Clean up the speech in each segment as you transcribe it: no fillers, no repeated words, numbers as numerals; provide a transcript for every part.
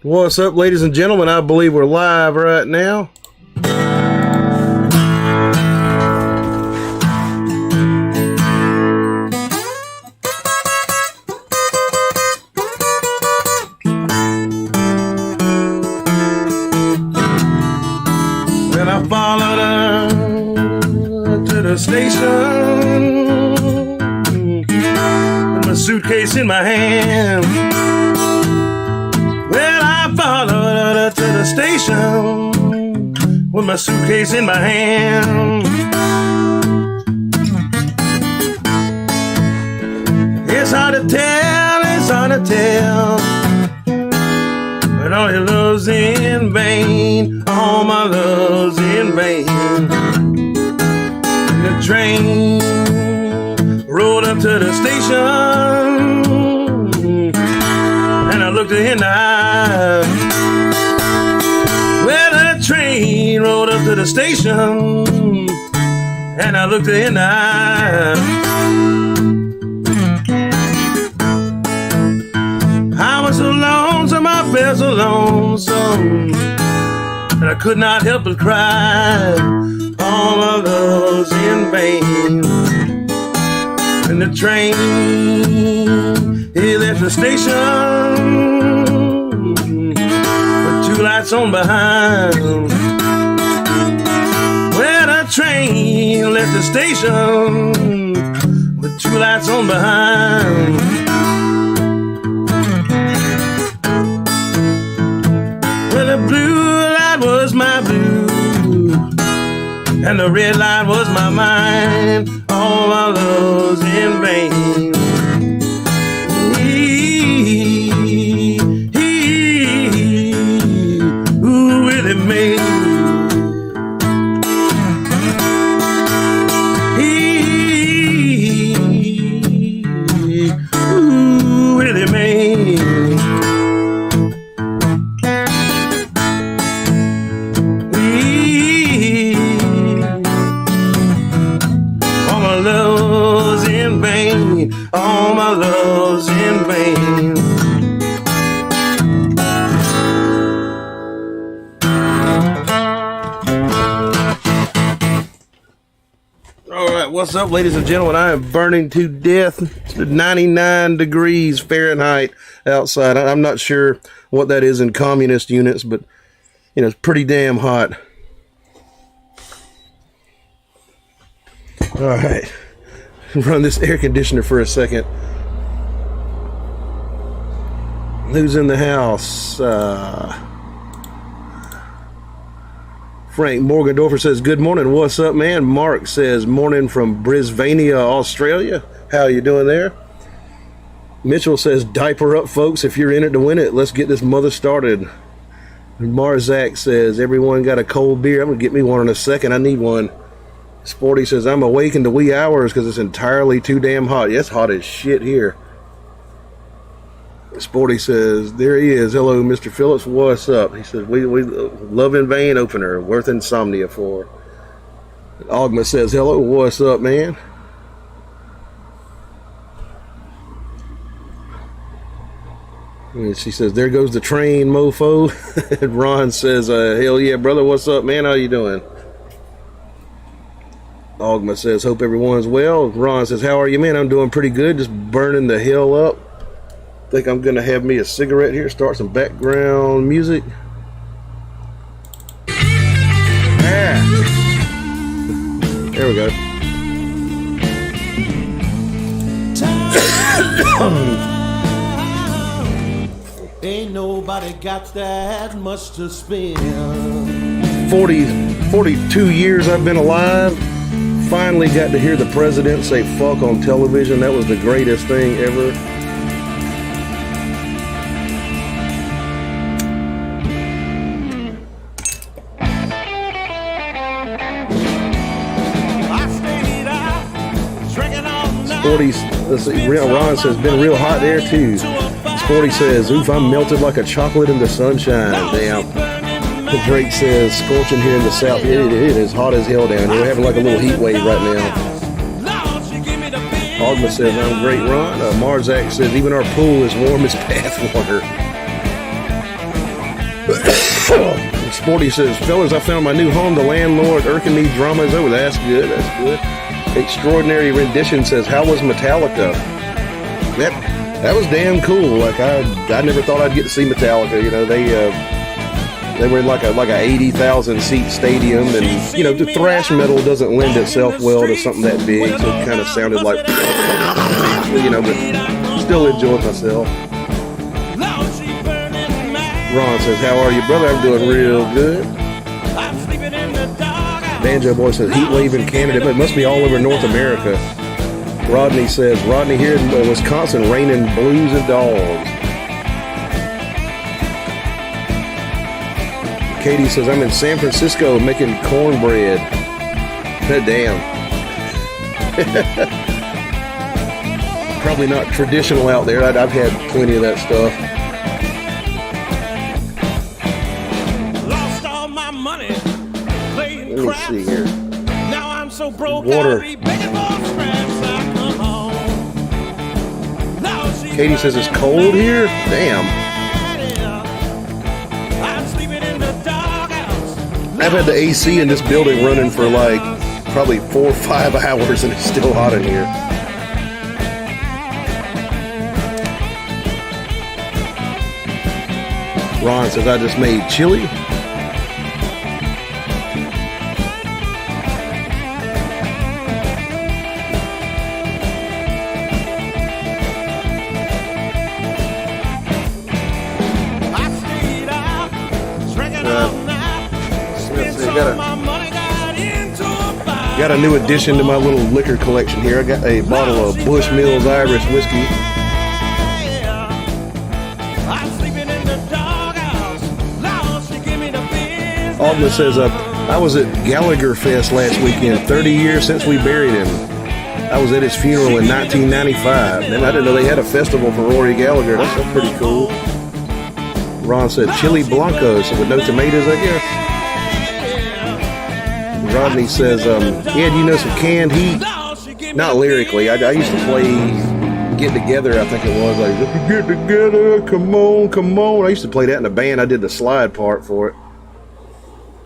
What's up, ladies and gentlemen? I believe we're live right now. Well, I followed her to the station with my suitcase in my hand. Well, I followed her to the station with my suitcase in my hand. It's hard to tell, but all your love's in vain, all my love's in vain. And the train rolled up to the station, and I looked her in the eye. Well, the train rolled up to the station, and I looked her in the eye. I was so lonesome, I felt so lonesome, and I could not help but cry. All my love's in vain. And the train, it left the station with two lights on behind. Well, the train left the station with two lights on behind. Well, the blue light was my blue, and the red light was my mind. All my love's in vain. Who really made? Who really made? All my love's in vain. Alright, what's up, ladies and gentlemen? I am burning to death. It's 99 degrees Fahrenheit outside. I'm not sure what that is in communist units, but you know, it's pretty damn hot. Alright. Run this air conditioner for a second. Who's in the house? Frank Morgendorfer says, good morning. What's up, man? Mark says, morning from Brisbane, Australia. How are you doing there? Mitchell says, diaper up, folks. If you're in it to win it, let's get this mother started. Marzak says, everyone got a cold beer. I'm going to get me one in a second. I need one. Sporty says, I'm awake in the wee hours because it's entirely too damn hot. Yeah, it's hot as shit here. Sporty says, there he is. Hello, Mr. Phillips. What's up? He says, we love in vain opener. Worth insomnia for. Ogma says, hello. What's up, man? And she says, there goes the train, mofo. And Ron says, hell yeah, brother. What's up, man? How you doing? Ogma says, hope everyone's well. Ron says, how are you, man? I'm doing pretty good. Just burning the hell up. Think I'm going to have me a cigarette here. Start some background music. Yeah. There we go. Ain't nobody got that much to spend. 42 years I've been alive. Finally got to hear the president say fuck on television. That was the greatest thing ever. Let's see, Ron says, been real hot there too. Sporty says, oof, I'm melted like a chocolate in the sunshine. Damn. Drake says, scorching here in the south. It is hot as hell down here. We're having like a little heat wave right now. Ogma says, I'm great, Ron. Marzak says, even our pool is warm as bath water. Sporty says, fellas, I found my new home. The landlord irking me drama is over. That's good. That's good. Extraordinary rendition says, how was Metallica? That was damn cool. Like I never thought I'd get to see Metallica. You know, they were in like a 80,000 seat stadium, and you know, the thrash metal doesn't lend itself well to something that big, so it kind of sounded like, you know, but still enjoyed myself. Ron says, how are you, brother? I'm doing real good. Banjo Boy says, heat wave in Canada, but it must be all over North America. Rodney says, Rodney here in Wisconsin, raining blues and dogs. Katie says, I'm in San Francisco making cornbread. Damn. Probably not traditional out there. I've had plenty of that stuff. Lost all my money playing Let me see here. Now I'm so broke. Water. Katie says it's cold here? Damn. I've had the AC in this building running for like probably 4 or 5 hours and it's still hot in here. Ron says, I just made chili. Got a new addition to my little liquor collection here. I got a bottle of Bushmills Irish whiskey. Alden says, I was at Gallagher Fest last weekend. 30 years since we buried him. I was at his funeral in 1995. Man, I didn't know they had a festival for Rory Gallagher. That's pretty cool. Ron said, chili blanco, so with no tomatoes, I guess. Rodney says, yeah, do you know some Canned Heat? Not lyrically. I used to play Get Together, I think it was. Like, get together, come on, come on. I used to play that in a band. I did the slide part for it.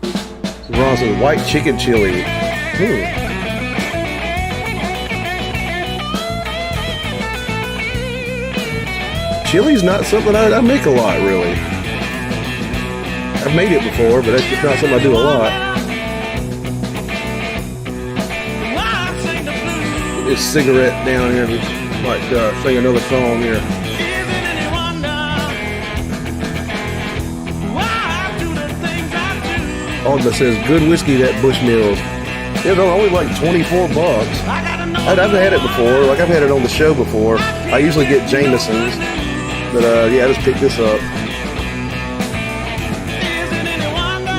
So Ron says, white chicken chili. Chili's not something I make a lot, really. I've made it before, but it's not something I do a lot. This cigarette down here, might sing another song here. Alden says, good whiskey, that Bushmills. It's only like 24 bucks. I've had it before, like I've had it on the show before. I usually get Jameson's, but yeah, I just picked this up.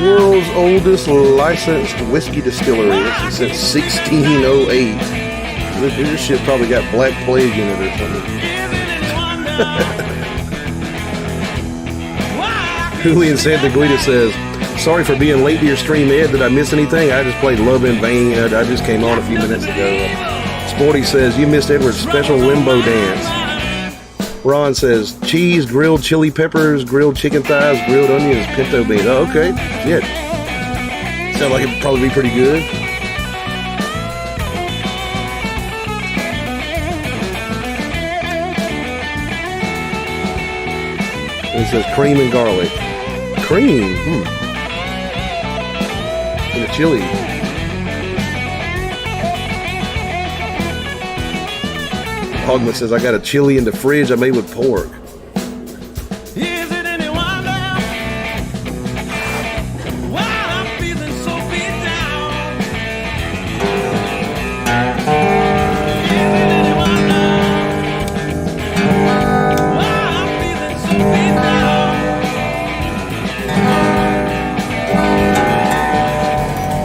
World's oldest licensed whiskey distillery. This is since 1608. This shit probably got Black Plague in it or something. Julian Santaguida says, sorry for being late to your stream, Ed. Did I miss anything? I just played Love in Vain. I just came on a few minutes ago. Sporty says, you missed Edward's special limbo dance. Ron says, cheese, grilled chili peppers, grilled chicken thighs, grilled onions, pinto beans. Oh, okay. Yeah. Sounds like it'd probably be pretty good. And it says cream and garlic. Cream? And a chili. Hogman says, I got a chili in the fridge I made with pork. Is it any wonder why I'm feeling so beat down? Is it any wonder why I'm feeling so beat down?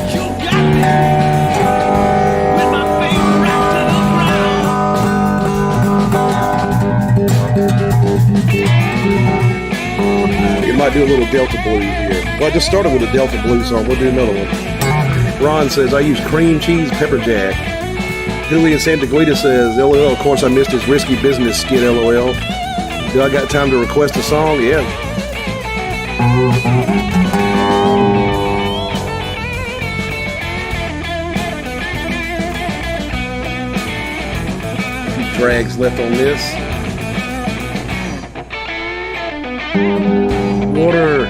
You got me with my face wrapped to the ground. You might do a little Delta Blues here. Well, I just started with a Delta Blues song. We'll do another one. Ron says, I use cream cheese pepper jack. Julian Santaguida says, LOL, of course I missed his risky business skit, LOL. Do I got time to request a song? Yeah. Drags left on this. Water.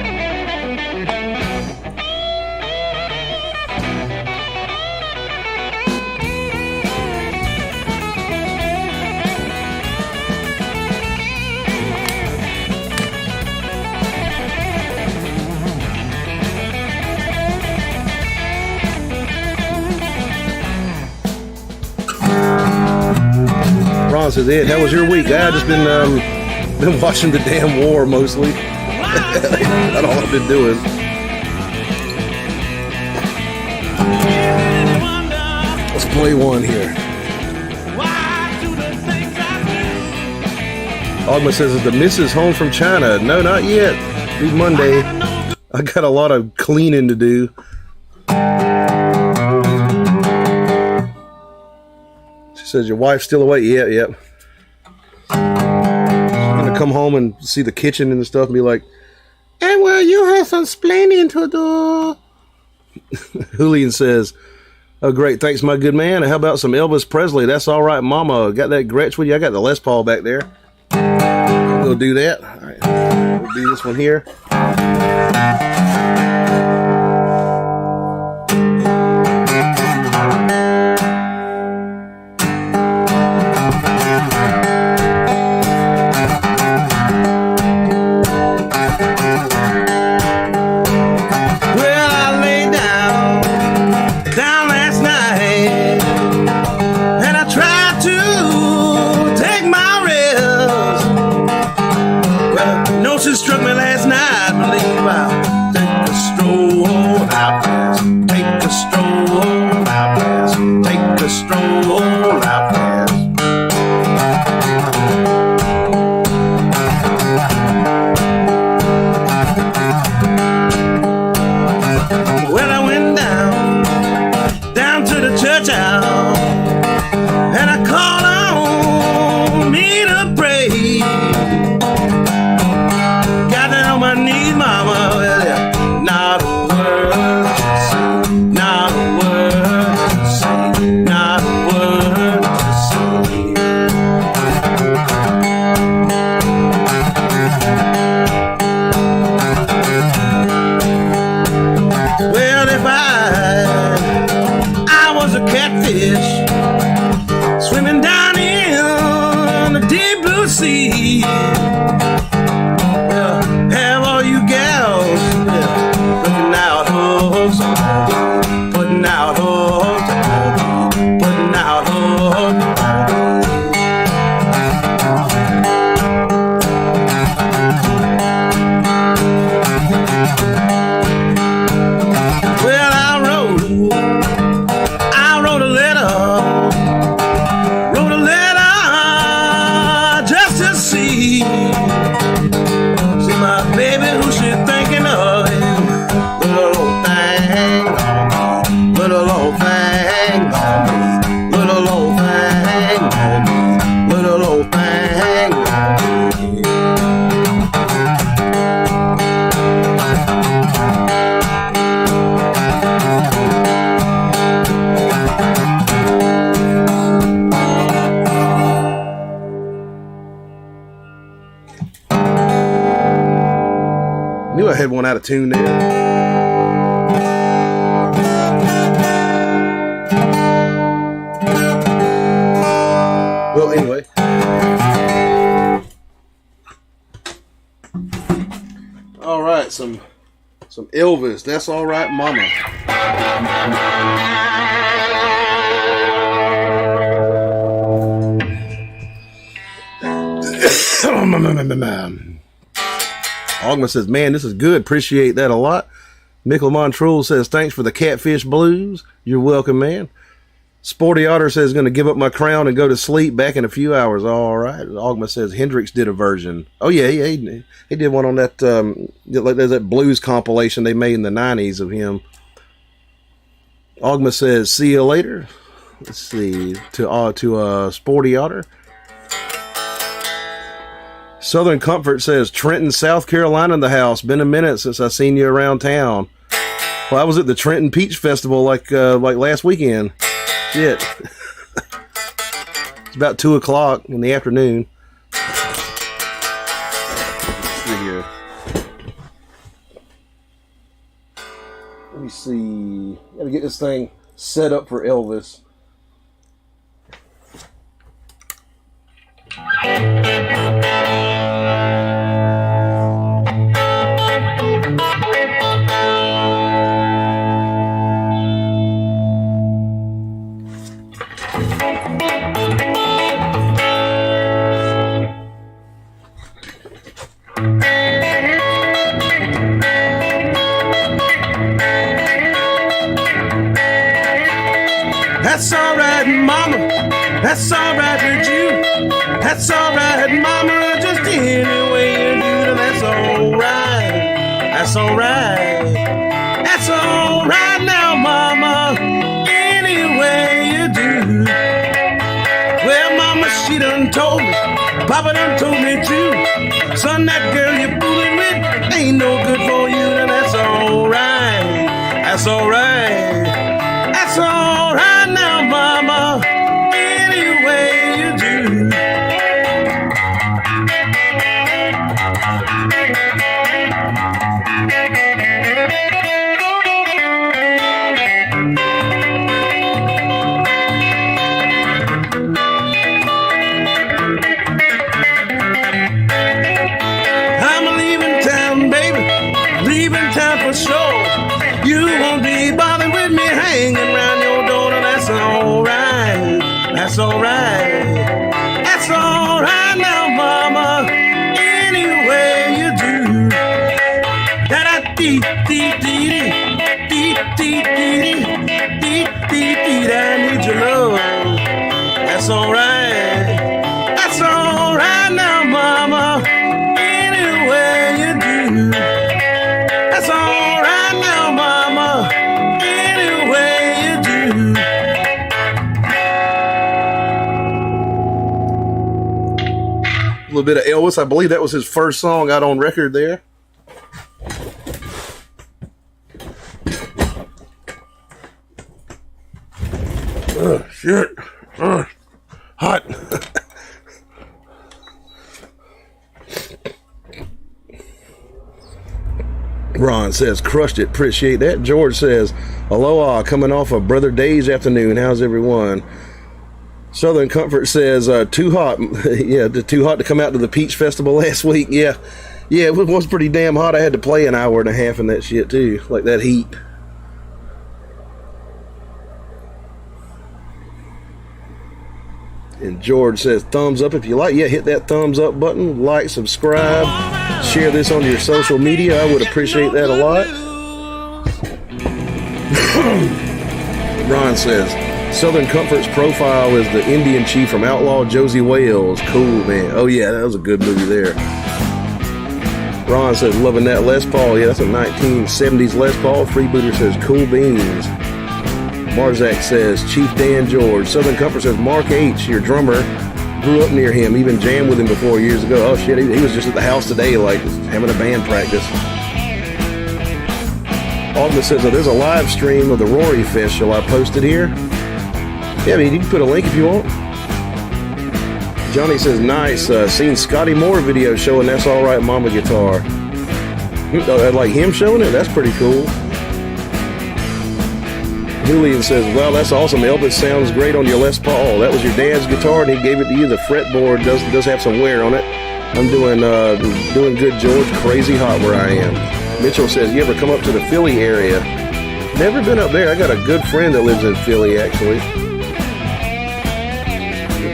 Ron says, Ed, how was your week? I just been watching the damn war mostly. That's all I've been doing. Let's play one here. Ogma says, is the missus home from China? No, not yet. It's Monday. I got a lot of cleaning to do. She says, your wife's still awake? Yep. She's gonna come home and see the kitchen and stuff and be like, and well, you have some splaining to do. Julian says, oh, great. Thanks, my good man. How about some Elvis Presley? That's all right, mama. Got that Gretsch with you? I got the Les Paul back there. We'll do that. All right. We'll do this one here. Struck me last night, believe I'll take a stroll out west. Take a stroll out west. Take a stroll out west. Well, I went down to the church house, and I called on me to pray. My knees, mama, well, yeah. Not a word to say, not a word to say, not a word to say. Well, if I was a catfish swimming down in the deep blue sea. Have all you gals looking out hooks on me, putting out hooks on me, putting out hooks on me. Well, I wrote a letter just to see. My baby, who she thinking of? Little old thing on me, little old thing on me, little old thing on me, little old thing on me. Knew I had one out of tune there. Well, anyway. All right, some Elvis. That's all right, mama. Ogma says, man, this is good. Appreciate that a lot. Mickle Montreux says, thanks for the catfish blues. You're welcome, man. Sporty Otter says, going to give up my crown and go to sleep back in a few hours. All right. Ogma says, Hendrix did a version. Oh, yeah, he did one on that, there's that blues compilation they made in the 90s of him. Ogma says, see you later. Let's see, to Sporty Otter. Southern Comfort says, Trenton, South Carolina in the house. Been a minute since I seen you around town. Well, I was at the Trenton Peach Festival like last weekend. Shit. It's about 2 o'clock in the afternoon. Let's see here. Let me see. Gotta get this thing set up for Elvis. That's alright, mama. That's alright with you. That's alright, mama. Just any way you do, that's alright. That's alright. That's alright now, mama. Any way you do. Well, mama, she done told me. Papa done told me too. Son, that girl you're fooling with ain't no good for you. Now that's alright. That's alright. That's alright now, mama. Any way you do. I'm leaving town, baby. Leaving town for sure. You won't be bothered with me hanging around your door. That's alright. That's alright. That's alright now, mama. Any way you do. Da dee dee dee dee dee dee dee dee dee. I need your love. That's alright. That's alright now, mama. Any way you do. That's alright now, mama. Any way you do. A little bit of Elvis. I believe that was his first song out on record there. Shit. Hot. Ron says, crushed it. Appreciate that. George says, aloha, coming off of Brother Day's afternoon. How's everyone? Southern Comfort says, too hot. Yeah, too hot to come out to the Peach Festival last week. Yeah, it was pretty damn hot. I had to play an hour and a half in that shit too, like that heat. And George says, thumbs up if you like. Yeah, hit that thumbs up button. Like, subscribe, share this on your social media. I would appreciate that a lot. Ron says, Southern Comfort's profile is the Indian chief from Outlaw Josie Wales. Cool, man. Oh, yeah, that was a good movie there. Ron says, loving that Les Paul. Yeah, that's a 1970s Les Paul. Freebooter says, cool beans. Marzak says, Chief Dan George. Southern Comfort says, Mark H., your drummer, grew up near him, even jammed with him before years ago. Oh, shit, he was just at the house today, like, having a band practice. Alma says, there's a live stream of the Rory Fest. Shall I post it here? Yeah, I mean, you can put a link if you want. Johnny says, nice. Seen Scotty Moore video showing That's Alright Mama guitar. Like him showing it? That's pretty cool. Julian says, well, that's awesome. Elvis sounds great on your Les Paul. That was your dad's guitar, and he gave it to you. The fretboard does have some wear on it. I'm doing good, George. Crazy hot where I am. Mitchell says, you ever come up to the Philly area? Never been up there. I got a good friend that lives in Philly, actually.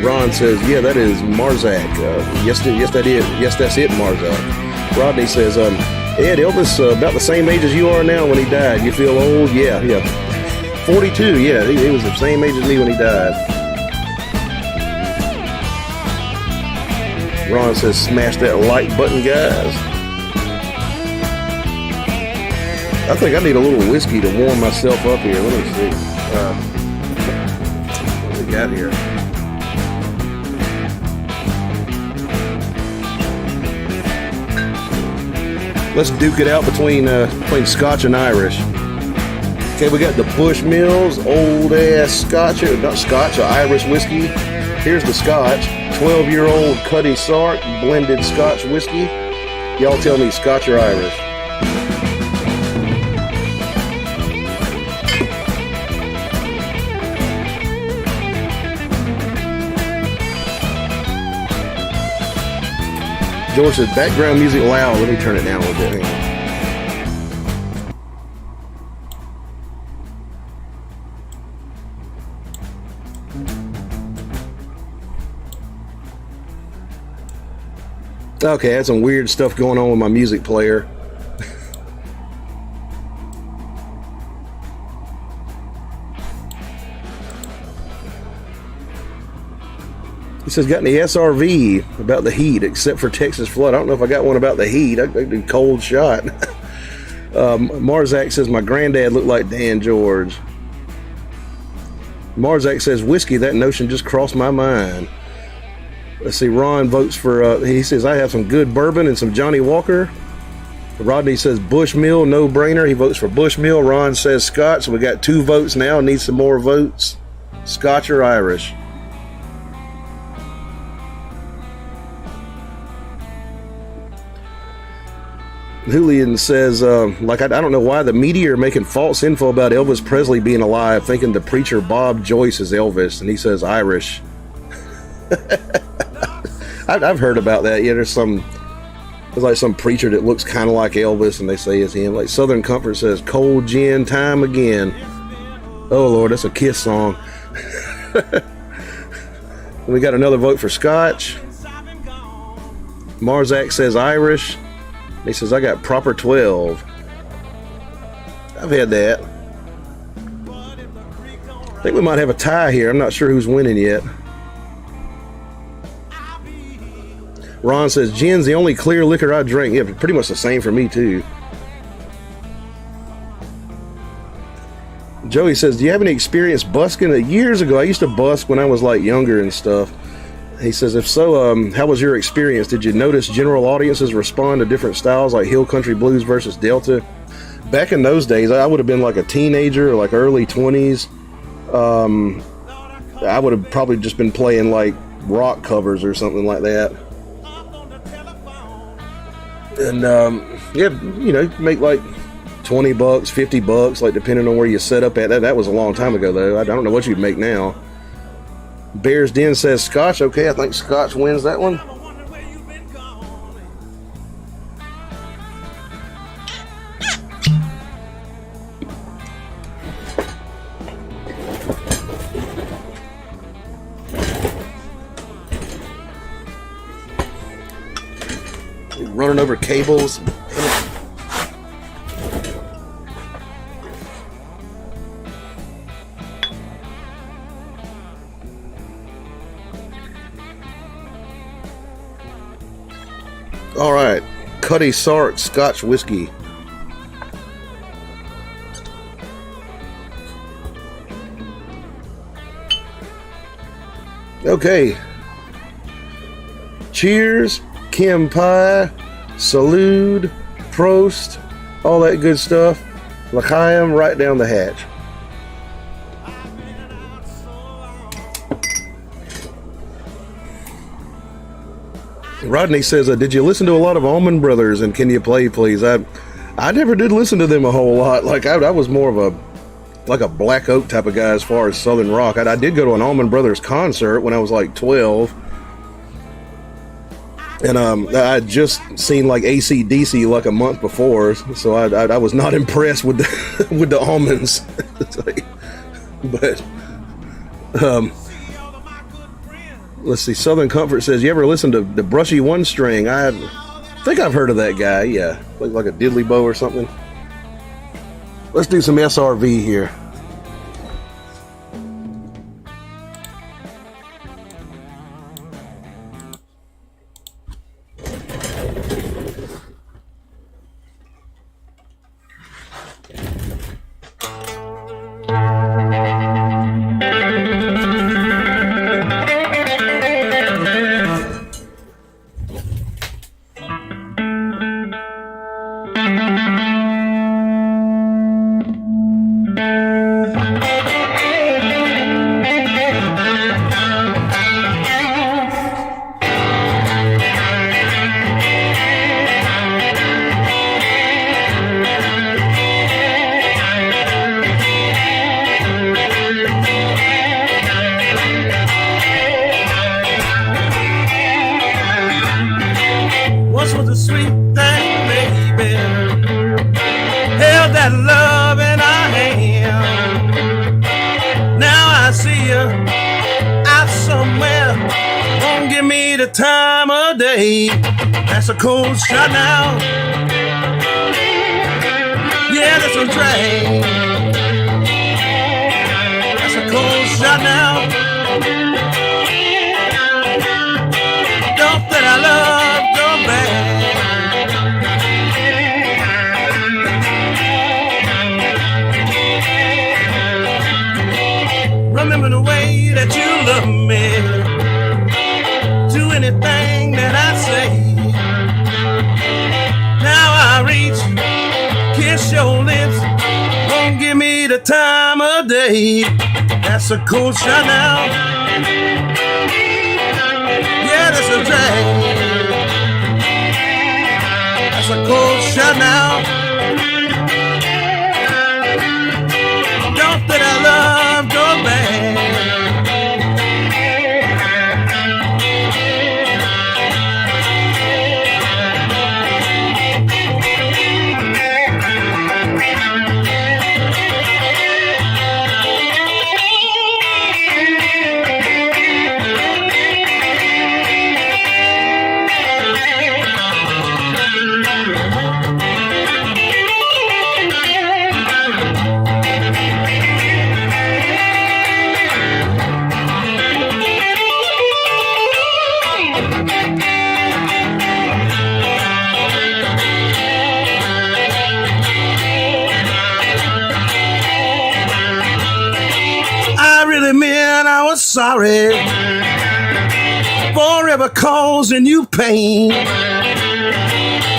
Ron says, yeah, that is Marzak. Yes, that is. Yes, that's it, Marzak. Rodney says, Ed, Elvis about the same age as you are now when he died. You feel old? Yeah. 42, yeah, he was the same age as me when he died. Ron says, smash that like button, guys. I think I need a little whiskey to warm myself up here. Let me see. What do we got here? Let's duke it out between Scotch and Irish. Okay, we got the Bushmills, old ass Scotch, not Scotch, Irish whiskey. Here's the Scotch, 12-year-old Cuddy Sark blended Scotch whiskey. Y'all tell me, Scotch or Irish? George says, background music loud. Let me turn it down a little bit. Hang on. Okay, I had some weird stuff going on with my music player. He says, got any SRV about the heat, except for Texas flood. I don't know if I got one about the heat. I do cold shot. Marzak says, my granddad looked like Dan George. Marzak says, whiskey, that notion just crossed my mind. Let's see, Ron votes for, he says, I have some good bourbon and some Johnny Walker. Rodney says, Bushmill, no brainer. He votes for Bushmill. Ron says Scotch. So we got 2 votes now. Need some more votes. Scotch or Irish? Julian says, I don't know why the media are making false info about Elvis Presley being alive, thinking the preacher Bob Joyce is Elvis, and he says Irish. I've heard about that. Yeah, there's like some preacher that looks kind of like Elvis, and they say it's him. Like Southern Comfort says, cold gin time again. Oh Lord, that's a Kiss song. We got another vote for Scotch. Marzak says Irish. He says, I got proper 12. I've had that. I think we might have a tie here. I'm not sure who's winning yet. Ron says, gin's the only clear liquor I drink. Yeah, pretty much the same for me, too. Joey says, do you have any experience busking? Years ago, I used to busk when I was, like, younger and stuff. He says, if so, how was your experience? Did you notice general audiences respond to different styles, like Hill Country Blues versus Delta? Back in those days, I would have been like a teenager, or like early 20s. I would have probably just been playing like rock covers or something like that. And yeah, you know, make like $20, $50, like depending on where you set up at. That was a long time ago, though. I don't know what you'd make now. Bears Den says Scotch. Okay, I think Scotch wins that one. Running over cables. All right, Cuddy Sark Scotch whiskey. Okay. Cheers, Kim Pie, Salud, Prost, all that good stuff. L'chaim right down the hatch. Rodney says, did you listen to a lot of Allman Brothers, and can you play, please? I never did listen to them a whole lot. Like I was more of a Black Oak type of guy as far as Southern rock. I did go to an Allman Brothers concert when I was like 12. And I had just seen like AC/DC like a month before, so I was not impressed with the, with the Allmans. But let's see. Southern Comfort says, you ever listen to the Brushy One String? I think I've heard of that guy. Yeah, like a diddly bow or something. Let's do some SRV here. Once was a sweet thing, baby. Held that love in our hand. Now I see you out somewhere. Won't give me the time of day. That's a cold shot now. Yeah, that's a drag. That's a cold shot now. Don't that I love go back. Remember the way that you love me. Do anything that I say. Now I reach, kiss your lips. Won't give me the time of day. That's a cold shot now. Yeah, that's a drag. That's a cold shot now. Don't that I love go back. Sorry for ever causing you pain.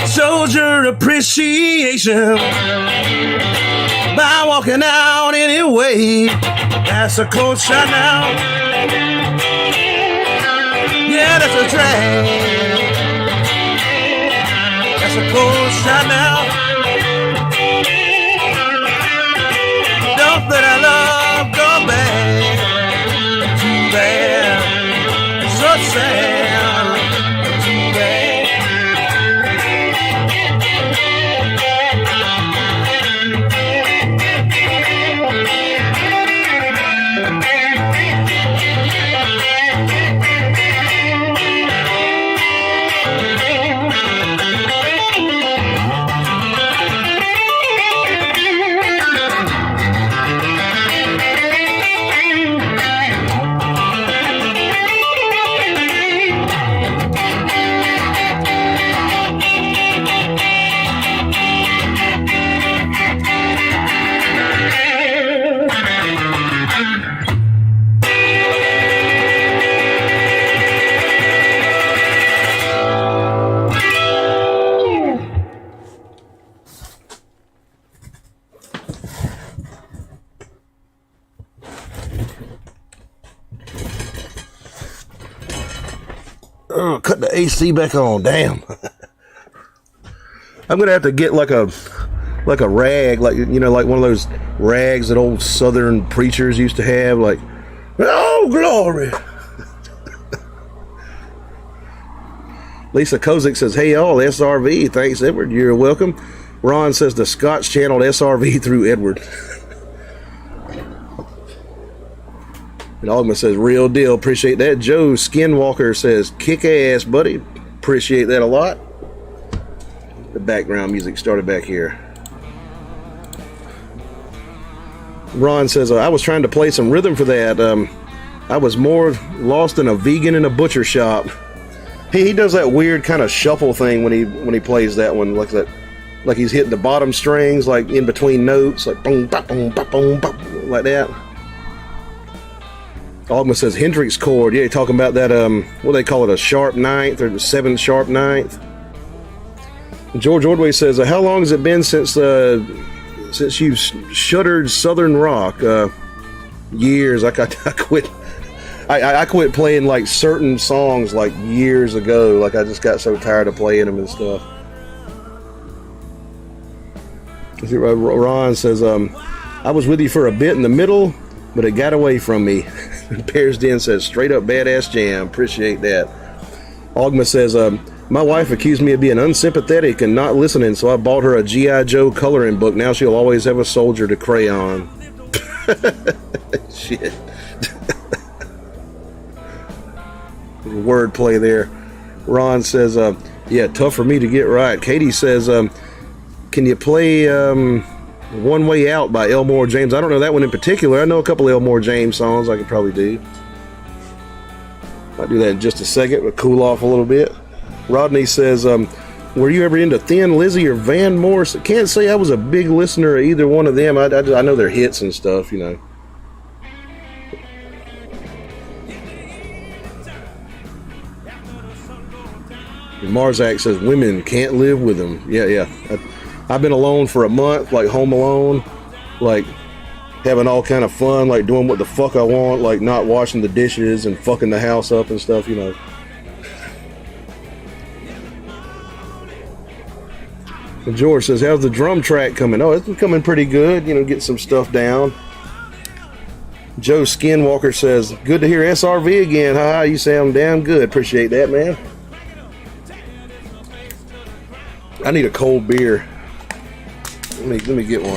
Showed your appreciation by walking out anyway. That's a cold shot now. Yeah, that's a drag. That's a cold shot now. Don't let our love go back. So sad, too bad. Oh, cut the AC back on. Damn. I'm gonna have to get like a rag, like, you know, like one of those rags that old Southern preachers used to have, like, oh glory. Lisa Kozik says, hey all, SRV. Thanks, Edward. You're welcome. Ron says the Scotch channeled SRV through Edward. And Augment says, real deal. Appreciate that. Joe Skinwalker says, kick ass, buddy. Appreciate that a lot. The background music started back here. Ron says, I was trying to play some rhythm for that. I was more lost than a vegan in a butcher shop. He does that weird kind of shuffle thing when he plays that one, like that, like he's hitting the bottom strings, like in between notes, like boom, bop, boom, bop, boom, bop, like that. Augment says Hendrix chord. Yeah, talking about that, what do they call it, a sharp ninth or the 7th sharp ninth. George Ordway says, how long has it been since you've shuttered Southern rock? Years. I quit. I quit playing like certain songs like years ago. Like I just got so tired of playing them and stuff. Ron says, I was with you for a bit in the middle, but it got away from me. Pears Den says, straight up badass jam. Appreciate that. Ogma says, my wife accused me of being unsympathetic and not listening, so I bought her a G.I. Joe coloring book. Now she'll always have a soldier to crayon. Shit. Wordplay there. Ron says, yeah, tough for me to get right. Katie says, can you play One Way Out by Elmore James? I don't know that one in particular. I know a couple of Elmore James songs I could probably do. I'll do that in just a second, but cool off a little bit. Rodney says, were you ever into Thin Lizzy or Van Morris? Can't say I was a big listener of either one of them. I know their hits and stuff, you know. Marzak says, women can't live with them. Yeah. I've been alone for a month, like home alone, like having all kind of fun, like doing what the fuck I want, like not washing the dishes and fucking the house up and stuff, you know. And George says, how's the drum track coming? Oh, it's coming pretty good, you know, get some stuff down. Joe Skinwalker says, good to hear SRV again. Haha, you sound damn good. Appreciate that, man. I need a cold beer. Let me get one.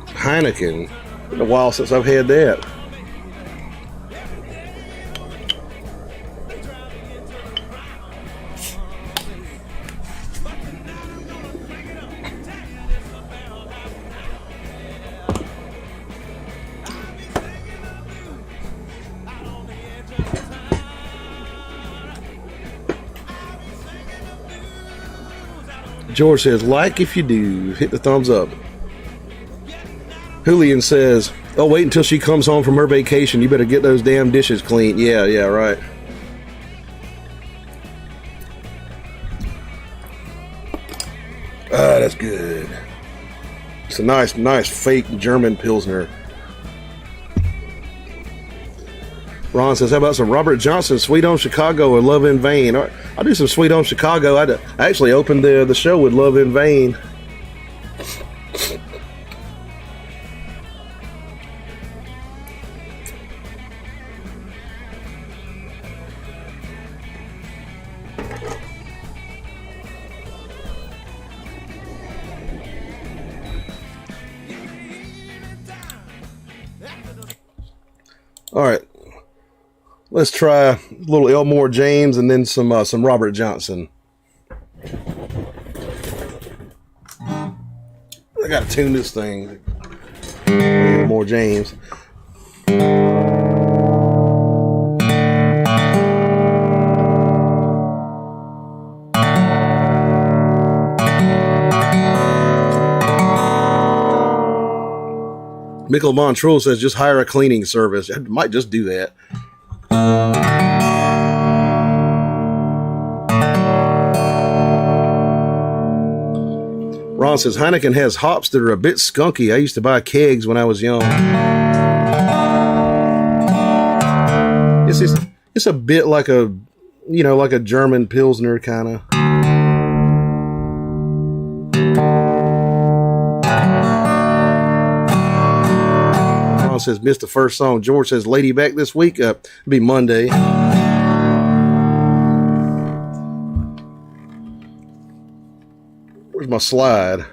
Heineken. Been a while since I've had that. George says, like if you do, hit the thumbs up. Julian says, oh, wait until she comes home from her vacation. You better get those damn dishes clean. Yeah, right. Ah, that's good. It's a nice fake German Pilsner. Ron says, how about some Robert Johnson, Sweet Home Chicago or Love in Vain? I'll do some Sweet Home Chicago. I actually opened the show with Love in Vain. All right. Let's try a little Elmore James and then some Robert Johnson. I gotta tune this thing. Elmore James. Michael Montreux says, just hire a cleaning service. I might just do that. Ron says, Heineken has hops that are a bit skunky. I used to buy kegs when I was young. It's a bit like a, you know, like a German Pilsner kind of. Says missed the first song. George says lady back this week. It'll be Monday. Where's my slide?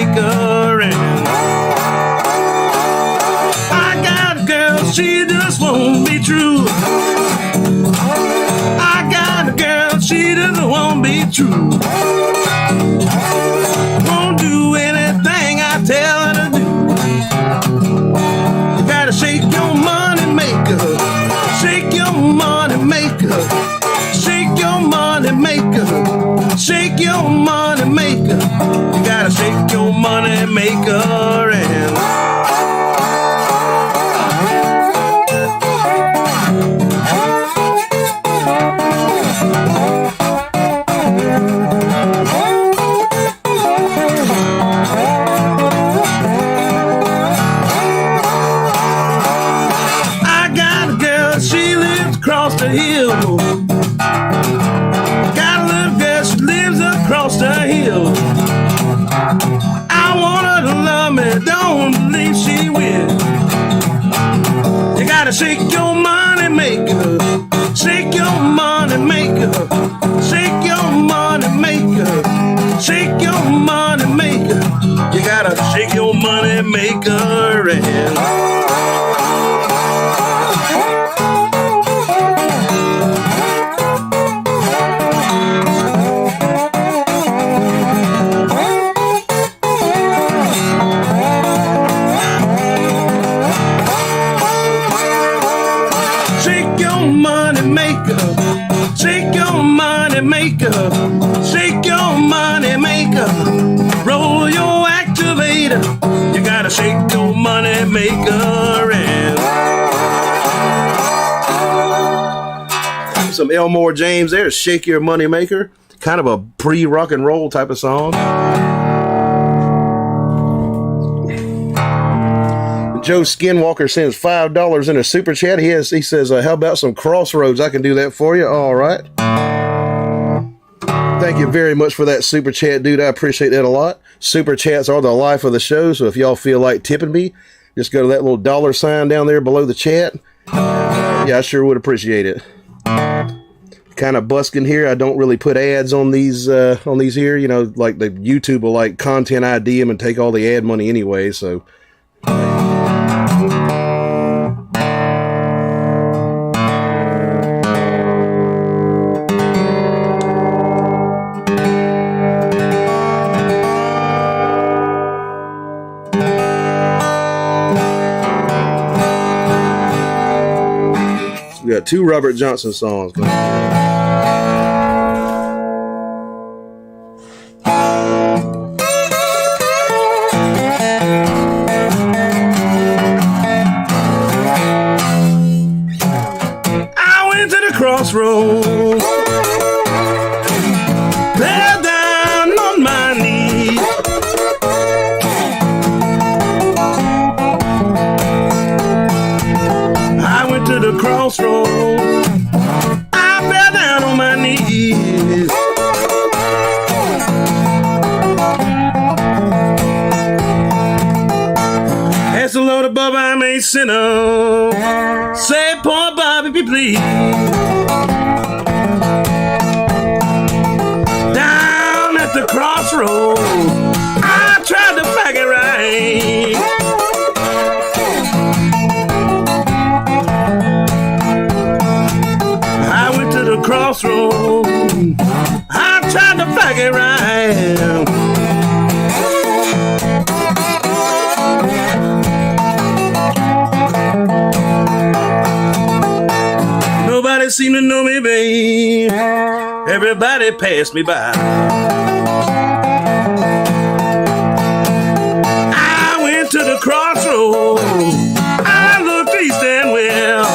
maker. And I got a girl, she just won't be true. I got a girl, she just won't be true. Won't do anything I tell her to do. You gotta shake your money maker. Shake your money maker. Shake your money maker. Shake your money maker. You gotta shake your money maker. And I got a girl, she lives across the hill. Got a little girl, she lives across the hill. I want her to love me, don't believe she will. You gotta shake your money maker. Shake your money maker. Shake your money maker. Shake your money maker. You gotta shake your money maker. And shake your money maker. Shake your money maker. Shake your money maker. Roll your activator. You gotta shake your money maker. And some Elmore James there, Shake Your Money Maker. Kind of a pre-rock and roll type of song. Joe Skinwalker sends $5 in a super chat. He says, how about some Crossroads? I can do that for you. All right. Thank you very much for that super chat, dude. I appreciate that a lot. Super chats are the life of the show, so if y'all feel like tipping me, just go to that little dollar sign down there below the chat. Yeah, I sure would appreciate it. Kind of busking here. I don't really put ads on these here. You know, like the YouTube will like content ID them and take all the ad money anyway, so... We got 2 Robert Johnson songs going on. I went to the crossroads, fell down on my knees. I went to the crossroads, I fell down on my knees. Ask the Lord above, I'm a sinner. Say, poor Bobby, be please. Down at the crossroads, I tried to pack it right. I went to the crossroads, I tried to pack it right. Nobody seemed to know me, babe. Everybody passed me by. I went to the crossroads, I looked east and west.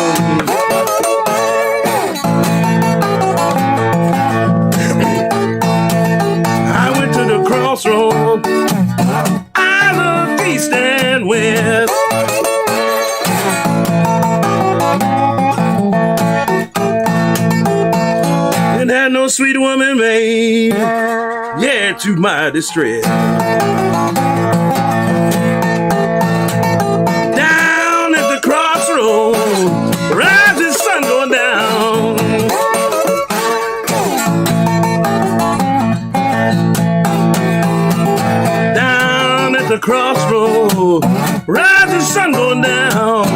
I went to the crossroads, I looked east and west. And had no sweet woman, babe, yeah, to my distress. Down at the crossroads, rising sun going down. Down the crossroad, rising sun going down.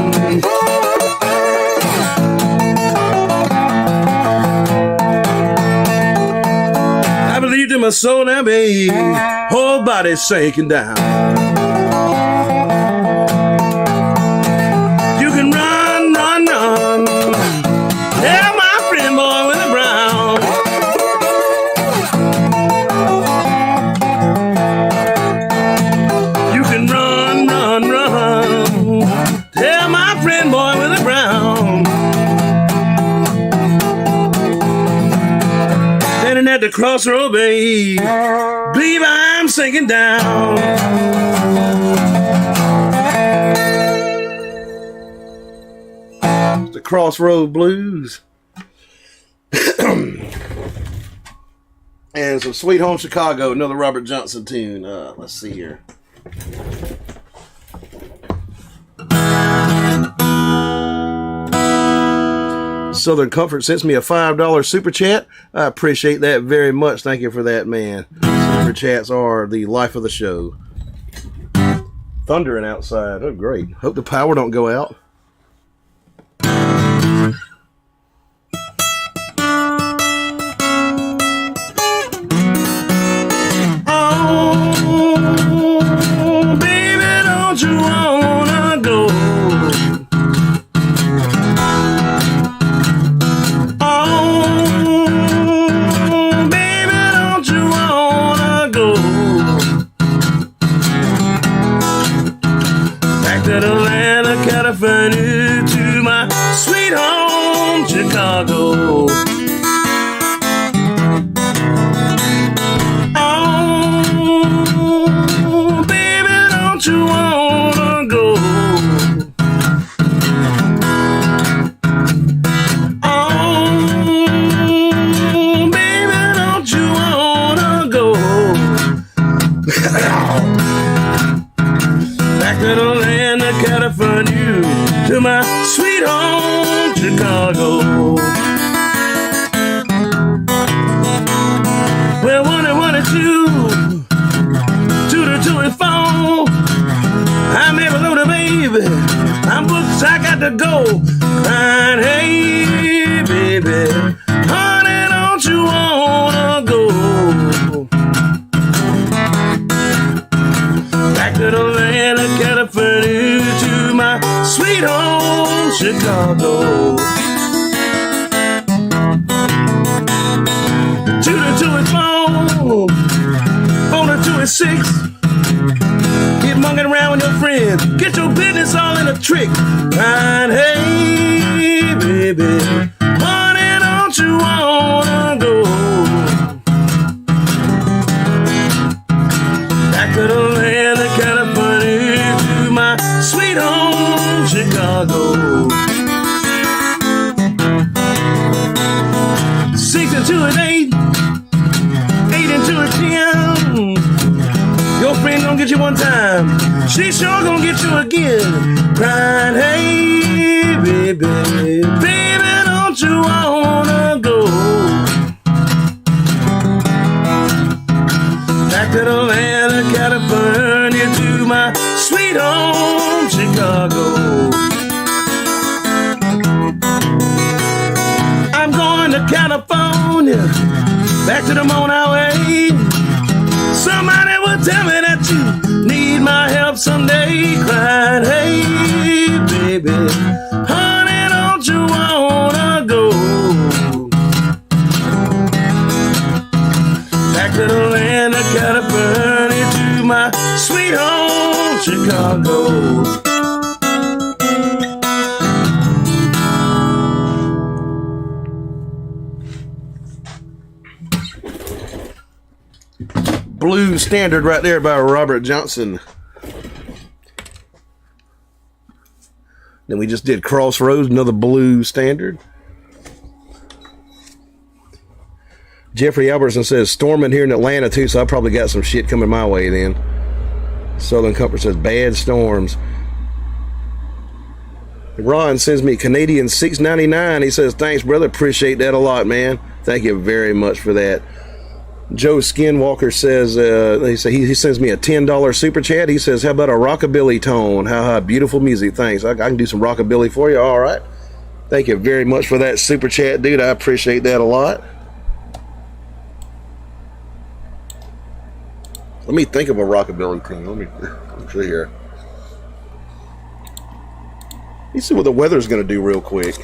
I believed in my soul now, babe, whole body sinking down. You can run, run, run, tell my friend boy with the brown. You can run, run, run, tell my friend boy with the brown. Standing at the crossroad, babe, believe I'm sinking down. The Crossroad Blues. And some Sweet Home Chicago, another Robert Johnson tune. Let's see here. Southern Comfort sends me a $5 super chat. I appreciate that very much. Thank you for that, man. Super chats are the life of the show. Thundering outside. Oh, great. Hope the power don't go out. Oh, baby, don't you wanna go? Atlanta, California, to my sweet home, Chicago. Oh, baby, don't you wanna go? Oh, baby, don't you wanna go? Back to the land of California, to my sweet home, Chicago. Well, 1 and 1 and 2, 2 to 2 and 4. I'm able to, baby. I'm booked, I got to go. And hey, baby, honey, don't you wanna go? Back to the land of California, to my sweet home, Chicago. 2 to 2 and 4, 4 to 2 and 6. Get monkeying around with your friends, get your business all in a trick. And hey, baby, honey, don't you wanna go? Back to the land of California, to my sweet home, Chicago. 6 and 2 and 8, 8 and 2 and 10. Your friend gonna get you one time, she sure gonna get you again. Crying, hey, baby, baby, don't you wanna go? Back to the land of California, to my sweet home, Chicago. I'm going to California, back to the Moon Highway. Somebody will tell me that you need my help someday. Crying, hey, baby, honey, don't you wanna go? Back to the land of California, to my sweet home, Chicago. Blues Standard right there by Robert Johnson. Then we just did Crossroads, another blues standard. Jeffrey Albertson says storming here in Atlanta too, so I probably got some shit coming my way then. Southern Comfort says bad storms. Ron sends me Canadian $6.99. He says thanks, brother. Appreciate that a lot, man. Thank you very much for that. Joe Skinwalker says, he sends me a $10 super chat. He says, how about a rockabilly tone? How beautiful music. Thanks. I can do some rockabilly for you. All right. Thank you very much for that super chat, dude. I appreciate that a lot. Let me think of a rockabilly tune. Let me see here. Let's see what the weather's going to do real quick.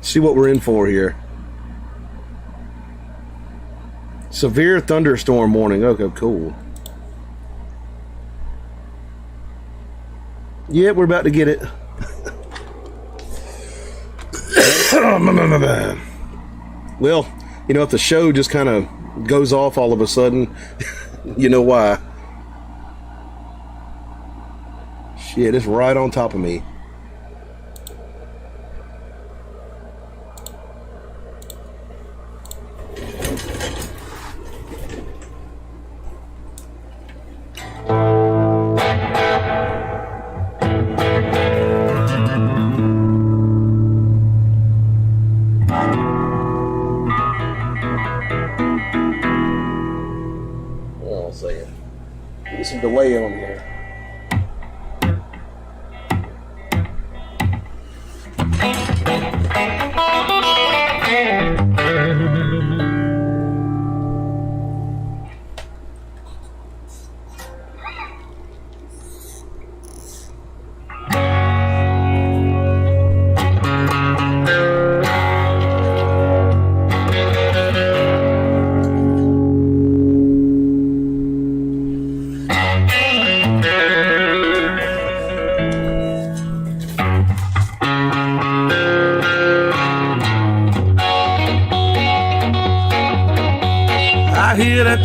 See what we're in for here. Severe thunderstorm warning. Okay, cool. Yeah, we're about to get it. Well, you know, if the show just kind of goes off all of a sudden, you know why. Shit, it's right on top of me. Some delay on here.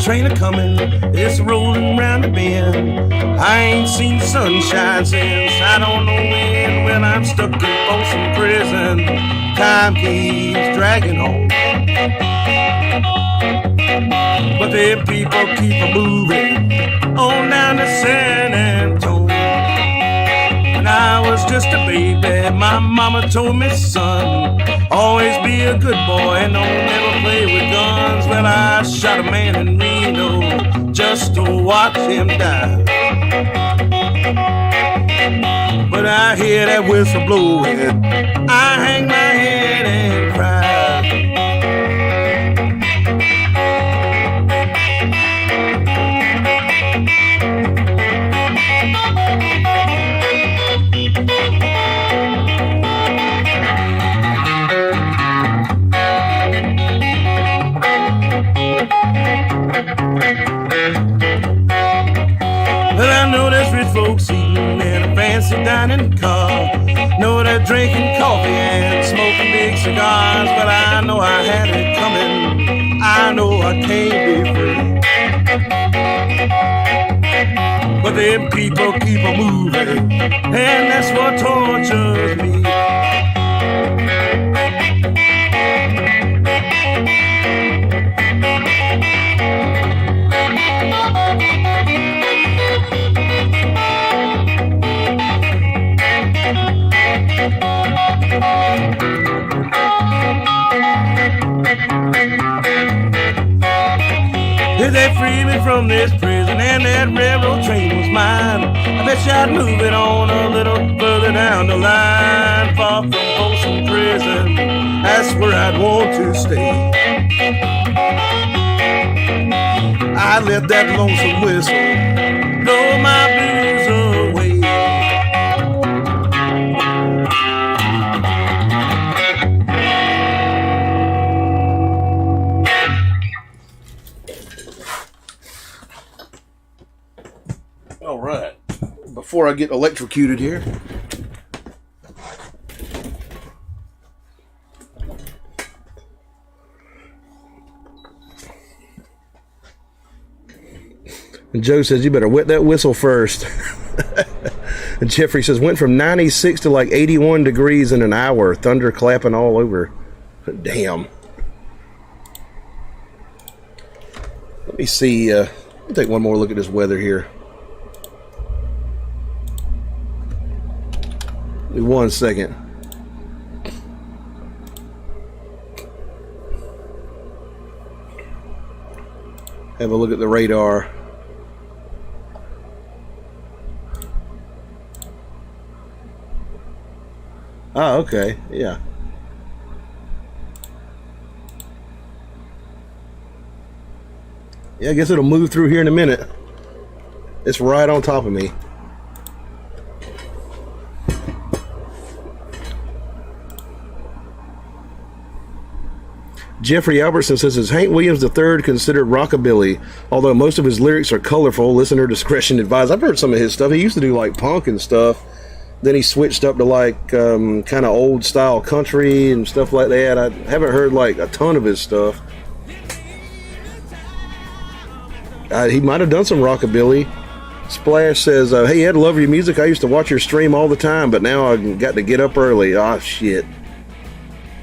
Train a coming, it's rolling round the bend. I ain't seen the sunshine since I don't know when I'm stuck in Folsom Prison. Time keeps dragging on, but them people keep a moving on down to San Antonio. When I was just a baby, my mama told me, son, always be a good boy and don't never play with guns. Well, I shot a man in Reno just to watch him die. But I hear that whistle blowing, I hang my head and cry. Well, I know there's rich folks eating in a fancy dining car. Know they're drinking coffee and smoking big cigars. But I know I had it coming, I know I can't be free. But them people keep a moving, and that's what tortures me. If they free me from this prison and that railroad train was mine, I bet you I'd move it on a little further down the line. Far from Folsom Prison, that's where I'd want to stay. I let that lonesome whistle blow my blues away. All right, before I get electrocuted here. And Joe says, you better wet that whistle first. And Jeffrey says, went from 96 to like 81 degrees in an hour. Thunder clapping all over. Damn. Let me see. Let me take one more look at this weather here. Give me 1 second. Have a look at the radar. Oh, okay. Yeah. Yeah, I guess it'll move through here in a minute. It's right on top of me. Jeffrey Albertson says, is Hank Williams III considered rockabilly? Although most of his lyrics are colorful, listener discretion advised. I've heard some of his stuff. He used to do like punk and stuff. Then he switched up to like kind of old style country and stuff like that. I haven't heard like a ton of his stuff. He might have done some rockabilly. Splash says, hey Ed, love your music. I used to watch your stream all the time, but now I've got to get up early. Ah, shit.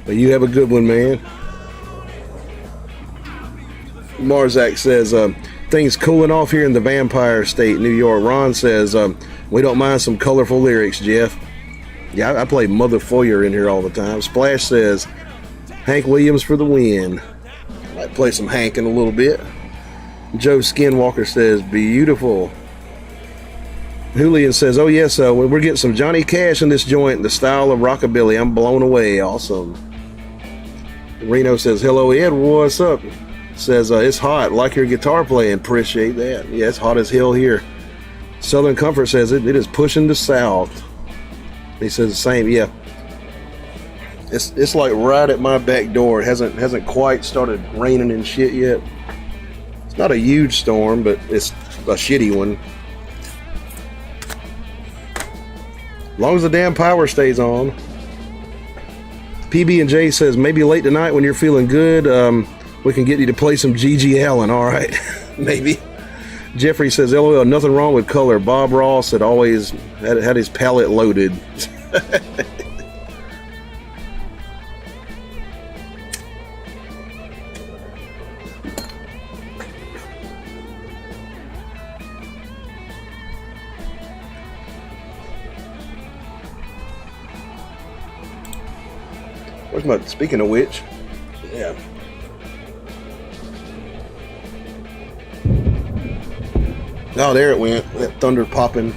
But you have a good one, man. Marzak says, things cooling off here in the Vampire State, New York. Ron says, we don't mind some colorful lyrics, Jeff. Yeah, I play Mother Foyer in here all the time. Splash says, Hank Williams for the win. I might play some Hank in a little bit. Joe Skinwalker says, beautiful. Julian says, oh yes, we're getting some Johnny Cash in this joint, the style of rockabilly. I'm blown away. Awesome. Reno says, hello Ed, what's up? Says, it's hot, like your guitar playing. Appreciate that. Yeah, it's hot as hell here. Southern Comfort says it is pushing the south. He says the same. Yeah, it's like right at my back door. It hasn't quite started raining and shit yet. It's not a huge storm, but it's a shitty one. As long as the damn power stays on. PB&J says, maybe late tonight when you're feeling good, we can get you to play some G.G. Allen. All right, maybe. Jeffrey says, LOL, nothing wrong with color. Bob Ross had always had his palette loaded. Where's my, speaking of which, yeah. Oh, there it went. That thunder popping.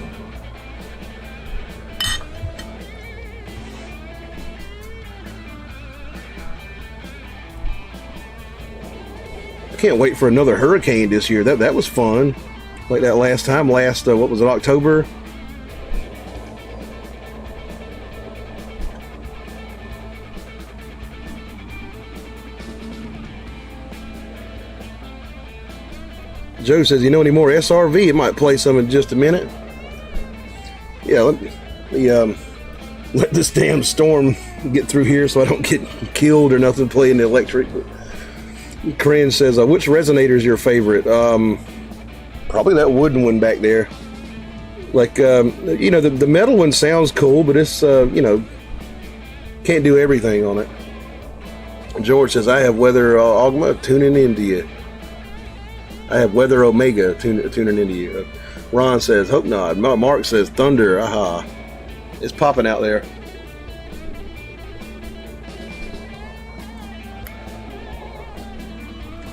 I can't wait for another hurricane this year. That was fun. Like that last time. What was it, October? Joe says, you know any more SRV? It might play some in just a minute. Yeah, let me let this damn storm get through here so I don't get killed or nothing playing the electric. But Corinne says, which resonator is your favorite? Probably that wooden one back there. Like, the metal one sounds cool, but it's, can't do everything on it. George says, I have Weather Ogma tuning into you. I have Weather Omega tuning into you. Ron says, hope not. Mark says, thunder. Aha. It's popping out there.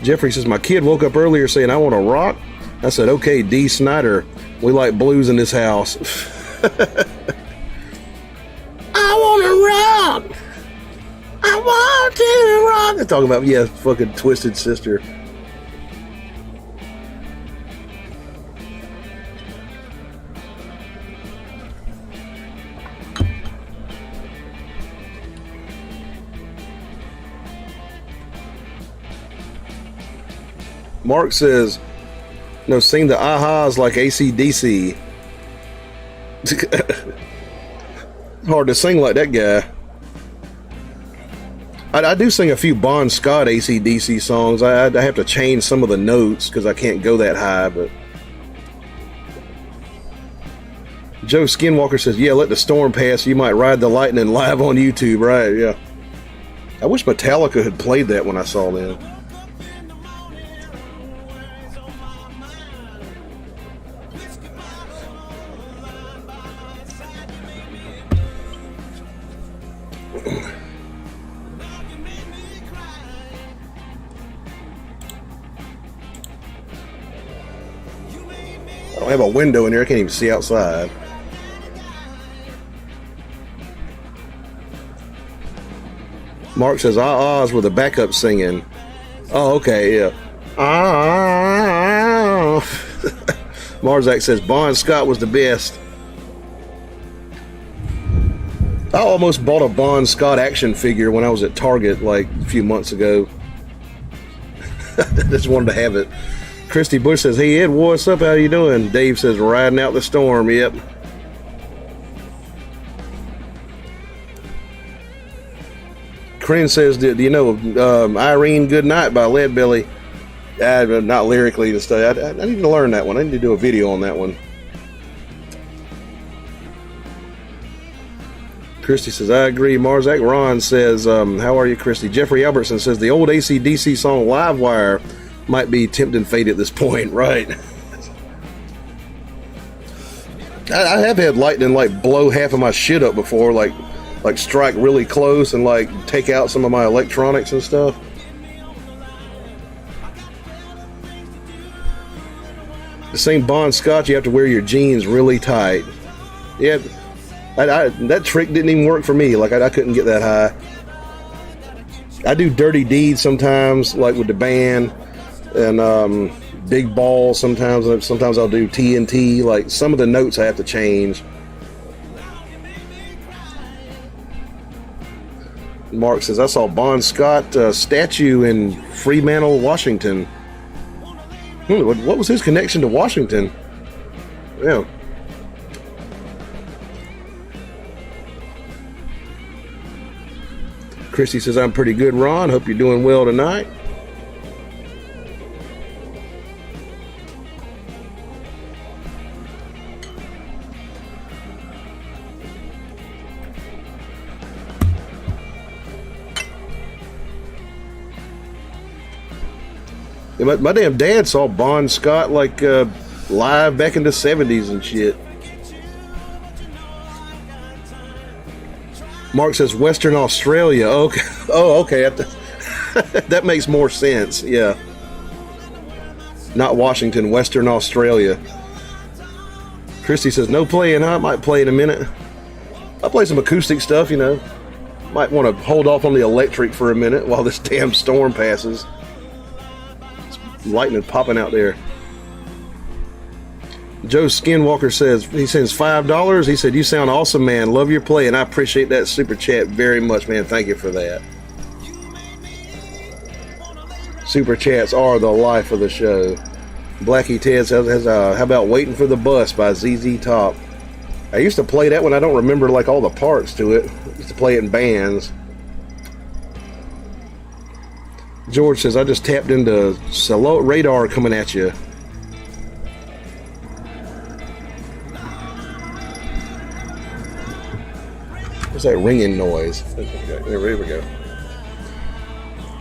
Jeffrey says, my kid woke up earlier saying, I want to rock. I said, okay, D. Snyder. We like blues in this house. I want to rock. I want to rock. They're talking about, yeah, fucking Twisted Sister. Mark says, no, sing the ahas like AC/DC. Hard to sing like that guy. I do sing a few Bon Scott AC/DC songs. I have to change some of the notes because I can't go that high. But Joe Skinwalker says, yeah, let the storm pass. You might ride the lightning live on YouTube. Right, yeah. I wish Metallica had played that when I saw them. I don't have a window in here. I can't even see outside. Mark says, ahs with a backup singing. Oh, okay, yeah. Ah. Marzak says, Bon Scott was the best. I almost bought a Bon Scott action figure when I was at Target like a few months ago. I just wanted to have it. Christy Bush says, hey Ed, what's up? How you doing? Dave says, riding out the storm. Yep. Corinne says, do you know Irene Goodnight by Leadbelly? Not lyrically and stuff. I need to learn that one. I need to do a video on that one. Christy says, I agree. Marzak Ron says, how are you, Christy? Jeffrey Albertson says, the old AC/DC song Livewire might be tempting fate at this point. Right. I have had lightning like blow half of my shit up before, like strike really close and like take out some of my electronics and stuff. The same Bon Scott, you have to wear your jeans really tight. Yeah. That trick didn't even work for me. Like I couldn't get that high. I do Dirty Deeds sometimes, like with the band, and Big Ball sometimes. Sometimes I'll do TNT. Like some of the notes I have to change. Mark says, I saw Bon Scott statue in Fremantle, Washington. What was his connection to Washington? Yeah. Christy says, I'm pretty good, Ron. Hope you're doing well tonight. Yeah, my damn dad saw Bon Scott like live back in the 70s and shit. Mark says Western Australia. Okay. Oh, okay. That makes more sense. Yeah. Not Washington, Western Australia. Christy says, no playing, huh? I might play in a minute. I'll play some acoustic stuff, you know. Might want to hold off on the electric for a minute while this damn storm passes. It's lightning popping out there. Joe Skinwalker says, he sends $5. He said, you sound awesome, man. Love your play, and I appreciate that super chat very much, man. Thank you for that. Super chats are the life of the show. Blackie Ted says, how about Waiting for the Bus by ZZ Top? I used to play that one. I don't remember like all the parts to it. I used to play it in bands. George says, I just tapped into Solo Radar coming at you. What's that ringing noise? There we go.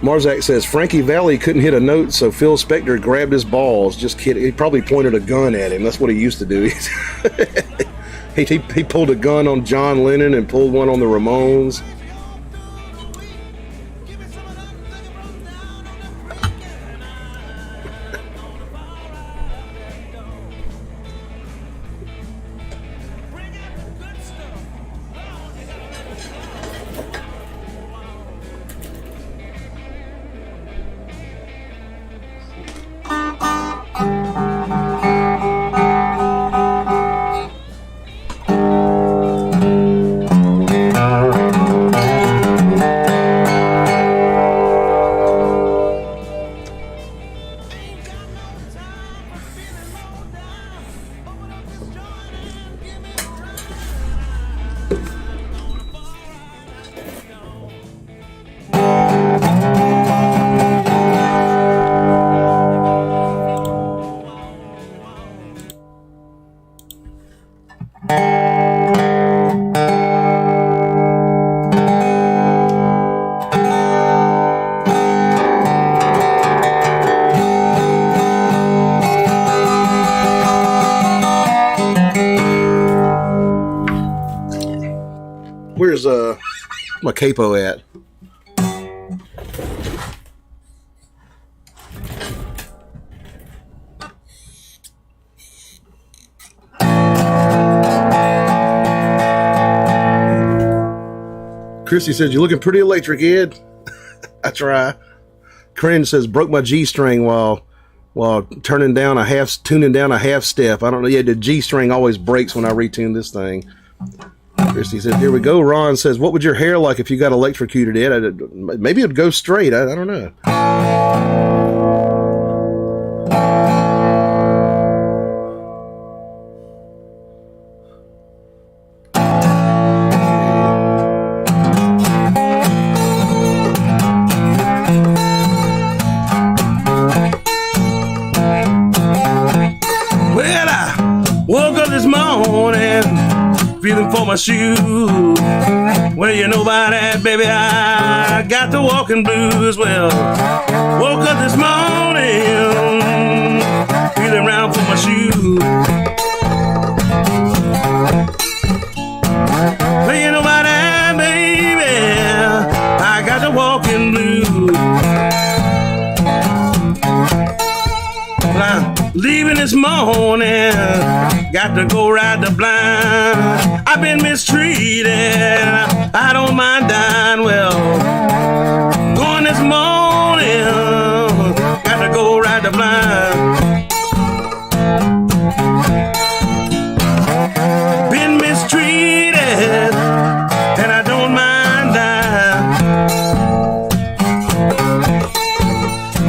Marzak says, Frankie Valli couldn't hit a note, so Phil Spector grabbed his balls. Just kidding. He probably pointed a gun at him. That's what he used to do. He pulled a gun on John Lennon and pulled one on the Ramones. Where's my capo at? Christy says, you're looking pretty electric, Ed. I try. Cringe says, broke my G string while tuning down a half step. I don't know. Yeah, the G string always breaks when I retune this thing. Christy says, here we go. Ron says, what would your hair like if you got electrocuted, Ed? Maybe it'd go straight. I don't know. Feeling for my shoes. Well, you know about that, baby, I got the walking blues. Well, woke up this morning, feeling around for my shoes. Well, you know about that, baby, I got the walking blues. Well, I'm leaving this morning, got to go ride the blind. I've been mistreated, I don't mind dying. Well, going this morning, got to go ride the blind. Been mistreated, and I don't mind dying.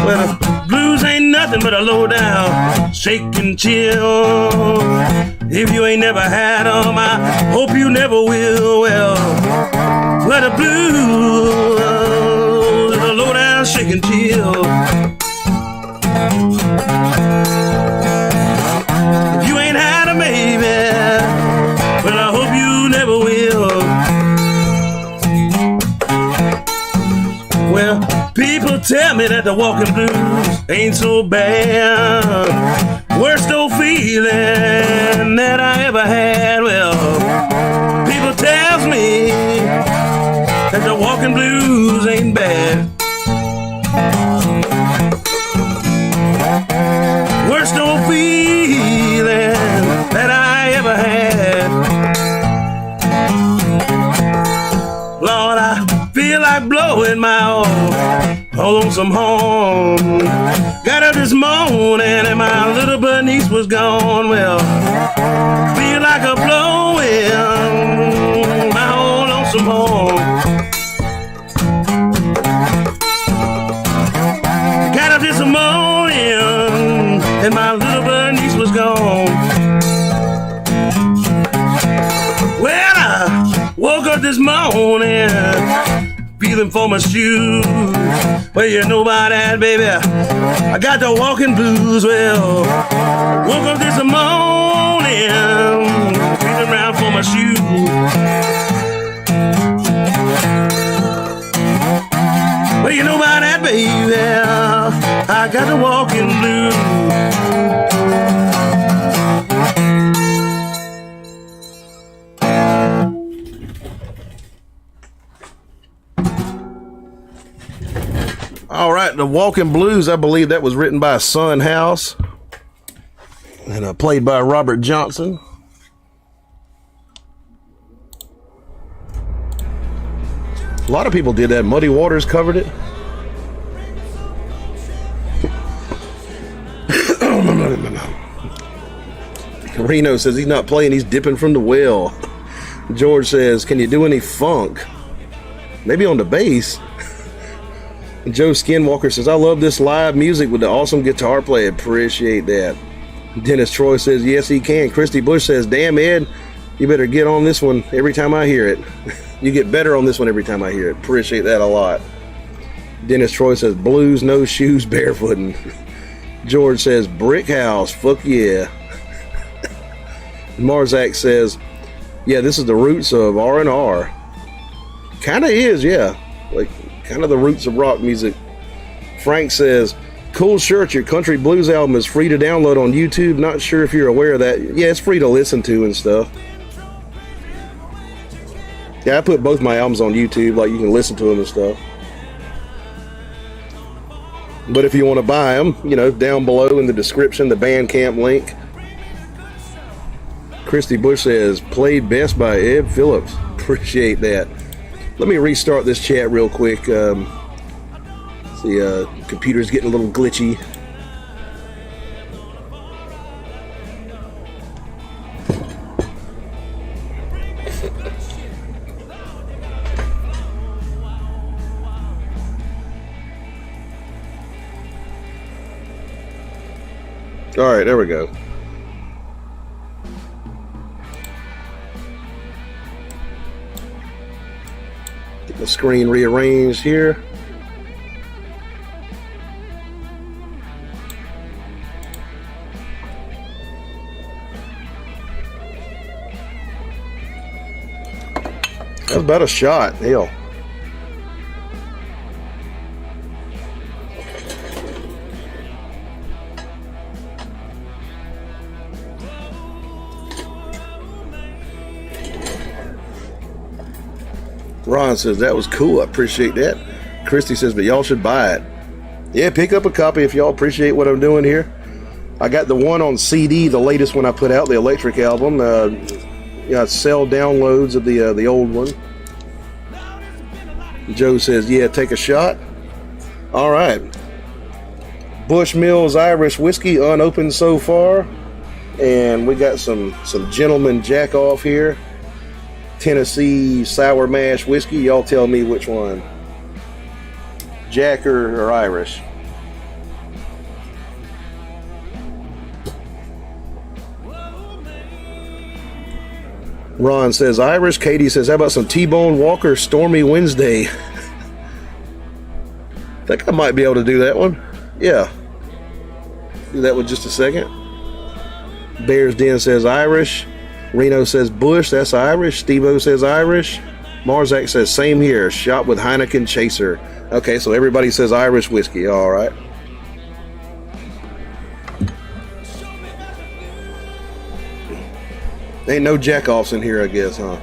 Well, blues ain't nothing but a low down, shake and chill. If you ain't never had them, I hope you never will. Well, the blues, the low down, shake and chill. If you ain't had them, baby, well, I hope you never will. Well, people tell me that the walking blues ain't so bad. Worst old feeling that I ever had. Well, people tells me that the walking blues ain't bad. Worst old feeling that I ever had. Lord, I feel like blowing my all on some horn. Got up this morning and my little bernice was gone. Well, feel like a blowing my all on some horn. Got up this morning and my little bernice was gone. Well, I woke up this morning feeling for my shoes. Well, you know about that, baby, I got the walking blues. Well, woke up this morning feeling around for my shoes. Well, you know about that, baby, I got the walking blues. All right, the Walking Blues, I believe that was written by Son House and played by Robert Johnson. A lot of people did that. Muddy Waters covered it. Reno says he's not playing, he's dipping from the well. George says, can you do any funk? Maybe on the bass. Joe Skinwalker says, I love this live music with the awesome guitar play. Appreciate that. Dennis Troy says, yes, he can. Christy Bush says, damn, Ed, you better get on this one every time I hear it. You get better on this one every time I hear it. Appreciate that a lot. Dennis Troy says, blues, no shoes, barefooting. George says, brick house, fuck yeah. Marzak says, yeah, this is the roots of R&R. Kind of is, yeah. Like, kind of the roots of rock music. Frank says, cool shirt, your country blues album is free to download on YouTube. Not sure if you're aware of that. Yeah, it's free to listen to and stuff. Yeah, I put both my albums on YouTube, like you can listen to them and stuff. But if you want to buy them, you know, down below in the description, the Bandcamp link. Christy Bush says, played best by Ed Phillips. Appreciate that. Let me restart this chat real quick. See, computer's getting a little glitchy. All right, there we go. Get the screen rearranged here. That was about a shot. Hell. Ron says, that was cool. I appreciate that. Christy says, but y'all should buy it. Yeah, pick up a copy if y'all appreciate what I'm doing here. I got the one on CD, the latest one I put out, the Electric album. Sell downloads of the old one. Joe says, yeah, take a shot. All right. Bushmills Irish whiskey, unopened so far. And we got some Gentleman Jack Off here. Tennessee Sour Mash whiskey. Y'all tell me which one. Jack or Irish? Ron says Irish. Katie says, how about some T-Bone Walker Stormy Wednesday? I think I might be able to do that one. Yeah. Do that with just a second. Bears Den says Irish. Reno says Bush, that's Irish. Steve-O says Irish. Marzak says same here, shot with Heineken Chaser. Okay, so everybody says Irish whiskey. All right. Ain't no jack-offs in here, I guess, huh?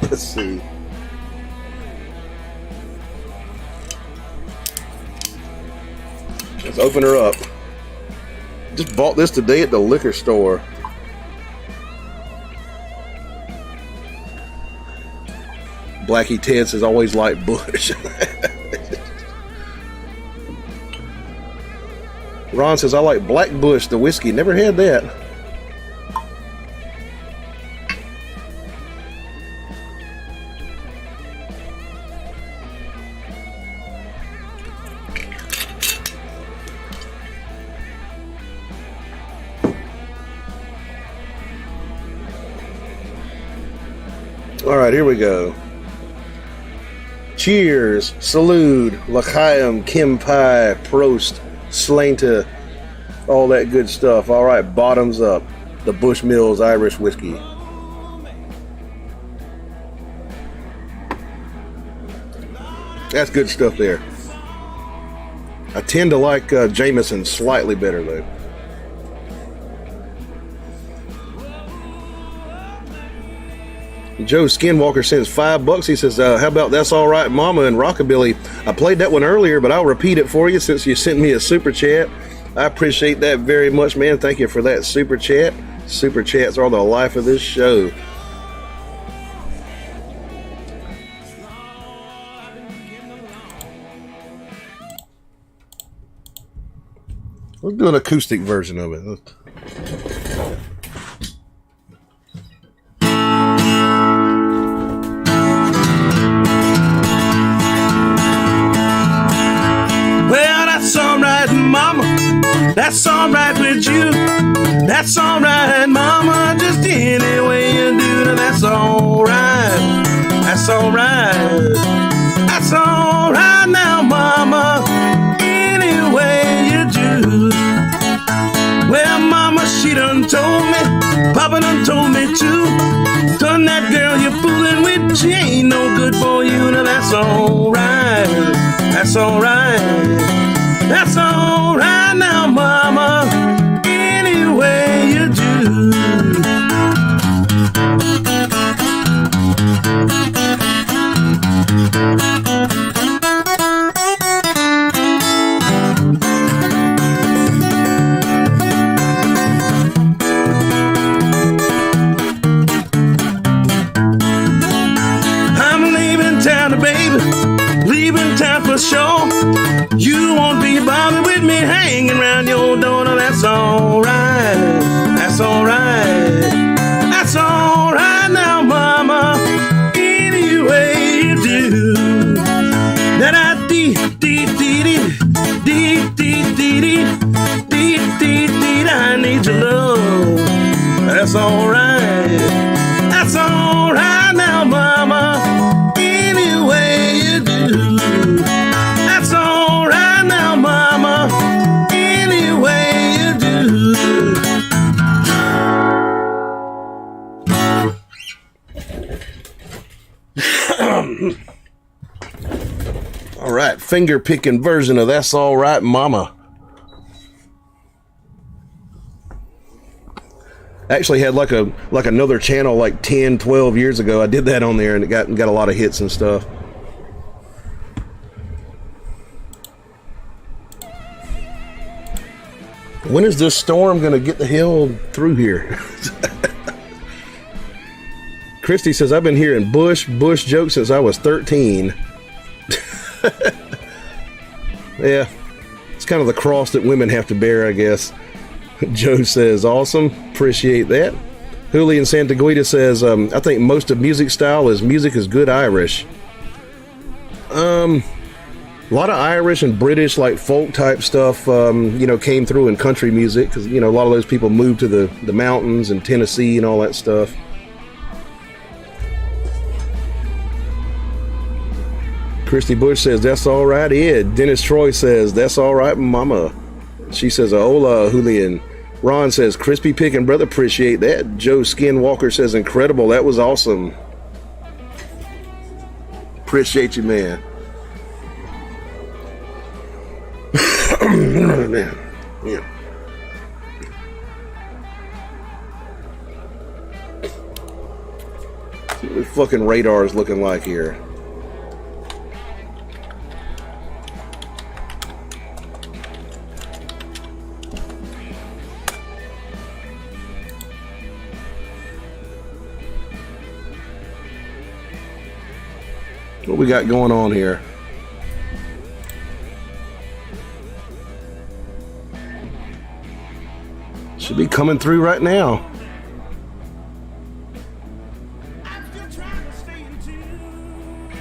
Let's see. Let's open her up. Just bought this today at the liquor store. Blackie Ted says, always like Bush. Ron says, I like Black Bush, the whiskey. Never had that. All right, here we go. Cheers, salute, l'chaim, kimpai, prost, slanta, all that good stuff. All right, bottoms up. The Bushmills Irish whiskey. That's good stuff there. I tend to like Jameson slightly better though. Joe Skinwalker sends $5. He says, how about That's All Right Mama and Rockabilly? I played that one earlier, but I'll repeat it for you since you sent me a super chat. I appreciate that very much, man. Thank you for that super chat. Super chats are the life of this show. Let's do an acoustic version of it. That's alright with you. That's alright, mama. Just any way you do it. That's alright. That's alright. That's alright now, mama. Any way you do. Well, mama, she done told me. Papa done told me too. Done that girl you're fooling with. She ain't no good for you. Now that's alright. That's alright. That's alright now, mama, any way you do. I'm That's alright. That's alright now, mama. Any way you do. That's alright now, mama. Any way you do. All right, finger picking version of That's All Right, Mama. Actually had like another channel like 10, 12 years ago. I did that on there and it got a lot of hits and stuff. When is this storm gonna get the hell through here? Christy says, I've been hearing Bush jokes since I was 13. Yeah, it's kind of the cross that women have to bear, I guess. Joe says, awesome, appreciate that. Julian Santaguida says, I think most of music style is music is good Irish. A lot of Irish and British, like folk type stuff, came through in country music because, a lot of those people moved to the mountains and Tennessee and all that stuff. Christy Bush says, that's all right, Ed. Dennis Troy says, that's all right, mama. She says, hola, Julian. Ron says, crispy picking, brother, appreciate that. Joe Skinwalker says, incredible, that was awesome. Appreciate you, man. Man. Yeah. See what the fucking radar is looking like here. What we got going on here? Should be coming through right now.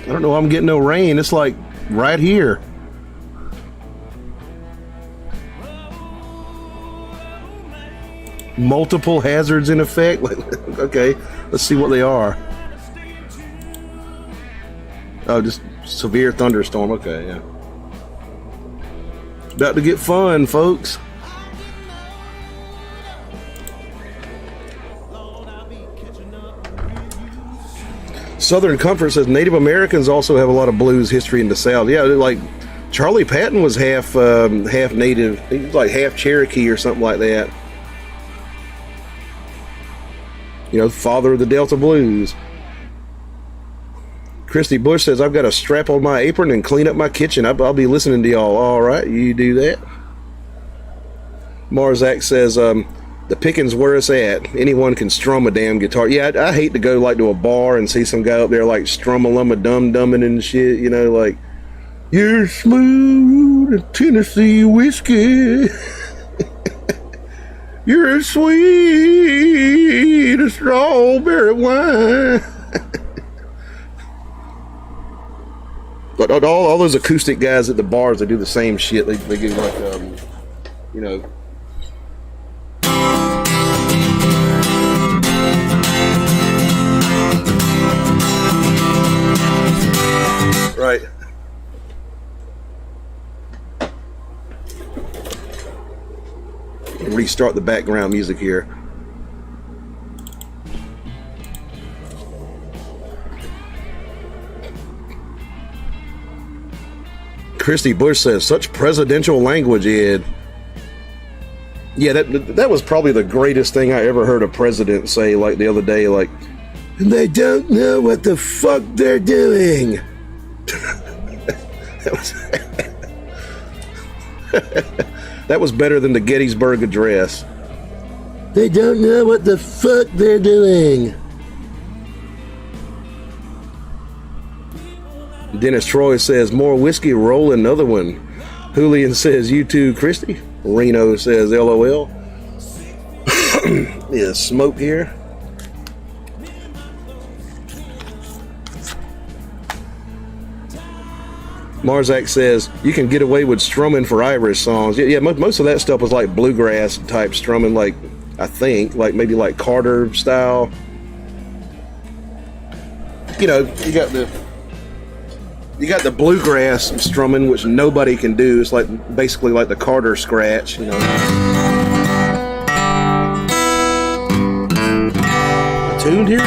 I don't know, I'm getting no rain. It's like right here. Multiple hazards in effect. Okay, let's see what they are. Oh, just severe thunderstorm. Okay, yeah. About to get fun, folks. Southern Comfort says Native Americans also have a lot of blues history in the South. Yeah, like Charlie Patton was half Native. He was like half Cherokee or something like that. Father of the Delta Blues. Christy Bush says, I've got to strap on my apron and clean up my kitchen. I'll be listening to y'all. All right, you do that. Marzak says, the picking's where it's at. Anyone can strum a damn guitar. Yeah, I hate to go like to a bar and see some guy up there like strum-a-lum-a-dum-dumming and shit, like, you're smooth as Tennessee whiskey. You're as sweet as strawberry wine. But all those acoustic guys at the bars, they do the same shit. They do like, right. Restart the background music here. Christy Bush says, such presidential language, Ed. Yeah, that was probably the greatest thing I ever heard a president say, like the other day, like, and they don't know what the fuck they're doing. That was better than the Gettysburg Address. They don't know what the fuck they're doing. Dennis Troy says, more whiskey, roll another one. Julian says, you too, Christy. Reno says, LOL. Yeah, smoke here. Marzak says, you can get away with strumming for Irish songs. Yeah, most of that stuff was like bluegrass type strumming. Like, I think, like maybe like Carter style. You know, you got the bluegrass strumming, which nobody can do. It's like basically like the Carter scratch, you know. Tuned here.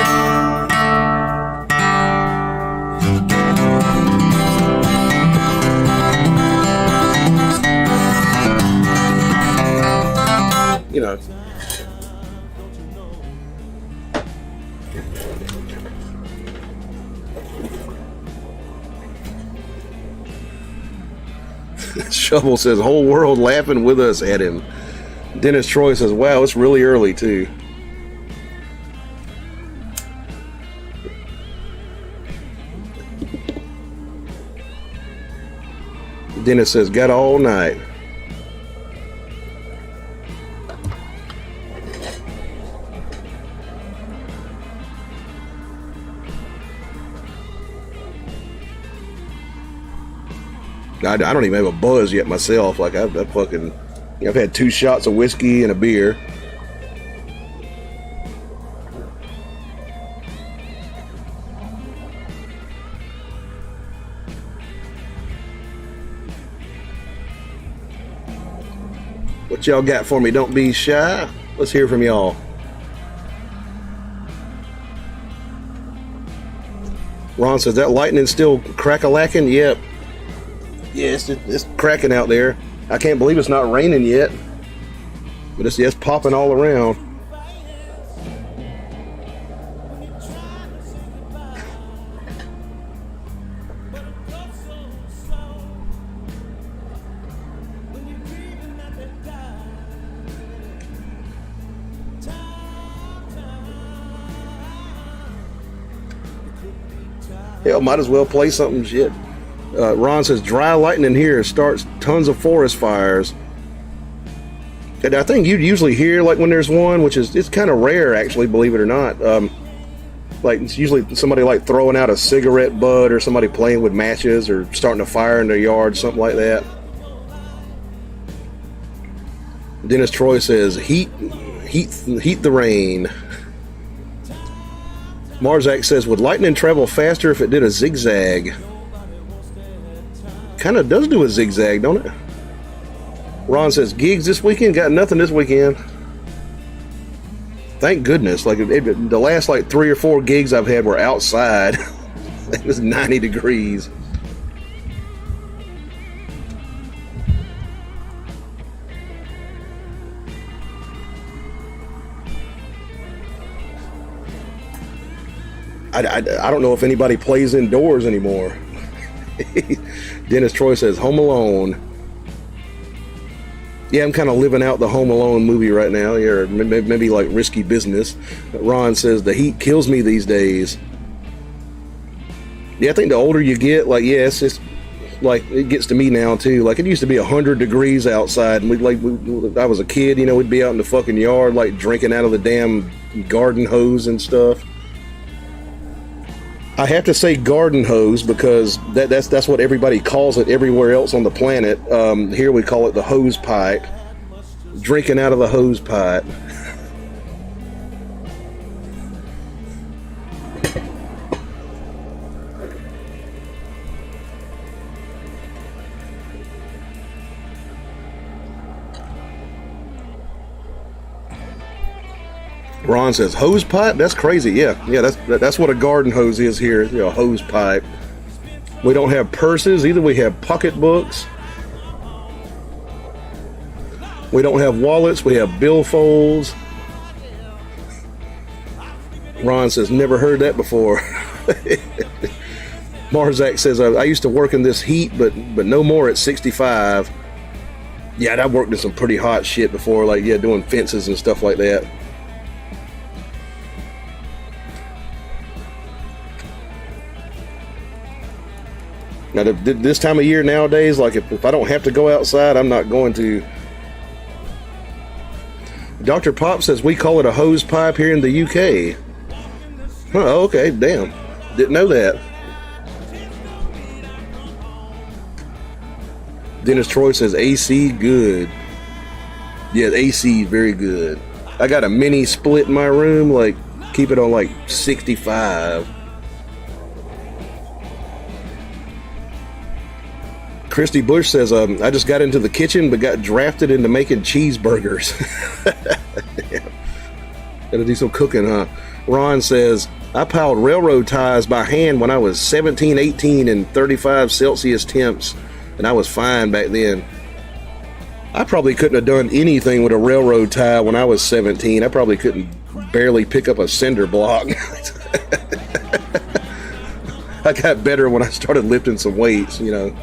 You know. Shovel says, whole world laughing with us at him. Dennis Troy says, wow, it's really early too. Dennis says, got all night. I don't even have a buzz yet myself. Like I've had 2 shots of whiskey and a beer. What y'all got for me? Don't be shy. Let's hear from y'all. Ron says, that lightning still crack-a-lacking? Yep. Yeah, it's cracking out there. I can't believe it's not raining yet. But it's popping all around. Hell, might as well play something shit. Ron says, dry lightning here starts tons of forest fires. And I think you'd usually hear like when there's one, which is, it's kind of rare actually, believe it or not. Like it's usually somebody like throwing out a cigarette butt or somebody playing with matches or starting a fire in their yard, something like that. Dennis Troy says, heat the rain. Marzak says, would lightning travel faster if it did a zigzag? Kind of does do a zigzag, don't it? Ron says, gigs this weekend? Got nothing this weekend. Thank goodness. Like the last like 3 or 4 gigs I've had were outside. It was 90 degrees. I don't know if anybody plays indoors anymore. Dennis Troy says, Home Alone. Yeah, I'm kind of living out the Home Alone movie right now. Yeah, or maybe like Risky Business. Ron says, the heat kills me these days. Yeah, I think the older you get, like, yeah, it's just like it gets to me now too. Like it used to be 100 degrees outside, and I was a kid, you know, we'd be out in the fucking yard, like drinking out of the damn garden hose and stuff. I have to say garden hose because that's what everybody calls it everywhere else on the planet. Here we call it the hose pipe. Drinking out of the hose pipe. Ron says, hose pipe? That's crazy. Yeah, that's what a garden hose is here. You know, a hose pipe. We don't have purses either. We have pocketbooks. We don't have wallets. We have billfolds. Ron says, never heard that before. Marzak says, I used to work in this heat, but no more at 65. Yeah, I've worked in some pretty hot shit before, like, yeah, doing fences and stuff like that. Now, this time of year nowadays, like if I don't have to go outside, I'm not going to. Dr. Pop says we call it a hose pipe here in the UK. Oh, okay, damn. Didn't know that. Dennis Troy says AC good. Yeah, AC very good. I got a mini split in my room, like keep it on like 65. Christy Bush says, I just got into the kitchen but got drafted into making cheeseburgers. Gotta do some cooking, huh? Ron says, I piled railroad ties by hand when I was 17, 18 and 35 Celsius temps, and I was fine back then. I probably couldn't have done anything with a railroad tie when I was 17. I probably couldn't barely pick up a cinder block. I got better when I started lifting some weights, you know.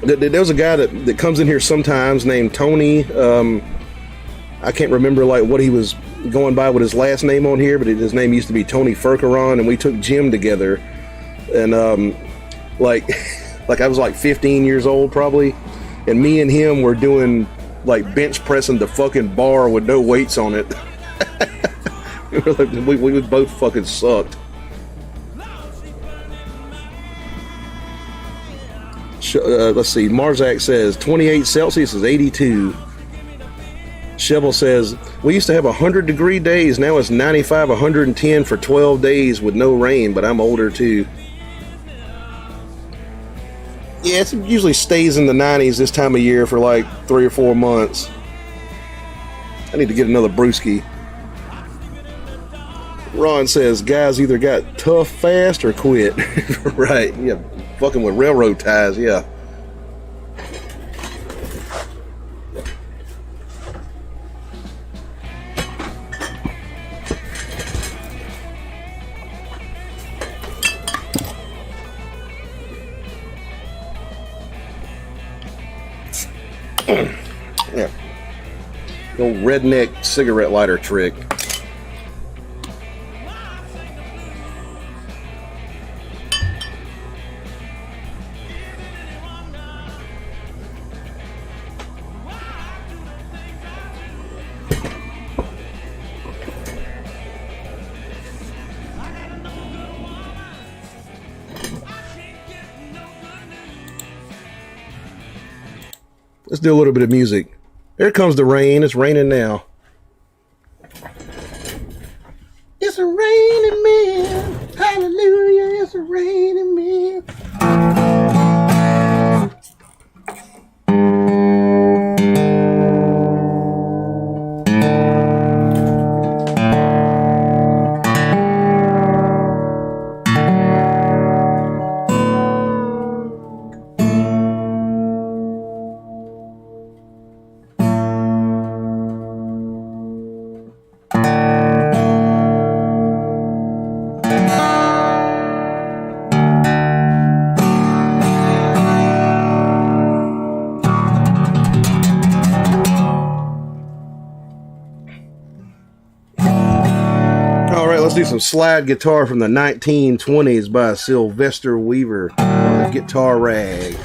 There was a guy that comes in here sometimes named Tony. I can't remember like what he was going by with his last name on here, but his name used to be Tony Furcaron, and we took gym together. And like I was like 15 years old probably, and me and him were doing like bench pressing the fucking bar with no weights on it. we both fucking sucked. Let's see. Marzak says 28 Celsius is 82. Shovel says we used to have 100-degree days. Now it's 95, 110 for 12 days with no rain. But I'm older too. Yeah, it usually stays in the 90s this time of year for like 3 or 4 months. I need to get another brewski. Ron says guys either got tough fast or quit. Right? Yeah. Fucking with railroad ties, yeah. Yeah. The old redneck cigarette lighter trick. Let's do a little bit of music. Here comes the rain. It's raining now. It's a raining man. Hallelujah. It's a raining man. Let's do some slide guitar from the 1920s by Sylvester Weaver. Guitar Rag.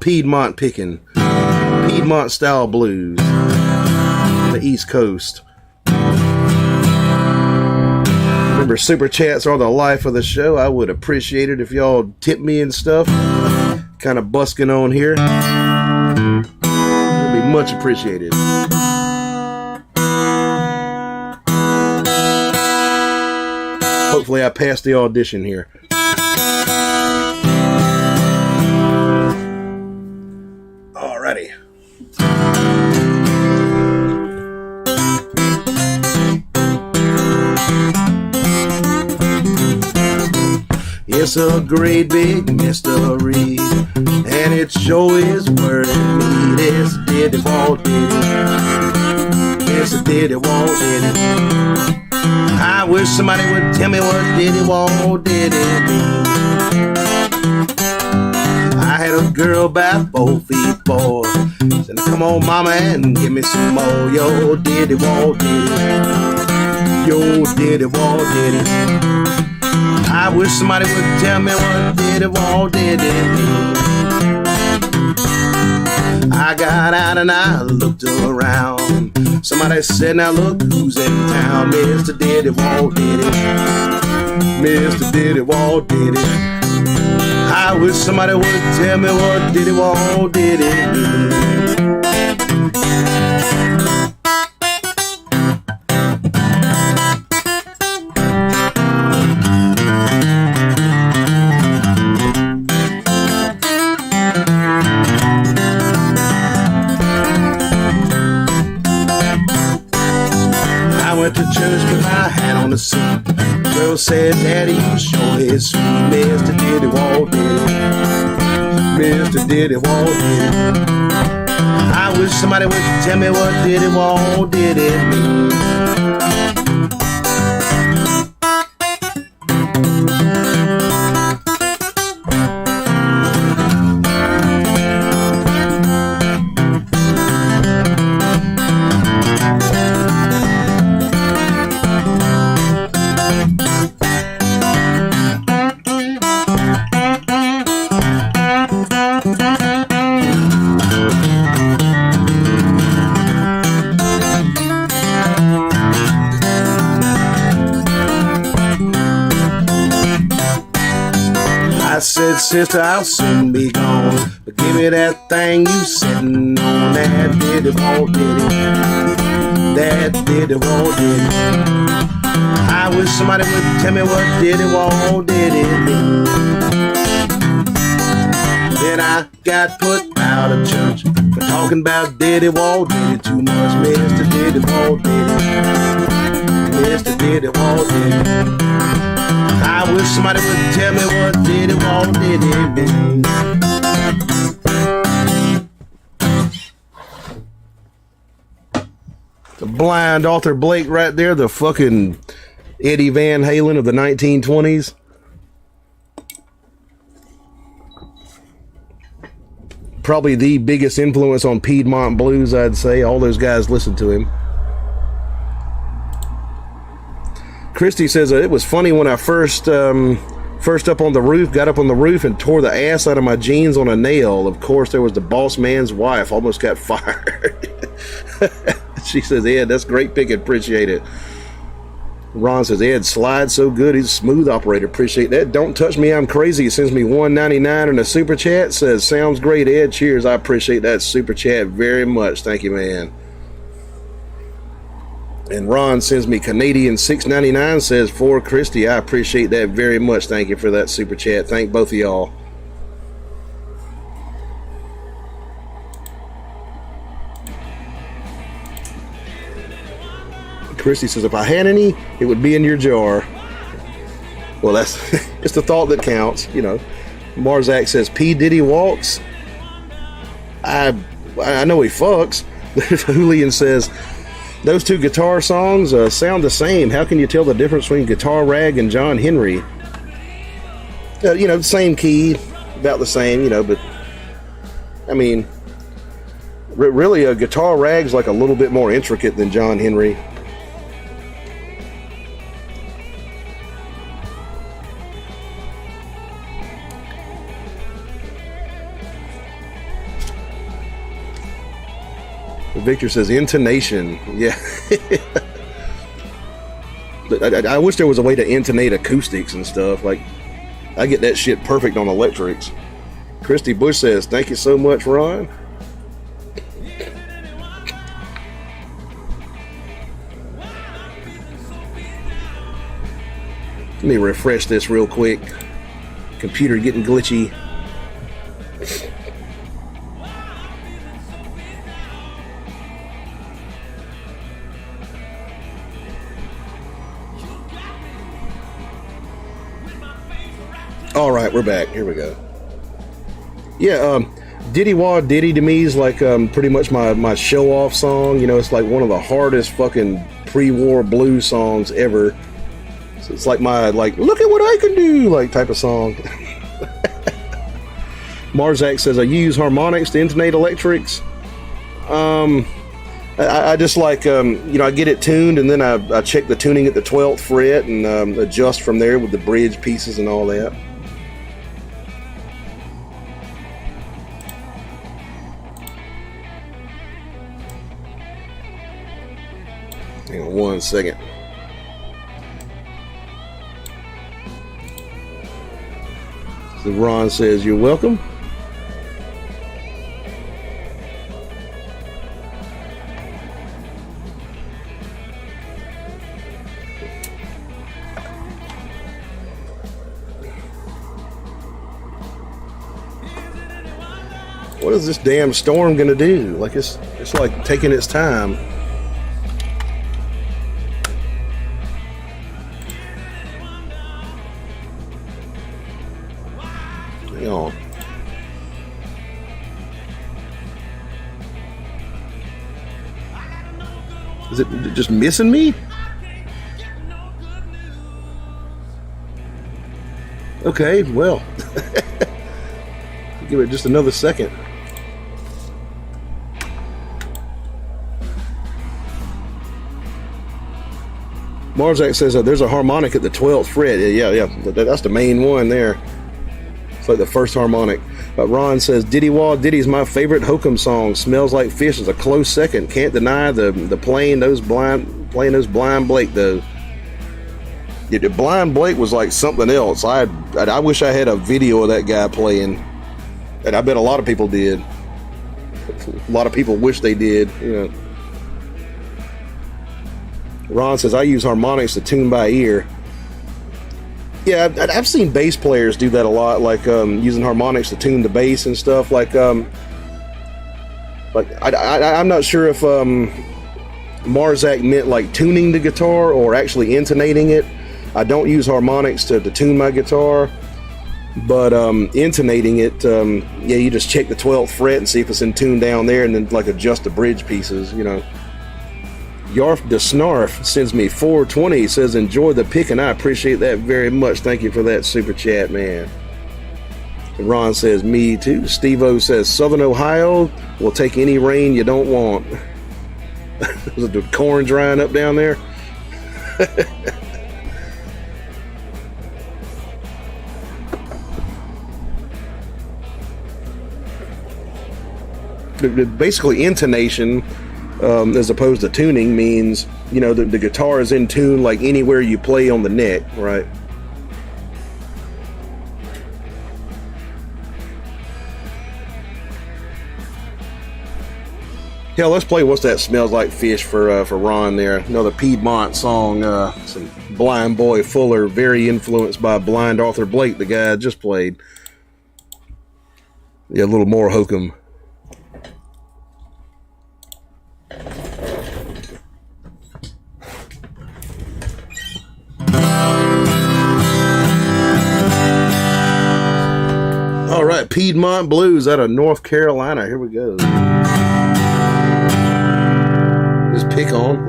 Piedmont picking. Piedmont style blues. The East Coast. Remember, super chats are the life of the show. I would appreciate it if y'all tip me and stuff. Kind of busking on here. It'd be much appreciated. Hopefully I passed the audition here. Alrighty. It's a great big mystery, and it sure is worth it. It's Diddy Walt did it. It's a Diddy Walt did it. I wish somebody would tell me what Diddy Walt did it mean. I had a girl about 4 feet 4. Said, come on, mama, and give me some more. Yo, Diddy Walt did it. Yo, Diddy Walt did it. I wish somebody would tell me what Diddy Walt did it mean. I got out and I looked around. Somebody said, now look who's in town. Mr. Diddy Walt did it. Mr. Diddy Walt did it. I wish somebody would tell me what Diddy Walt did it mean. To church with my hat on the suit. Girl said, Daddy, you sure is sweet. Mr. Diddy Walt did it. Mr. Diddy Walt did it. I wish somebody would tell me what Diddy Walt did it mean. I said, sister, I'll soon be gone, but give me that thing you sitting on. That Diddy Walt did it. That Diddy Walt did it. I wish somebody would tell me what Diddy Walt did it mean. Then I got put out of church for talking about Diddy Walt did it too much. Mr. Diddy Walt did it. Mr. Diddy Walt did it. I wish somebody would tell me what Diddy Walt did it mean. The blind Arthur Blake right there, the fucking Eddie Van Halen of the 1920s. Probably the biggest influence on Piedmont blues, I'd say. All those guys listened to him. Christy says, it was funny when I first up on the roof, got up on the roof and tore the ass out of my jeans on a nail. Of course, there was the boss man's wife, almost got fired. She says, Ed, that's great pick, appreciate it. Ron says, Ed slides so good, he's a smooth operator, appreciate that. Don't touch me, I'm crazy. He sends me $1.99 in a super chat, says, sounds great, Ed, cheers. I appreciate that super chat very much. Thank you, man. And Ron sends me Canadian $6.99, says, for Christy, I appreciate that very much. Thank you for that super chat. Thank both of y'all. Christy says, if I had any, it would be in your jar. Well, that's it's the thought that counts, you know. Marzak says, P. Diddy walks. I know he fucks. Julian says, those two guitar songs sound the same. How can you tell the difference between Guitar Rag and John Henry? You know, same key, about the same, you know, but I mean, really, a Guitar Rag's like a little bit more intricate than John Henry. Victor says intonation. Yeah. I wish there was a way to intonate acoustics and stuff. Like, I get that shit perfect on electrics. Christy Bush says, thank you so much, Ron. Let me refresh this real quick. Computer getting glitchy. All right, we're back. Here we go. Yeah, Diddy Wah Diddy to me is like pretty much my show-off song. You know, it's like one of the hardest fucking pre-war blues songs ever. So it's like my, like, look at what I can do, like, type of song. Marzak says, I use harmonics to intonate electrics. I just like, you know, I get it tuned, and then I check the tuning at the 12th fret and adjust from there with the bridge pieces and all that. Hang on 1 second. So Ron says, you're welcome. What is this damn storm gonna do? Like, it's like taking its time. Hang on. Is it just missing me? Okay, well. Give it just another second. Marzak says there's a harmonic at the 12th fret. Yeah, that's the main one there. It's like the first harmonic. Ron says, Diddy Wah Diddy's my favorite Hokum song. Smells Like Fish is a close second. Can't deny the playing those blind Blake though. Yeah, the Blind Blake was like something else. I wish I had a video of that guy playing, and I bet a lot of people did. A lot of people wish they did, you know. Ron says, I use harmonics to tune by ear. Yeah, I've seen bass players do that a lot, like using harmonics to tune the bass and stuff. Like I'm not sure if Marzak meant like tuning the guitar or actually intonating it. I don't use harmonics to tune my guitar, but intonating it, yeah, you just check the 12th fret and see if it's in tune down there, and then like adjust the bridge pieces, you know. Yarf de Snarf sends me 420, says enjoy the pick, and I appreciate that very much. Thank you for that super chat, man. And Ron says me too. Steve-O says Southern Ohio will take any rain you don't want. Was it the corn drying up down there? Basically intonation, as opposed to tuning, means, you know, the guitar is in tune like anywhere you play on the neck, right? Yeah, let's play What's That Smells Like Fish for Ron there. Another Piedmont song. Some Blind Boy Fuller, very influenced by Blind Arthur Blake, the guy I just played. Yeah, a little more hokum. All right, Piedmont Blues out of North Carolina. Here we go. Just pick on.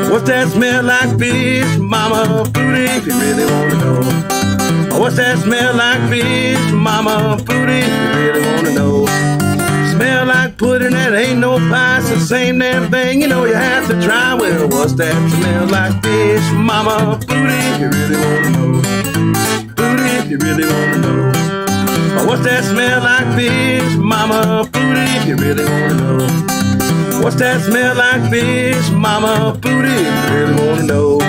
What's that smell like fish, mama? Booty, if you really want to know. What's that smell like fish, mama? Booty, you really wanna know. Smell like pudding, that ain't no pie. It's the same damn thing, you know you have to try. Well, what's that smell like fish, mama? Booty, you really wanna know. Booty, if you really wanna know. What's that smell like fish, mama? Booty, if you really wanna know. What's that smell like fish, mama? Booty, if you really wanna know.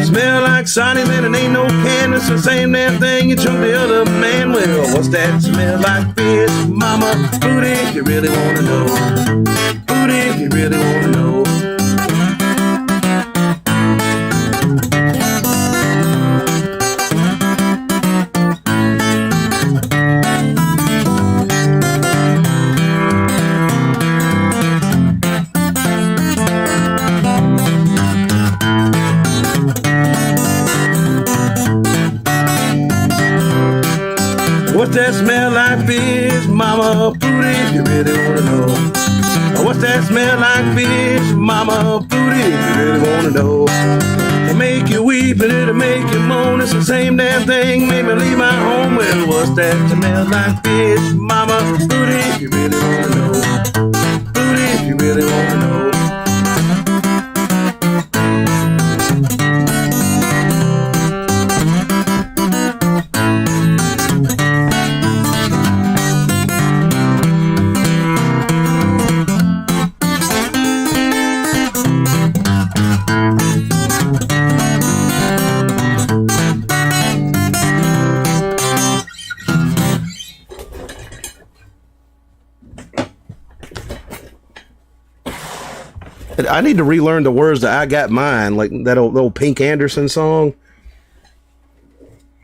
Smell like Sonny, man, it ain't no can. It's the same damn thing, you chunk the other man. Well, what's that smell like fish, mama? Booty, if you really wanna know. Booty, if you really wanna know. What's that smell like fish, mama? Booty, if you really wanna know. What's that smell like fish, mama? Booty, if you really wanna know. It'll make you weep and it'll make you moan. It's the same damn thing, made me leave my home. Well, what's that smell like fish, mama? Booty, if you really wanna know. Booty, if you really wanna know. I need to relearn the words to I Got Mine, like that old Pink Anderson song.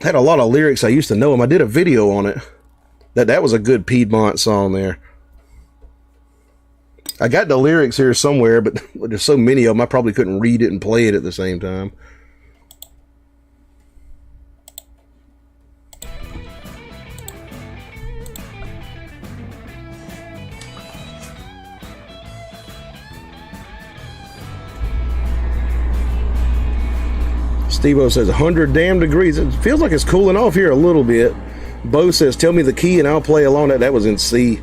Had a lot of lyrics. I used to know them. I did a video on it. That was a good Piedmont song there. I got the lyrics here somewhere, but there's so many of them, I probably couldn't read it and play it at the same time. Steve-O says 100 damn degrees. It feels like it's cooling off here a little bit. Bo says, tell me the key and I'll play along. That was in C.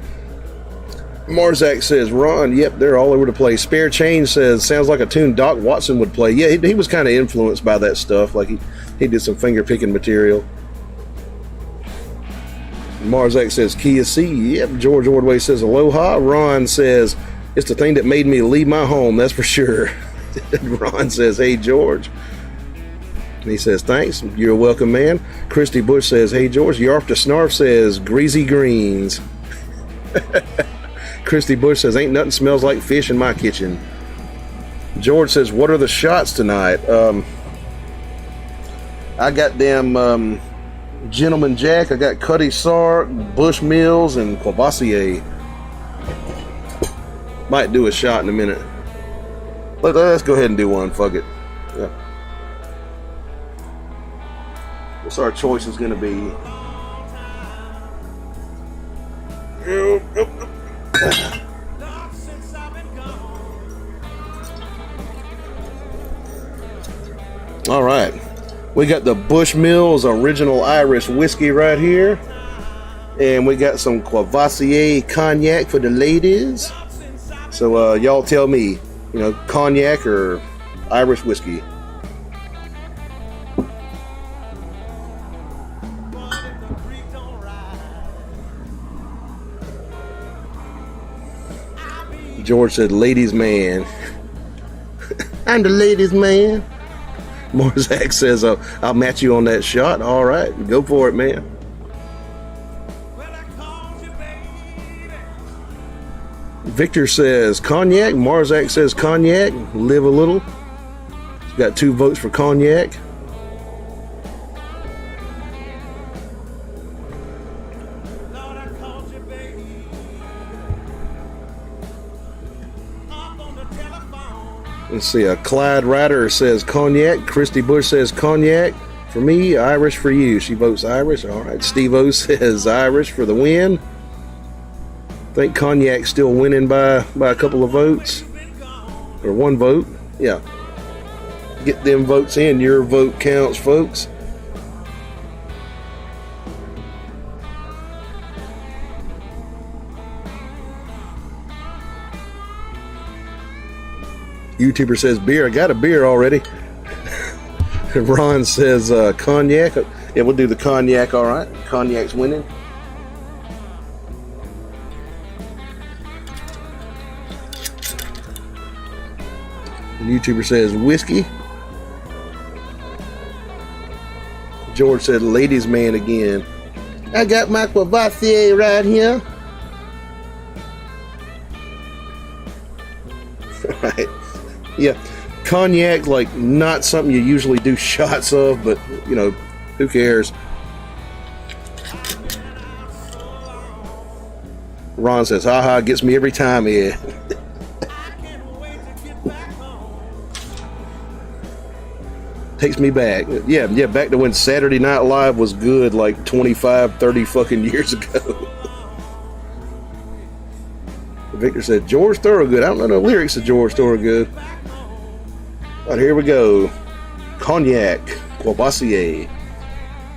Marzak says, Ron, yep, they're all over the place. Spare Change says, sounds like a tune Doc Watson would play. Yeah, he was kind of influenced by that stuff. Like he did some finger picking material. Marzak says, key is C. Yep, George Ordway says, aloha. Ron says, it's the thing that made me leave my home, that's for sure. Ron says, hey, George. And he says, thanks, you're welcome, man. Christy Bush says, hey, George. Yarf to Snarf says, greasy greens. Christy Bush says, ain't nothing smells like fish in my kitchen. George says, what are the shots tonight? I got them Gentleman Jack. I got Cuddy Sark, Bush Mills, and Courvoisier. Might do a shot in a minute. Let's go ahead and do one. Fuck it. Yeah. What's our choice is going to be? All right. We got the Bushmills Original Irish Whiskey right here. And we got some Courvoisier Cognac for the ladies. So y'all tell me, cognac or Irish whiskey. George said, ladies man. I'm the ladies man. Marzak says, I'll match you on that shot. All right, go for it, man. Victor says cognac. Marzak says cognac. Live a little. Got 2 votes for cognac. Let's see, Clyde Ryder says cognac. Christy Bush says cognac. For me, Irish for you. She votes Irish. All right. Steve-O says Irish for the win. I think cognac's still winning by a couple of votes. Or 1 vote. Yeah. Get them votes in. Your vote counts, folks. YouTuber says beer. I got a beer already. Ron says cognac. Yeah, we'll do the cognac, all right. Cognac's winning. And YouTuber says whiskey. George said ladies man again. I got my Courvoisier right here. Right. Yeah. Cognac, like, not something you usually do shots of, but, you know, who cares? Ron says, haha, gets me every time, yeah. Takes me back. Yeah, back to when Saturday Night Live was good, like 25, 30 fucking years ago. Victor said, George Thorogood. I don't know the lyrics of George Thorogood. But here we go. Cognac, Courvoisier.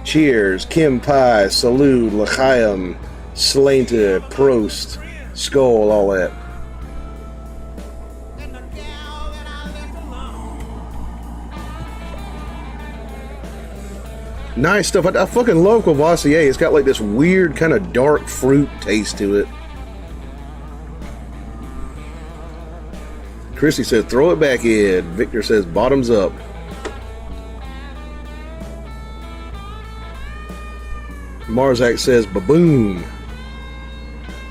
Cheers, Kim Pie, Salud, L'chaim, Slainte, Prost, Skull, all that. Nice stuff. I fucking love Courvoisier. It's got like this weird kind of dark fruit taste to it. Christy says, throw it back in. Victor says, bottoms up. Marzak says, baboon.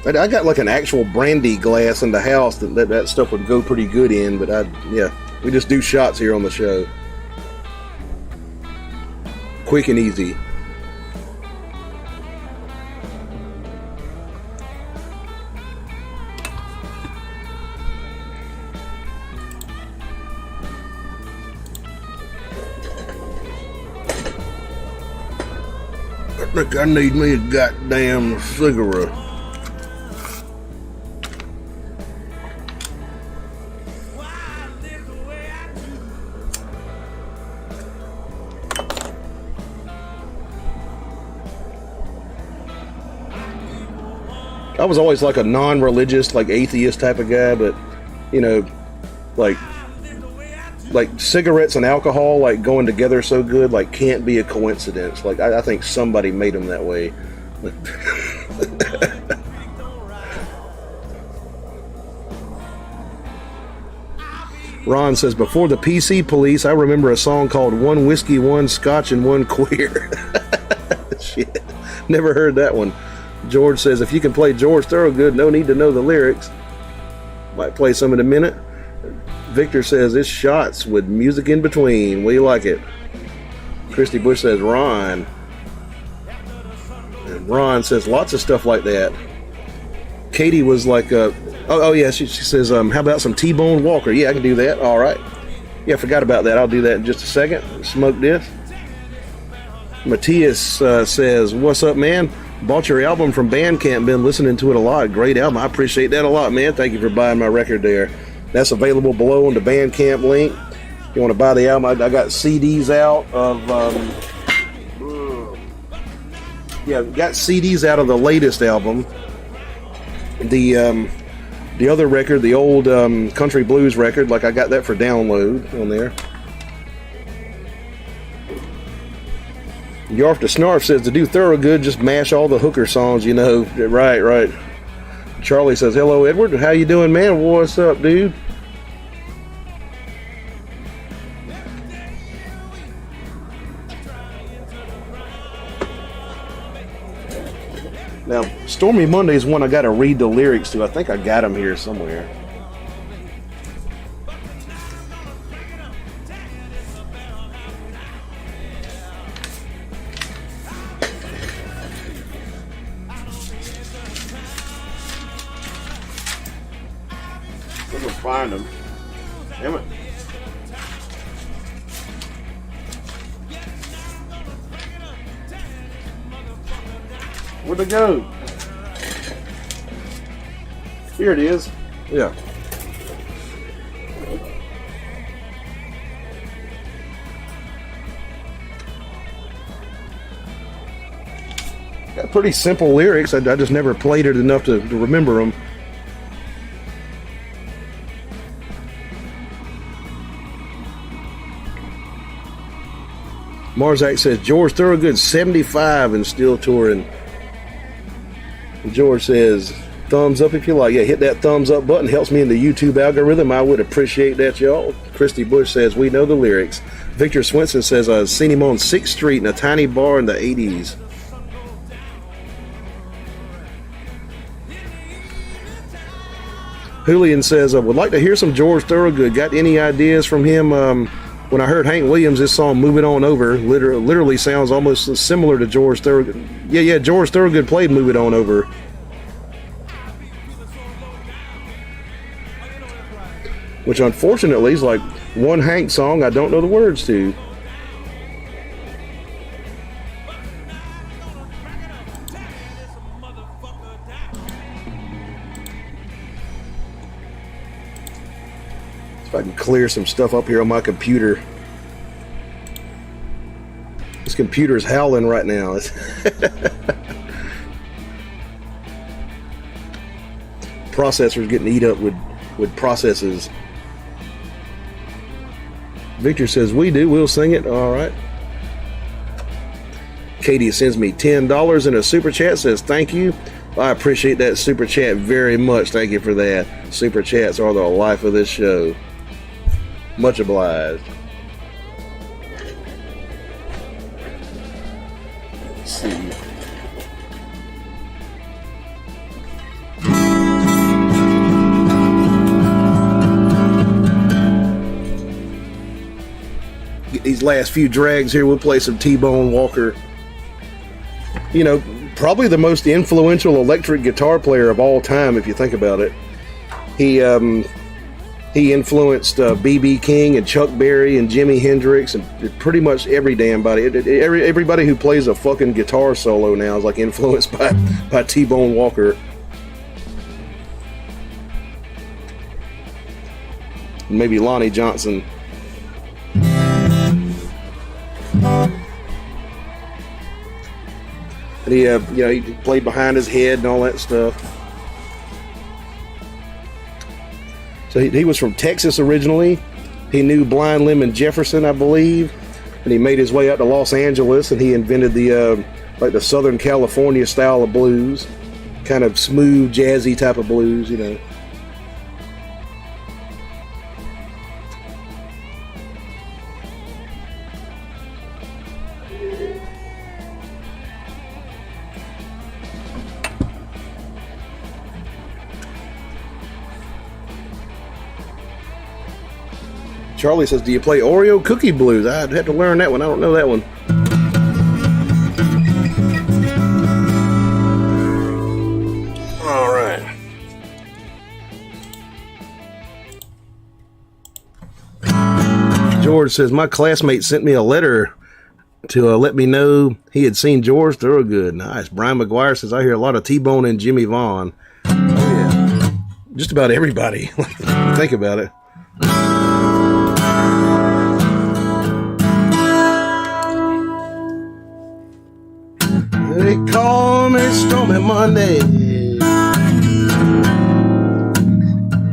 I got like an actual brandy glass in the house that stuff would go pretty good in, but yeah, we just do shots here on the show. Quick and easy. I think I need me a goddamn cigarette. I was always like a non-religious, like atheist type of guy, but you know, like cigarettes and alcohol, like going together so good, like can't be a coincidence. Like I think somebody made them that way. Ron says, before the PC police, I remember a song called One Whiskey, One Scotch, and One Queer. Shit, never heard that one. George says, if you can play George Thorogood, no need to know the lyrics. Might play some in a minute. Victor says, it's shots with music in between. We like it. Christy Bush says, Ron. And Ron says, lots of stuff like that. Katie was like, oh yeah, she says, how about some T-Bone Walker? Yeah, I can do that. All right. Yeah, I forgot about that. I'll do that in just a second. Smoke this. Matthias says, what's up, man? Bought your album from Bandcamp. Been listening to it a lot. Great album. I appreciate that a lot, man. Thank you for buying my record there. That's available below on the Bandcamp link. If you want to buy the album, I got CDs out of got CDs out of the latest album. The other record, the old country blues record, like I got that for download on there. Yarf the Snarf says, to do Thorogood, just mash all the hooker songs, you know. Right. Charlie says, hello, Edward. How you doing, man? What's up, dude? Now, Stormy Monday is one I got to read the lyrics to. I think I got them here somewhere. I'm gonna find them. Damn it. Where'd it go? Here it is. Yeah. Got pretty simple lyrics. I just never played it enough to remember them. Marzak says George Thorogood 75 and still touring. George says thumbs up if you like. Yeah, hit that thumbs up button. Helps me in the YouTube algorithm. I would appreciate that, y'all. Christy Bush says we know the lyrics. Victor Swenson says I've seen him on 6th Street in a tiny bar in the 80s. Julian says I would like to hear some George Thorogood. Got any ideas from him? When I heard Hank Williams, this song "Move It On Over" literally sounds almost similar to George Thorogood. Yeah, George Thorogood played "Move It On Over." Which unfortunately is like one Hank song I don't know the words to. If I can clear some stuff up here on my computer. This computer is howling right now. Processor's getting eat up with processes. Victor says we do. We'll sing it. All right. Katie sends me $10 in a super chat. Says thank you. I appreciate that super chat very much. Thank you for that. Super chats are the life of this show. Much obliged. Let's see. Get these last few drags here. We'll play some T-Bone Walker. You know, probably the most influential electric guitar player of all time, if you think about it. He influenced B.B. King and Chuck Berry and Jimi Hendrix and pretty much every damn body. Everybody who plays a fucking guitar solo now is like influenced by T-Bone Walker. Maybe Lonnie Johnson. And he played behind his head and all that stuff. So he was from Texas originally. He knew Blind Lemon Jefferson, I believe, and he made his way out to Los Angeles, and he invented the Southern California style of blues, kind of smooth, jazzy type of blues, you know. Charlie says, do you play Oreo Cookie Blues? I'd have to learn that one. I don't know that one. All right. George says, my classmate sent me a letter to let me know he had seen George Thorogood. Nice. Brian McGuire says, I hear a lot of T-Bone and Jimmy Vaughn. Oh, yeah. Just about everybody. Think about it. They call me Stormy Monday.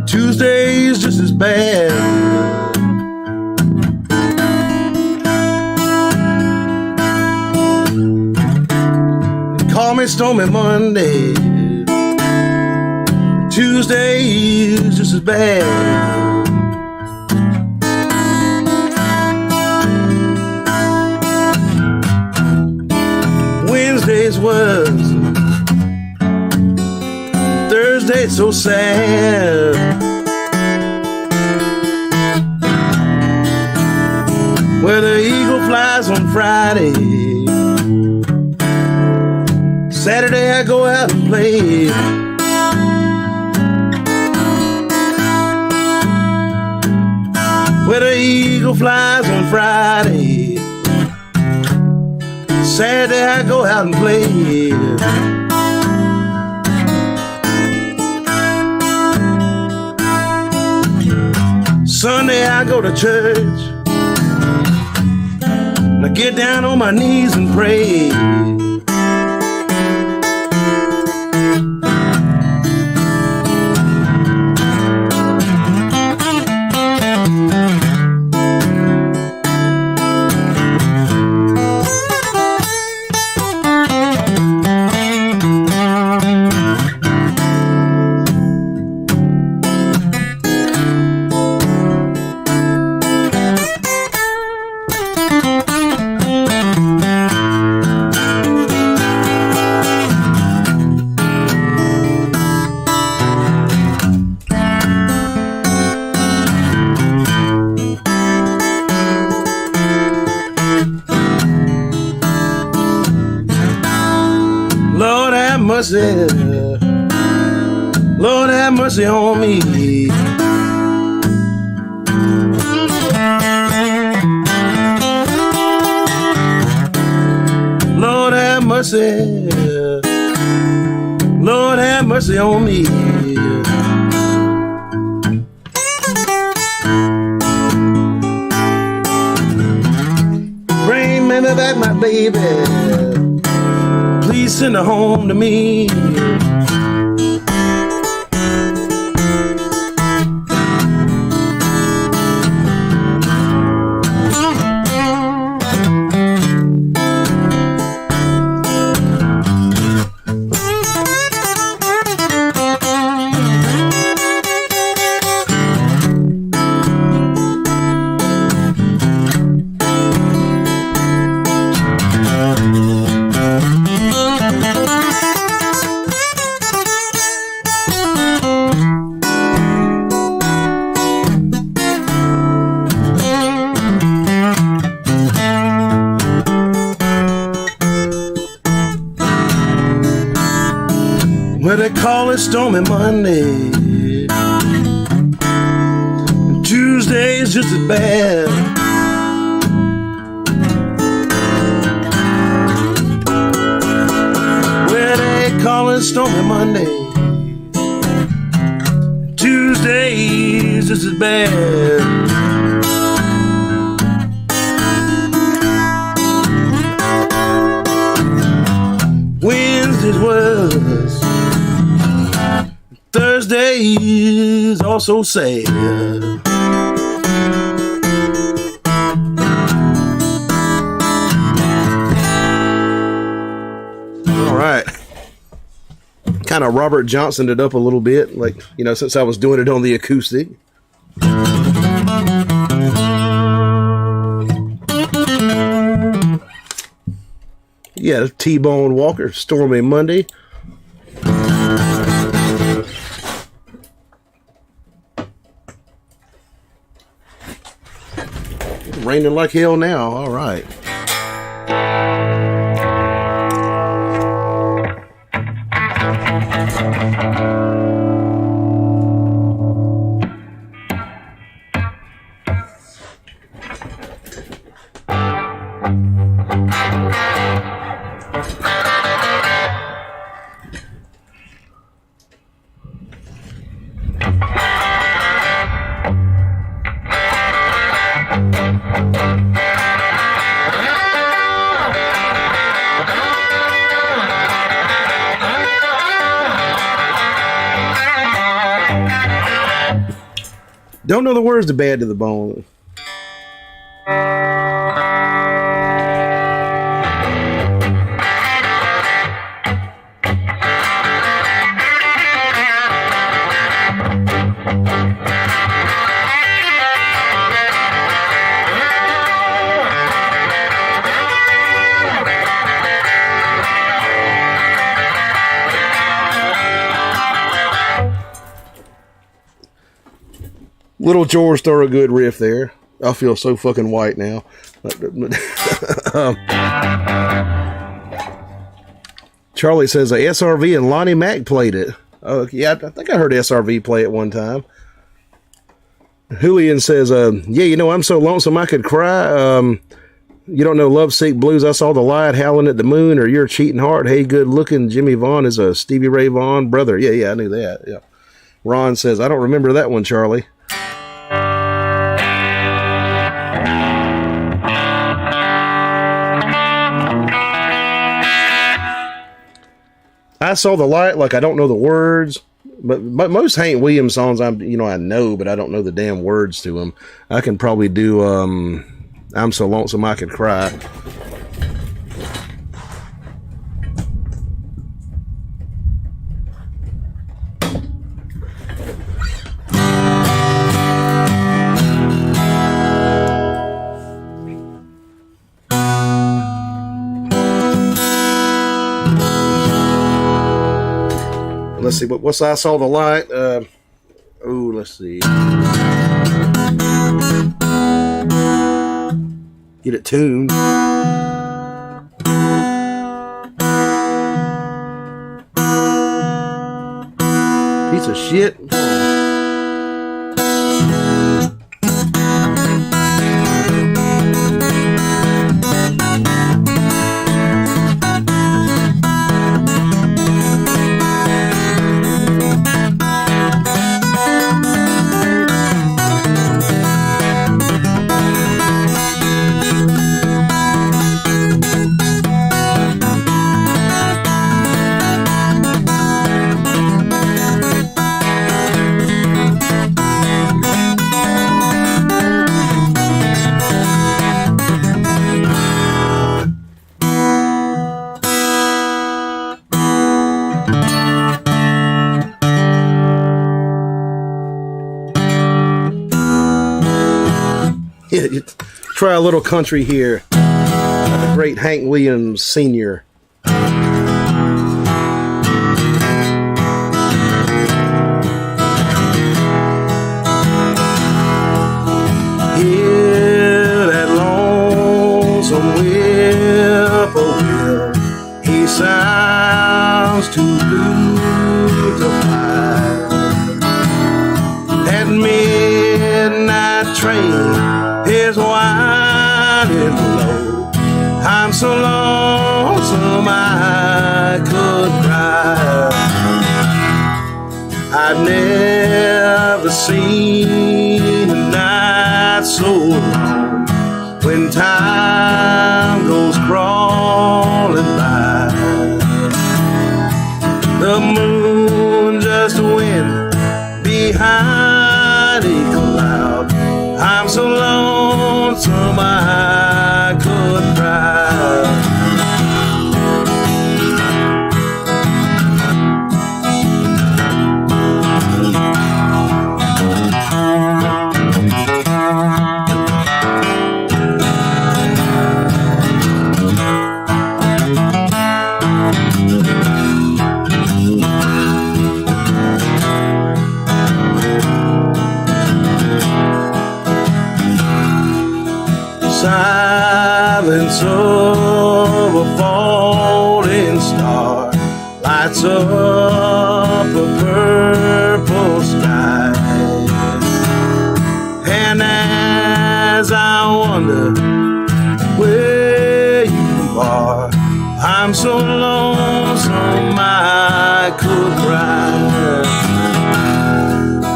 Tuesday's just as bad. They call me Stormy Monday. Tuesday's just as bad. Wednesdays was Thursday so sad. Where the eagle flies on Friday. Saturday I go out and play. Where the eagle flies on Friday. Saturday I go out and play. Sunday I go to church. And I get down on my knees and pray. mercy. Lord have mercy on me. Lord have mercy. Lord have mercy on me. Bring me back my baby. Please send her home to me. Well, they call it Stormy Monday. Tuesday is just as bad. Well, they call it Stormy Monday. Tuesday is just as bad. Wednesday's worse. Thursday is also sad. All right. Kind of Robert Johnsoned it up a little bit, like, you know, since I was doing it on the acoustic. Yeah, T-Bone Walker, Stormy Monday. Raining like hell now. All right. Don't know the words to Bad to the Bone. Little George throw a good riff there. I feel so fucking white now. Charlie says SRV and Lonnie Mac played it. Yeah, I think I heard SRV play it one time. Julian says, yeah, you know, I'm so lonesome I could cry. You don't know Lovesick Blues, I Saw the Light, Howling at the Moon, or Your Cheating Heart, Hey Good Looking. Jimmy Vaughn is a Stevie Ray Vaughan brother. Yeah, I knew that. Yeah. Ron says, I don't remember that one, Charlie. I Saw the Light, like I don't know the words, but most Hank Williams songs I know, but I don't know the damn words to them. I can probably do I'm So Lonesome I Could Cry. Let's see, what's I Saw the Light? Let's see. Get it tuned. the shit. Yeah, you try a little country here. The great Hank Williams Sr. Hear that lonesome whippoorwill. He sounds too blue to fly. That midnight train is winding low. I'm so lonesome I could cry. I've never seen a night so long when time goes crawling by. The moon just went behind a cloud. I'm so lonesome I could cry. Silence of a falling star lights up a purple sky. And as I wonder where you are, I'm so lonesome I could cry.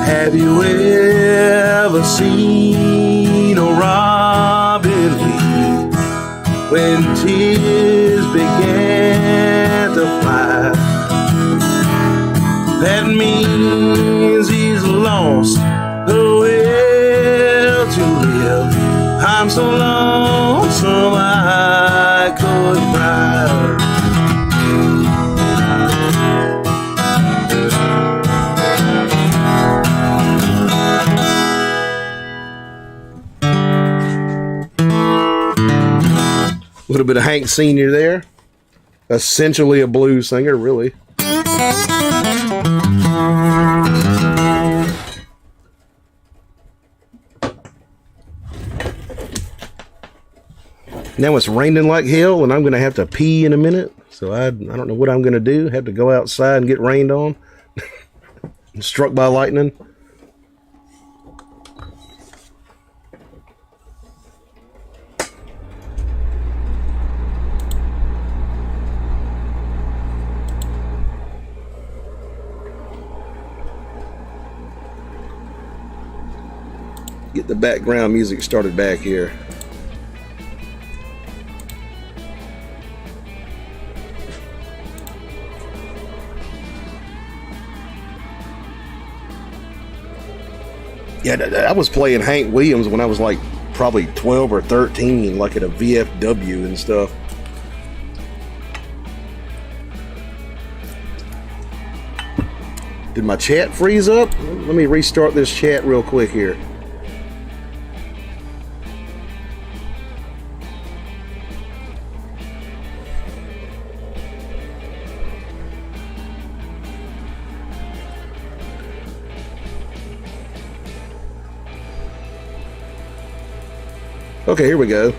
Have you ever seen a robin weep when tears began to fly? That means he's lost the will to live. I'm so lonesome I could cry. A little bit of Hank Sr. there. Essentially a blues singer, really. Now it's raining like hell, and I'm going to have to pee in a minute. So I don't know what I'm going to do. Have to go outside and get rained on. Struck by lightning. Get the background music started back here. Yeah, I was playing Hank Williams when I was like probably 12 or 13, like at a VFW and stuff. Did my chat freeze up? Let me restart this chat real quick here. Okay, here we go.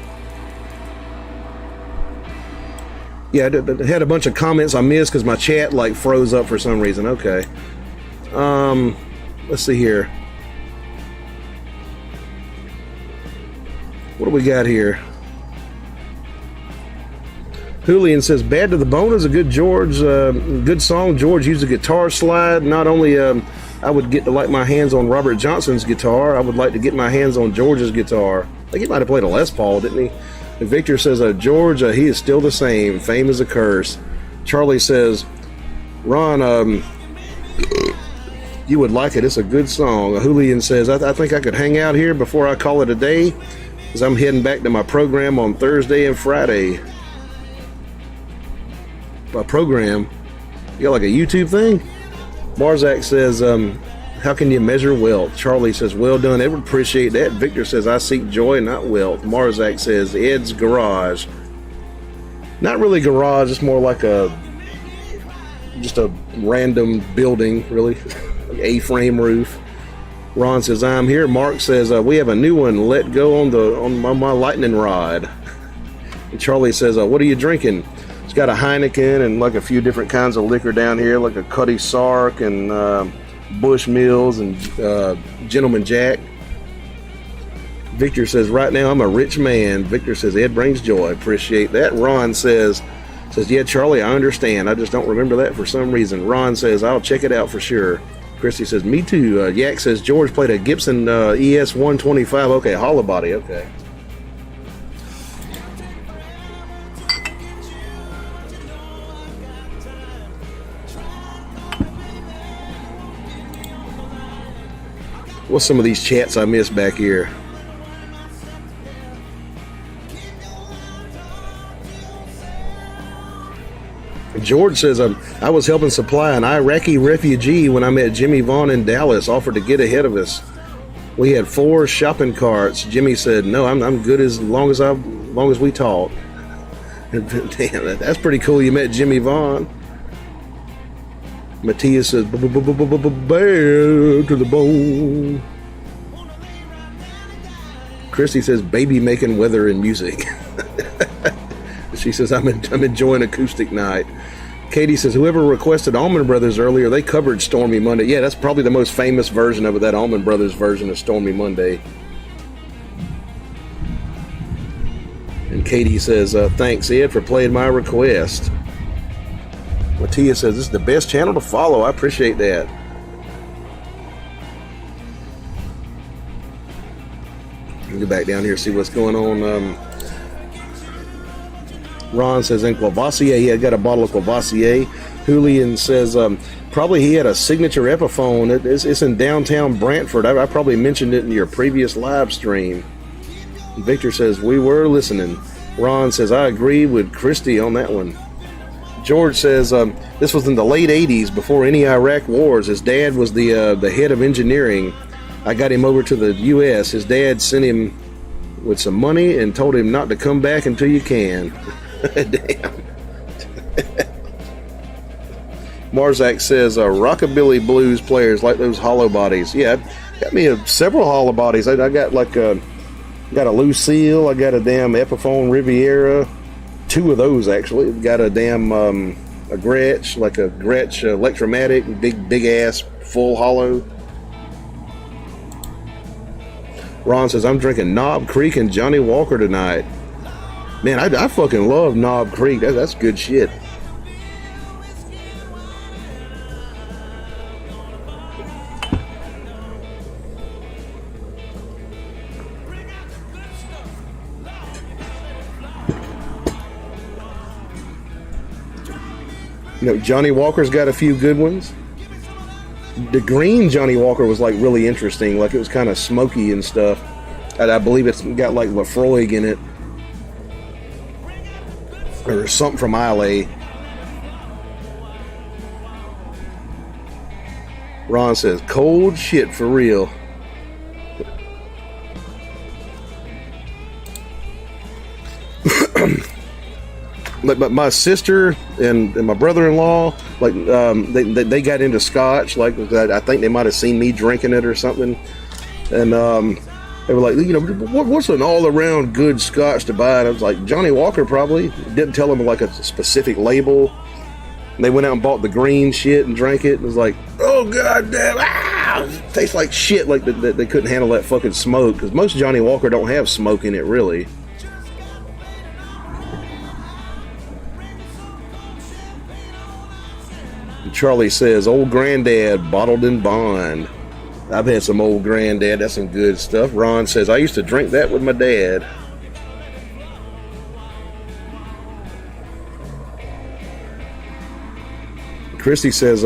Yeah, I had a bunch of comments I missed because my chat like froze up for some reason. Okay. Let's see here. What do we got here? Julian says, Bad to the Bone is a good good song. George used a guitar slide. Not only I would get to like my hands on Robert Johnson's guitar, I would like to get my hands on George's guitar. I think he might have played a Les Paul, didn't he? And Victor says, George, he is still the same. Fame is a curse. Charlie says, Ron, you would like it. It's a good song. Julian says, I think I could hang out here before I call it a day, because I'm heading back to my program on Thursday and Friday. My program? You got like a YouTube thing? Marzak says, how can you measure wealth? Charlie says, well done. Edward, appreciate that. Victor says, I seek joy, not wealth. Marzak says, Ed's garage. Not really garage. It's more like just a random building, really. Like A-frame roof. Ron says, I'm here. Mark says, we have a new one. Let go on my lightning rod. And Charlie says, what are you drinking? It's got a Heineken and like a few different kinds of liquor down here, like a Cuddy Sark and Bushmills and Gentleman Jack. Victor says, right now I'm a rich man. Victor says, Ed brings joy. Appreciate that. Ron says, yeah, Charlie, I understand. I just don't remember that for some reason. Ron says, I'll check it out for sure. Christy says, me too. Yak says, George played a Gibson ES 125. Okay, hollow body. Okay. What's some of these chats I missed back here? George says, I was helping supply an Iraqi refugee when I met Jimmy Vaughn in Dallas, offered to get ahead of us. We had 4 shopping carts. Jimmy said, no, I'm good as long as we talk. Damn, that's pretty cool. You met Jimmy Vaughn. Matthias says, bad to the bone. Christy says, baby making weather and music. She says, I'm enjoying acoustic night. Katie says, whoever requested Allman Brothers earlier, they covered Stormy Monday. Yeah, that's probably the most famous version of it, that Allman Brothers version of Stormy Monday. And Katie says, thanks, Ed, for playing my request. Matthias says, this is the best channel to follow. I appreciate that. Go back down here and see what's going on. Ron says, in Courvoisier, he had got a bottle of Courvoisier. Julian says, probably he had a signature Epiphone. It's in downtown Brantford. I probably mentioned it in your previous live stream. Victor says, we were listening. Ron says, I agree with Christy on that one. George says, this was in the late 80s, before any Iraq wars. His dad was the head of engineering. I got him over to the U.S. His dad sent him with some money and told him not to come back until you can. Damn. Marzak says, rockabilly blues players like those hollow bodies. Yeah, got me several hollow bodies. I got like got a Lucille. I got a damn Epiphone Riviera. 2 of those actually. Got a damn a Gretsch, like a Gretsch Electromatic, big ass full hollow. Ron says, I'm drinking Knob Creek and Johnny Walker tonight. Man, I fucking love Knob Creek. That's good shit. You know, Johnny Walker's got a few good ones. The green Johnny Walker was like really interesting. Like it was kind of smoky and stuff. And I believe it's got like Lafroig in it. Or something from Islay. Ron says, cold shit for real. But my sister and my brother-in-law, like they got into scotch. Like I think they might have seen me drinking it or something, and they were like, you know, what's an all-around good scotch to buy? And I was like, Johnny Walker probably. Didn't tell them like a specific label. And they went out and bought the green shit and drank it. And it was like, oh Oh, goddamn. Ah! It tastes like shit, like they couldn't handle that fucking smoke. Because most Johnny Walker don't have smoke in it, really. And Charlie says, old granddad, bottled in bond. I've had some old granddad. That's some good stuff. Ron says, I used to drink that with my dad. Christy says,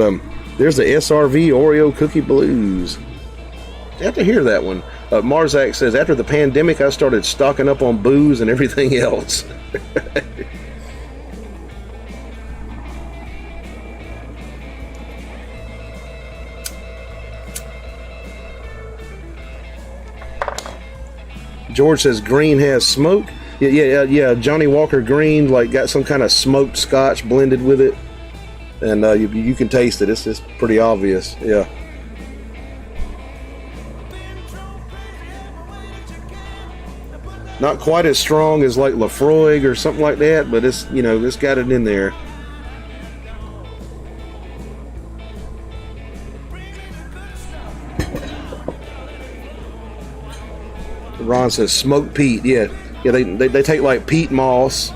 there's the SRV Oreo Cookie Blues. You have to hear that one. Marzak says, after the pandemic, I started stocking up on booze and everything else. George says, green has smoke. Yeah. Johnny Walker Green, like, got some kind of smoked scotch blended with it. And you can taste it. It's pretty obvious. Yeah. Not quite as strong as like Lafroig or something like that, but it's, you know, it's got it in there. Ron says smoked peat. Yeah. They take like peat moss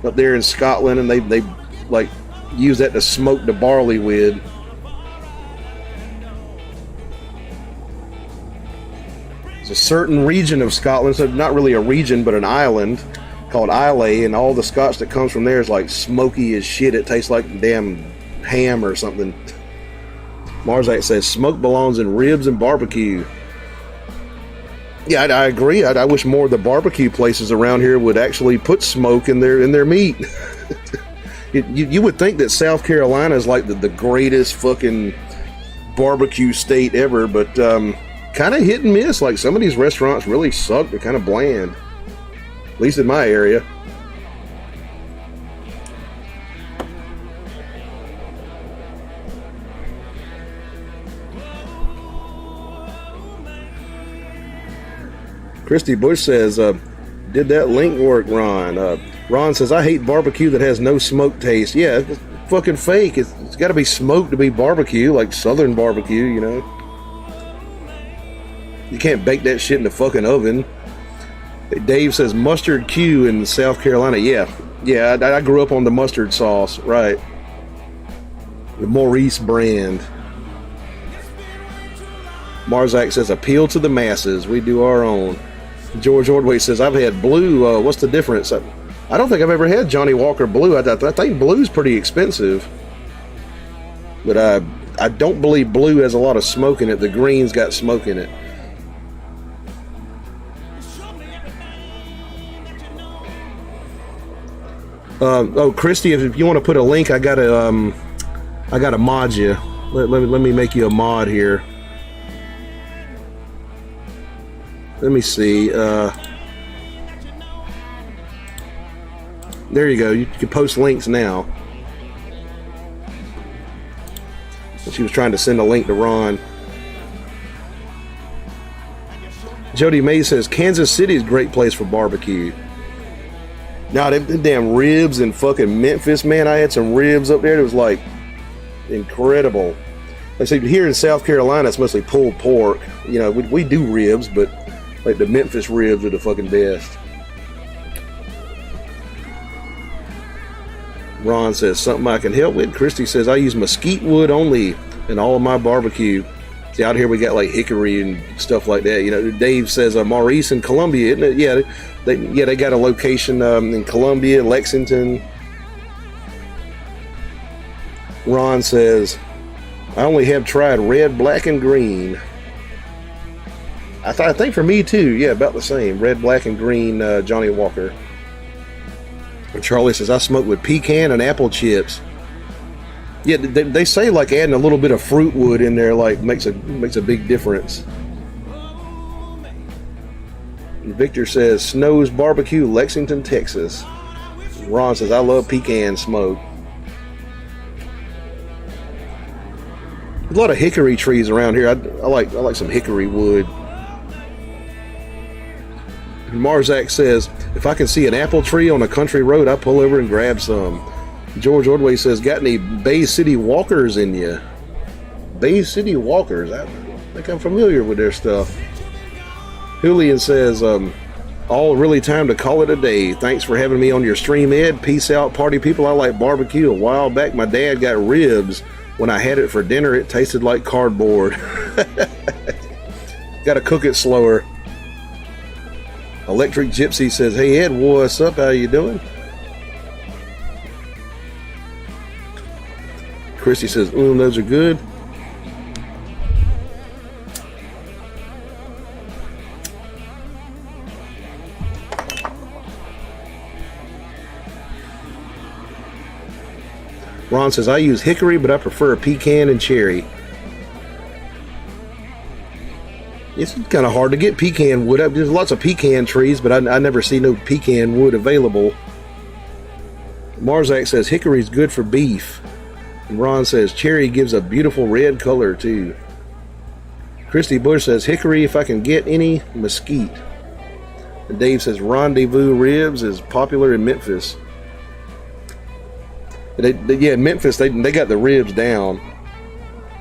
up there in Scotland, and they like use that to smoke the barley with. It's a certain region of Scotland, so not really a region, but an island called Islay, and all the scotch that comes from there is like smoky as shit. It tastes like damn ham or something. Marzak says smoke belongs in ribs and barbecue. Yeah, I agree. I wish more of the barbecue places around here would actually put smoke in their meat. You would think that South Carolina is like the greatest fucking barbecue state ever, but kind of hit and miss. Like, some of these restaurants really suck. They're kind of bland, at least in my area. Christy Bush says, did that link work, Ron? Ron says, I hate barbecue that has no smoke taste. Yeah, it's fucking fake. It's got to be smoked to be barbecue, like Southern barbecue, you know. You can't bake that shit in the fucking oven. Dave says, mustard Q in South Carolina. Yeah, I grew up on the mustard sauce, right. The Maurice brand. Marzak says, appeal to the masses. We do our own. George Ordway says, I've had blue. What's the difference? I don't think I've ever had Johnny Walker Blue. I think blue's pretty expensive. But I don't believe blue has a lot of smoke in it. The green's got smoke in it. Christy, if you want to put a link, I gotta mod you. Let me make you a mod here. Let me see. There you go. You can post links now. She was trying to send a link to Ron. Jody May says Kansas City is a great place for barbecue. Now, them damn ribs in fucking Memphis, man. I had some ribs up there. It was like incredible. Like, see, here in South Carolina, it's mostly pulled pork. You know, we do ribs, but like the Memphis ribs are the fucking best. Ron says, something I can help with. Christy says, I use mesquite wood only in all of my barbecue. See, out here we got like hickory and stuff like that. You know, Dave says, Maurice in Columbia, isn't it? Yeah, they got a location in Columbia, Lexington. Ron says, I only have tried red, black, and green. I think for me too, yeah, about the same. Red, black, and green Johnny Walker. And Charlie says, I smoke with pecan and apple chips. Yeah, they say like adding a little bit of fruit wood in there like makes a big difference. And Victor says, Snow's Barbecue, Lexington, Texas. Ron says, I love pecan smoke. There's a lot of hickory trees around here. I like some hickory wood. Marzak says, if I can see an apple tree on a country road, I pull over and grab some. George Ordway says, got any Bay City Walkers in you? Bay City Walkers. I think I'm familiar with their stuff. Julian says, all really time to call it a day. Thanks for having me on your stream, Ed. Peace out, party people. I like barbecue. A while back, my dad got ribs. When I had it for dinner, it tasted like cardboard. Got to cook it slower. Electric Gypsy says, hey, Ed, what's up? How you doing? Christy says, those are good. Ron says, I use hickory, but I prefer pecan and cherry. It's kind of hard to get pecan wood. There's lots of pecan trees, but I never see no pecan wood available. Marzak says, hickory's good for beef. And Ron says, cherry gives a beautiful red color, too. Christy Bush says, hickory if I can get any, mesquite. And Dave says, rendezvous ribs is popular in Memphis. Yeah, Memphis, they got the ribs down.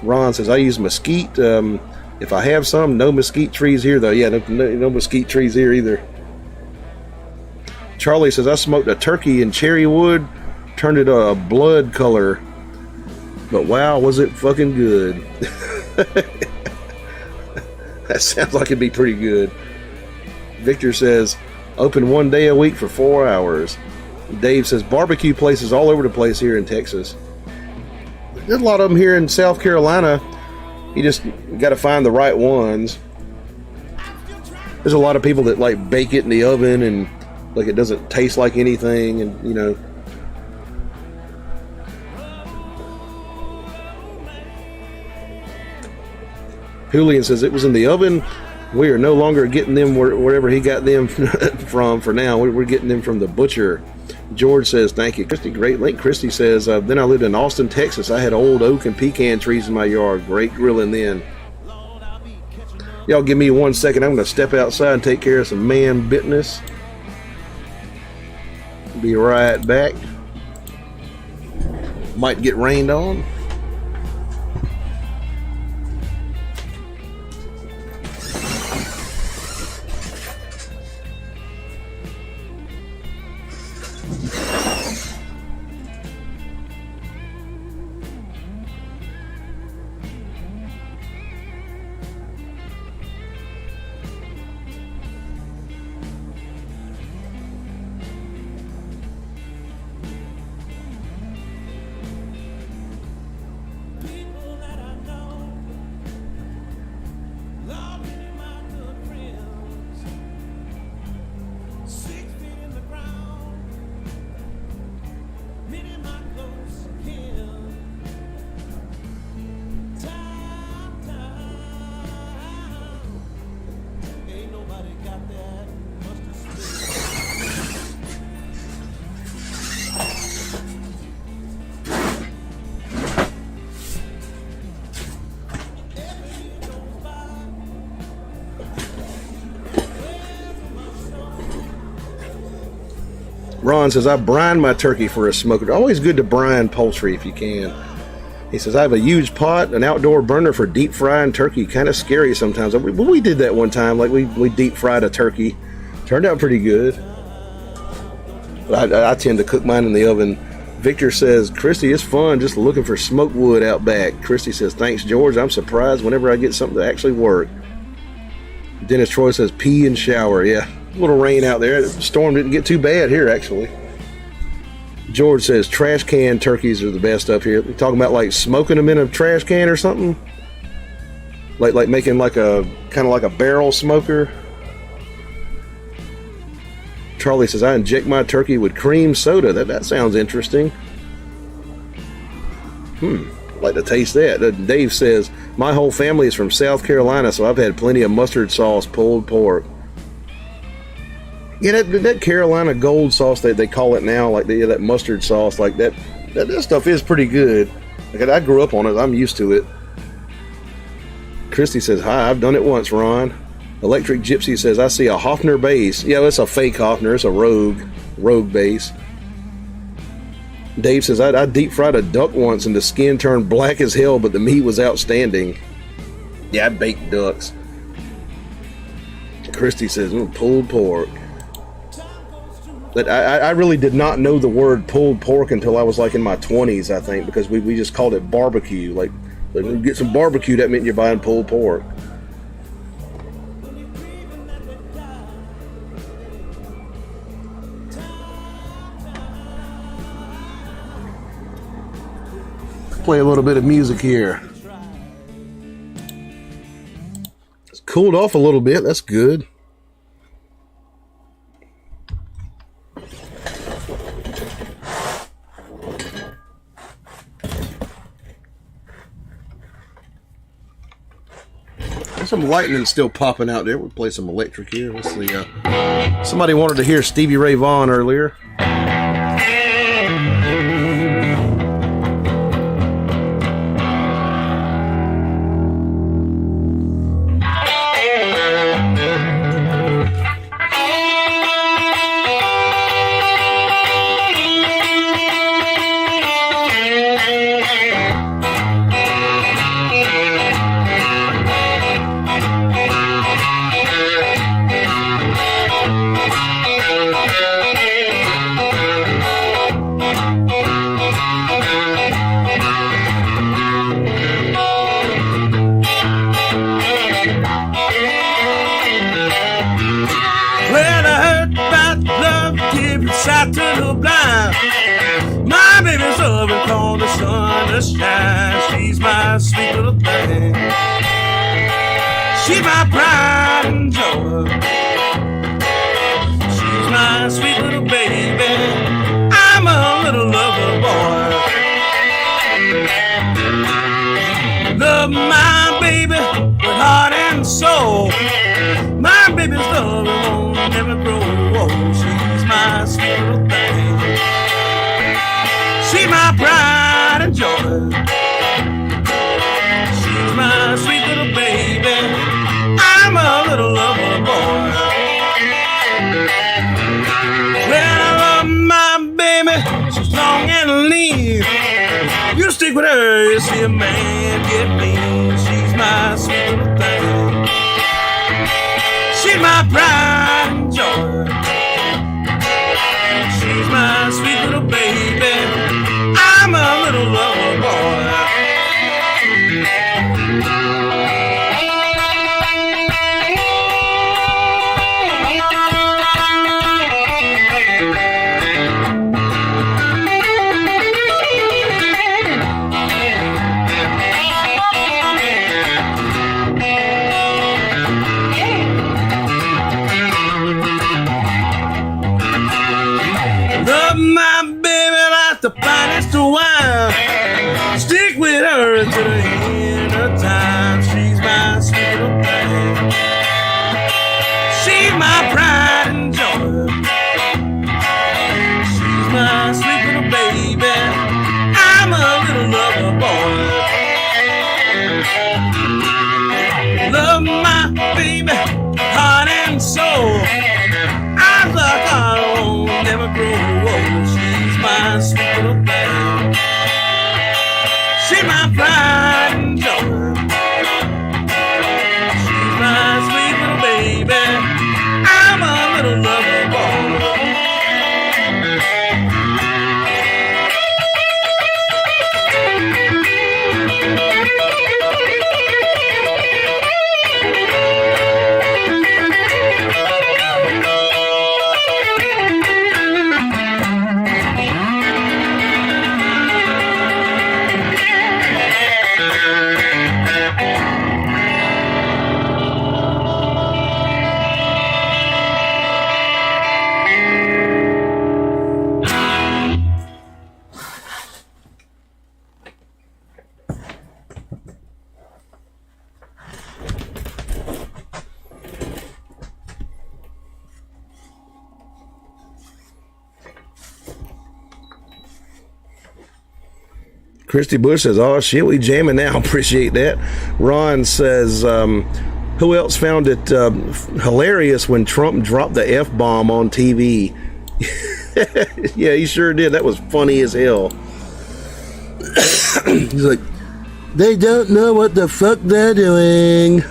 Ron says, I use mesquite. If I have some, no mesquite trees here, though. Yeah, no mesquite trees here either. Charlie says, I smoked a turkey in cherry wood, turned it a blood color. But wow, was it fucking good. That sounds like it'd be pretty good. Victor says, open 1 day a week for 4 hours. Dave says, barbecue places all over the place here in Texas. There's a lot of them here in South Carolina. You just got to find the right ones. There's a lot of people that like bake it in the oven and like it doesn't taste like anything, and you know. Julian says it was in the oven. We are no longer getting them wherever he got them from for now. We're getting them from the butcher. George says, thank you, Christy. Great link. Christy says, then I lived in Austin, Texas. I had old oak and pecan trees in my yard. Great grilling then. Y'all give me 1 second. I'm going to step outside and take care of some man business. Be right back. Might get rained on. Ron says, I brine my turkey for a smoker. Always good to brine poultry if you can. He says, I have a huge pot, an outdoor burner for deep frying turkey. Kind of scary sometimes. We did that one time. Like we deep fried a turkey. Turned out pretty good. But I tend to cook mine in the oven. Victor says, Christy, it's fun just looking for smoked wood out back. Christy says, thanks, George. I'm surprised whenever I get something to actually work. Dennis Troy says, pee and shower. Yeah. A little rain out there. The storm didn't get too bad here, actually. George says trash can turkeys are the best up here. They're talking about like smoking them in a trash can or something, like making like a kind of like a barrel smoker. Charlie says, I inject my turkey with cream soda. That sounds interesting. I'd like to taste that. Dave says, my whole family is from South Carolina, so I've had plenty of mustard sauce pulled pork. Yeah, that Carolina gold sauce they call it now, like that mustard sauce, like that stuff is pretty good. Like I grew up on it, I'm used to it. Christy says, hi, I've done it once, Ron. Electric Gypsy says, I see a Hofner base. Yeah, that's a fake Hofner, it's a rogue base. Dave says, I deep fried a duck once and the skin turned black as hell, but the meat was outstanding. Yeah, I baked ducks. Christy says, pulled pork. But I really did not know the word pulled pork until I was like in my 20s, I think, because we just called it barbecue. Like, when you get some barbecue, that meant you're buying pulled pork. Play a little bit of music here. It's cooled off a little bit. That's good. There's some lightning still popping out there. We'll play some electric here. Let's see. Somebody wanted to hear Stevie Ray Vaughan earlier. Out to the blind, my baby's loving called the sun to shine. She's my sweet little thing. She's my pride and joy. She's my sweet little baby. I'm a little lover boy. Love my baby with heart and soul. My baby's love won't never grow old. She's my sweet little thing. She's my pride and joy. She's my sweet little baby. I'm a little lover boy. Well, I love my baby. She's long and lean. You stick with her, you see a man get mean. She's my sweet little thing. She's my pride and joy. She's my sweet little baby. I'm a little lover boy. The finest of wine. Stick with her to the end of time. She's my sweet little thing. She's my pride and joy. She's my sweet little baby. I'm a little lover boy. Love my baby, heart and soul. I'm like I won't never grow old. She's my sweet little thing. She's my pride and joy. She's my sweet little baby. I'm a little lover boy. Christy Bush says, oh shit, we jamming now. Appreciate that. Ron says, who else found it hilarious when Trump dropped the F-bomb on TV? Yeah, he sure did. That was funny as hell. He's like, they don't know what the fuck they're doing.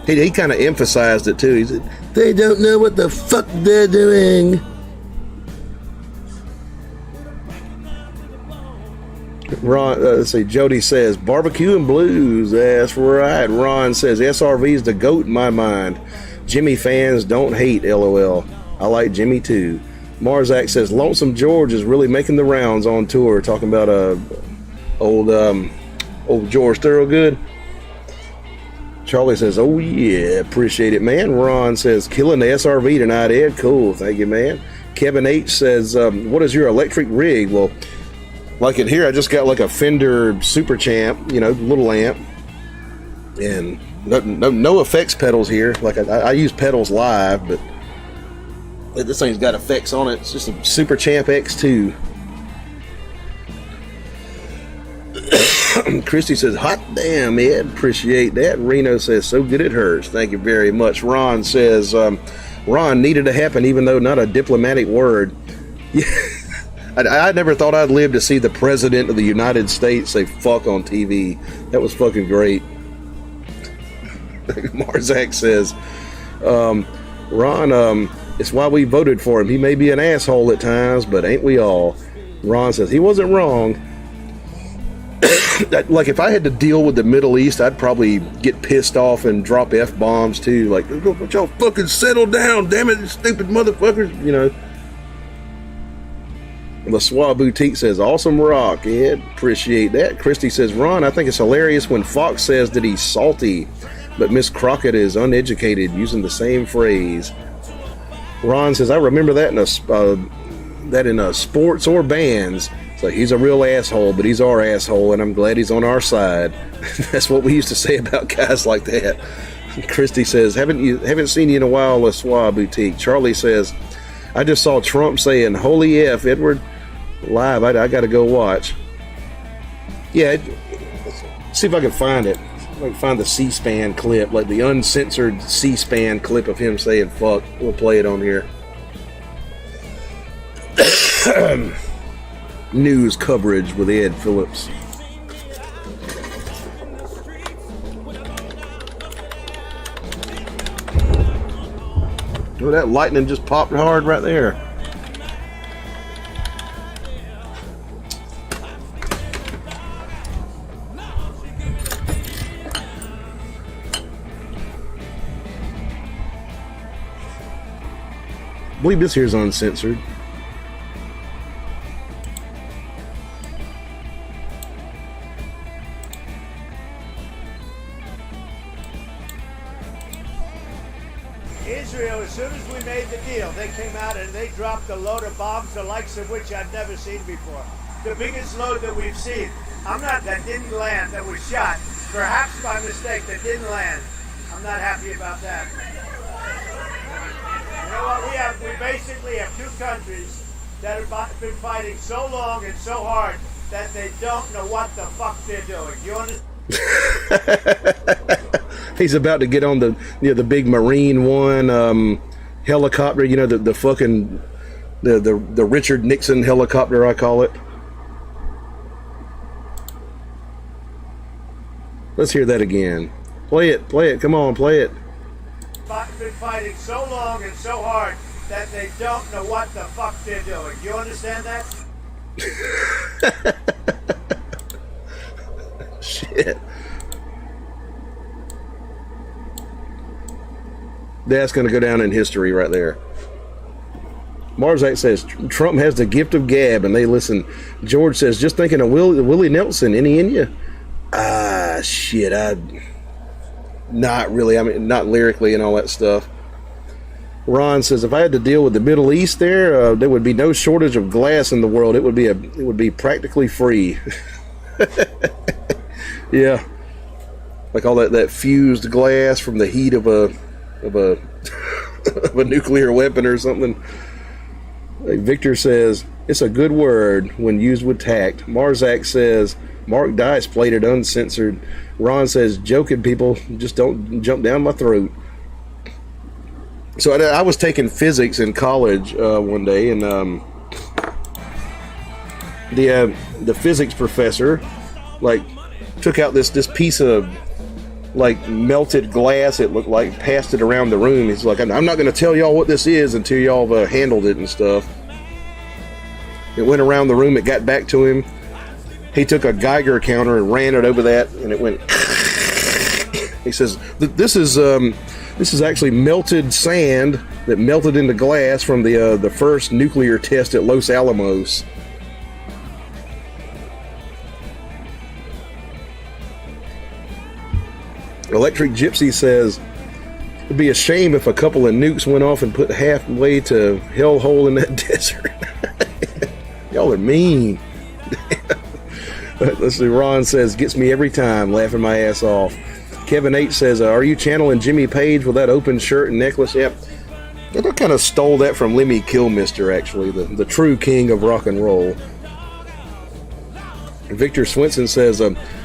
He kind of emphasized it too. He said, they don't know what the fuck they're doing. Ron, let's see, Jody says, barbecue and blues. That's right. Ron says, SRV's the GOAT in my mind. Jimmy fans don't hate, LOL. I like Jimmy too. Marzak says, Lonesome George is really making the rounds on tour. Talking about old George Thorogood. Charlie says, oh yeah, appreciate it, man. Ron says, killing the SRV tonight, Ed. Cool, thank you, man. Kevin H says, what is your electric rig? Well, like in here, I just got like a Fender Super Champ, little amp, and no effects pedals here. Like I use pedals live, but this thing's got effects on it. It's just a Super Champ X2. Christy says, hot damn, Ed, appreciate that. Reno says, so good it hurts. Thank you very much. Ron says, Ron, needed to happen, even though not a diplomatic word. Yeah. I never thought I'd live to see the President of the United States say fuck on TV. That was fucking great. Marzak says, Ron, it's why we voted for him. He may be an asshole at times, but ain't we all? Ron says, he wasn't wrong. Like, if I had to deal with the Middle East, I'd probably get pissed off and drop F-bombs too. Like, y'all fucking settle down, damn it, stupid motherfuckers, LaSois Boutique says, awesome rock, Ed. Appreciate that. Christy says, Ron, I think it's hilarious when Fox says that he's salty, but Miss Crockett is uneducated, using the same phrase. Ron says, I remember that in sports or bands. It's like, he's a real asshole, but he's our asshole, and I'm glad he's on our side. That's what we used to say about guys like that. Christy says, haven't seen you in a while, LaSois Boutique. Charlie says, I just saw Trump saying, holy F, Edward, live. I got to go watch. Yeah, let's see if I can find it. I can find the C-SPAN clip, like the uncensored C-SPAN clip of him saying fuck. We'll play it on here. News coverage with Ed Phillips. Oh, that lightning just popped hard right there. I believe this here's uncensored. Israel, as soon as we made the deal, they came out and they dropped a load of bombs, the likes of which I've never seen before. The biggest load that we've seen. That didn't land, that was shot. Perhaps by mistake, that didn't land. I'm not happy about that. You know what, we basically have two countries that have been fighting so long and so hard that they don't know what the fuck they're doing. You understand? He's about to get on the big Marine One helicopter, the fucking the Richard Nixon helicopter, I call it. Let's hear that again. Play it, come on, play it. Been fighting so long and so hard that they don't know what the fuck they're doing. You understand that? Shit. That's going to go down in history right there. Marzak says, Trump has the gift of gab, and they listen. George says, just thinking of Willie Nelson, any in you? Shit, not really. I mean, not lyrically and all that stuff. Ron says, if I had to deal with the Middle East there would be no shortage of glass in the world. It would be practically free. Yeah. Like all that fused glass from the heat of a of a nuclear weapon or something. Like Victor says, it's a good word when used with tact. Marzak says, Mark Dice played it uncensored. Ron says, joking people, just don't jump down my throat. So I was taking physics in college one day, and the physics professor like took out this piece of like melted glass. It looked like, passed it around the room. He's like, I'm not going to tell y'all what this is until y'all have handled it and stuff. It went around the room. It got back to him. He took a Geiger counter and ran it over that, and it went. He says, "This is actually melted sand that melted into glass from the first nuclear test at Los Alamos." Electric Gypsy says, "It'd be a shame if a couple of nukes went off and put halfway to hellhole in that desert." Y'all are mean. Let's see. Ron says, "Gets me every time, laughing my ass off." Kevin H says, "Are you channeling Jimmy Page with that open shirt and necklace?" Yep. I kind of stole that from Lemmy Kilmister, actually, the true king of rock and roll. Victor Swinson says,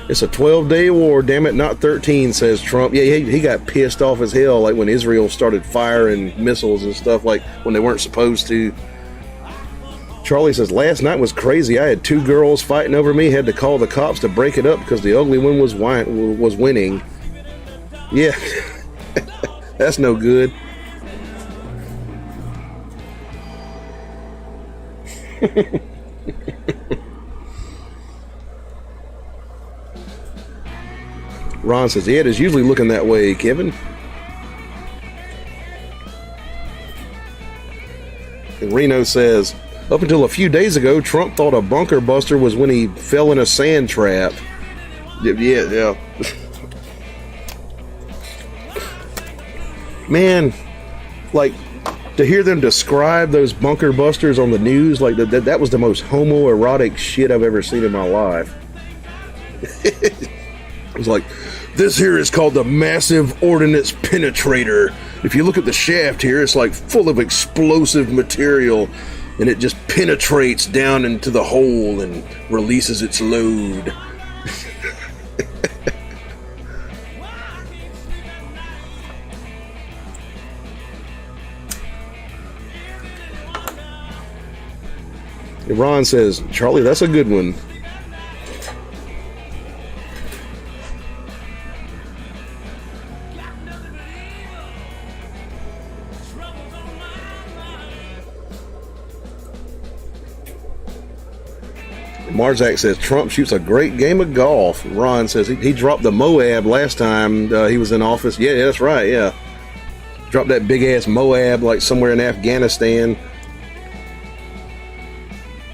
"It's a 12-day war, damn it, not 13, says Trump." Yeah, he got pissed off as hell, like when Israel started firing missiles and stuff, like when they weren't supposed to. Charlie says, "Last night was crazy. I had two girls fighting over me, had to call the cops to break it up because the ugly one was winning." Yeah, that's no good. Ron says, "Yeah, it is usually looking that way, Kevin." And Reno says, "Up until a few days ago, Trump thought a bunker buster was when he fell in a sand trap." Yeah. Man, like, to hear them describe those bunker busters on the news, like that was the most homoerotic shit I've ever seen in my life. It was like, "This here is called the Massive Ordnance Penetrator. If you look at the shaft here, it's like full of explosive material, and it just penetrates down into the hole and releases its load." Ron says, "Charlie, that's a good one." Marzak says, "Trump shoots a great game of golf." Ron says he dropped the Moab last time he was in office. Yeah, that's right, yeah. Dropped that big-ass Moab like somewhere in Afghanistan.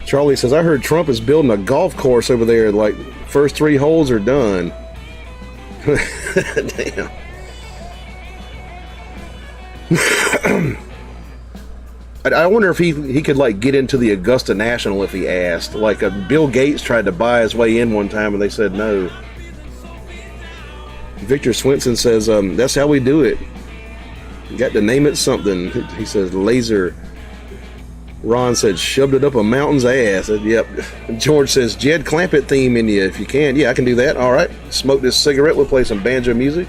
Charlie says, "I heard Trump is building a golf course over there. Like, first 3 holes are done." Damn. I wonder if he could like get into the Augusta National if he asked. Like Bill Gates tried to buy his way in one time and they said no. Victor Swinson says, "That's how we do it. You got to name it something." He says, "Laser." Ron said, "Shoved it up a mountain's ass." Yep. George says, "Jed Clampett theme in you if you can." Yeah, I can do that. All right. Smoke this cigarette. We'll play some banjo music.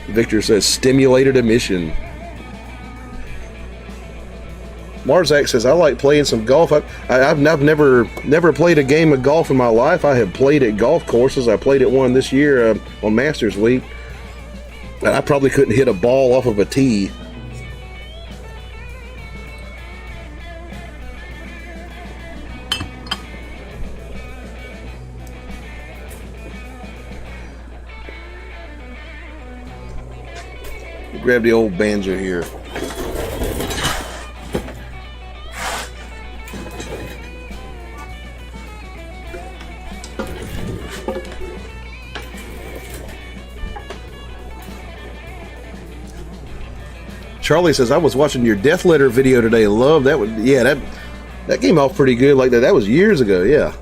Victor says, "Stimulated emission." Marzak says, "I like playing some golf. I've never played a game of golf in my life. I have played at golf courses. I played at one this year on Masters Week. And I probably couldn't hit a ball off of a tee." Grab the old banjo here. Charlie says, "I was watching your Death Letter video today. Love that one." Yeah, that came off pretty good. Like that was years ago. Yeah,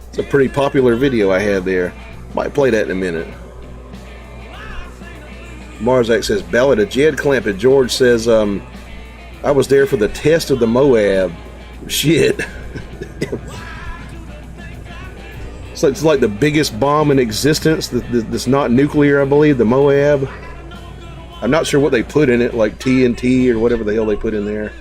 it's a pretty popular video I had there. Might play that in a minute. Marzak says, "Ballad of Jed Clampett." George says, "I was there for the test of the Moab." Shit. So it's like the biggest bomb in existence that's not nuclear, I believe, the Moab. I'm not sure what they put in it, like TNT or whatever the hell they put in there.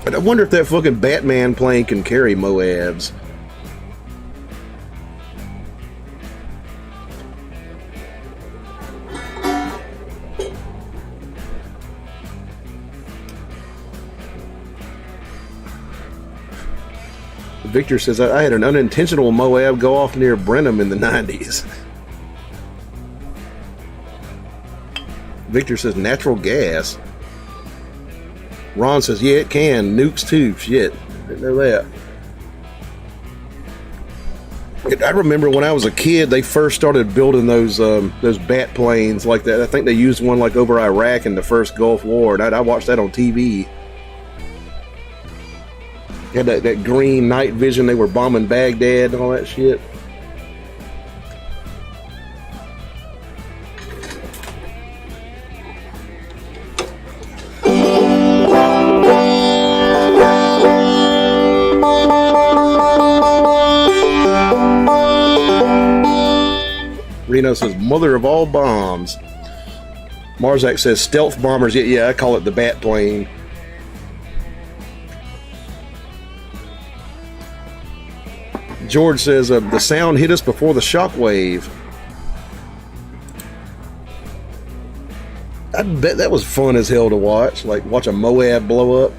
But I wonder if that fucking Batman plane can carry Moabs. Victor says, I had an unintentional Moab go off near Brenham in the 90s. Victor says, natural gas. Ron says, yeah, it can. Nukes too. Shit. Didn't know that. I remember when I was a kid, they first started building those bat planes like that. I think they used one like over Iraq in the first Gulf War. And I watched that on TV. Had that green night vision. They were bombing Baghdad and all that shit. Reno says, mother of all bombs. Marzak says, stealth bombers. Yeah, I call it the bat plane. George says, the sound hit us before the shockwave. I bet that was fun as hell to watch. Like, watch a Moab blow up.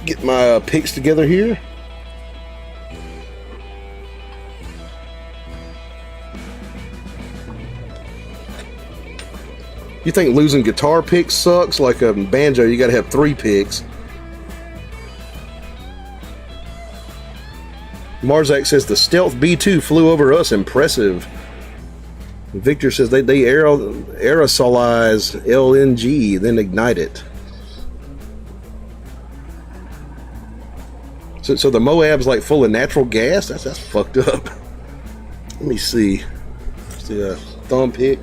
Get my picks together here. You think losing guitar picks sucks? Like a banjo, you got to have 3 picks. Marzak says the Stealth B2 flew over us. Impressive. Victor says they aerosolize LNG, then ignite it. So the Moab's like full of natural gas? That's fucked up. Let me see. Let's do a thumb pick.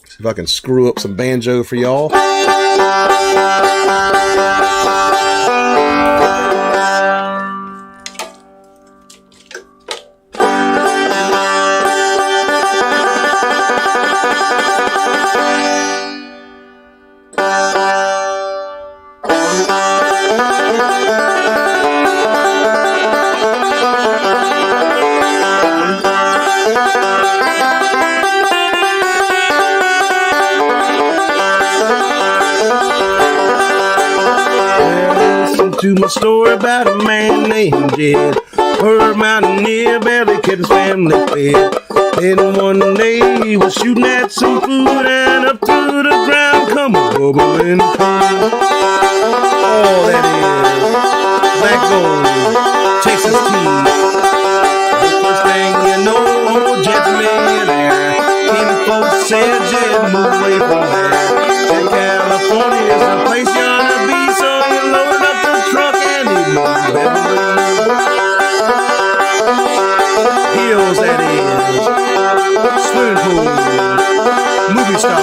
See if I can screw up some banjo for y'all. To my story about a man named Jed. Her mountaineer barely kept his family fed. And one day he was shooting at some food, and up to the ground come a bubbling pool. Oh, that is black gold, Texas tea. The first thing you know, old Jed's a millionaire. Him folks said Jed moved away from there. And California is the place you ought to be, so you load up the truck and he moves Beverly Hills, that is. Swimming pool, movie star.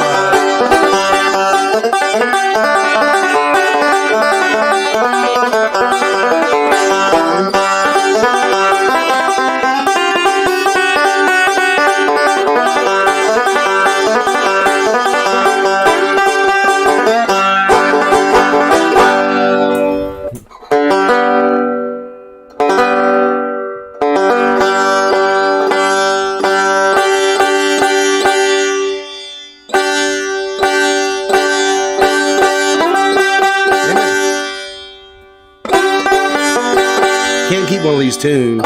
Can't keep one of these tunes.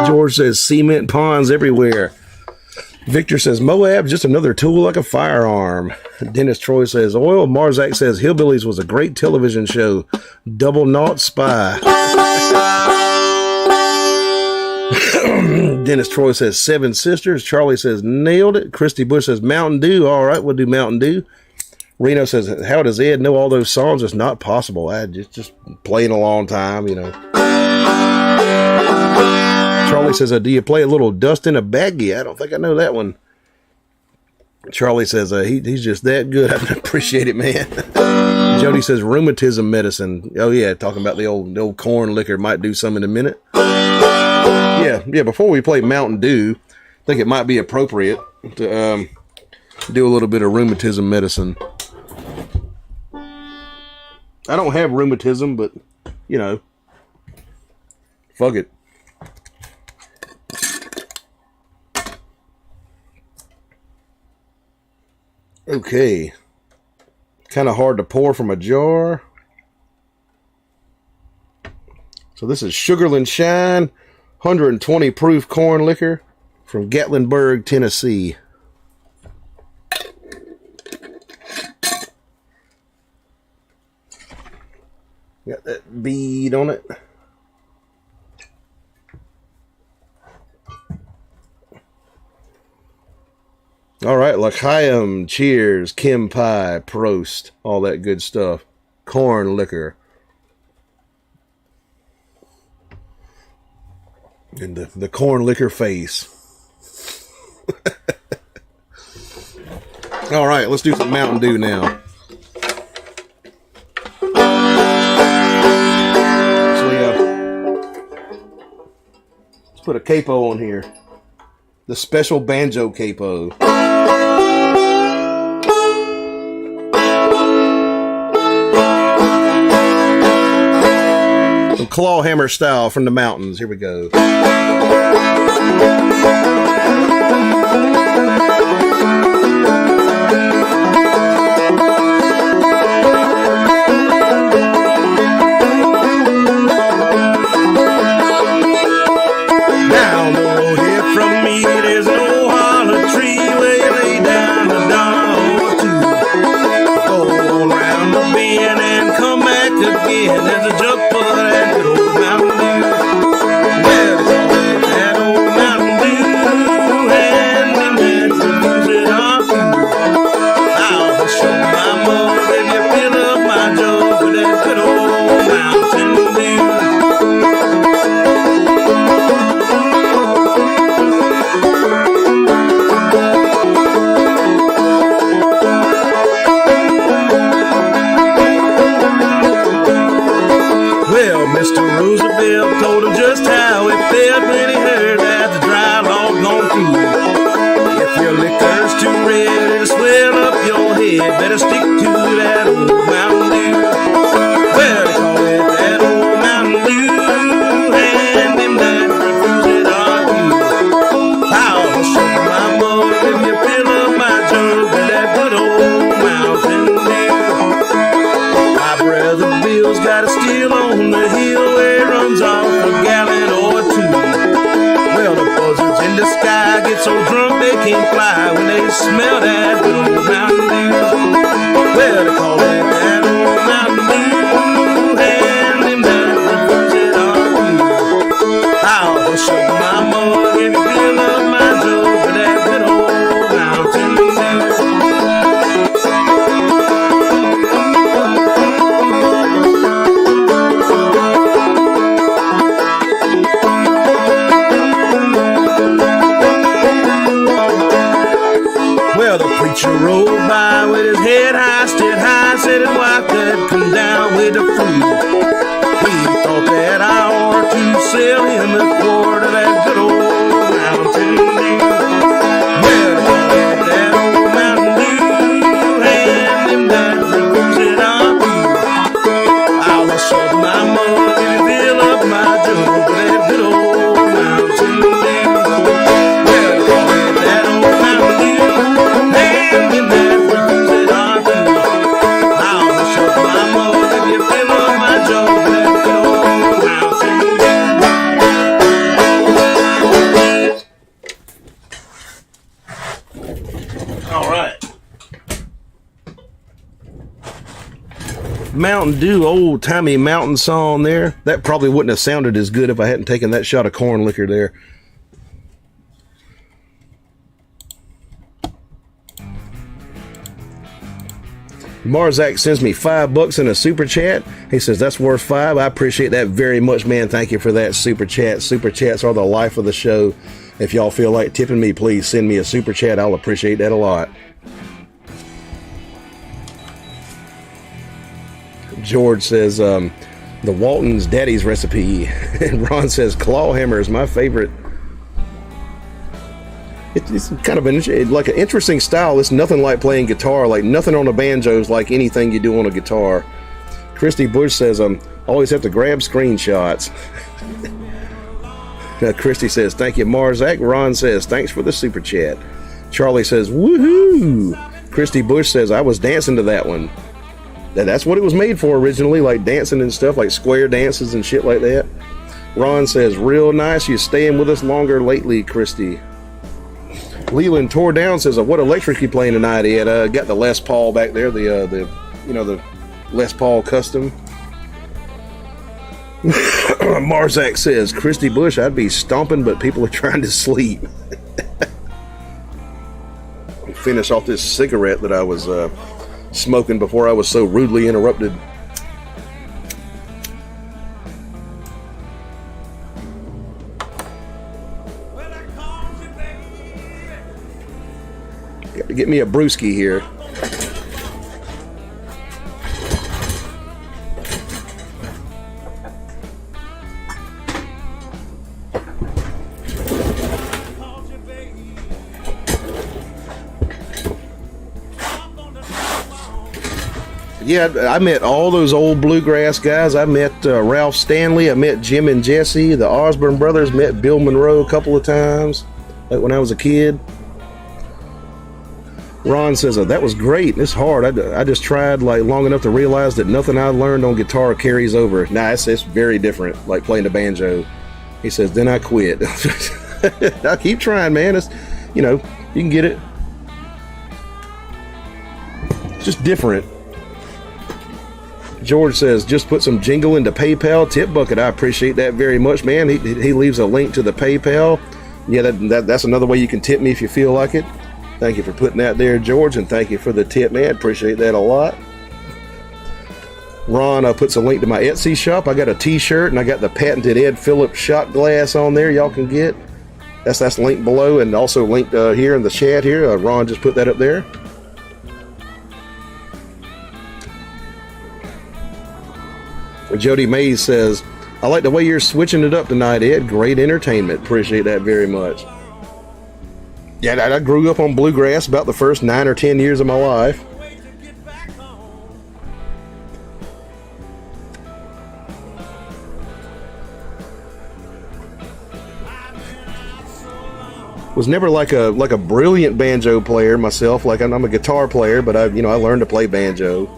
George says cement ponds everywhere. Victor says Moab, just another tool like a firearm. Dennis Troy says oil. Marzak says Hillbillies was a great television show. Double Naught Spy. Dennis Troy says Seven Sisters. Charlie says nailed it. Christy Bush says Mountain Dew. All right, we'll do Mountain Dew. Reno says, how does Ed know all those songs? It's not possible. I just playing a long time, you know. Charlie says, do you play a little Dust in a Baggie? I don't think I know that one. Charlie says, he's just that good. I appreciate it, man. Jody says, rheumatism medicine. Oh, yeah, talking about the old corn liquor. Might do some in a minute. Yeah, before we play Mountain Dew, I think it might be appropriate to do a little bit of rheumatism medicine. I don't have rheumatism, but, you know, fuck it. Okay. Kind of hard to pour from a jar. So this is Sugarland Shine, 120 proof corn liquor from Gatlinburg, Tennessee. Got that bead on it. All right, l'chaim, cheers, Kim Pie, Prost, all that good stuff. Corn liquor. And the corn liquor face. All right, let's do some Mountain Dew now. Let's put a capo on here. The special banjo capo. Claw hammer style from the mountains. Here we go. Down the road here from me, there's an old holler tree where you lay down $1 or two. Go around the bend and come back again. There's a jug for that good old Mountain Dew. Well, that old Mountain Dew, and them that use it on food. I'll show my mother if you fill up my jug with that good old Mountain Dew. Well, Mr. Roosevelt told him just how it felt when he heard that the dry log gone through. If your liquor's too red, it'll swell up your head. Better stick to that old Mountain Dew. Well, they call it that old Mountain Dew, and them that refuse it are few. I'll show my mother if you fill up my jug with that good old Mountain Dew. My brother Bill's got a still on the hill where it runs off a gallon or two. Well, the buzzards in the sky get so drunk they can't fly when they smell that good old Mountain Dew. Well, they call it that old Mountain Dew, and them that refuse it are few. I'll show my mother if you fill up my jug with that good old Mountain Dew. Well, the preacher rode by with his head high, stood high, said his wife could come down with the food. He thought that I ought to sell him a quart of that good old Mountain Dew. Well, that old Mountain Dew, and them that refuse it are few. I'll shove my mug and fill up my jug with that good old Mountain Dew. Well, that old Mountain Dew, and them that refuse it are Mountain Dew, old timey mountain song there. That probably wouldn't have sounded as good if I hadn't taken that shot of corn liquor there. Marzak sends me $5 in a super chat. He says that's worth $5. I appreciate that very much, man. Thank you for that super chat. Super chats are the life of the show. If y'all feel like tipping me, please send me a super chat. I'll appreciate that a lot. George says the Walton's daddy's recipe. And Ron says claw hammer is my favorite. It's kind of like an interesting style. It's nothing like playing guitar. Like nothing on a banjo is like anything you do on a guitar. Christy Bush says always have to grab screenshots. Christy says thank you, Marzak. Ron says thanks for the super chat. Charlie says woohoo. Christy Bush says I was dancing to that one. That's what it was made for originally, like dancing and stuff, like square dances and shit like that. Ron says real nice. You staying with us longer lately, Christy. Leland tore down says, "What electric you playing tonight, Ed?" Got the Les Paul back there, the Les Paul custom. Marzak says, "Christy Bush, I'd be stomping, but people are trying to sleep." Finish off this cigarette that I was smoking before I was so rudely interrupted. Got to get me a brewski here. Yeah, I met all those old bluegrass guys. I met Ralph Stanley. I met Jim and Jesse. The Osborne brothers. Met Bill Monroe a couple of times, like when I was a kid. Ron says, that was great. It's hard. I just tried like long enough to realize that nothing I learned on guitar carries over. Nah, it's very different, like playing the banjo. He says, then I quit. I keep trying, man. It's, you can get it. It's just different. George says, just put some jingle into PayPal. Tip bucket, I appreciate that very much, man. He leaves a link to the PayPal. Yeah, that's another way you can tip me if you feel like it. Thank you for putting that there, George, and thank you for the tip, man. Appreciate that a lot. Ron puts a link to my Etsy shop. I got a t-shirt, and I got the patented Ed Phillips shot glass on there y'all can get. That's linked below, and also linked here in the chat here. Ron just put that up there. Jody Mays says, I like the way you're switching it up tonight, Ed. Great entertainment. Appreciate that very much. Yeah, I grew up on bluegrass about the first 9 or 10 years of my life. Was never like a brilliant banjo player myself. Like I'm a guitar player, but I learned to play banjo.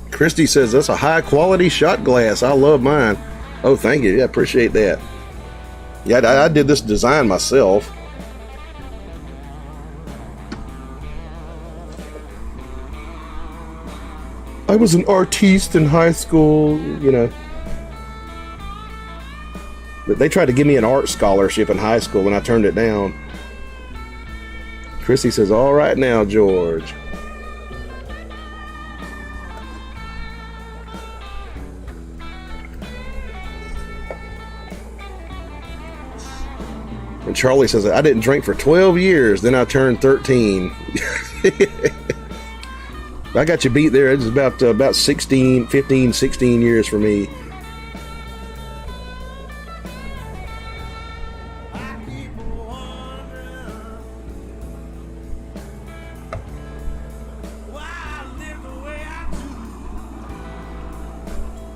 Christy says, that's a high quality shot glass. I love mine. Oh, thank you. Yeah, appreciate that. Yeah, I did this design myself. I was an artiste in high school, But they tried to give me an art scholarship in high school and I turned it down. Christy says, all right now, George. And Charlie says, I didn't drink for 12 years, then I turned 13. I got you beat there. It's about 15, 16 years for me.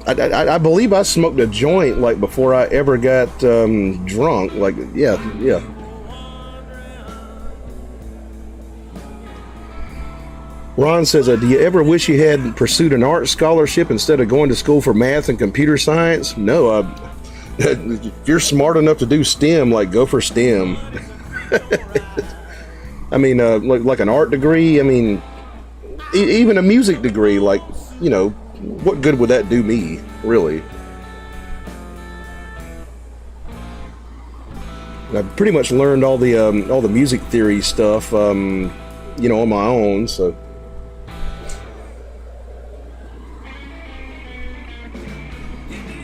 I believe I smoked a joint like before I ever got drunk. Like, yeah. Ron says, do you ever wish you had pursued an art scholarship instead of going to school for math and computer science? No. If you're smart enough to do STEM, like, go for STEM. I mean, like an art degree. I mean, even a music degree. Like, you know, what good would that do me, really? I've pretty much learned all the music theory stuff, you know, on my own. So.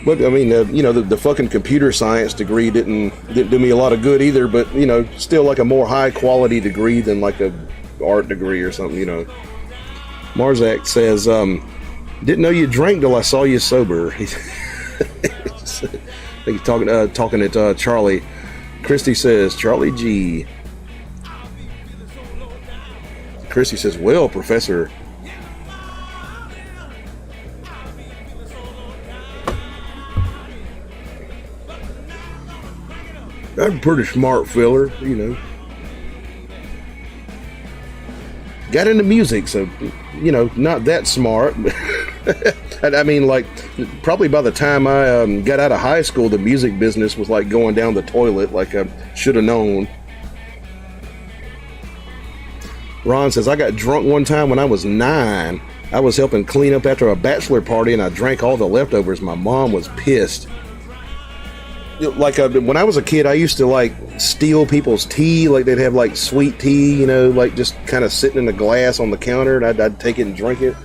But I mean, you know, the fucking computer science degree didn't do me a lot of good either. But you know, still like a more high quality degree than like a art degree or something. You know. Marzak says, "Didn't know you drank till I saw you sober." He's talking at Charlie. Christy says, "Charlie G." Christy says, "Well, Professor." I'm a pretty smart filler, you know. Got into music, so, you know, not that smart. I mean, like, probably by the time I got out of high school, the music business was like going down the toilet, like I should have known. Ron says, I got drunk one time when I was 9. I was helping clean up after a bachelor party, and I drank all the leftovers. My mom was pissed. Like when I was a kid, I used to like steal people's tea. Like they'd have like sweet tea, you know, like just kind of sitting in a glass on the counter, and I'd take it and drink it.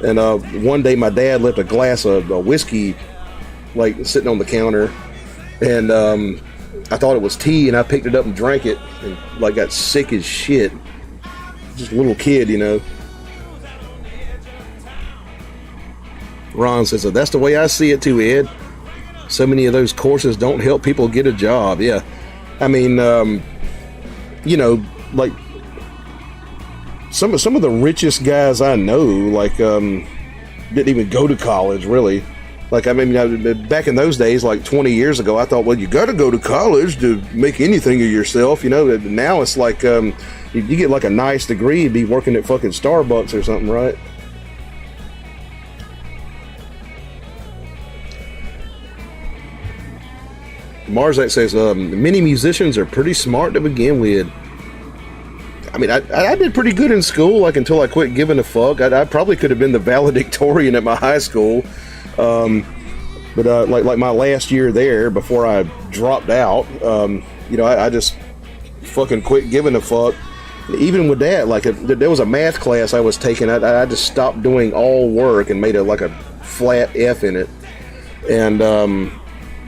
And one day my dad left a glass of whiskey like sitting on the counter, and I thought it was tea, and I picked it up and drank it, and like got sick as shit. Just a little kid, you know. Ron says, that's the way I see it too, Ed. So many of those courses don't help people get a job. Yeah. I mean, you know, like some of the richest guys I know, like, didn't even go to college, really. Like, I mean, back in those days, like 20 years ago, I thought, well, you got to go to college to make anything of yourself, you know. Now it's like, you get like a nice degree and be working at fucking Starbucks or something, right? Marzak says, many musicians are pretty smart to begin with. I mean, I did pretty good in school, like until I quit giving a fuck. I probably could have been the valedictorian at my high school. But like my last year there, before I dropped out, you know, I just fucking quit giving a fuck. Even with that, like there was a math class I was taking. I just stopped doing all work and made like a flat F in it. And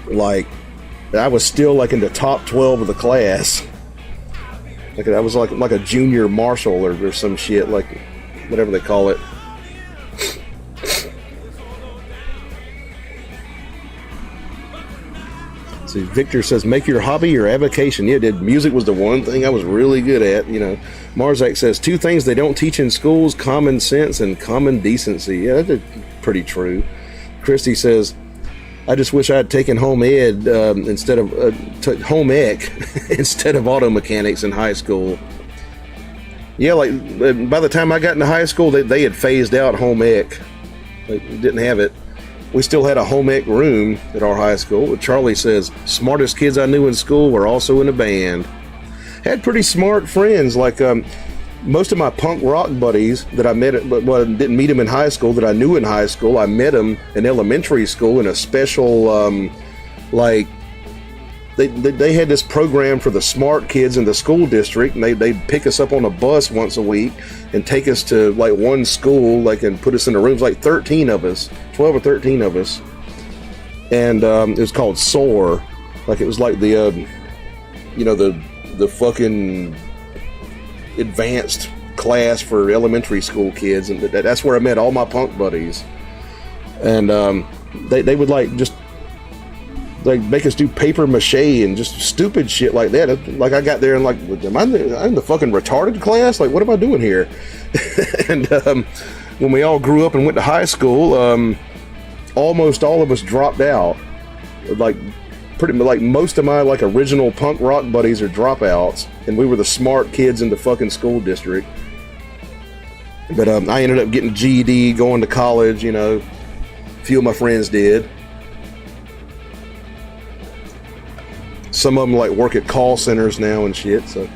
like I was still like in the top 12 of the class. Like I was like a junior marshal or some shit, like whatever they call it. See, Victor says, make your hobby your avocation. Yeah, music was the one thing I was really good at, you know. Marzak says, 2 things they don't teach in schools, common sense and common decency. Yeah, that's pretty true. Christy says, I just wish I had taken home ed instead of home ec instead of auto mechanics in high school. Yeah, like by the time I got into high school, they had phased out home ec. They didn't have it. We still had a home ec room at our high school. Charlie says, smartest kids I knew in school were also in a band. Had pretty smart friends, like most of my punk rock buddies that I met, but I didn't meet them in high school, that I knew in high school. I met them in elementary school in a special, like, they had this program for the smart kids in the school district, and they'd pick us up on a bus once a week and take us to, like, one school, like, and put us in the rooms, like 13 of us, 12 or 13 of us. And it was called SOAR. Like, it was like the, you know, the fucking advanced class for elementary school kids, and that's where I met all my punk buddies. And they would like just like make us do paper mache and just stupid shit like that. Like I got there and like, am I in the fucking retarded class? Like, what am I doing here? And when we all grew up and went to high school, almost all of us dropped out. Like pretty like most of my like original punk rock buddies are dropouts, and we were the smart kids in the fucking school district. But I ended up getting GED, going to college, you know. A few of my friends did. Some of them like work at call centers now and shit, so.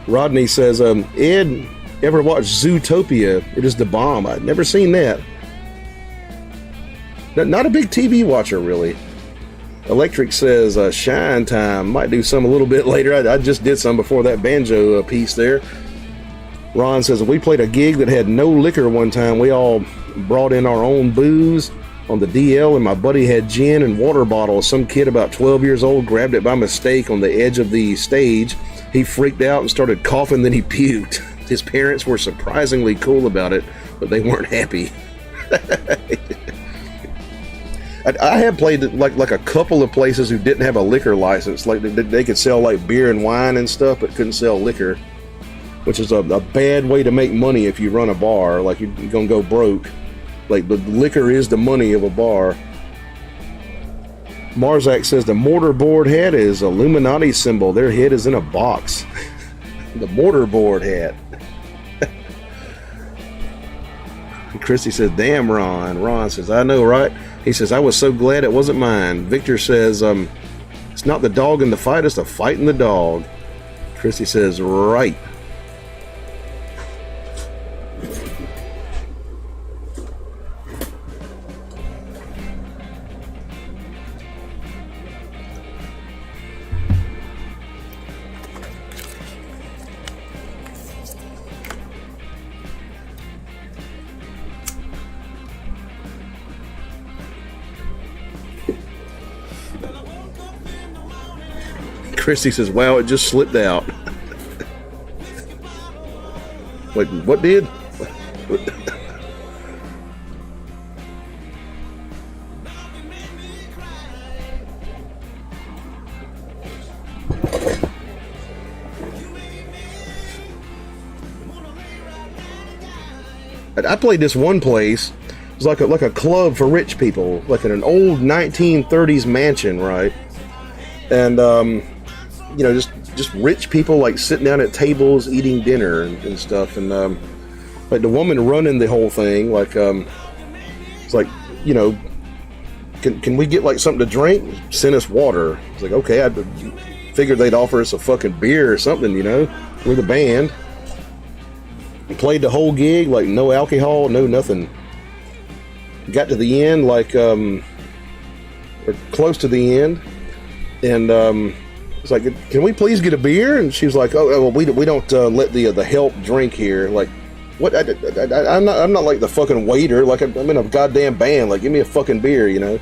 Rodney says, Ed, ever watched Zootopia? It is the bomb. I've never seen that. Not a big TV watcher, really. Electric says, Shine Time. Might do some a little bit later. I just did some before that Banjo piece there. Ron says, we played a gig that had no liquor one time. We all brought in our own booze on the DL, and my buddy had gin and water bottles. Some kid about 12 years old grabbed it by mistake on the edge of the stage. He freaked out and started coughing, then he puked. His parents were surprisingly cool about it, but they weren't happy. I have played like a couple of places who didn't have a liquor license. Like they could sell like beer and wine and stuff, but couldn't sell liquor, which is a bad way to make money if you run a bar. Like you're gonna go broke. Like the liquor is the money of a bar. Marzak says the mortarboard hat is Illuminati symbol. Their head is in a box. The mortarboard hat. Christy says, damn, Ron. Ron says, I know, right? He says, I was so glad it wasn't mine. Victor says, it's not the dog in the fight, it's the fight in the dog. Christy says, right. Christy says, wow, it just slipped out. Wait, what did? I played this one place. It was like a club for rich people, like in an old 1930s mansion, right? And you know, just rich people like sitting down at tables eating dinner and stuff. And like the woman running the whole thing, like it's like, you know, can we get like something to drink? Send us water. It's like, okay, I figured they'd offer us a fucking beer or something, you know. We're the band. We played the whole gig, like no alcohol, no nothing. Got to the end, like or close to the end, and it's like, can we please get a beer? And she's like, oh well, we don't let the help drink here. Like, what? I'm not like the fucking waiter. Like I'm in a goddamn band. Like, give me a fucking beer, you know.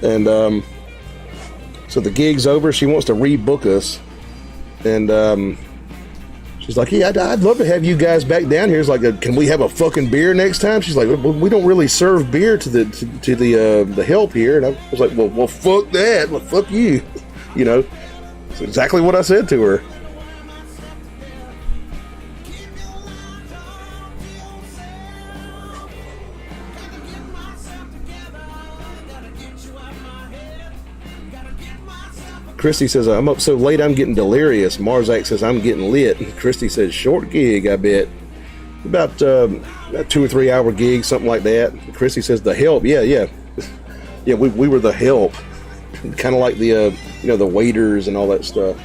And so the gig's over. She wants to rebook us, and she's like, yeah, I'd love to have you guys back down here. It's like, can we have a fucking beer next time? She's like, we don't really serve beer to the help here. And I was like, well, fuck that. Well, fuck you, you know. That's exactly what I said to her. Christy says, I'm up so late I'm getting delirious. Marzak says, I'm getting lit. Christy says, short gig, I bet. About a 2 or 3 hour gig, something like that. Christy says, the help. Yeah, we were the help. Kind of like the the waiters and all that stuff.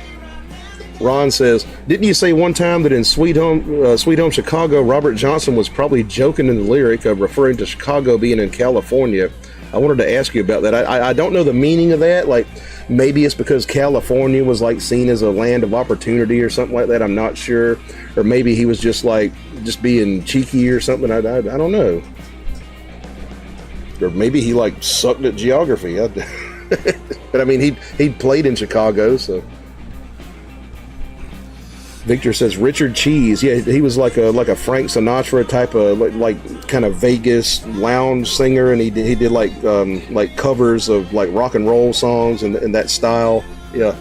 Ron says, didn't you say one time that in Sweet Home Chicago, Robert Johnson was probably joking in the lyric of referring to Chicago being in California? I wanted to ask you about that. I don't know the meaning of that. Like, maybe it's because California was like seen as a land of opportunity or something like that. I'm not sure. Or maybe he was just being cheeky or something. I don't know. Or maybe he like sucked at geography. But I mean, he played in Chicago, so. Victor says Richard Cheese. Yeah, he was like a Frank Sinatra type of like kind of Vegas lounge singer, and he did like covers of like rock and roll songs and that style. Yeah.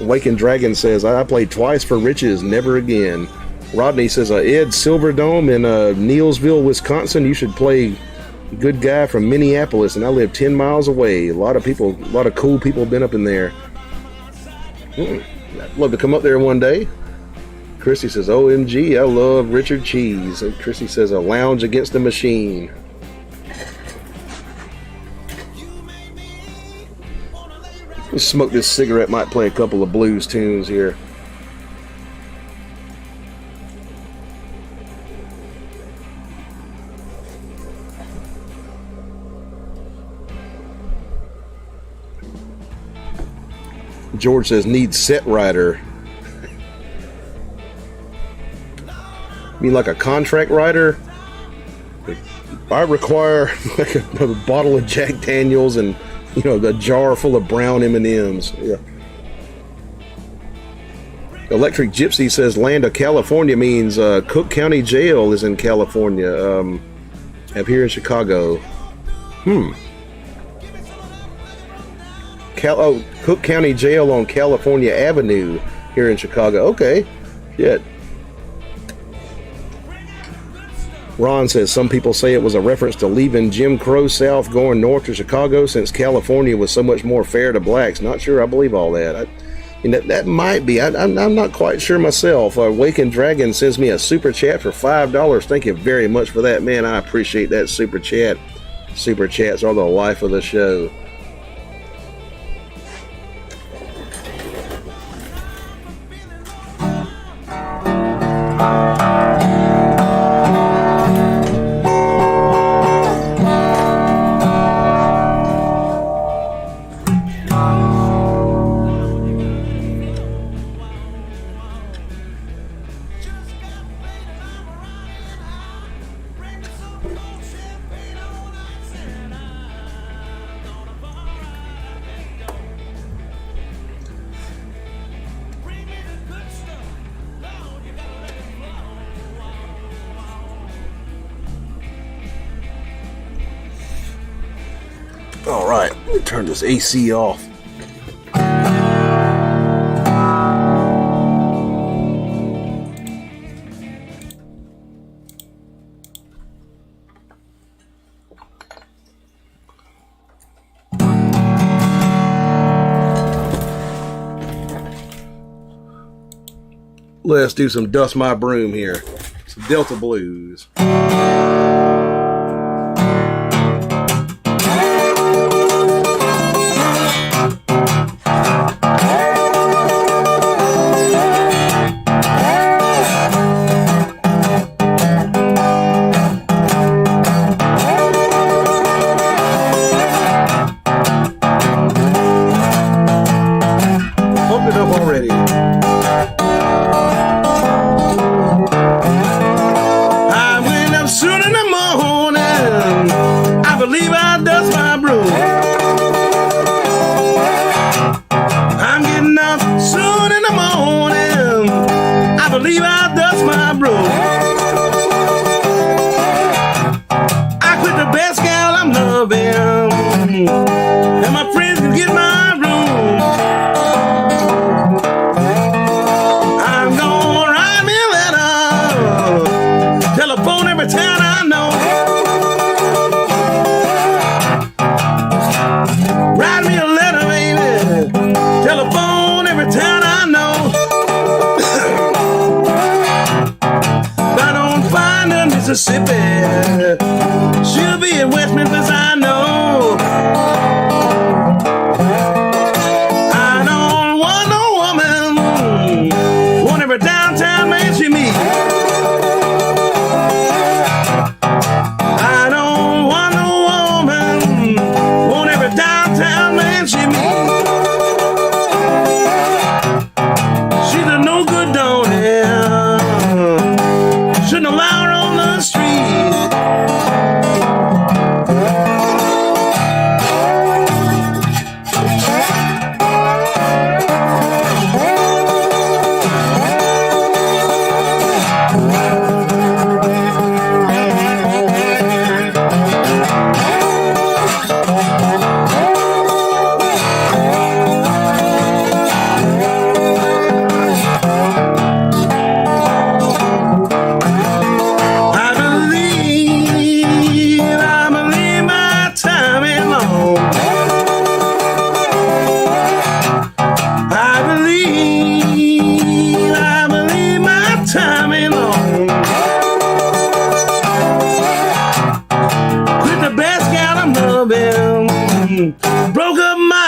Waking Dragon says, I played twice for riches, never again. Rodney says, Ed, Silverdome in Neillsville, Wisconsin. You should play Good Guy from Minneapolis, and I live 10 miles away. A lot of cool people have been up in there. I'd love to come up there one day. Chrissy says, OMG, I love Richard Cheese. And Chrissy says, a lounge against the machine. Let's smoke this cigarette, might play a couple of blues tunes here. George says, need set rider. You mean like a contract rider? I require like a bottle of Jack Daniels and, you know, a jar full of brown M&Ms. Yeah. Electric Gypsy says land of California means Cook County Jail is in California. Up here in Chicago. Cook County Jail on California Avenue here in Chicago. Okay. Shit. Ron says some people say it was a reference to leaving Jim Crow South going north to Chicago since California was so much more fair to blacks. Not sure I believe all that. That might be. I'm not quite sure myself. Wakened Dragon sends me a super chat for $5. Thank you very much for that, man. I appreciate that super chat. Super chats are the life of the show. All right, let me turn this AC off. Let's do some Dust My Broom here. Some Delta Blues. Mississippi, she'll be in West Memphis, I know. I don't want no woman, want every downtown man she meets. I don't want no woman, want every downtown man she meets. She's a no good donor, shouldn't allow her on the street.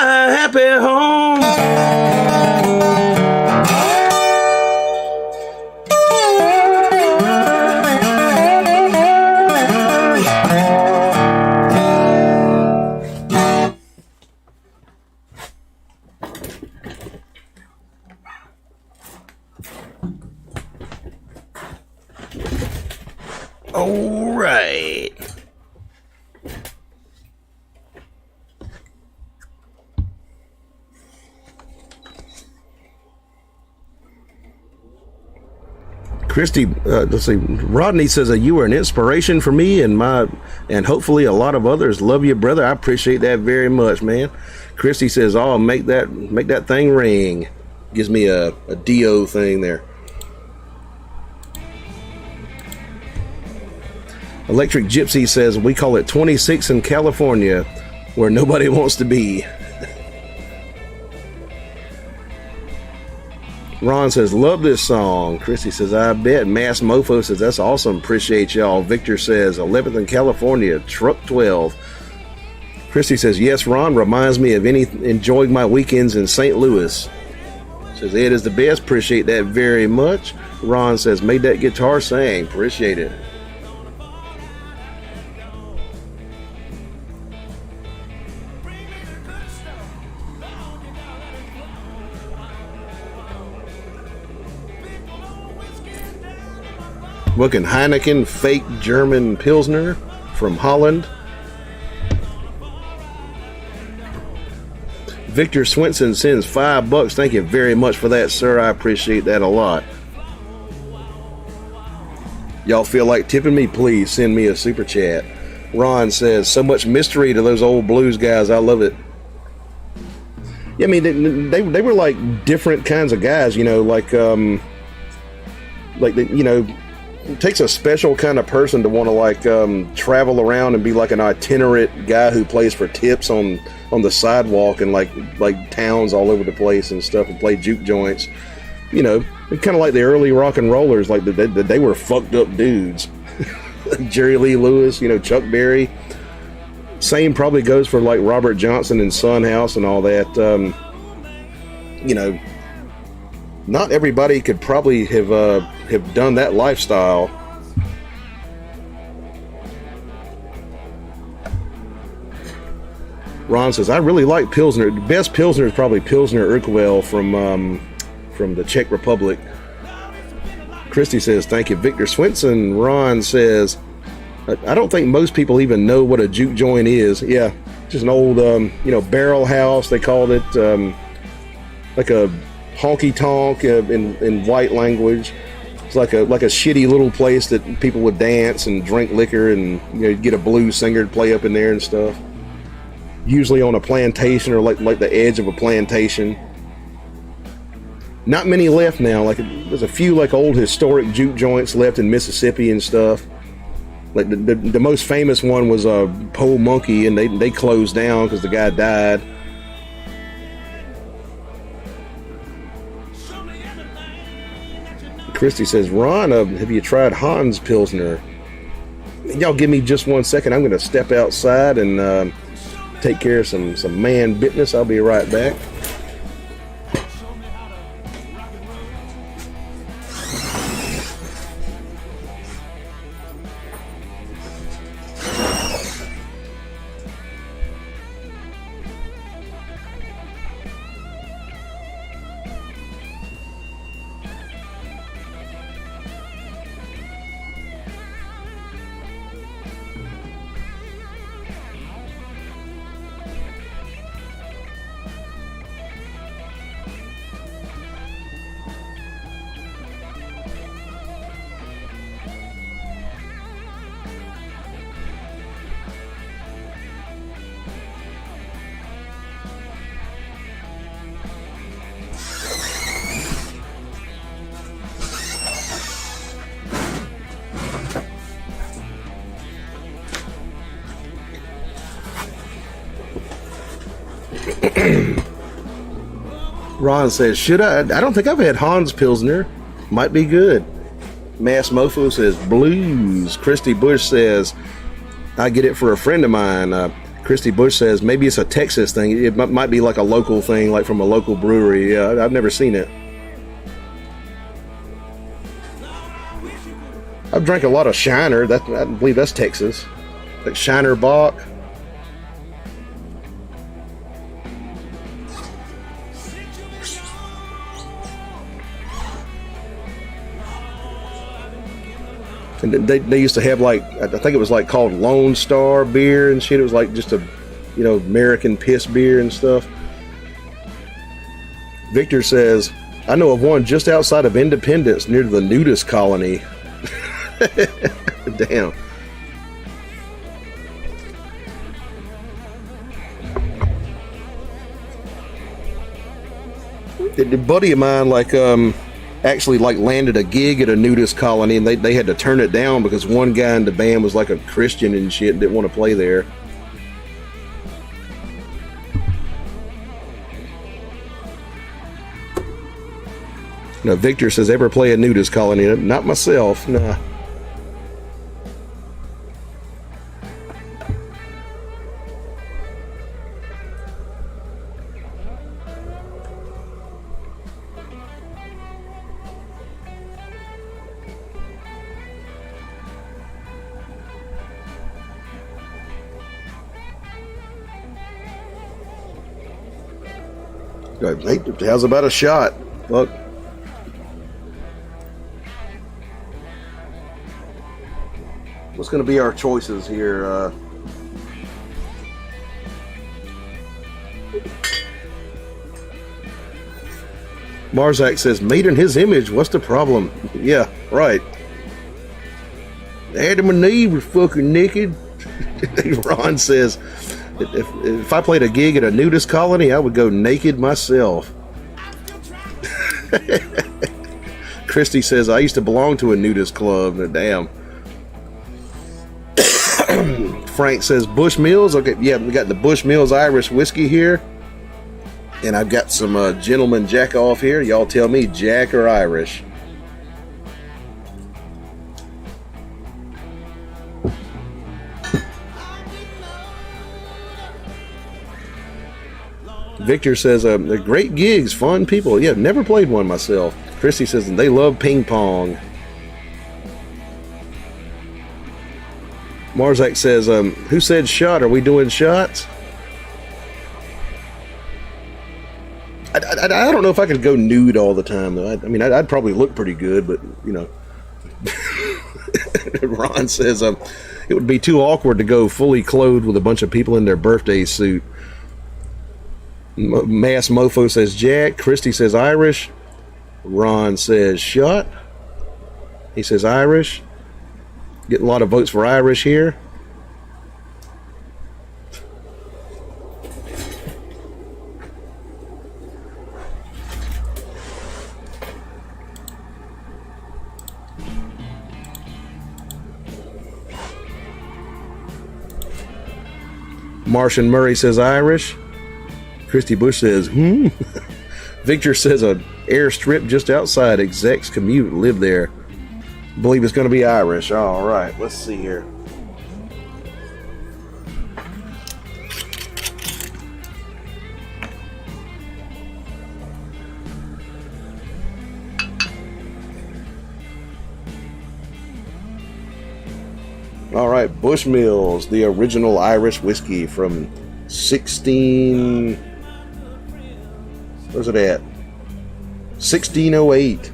happy home. All right. Christy, let's see. Rodney says that you are an inspiration for me and hopefully a lot of others. Love you, brother. I appreciate that very much, man. Christy says, "Oh, make that thing ring." Gives me a DO thing there. Electric Gypsy says, "We call it 26 in California, where nobody wants to be." Ron says, "Love this song." Christy says, "I bet." Mass Mofo says, "That's awesome. Appreciate y'all." Victor says, 11th in California, truck 12. Christy says, "Yes, Ron, reminds me of enjoying my weekends in St. Louis." Says, "Ed is the best." Appreciate that very much. Ron says, "Made that guitar sing." Appreciate it. Looking Heineken fake German Pilsner from Holland. Victor Swinson sends $5. Thank you very much for that, sir. I appreciate that a lot. Y'all feel like tipping me? Please send me a super chat. Ron says, "So much mystery to those old blues guys. I love it." Yeah, I mean, they were like different kinds of guys, you know, it takes a special kind of person to want to travel around and be like an itinerant guy who plays for tips on the sidewalk and like towns all over the place and stuff, and play juke joints. You know, kind of like the early rock and rollers, like they were fucked up dudes. Jerry Lee Lewis, you know, Chuck Berry. Same probably goes for like Robert Johnson and Son House and all that. You know, not everybody could probably have done that lifestyle. Ron says, "I really like Pilsner. The best Pilsner is probably Pilsner Urquell from the Czech Republic." Christy says, "Thank you, Victor Swinson." Ron says, "I don't think most people even know what a juke joint is." Yeah, just an old barrel house, they called it, like a honky tonk in white language. It's like a shitty little place that people would dance and drink liquor, and get a blues singer to play up in there and stuff. Usually on a plantation or like the edge of a plantation. Not many left now. Like there's a few like old historic juke joints left in Mississippi and stuff. Like the most famous one was Pole Monkey, and they closed down because the guy died. Christy says, "Ron, have you tried Hans Pilsner?" Y'all give me just 1 second. I'm going to step outside and take care of some man business. I'll be right back. Ron says, "Should I? I don't think I've had Hans Pilsner. Might be good." Mass Mofo says, "Blues." Christy Bush says, "I get it for a friend of mine." Christy Bush says maybe it's a Texas thing. It might be like a local thing, like from a local brewery. Yeah, I've never seen it. I've drank a lot of Shiner. I believe that's Texas. Like Shiner Bock. And they used to have like, I think it was like called Lone Star beer and shit. It was like just a, American piss beer and stuff. Victor says, I know of one just outside of Independence near the nudist colony. Damn. A buddy of mine actually landed a gig at a nudist colony, and they had to turn it down because one guy in the band was like a Christian and shit and didn't want to play there. Now Victor says, ever play a nudist colony? Not myself, nah. Hey, how's about a shot? Look. What's going to be our choices here? Marzak says, made in his image, what's the problem? Yeah, right. Adam and Eve were fucking naked. Ron says, if I played a gig at a nudist colony, I would go naked myself. Christy says, I used to belong to a nudist club. Damn. Frank says, Bush Mills. Okay, yeah, we got the Bush Mills Irish whiskey here. And I've got some Gentleman Jack off here. Y'all tell me, Jack or Irish? Victor says, they're great gigs, fun people. Yeah, never played one myself. Christy says, they love ping pong. Marzak says, who said shot? Are we doing shots? I don't know if I could go nude all the time, though. I'd probably look pretty good, but, Ron says, it would be too awkward to go fully clothed with a bunch of people in their birthday suit. Mass Mofo says Jack. Christy says Irish. Ron says shot. He says Irish. Getting a lot of votes for Irish here. Martian Murray says Irish. Christy Bush says, Victor says an airstrip just outside. Execs commute, live there. Believe it's going to be Irish. All right, let's see here. All right, Bushmills, the original Irish whiskey from 16... Where's it at? 1608.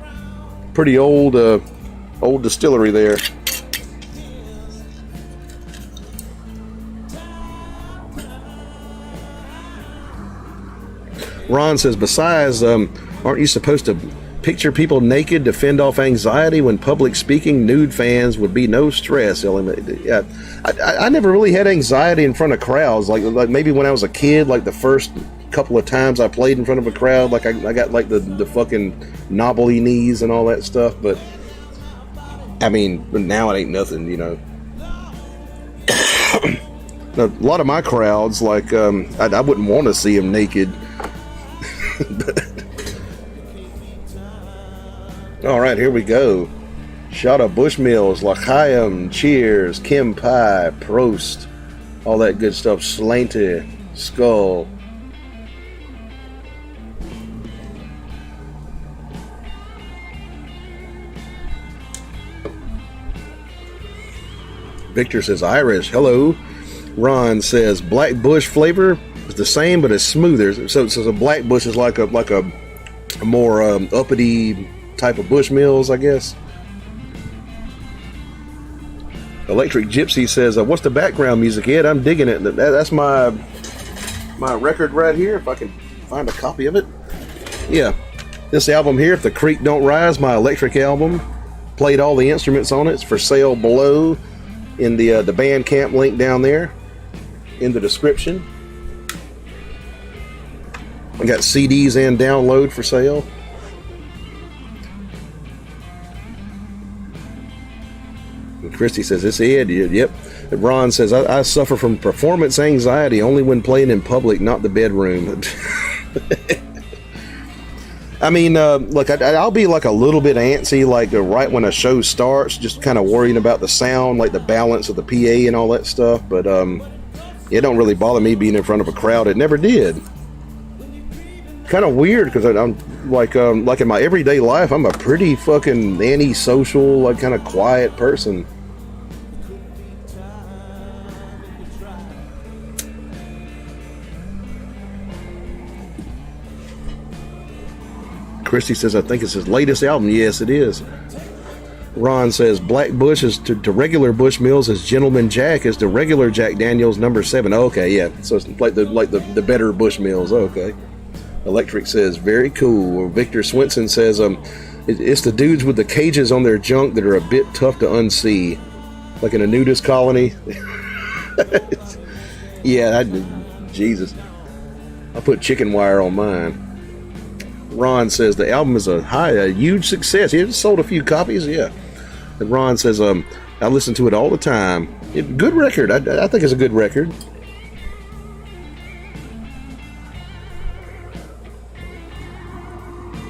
Pretty old distillery there. Ron says, besides, aren't you supposed to picture people naked to fend off anxiety when public speaking? Nude fans would be no stress. Yeah, I never really had anxiety in front of crowds. Like maybe when I was a kid, like the first couple of times I played in front of a crowd, like I got like the fucking knobbly knees and all that stuff. But now it ain't nothing, A lot of my crowds, like I wouldn't want to see them naked. All right, here we go. Shot of Bushmills, L'chaim, cheers, Kim Pie, Prost. all that good stuff. Slanty, Skull. Victor says Irish. Hello. Ron says Black Bush flavor is the same, but it's smoother. So a Black Bush is like a more uppity type of Bushmills, I guess. Electric Gypsy says, "What's the background music, Ed? I'm digging it. That's my record right here. If I can find a copy of it. Yeah, this album here, If the Creek Don't Rise, my electric album. Played all the instruments on it. It's for sale below in the Bandcamp link down there in the description. I got CDs and download for sale." And Christy says, "It's Ed." Yep. And Ron says, I suffer from performance anxiety only when playing in public, not the bedroom." I mean, look, I'll be like a little bit antsy, like right when a show starts, just kind of worrying about the sound, like the balance of the PA and all that stuff. But it don't really bother me being in front of a crowd. It never did. Kind of weird because I'm like in my everyday life, I'm a pretty fucking antisocial, like kind of quiet person. Christy says, "I think it's his latest album." Yes, it is. Ron says, "Black Bush is to regular Bushmills as Gentleman Jack is to regular Jack Daniels number 7. Oh, okay, yeah. So it's like the better Bushmills. Oh, okay. Electric says, "Very cool." Victor Swinson says, "It's the dudes with the cages on their junk that are a bit tough to unsee, like in a nudist colony." Yeah, Jesus. I put chicken wire on mine. Ron says the album is a huge success. He sold a few copies, yeah. And Ron says, "I listen to it all the time." Good record. I think it's a good record.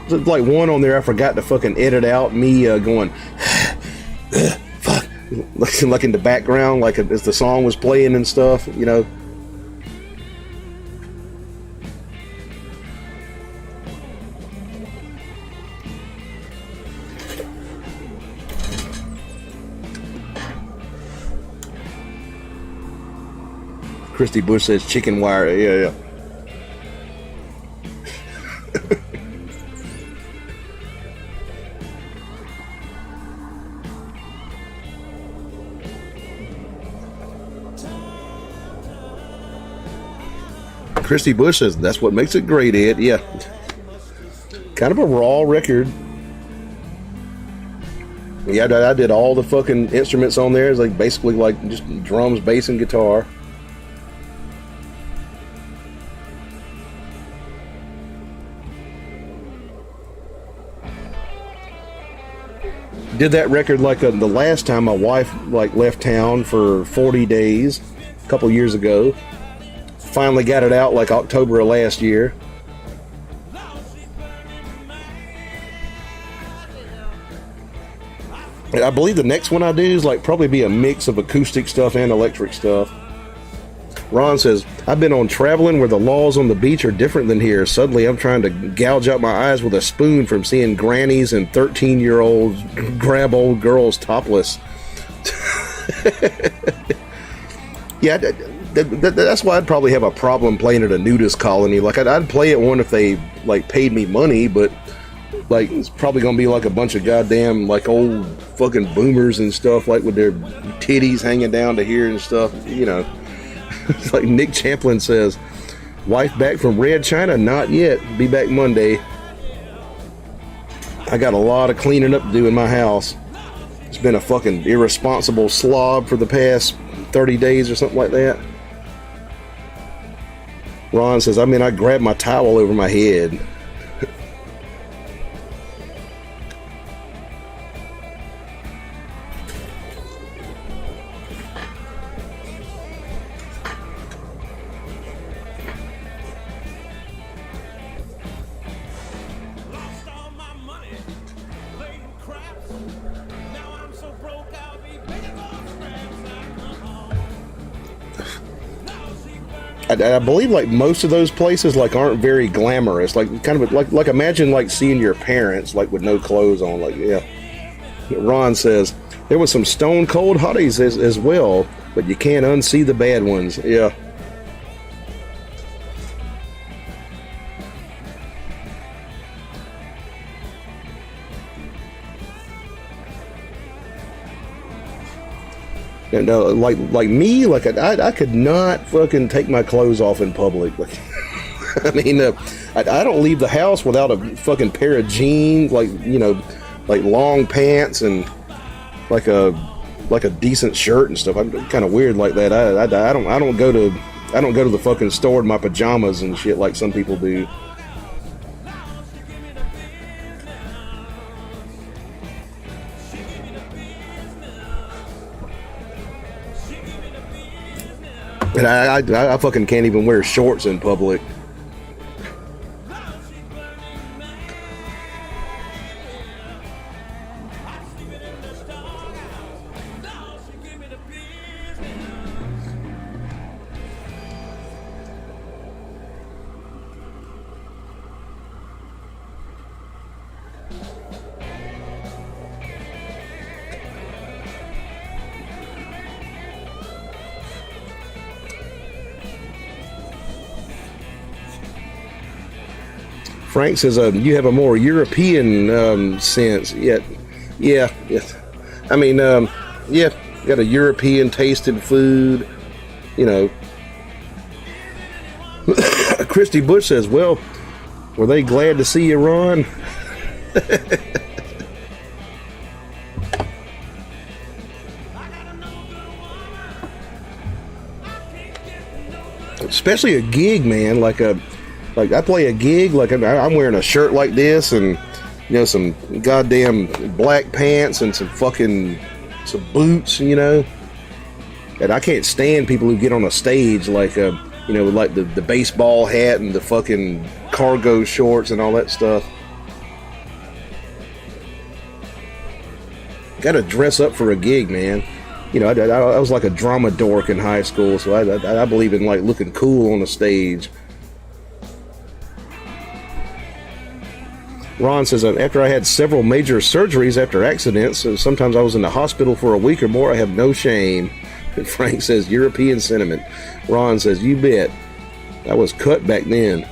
There's like one on there I forgot to fucking edit out me going, fuck, like in the background, like as the song was playing and stuff, you know. Christy Bush says chicken wire. Yeah. Christy Bush says that's what makes it great, Ed. Yeah. Kind of a raw record. Yeah, I did all the fucking instruments on there. It's like basically like just drums, bass, and guitar. Did that record like the last time my wife like left town for 40 days a couple years ago. Finally got it out like October of last year. I believe the next one I do is like probably be a mix of acoustic stuff and electric stuff. Ron says, "I've been on traveling where the laws on the beach are different than here. Suddenly I'm trying to gouge out my eyes with a spoon from seeing grannies and 13-year-olds grab old girls topless." Yeah, that's why I'd probably have a problem playing at a nudist colony. Like I'd play at one if they like paid me money, but like it's probably gonna be like a bunch of goddamn like old fucking boomers and stuff, like with their titties hanging down to here and stuff, you know. It's like Nick Champlin says, "Wife back from Red China? Not yet. Be back Monday. I got a lot of cleaning up to do in my house. It's been a fucking irresponsible slob for the past 30 days or something like that." Ron says, I grabbed my towel over my head. I believe like most of those places like aren't very glamorous. Like kind of like imagine like seeing your parents like with no clothes on. Like yeah. Ron says there was some stone cold hotties as well, but you can't unsee the bad ones. Yeah. And like me, like I could not fucking take my clothes off in public. Like, I mean, I don't leave the house without a fucking pair of jeans, like you know, like long pants and like a decent shirt and stuff. I'm kind of weird like that. I don't go to the fucking store in my pajamas and shit like some people do. And I fucking can't even wear shorts in public. Frank says, you have a more European sense. Yeah. I mean, yeah, got a European tasted food, you know. Christy Bush says, well, were they glad to see you, Ron? Especially a gig, man, like I play a gig, like I'm wearing a shirt like this and, you know, some goddamn black pants and some boots, you know. And I can't stand people who get on a stage like, you know, like the baseball hat and the fucking cargo shorts and all that stuff. Got to dress up for a gig, man. You know, I was like a drama dork in high school, so I believe in like looking cool on the stage. Ron says, after I had several major surgeries after accidents, so sometimes I was in the hospital for a week or more, I have no shame. And Frank says, European sentiment. Ron says, you bet. I was cut back then.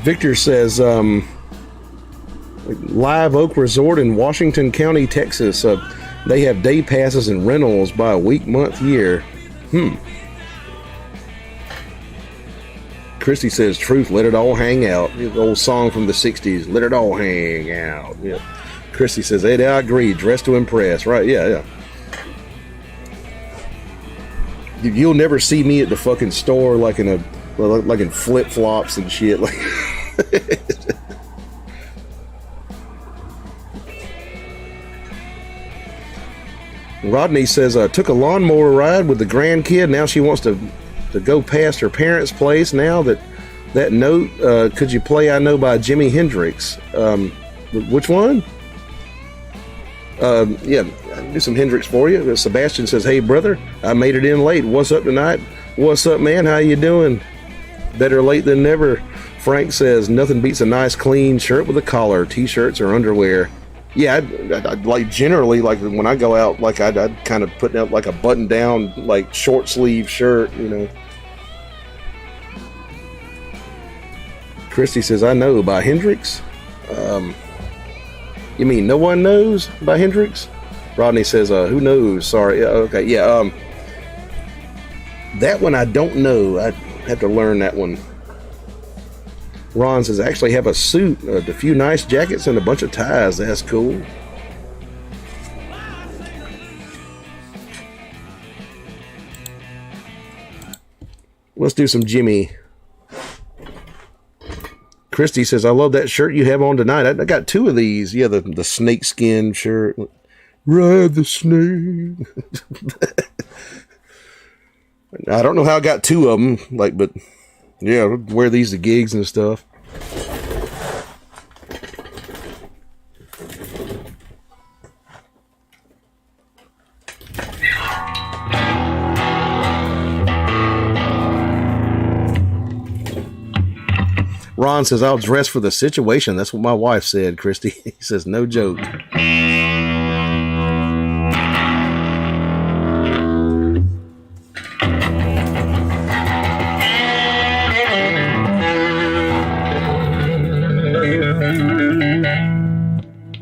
Victor says, Live Oak Resort in Washington County, Texas. They have day passes and rentals by a week, month, year. Christy says, truth, let it all hang out. The old song from the 60s, let it all hang out. Yeah. Christy says, hey, I agree, dress to impress. Right, yeah. You'll never see me at the fucking store like in flip-flops and shit. Like Rodney says, took a lawnmower ride with the grandkid. Now she wants to go past her parents' place. Now that note, could you play I Know by Jimi Hendrix? Which one? Yeah, I'll do some Hendrix for you. Sebastian says, hey, brother, I made it in late. What's up tonight? What's up, man? How you doing? Better late than never. Frank says, nothing beats a nice clean shirt with a collar, t-shirts or underwear. Yeah, I'd like generally, like when I go out, like I'd kind of put out like a button down, like short sleeve shirt, you know. Christy says, I know by Hendrix. You mean no one knows by Hendrix? Rodney says, who knows? Sorry. Yeah, okay. Yeah. That one I don't know. I'd have to learn that one. Ron says, I actually have a suit, a few nice jackets, and a bunch of ties. That's cool. Let's do some Jimmy. Christy says, I love that shirt you have on tonight. I got two of these. Yeah, the snake skin shirt. Ride the snake. I don't know how I got two of them, but yeah, wear these to gigs and stuff. Ron says, I'll dress for the situation. That's what my wife said, Christy. He says, no joke.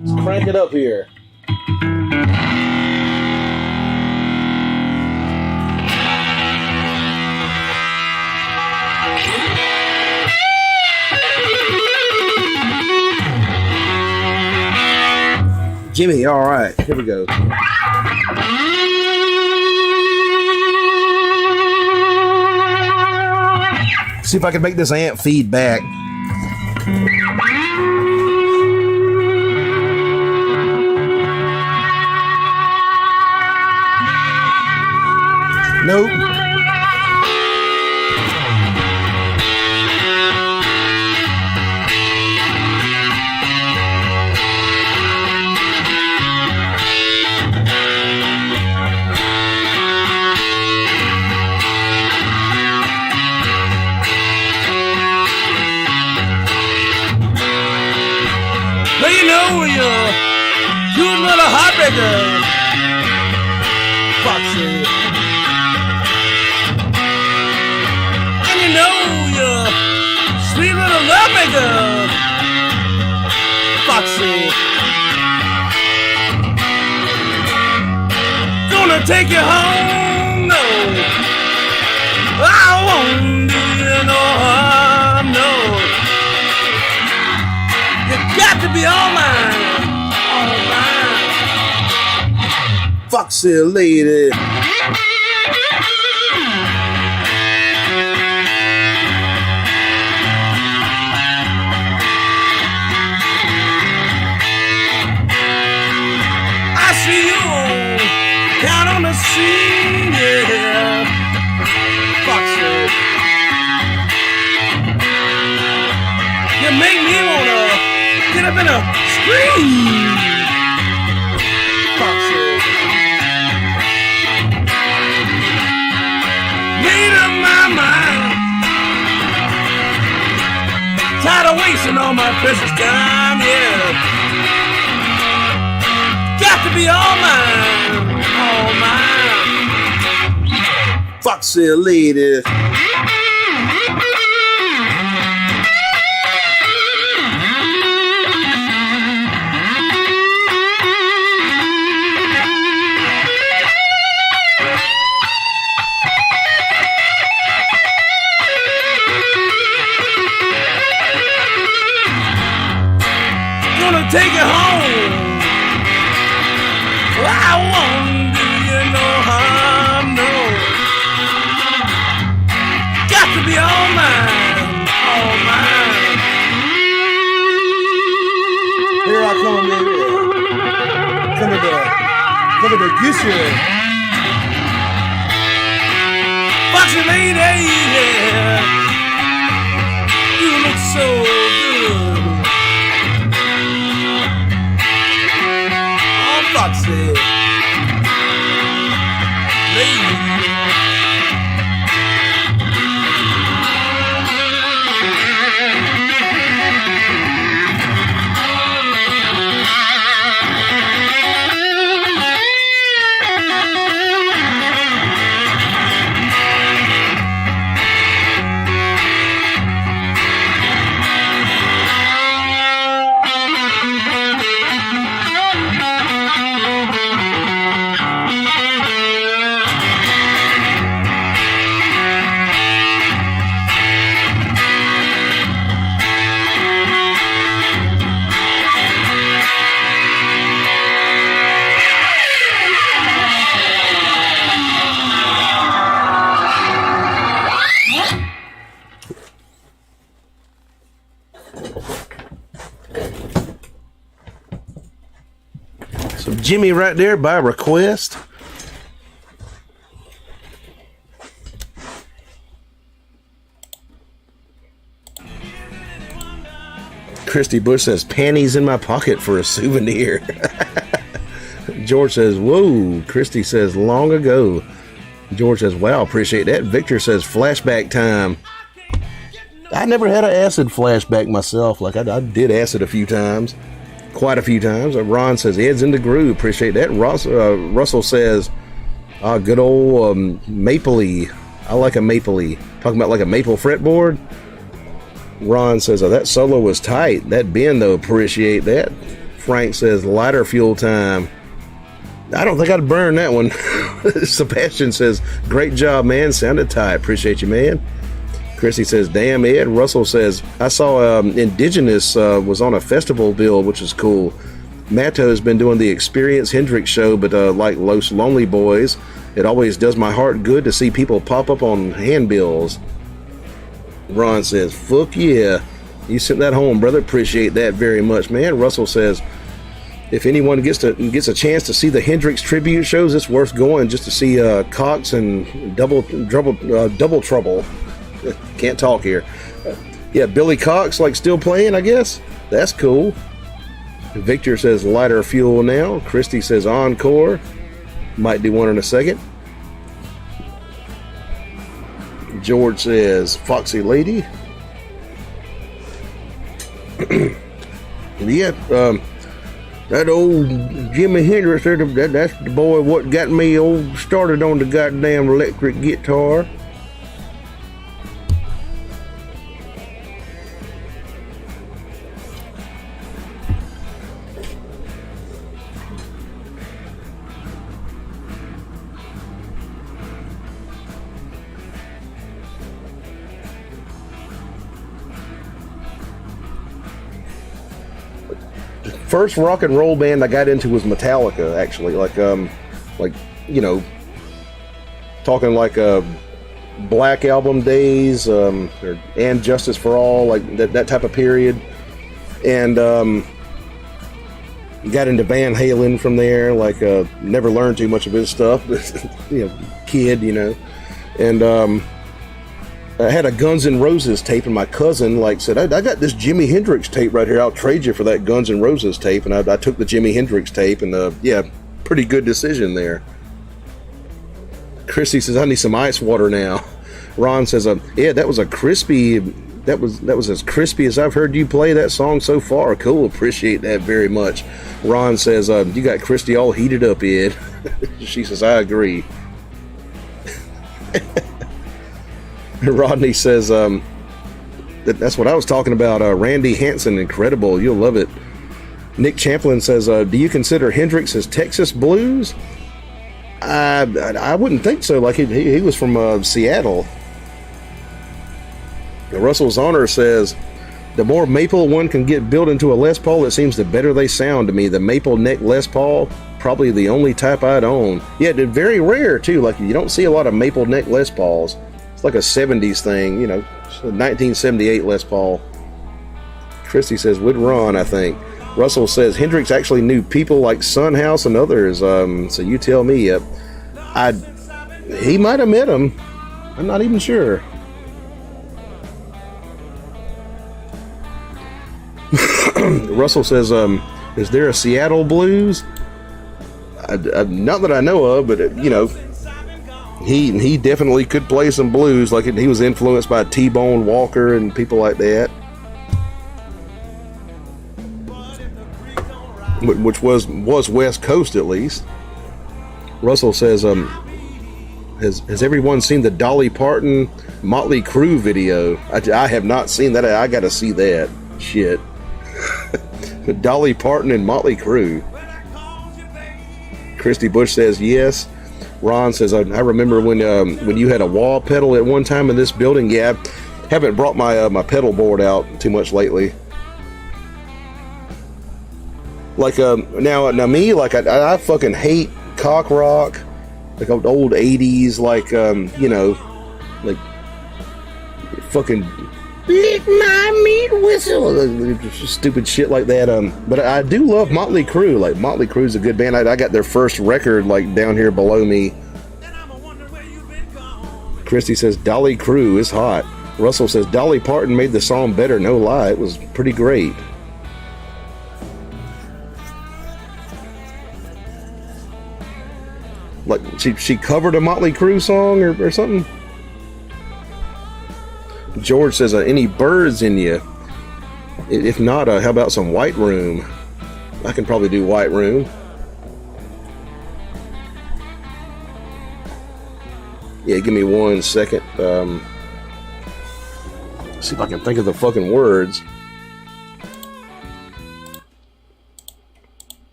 Let's crank it up here. Jimmy, all right, here we go. See if I can make this amp feed back. Nope. Cute little heartbreaker, Foxy. And you know you're sweet little lovemaker, Foxy. Gonna take you home, no. I won't do you no harm, no. You got to be all mine. Foxy lady. I see you down on the scene, yeah. Foxy. You make me wanna get up in a scream. Foxy. Made up my mind. Tired of wasting all my precious time, yeah. Got to be all mine, all mine. Foxy lady. Take it home. Well, I won't do you no harm, no. Got to be all mine, all mine. Here I come, baby. Come to kiss you. Foxy lady, yeah. You look so good. Foxy lady. So Jimmy right there by request. Christy Bush says, panties in my pocket for a souvenir. George says, whoa. Christy says, long ago. George says, wow, appreciate that. Victor says, flashback time. I never had an acid flashback myself. Like I did acid a few times, quite a few times. Ron says Ed's in the groove. Appreciate that. Russell says, good old mapley. I like a mapley. Talking about like a maple fretboard. Ron says, that solo was tight. That bend though, appreciate that. Frank says lighter fuel time. I don't think I'd burn that one. Sebastian says, great job, man. Sounded tight. Appreciate you, man. Chrissy says, damn, Ed. Russell says, I saw Indigenous was on a festival bill, which is cool. Matto has been doing the Experience Hendrix show, but like Los Lonely Boys, it always does my heart good to see people pop up on handbills. Ron says, fuck yeah. You sent that home, brother. Appreciate that very much, man. Russell says, if anyone gets a chance to see the Hendrix tribute shows, it's worth going just to see Cox and Double Trouble. Can't talk here. Yeah, Billy Cox, like, still playing, I guess. That's cool. Victor says lighter fuel now. Christy says encore. Might do one in a second. George says Foxy Lady. Yeah, that old Jimi Hendrix, that's the boy what got me started on the goddamn electric guitar. First rock and roll band I got into was Metallica, actually. Like you know, talking like Black Album days, and Justice for All, like that type of period. And got into Van Halen from there. Like never learned too much of his stuff, you know, kid, you know. And I had a Guns N' Roses tape, and my cousin said, I got this Jimi Hendrix tape right here. I'll trade you for that Guns N' Roses tape. And I took the Jimi Hendrix tape, and yeah, pretty good decision there. Christy says, I need some ice water now. Ron says, yeah, that was as crispy as I've heard you play that song so far. Cool, appreciate that very much. Ron says, you got Christy all heated up, Ed. She says, I agree. Rodney says, that's what I was talking about. Randy Hansen, incredible. You'll love it. Nick Champlin says, do you consider Hendrix as Texas blues? I wouldn't think so. Like he was from Seattle. Russell's Honor says, the more maple one can get built into a Les Paul, it seems the better they sound to me. The maple neck Les Paul, probably the only type I'd own. Yeah, they're very rare too. Like you don't see a lot of maple neck Les Pauls. Like a 70s thing, you know, 1978 Les Paul. Christy says, would Ron, I think. Russell says, Hendrix actually knew people like Sunhouse and others, so you tell me. He might have met him. I'm not even sure. Russell says, is there a Seattle blues? Not that I know of, but, you know, He definitely could play some blues. Like he was influenced by T-Bone Walker and people like that, which was West Coast at least. Russell says, has everyone seen the Dolly Parton Motley Crue video? I have not seen that. I got to see that shit. Dolly Parton and Motley Crue. Christy Bush says yes. Ron says, I remember when you had a wall pedal at one time in this building. Yeah, I haven't brought my my pedal board out too much lately. Like now me, like I fucking hate cock rock, like old 80s, like you know, like fucking lick my meat whistle, stupid shit like that. But I do love Motley Crue. Like Motley Crue's a good band. I got their first record like down here below me. Christy says Dolly Crue is hot. Russell says Dolly Parton made the song better. No lie, it was pretty great. Like she covered a Motley Crue song or something. George says, any birds in you? If not, how about some White Room? I can probably do White Room. Yeah, give me 1 second. See if I can think of the fucking words.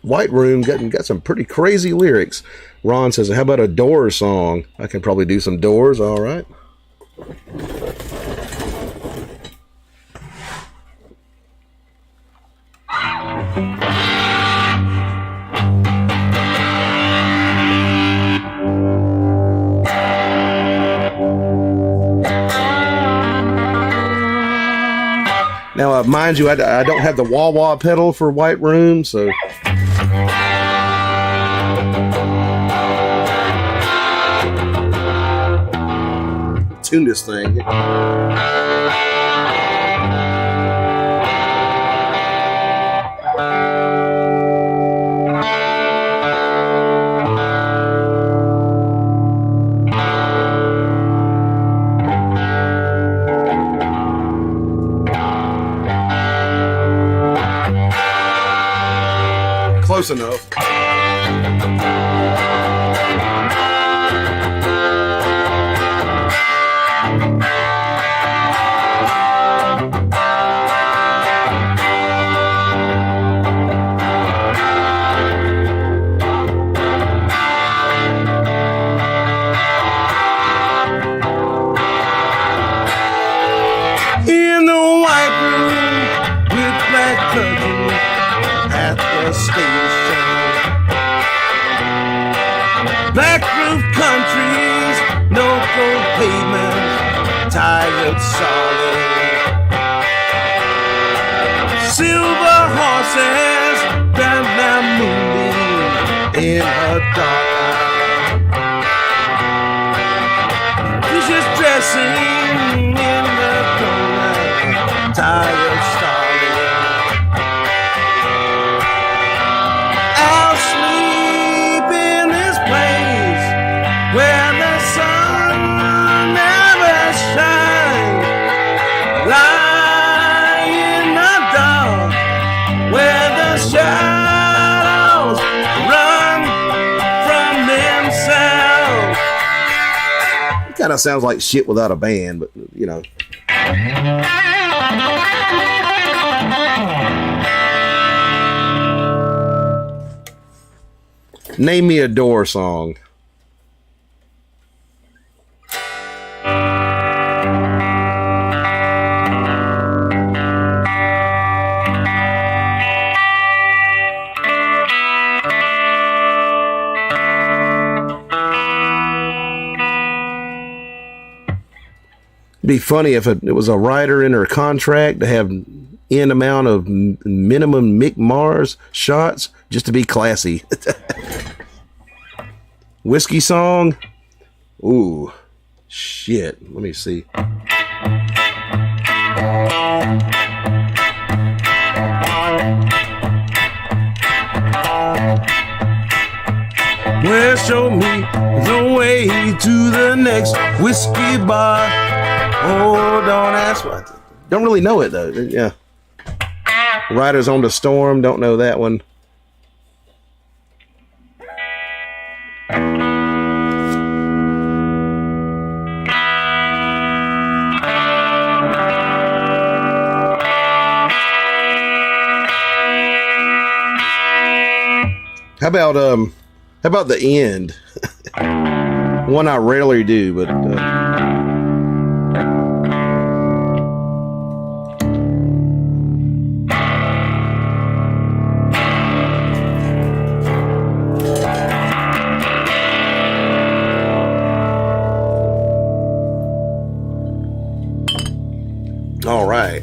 White Room got some pretty crazy lyrics. Ron says, how about a Doors song? I can probably do some Doors, all right. Now, mind you, I don't have the wah-wah pedal for White Room, so... Tune this thing. Close enough. In the White Room with black curtains at the station. Black roof countries, no gold pavement, tired solid. Silver horses, down my moonbeam in her dark eye. She's dressing in the corner, tired starling. I'll sleep in this place where the sun never shines. Lie in the dark where the shadows run from themselves. It kind of sounds like shit without a band, but, you know. Name me a Door song. Be funny if it was a writer in her contract to have N amount of minimum Mick Mars shots just to be classy. Whiskey song? Ooh, shit. Let me see. Well, show me the way to the next whiskey bar. Oh, don't ask what. Don't really know it though. Yeah. Riders on the Storm. Don't know that one. How about The End? One I rarely do, but all right.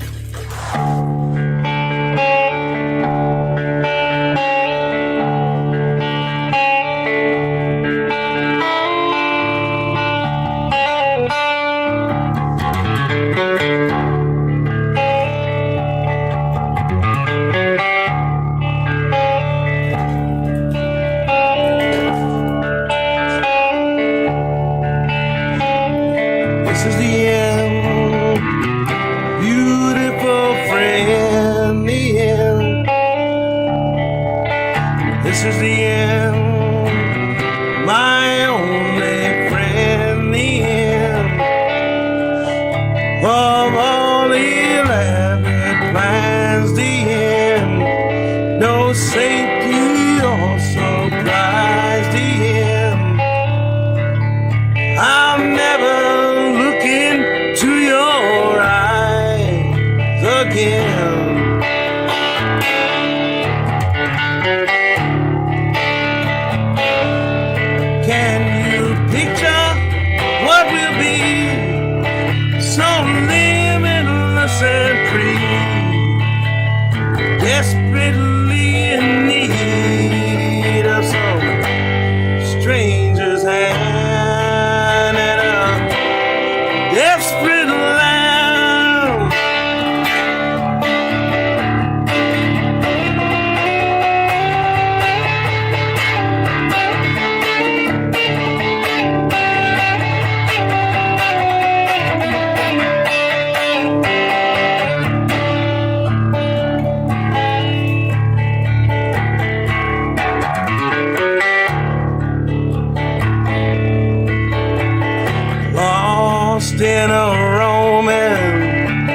lost in a roaming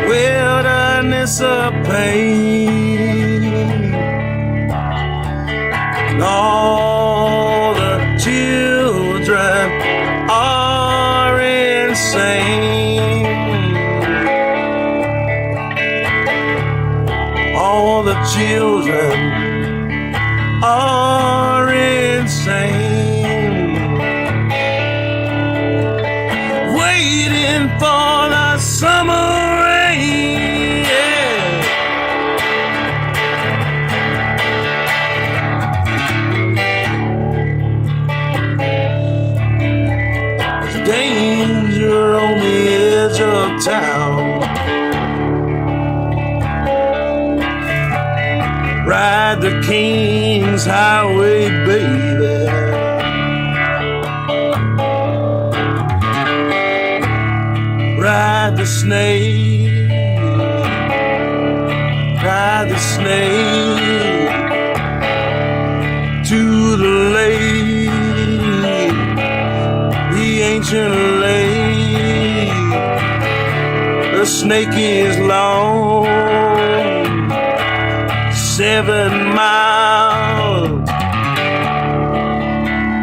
wilderness of pain. All the children are insane. All the children are insane. Waiting for the summer rain. Yeah. There's danger on the edge of town. Ride the King's Highway, baby. Ride the snake. Ride the snake to the lake, the ancient lake. The snake is long, 7 miles.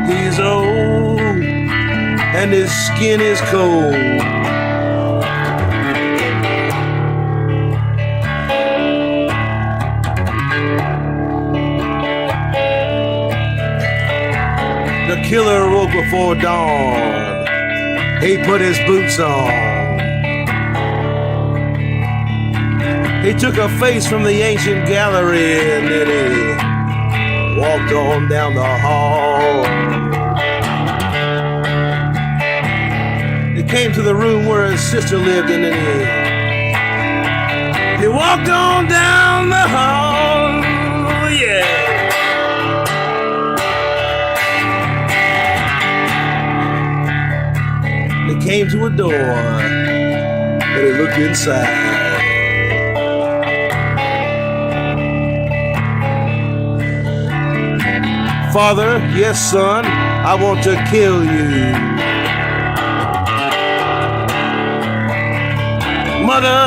He's old and his skin is cold. The killer woke before dawn. He put his boots on. He took a face from the ancient gallery and then he walked on down the hall. He came to the room where his sister lived and then he walked on down the hall. Yeah. He came to a door and he looked inside. Father, yes, son, I want to kill you. Mother,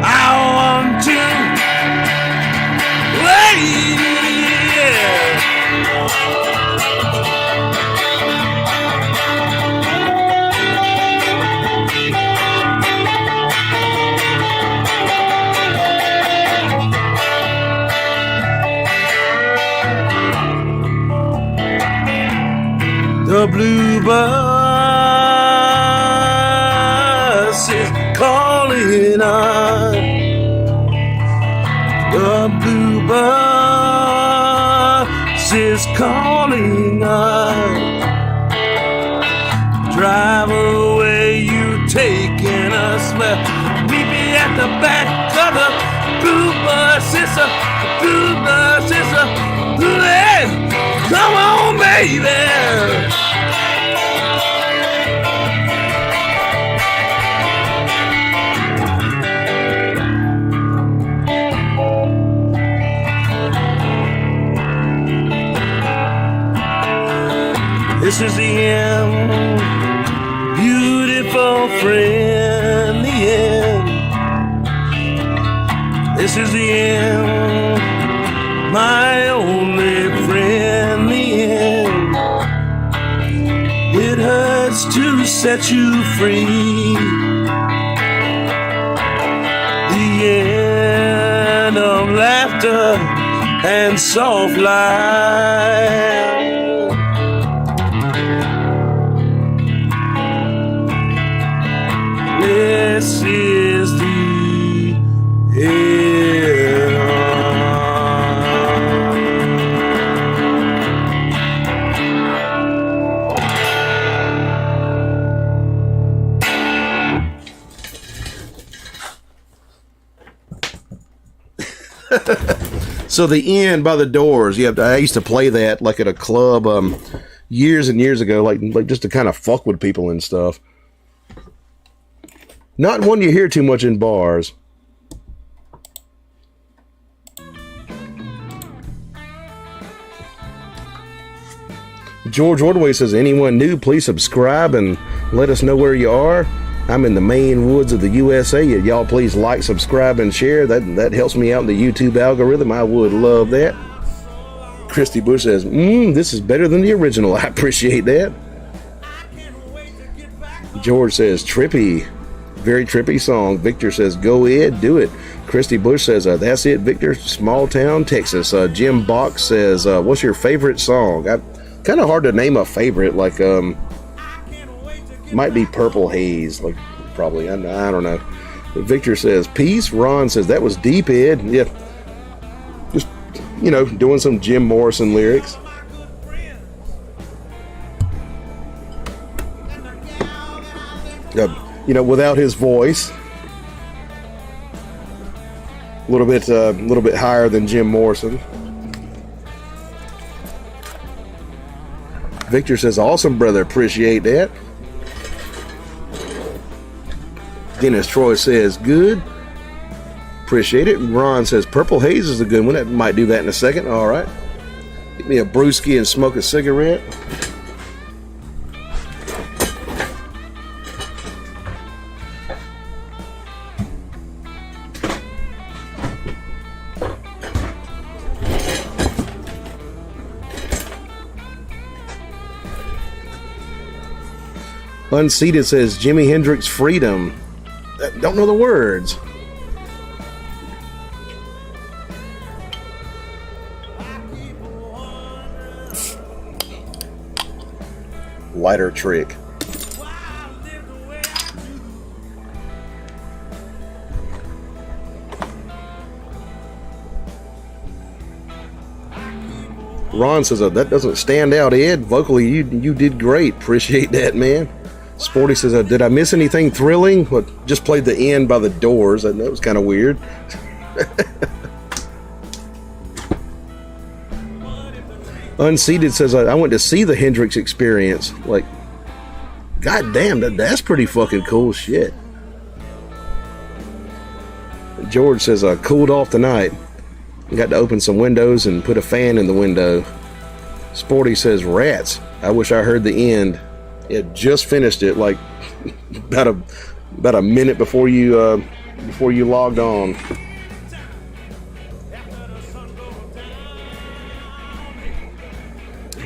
I want to wait. The blue bus is calling us. The blue bus is calling us. Driver, where you taking us? Well, meet me at the back of the blue bus. It's a blue bus. It's a blue. Come on, baby. This is the end, beautiful friend, the end. This is the end, my only friend, the end. It hurts to set you free. The end of laughter and soft light. This is the end. So the end by the Doors. Yeah, I used to play that like at a club years and years ago, like just to kind of fuck with people and stuff. Not one you hear too much in bars. George Ordway says, anyone new, please subscribe and let us know where you are. I'm in the Maine woods of the USA. Y'all please like, subscribe, and share. That helps me out in the YouTube algorithm. I would love that. Christy Bush says, this is better than the original. I appreciate that. George says, trippy. Very trippy song. Victor says, go Ed, do it. Christy Bush says, that's it, Victor. Small town, Texas. Jim Box says, what's your favorite song? Kind of hard to name a favorite. Like, might be Purple Haze. Like, probably. I don't know. Victor says, peace. Ron says, that was deep, Ed. Yeah. Just, doing some Jim Morrison lyrics. Without his voice, a little bit higher than Jim Morrison. Victor says, awesome, brother, appreciate that. Dennis Troy says, good, appreciate it. Ron says, Purple Haze is a good one. I might do that in a second. All right, get me a brewski and smoke a cigarette. Unseated says, Jimi Hendrix Freedom. Don't know the words. Lighter trick. Ron says, that doesn't stand out, Ed. Vocally, you did great. Appreciate that, man. Sporty says, did I miss anything thrilling? Well, just played the end by the Doors. That was kind of weird. Unseated says, I went to see the Hendrix Experience. Like, goddamn, that's pretty fucking cool shit. George says, I cooled off tonight. Got to open some windows and put a fan in the window. Sporty says, rats. I wish I heard the end. It just finished it, like about a minute before you logged on.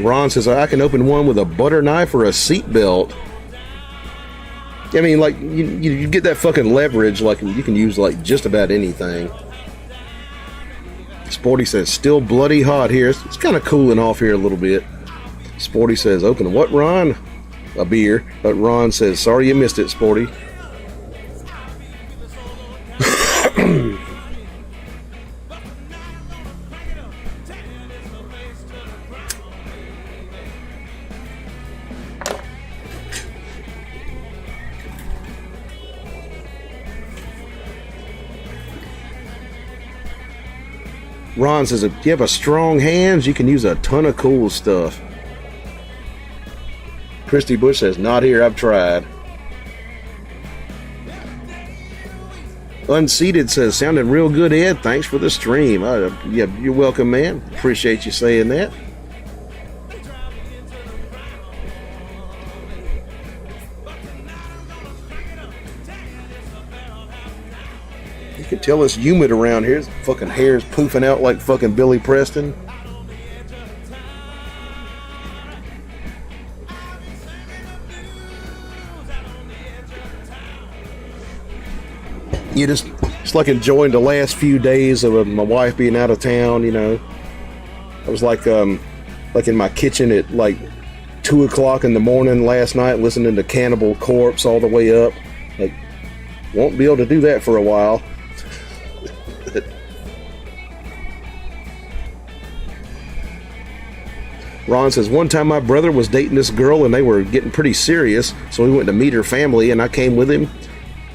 Ron says, I can open one with a butter knife or a seat belt. I mean, like you get that fucking leverage, like you can use like just about anything. Sporty says, still bloody hot here. It's kind of cooling off here a little bit. Sporty says, open what, Ron? A beer. But Ron says, sorry you missed it, Sporty. Ron says, if you have a strong hands, you can use a ton of cool stuff. Christy Bush says, not here, I've tried. Unseated says, sounded real good, Ed. Thanks for the stream. Yeah, you're welcome, man. Appreciate you saying that. You can tell it's humid around here. Fucking hair's poofing out like fucking Billy Preston. You just like enjoying the last few days of my wife being out of town, you know. I was like in my kitchen at like 2 o'clock in the morning last night listening to Cannibal Corpse all the way up. Like, won't be able to do that for a while. Ron says, one time my brother was dating this girl and they were getting pretty serious, so we went to meet her family and I came with him.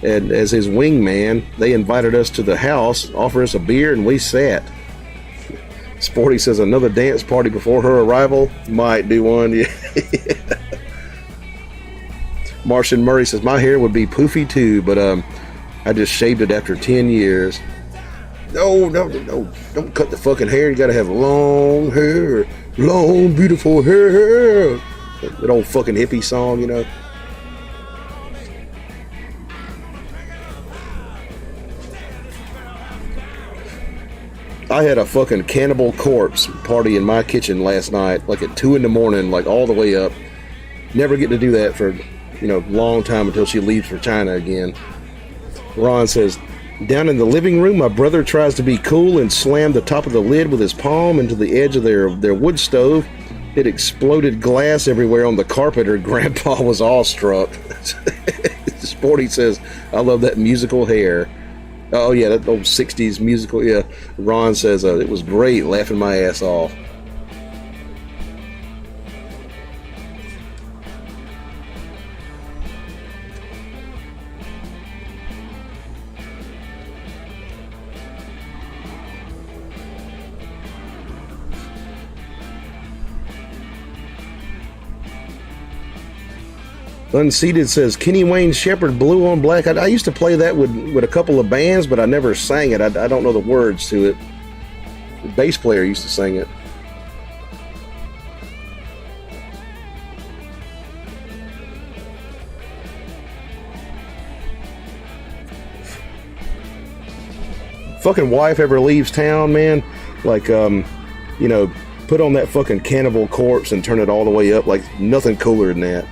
And as his wingman, they invited us to the house, offered us a beer, and we sat. Sporty says, another dance party before her arrival? Might do one, yeah. Martian Murray says, my hair would be poofy too, but I just shaved it after 10 years. No, don't cut the fucking hair. You gotta have long hair. Long, beautiful hair. That old fucking hippie song, you know. I had a fucking Cannibal Corpse party in my kitchen last night, like at 2 a.m, like all the way up. Never get to do that for, long time until she leaves for China again. Ron says, down in the living room, my brother tries to be cool and slammed the top of the lid with his palm into the edge of their wood stove. It exploded glass everywhere on the carpet. Her grandpa was awestruck. Sporty says, I love that musical hair. Oh, yeah, that old 60s musical. Yeah, Ron says, it was great, laughing my ass off. Unseated says, Kenny Wayne Shepherd, Blue on Black. I used to play that with a couple of bands, but I never sang it. I don't know the words to it. The bass player used to sing it. Fucking wife ever leaves town, man, like, put on that fucking Cannibal Corpse and turn it all the way up. Like, nothing cooler than that.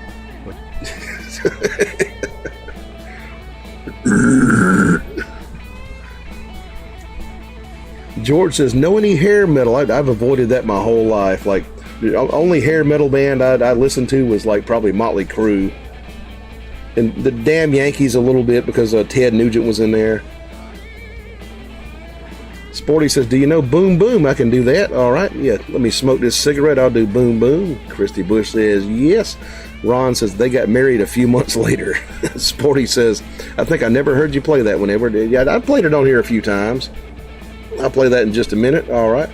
George says, know any hair metal? I've avoided that my whole life. Like, the only hair metal band I listened to was like probably Motley Crue, and the damn Yankees a little bit because Ted Nugent was in there. Sporty says, do you know Boom Boom? I can do that. All right, yeah, let me smoke this cigarette. I'll do Boom Boom. Christy Bush says, yes. Ron says, they got married a few months later. Sporty says, I think I never heard you play that one ever. Yeah, I played it on here a few times. I'll play that in just a minute. All right.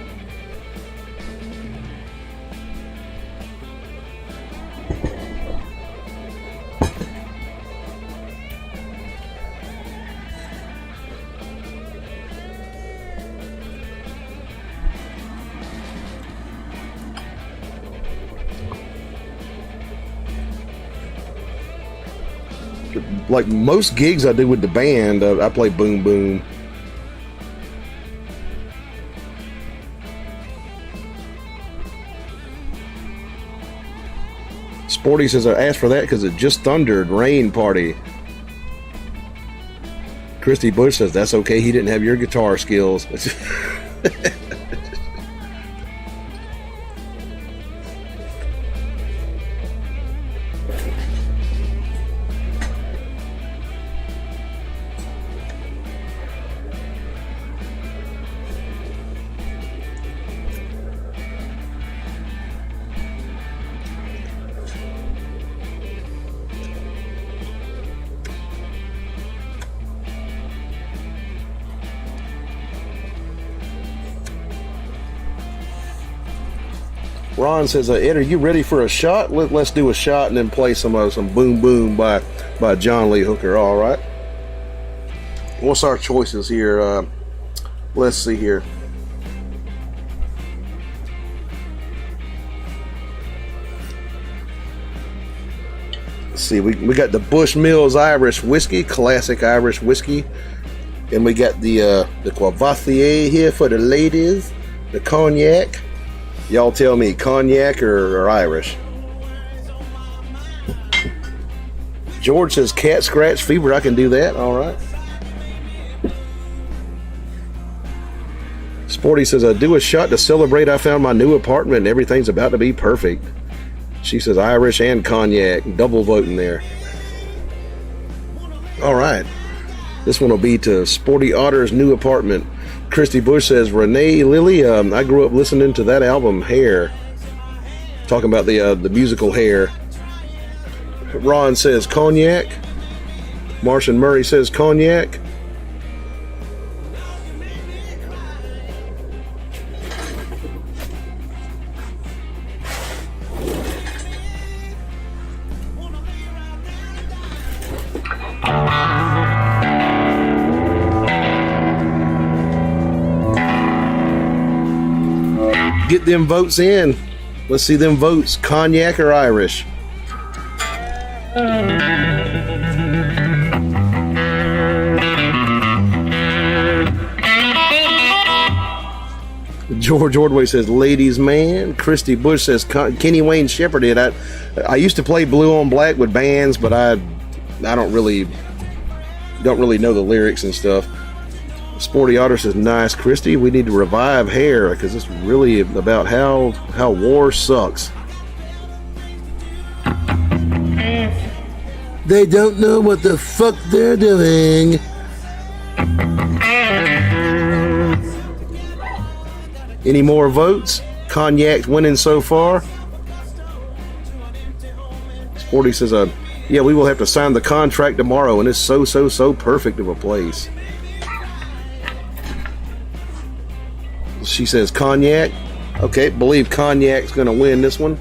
Like most gigs I do with the band, I play Boom Boom. Sporty says, I asked for that because it just thundered. Rain party. Christy Bush says, that's okay. He didn't have your guitar skills. Ron says, Ed, are you ready for a shot? Let's do a shot and then play some Boom Boom by John Lee Hooker. All right. What's our choices here? Let's see here. Let's see. We got the Bushmills Irish whiskey, classic Irish whiskey, and we got the Courvoisier here for the ladies, the cognac. Y'all tell me, cognac or Irish? George says, cat scratch fever. I can do that. All right. Sporty says, I do a shot to celebrate. I found my new apartment and everything's about to be perfect. She says Irish and cognac. Double voting there. All right. This one will be to Sporty Otter's new apartment. Christy Bush says, Renee Lilly, I grew up listening to that album, Hair. Talking about the musical Hair. Ron says cognac. Martian Murray says cognac. Get them votes in. Let's see them votes. Cognac or Irish? George Ordway says ladies man. Christy Bush says Kenny Wayne Shepherd did. I used to play blue on black with bands, but I don't really know the lyrics and stuff. Sporty Otter says nice. Christy, we need to revive hair because it's really about how war sucks. They don't know what the fuck they're doing. Any more votes? Cognac's winning so far. Sporty says, yeah, we will have to sign the contract tomorrow, and it's so perfect of a place. She says Cognac. Okay, believe Cognac's going to win this one.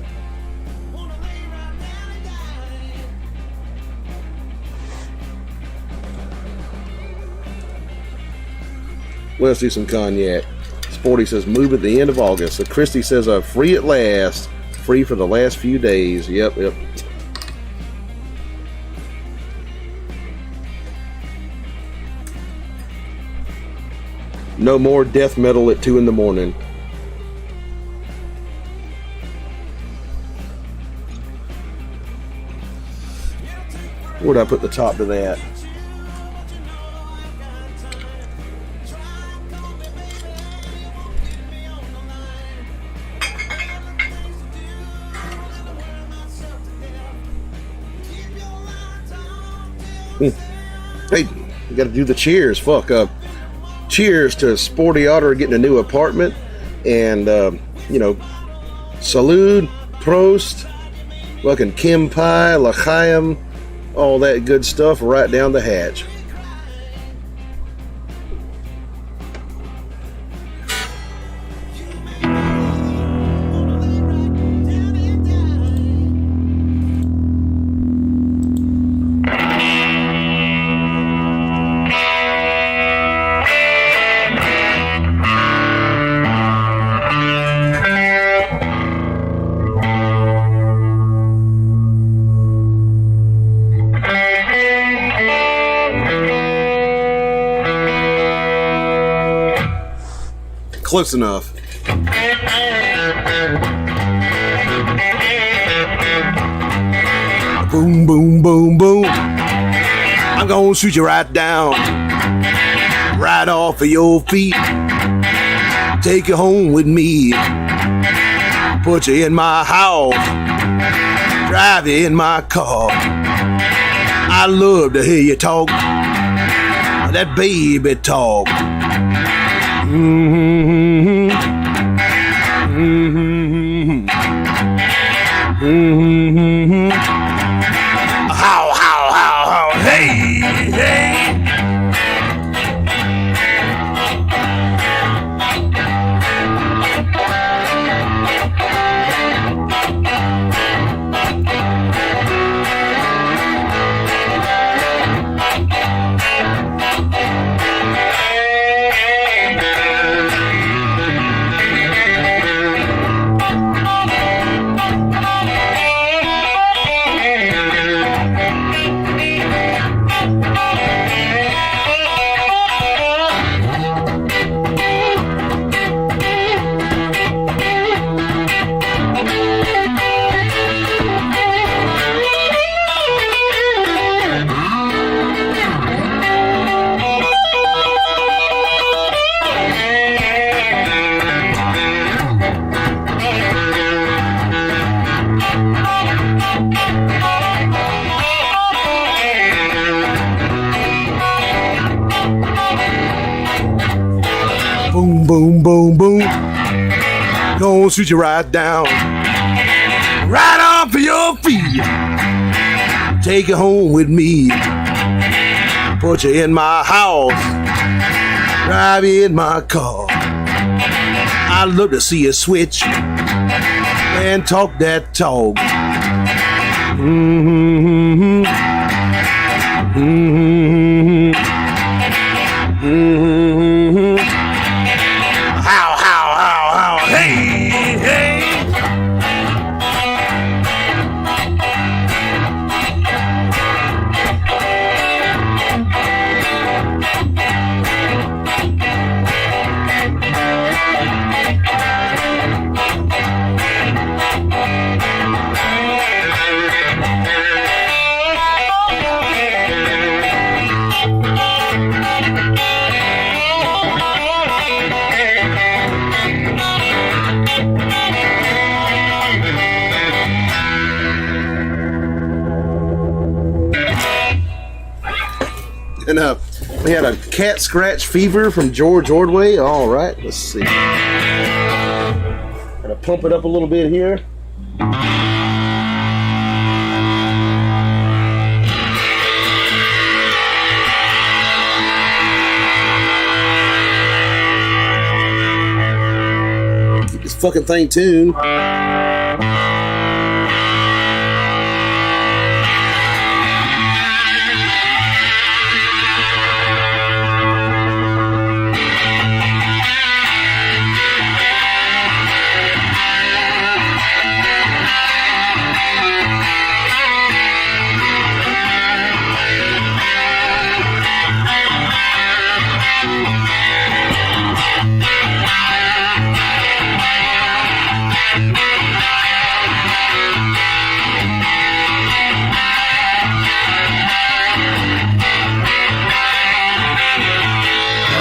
Let's do some Cognac. Sporty says move at the end of August. So Christy says free at last. Free for the last few days. Yep. No more death metal at 2 in the morning. Where'd I put the top to that? Hey, you got to do the cheers. Fuck up. Cheers to Sporty Otter getting a new apartment, and salud, prost, fucking Kim Pie, L'chaim, all that good stuff right down the hatch. Close enough. Boom, boom, boom, boom. I'm gonna shoot you right down, right off of your feet. Take you home with me. Put you in my house. Drive you in my car. I love to hear you talk. That baby talk. Mm-hmm. Mm-hmm. Mm-hmm. How, hey. Boom, boom, boom, boom. Gonna shoot you right down, right off of your feet. Take you home with me. Put you in my house. Drive you in my car. I'd love to see you switch and talk that talk. Mm-hmm. Mm-hmm. Mm-hmm. How, hey. And we had a cat scratch fever from George Ordway. All right, let's see. Gonna pump it up a little bit here. Keep this fucking thing tuned.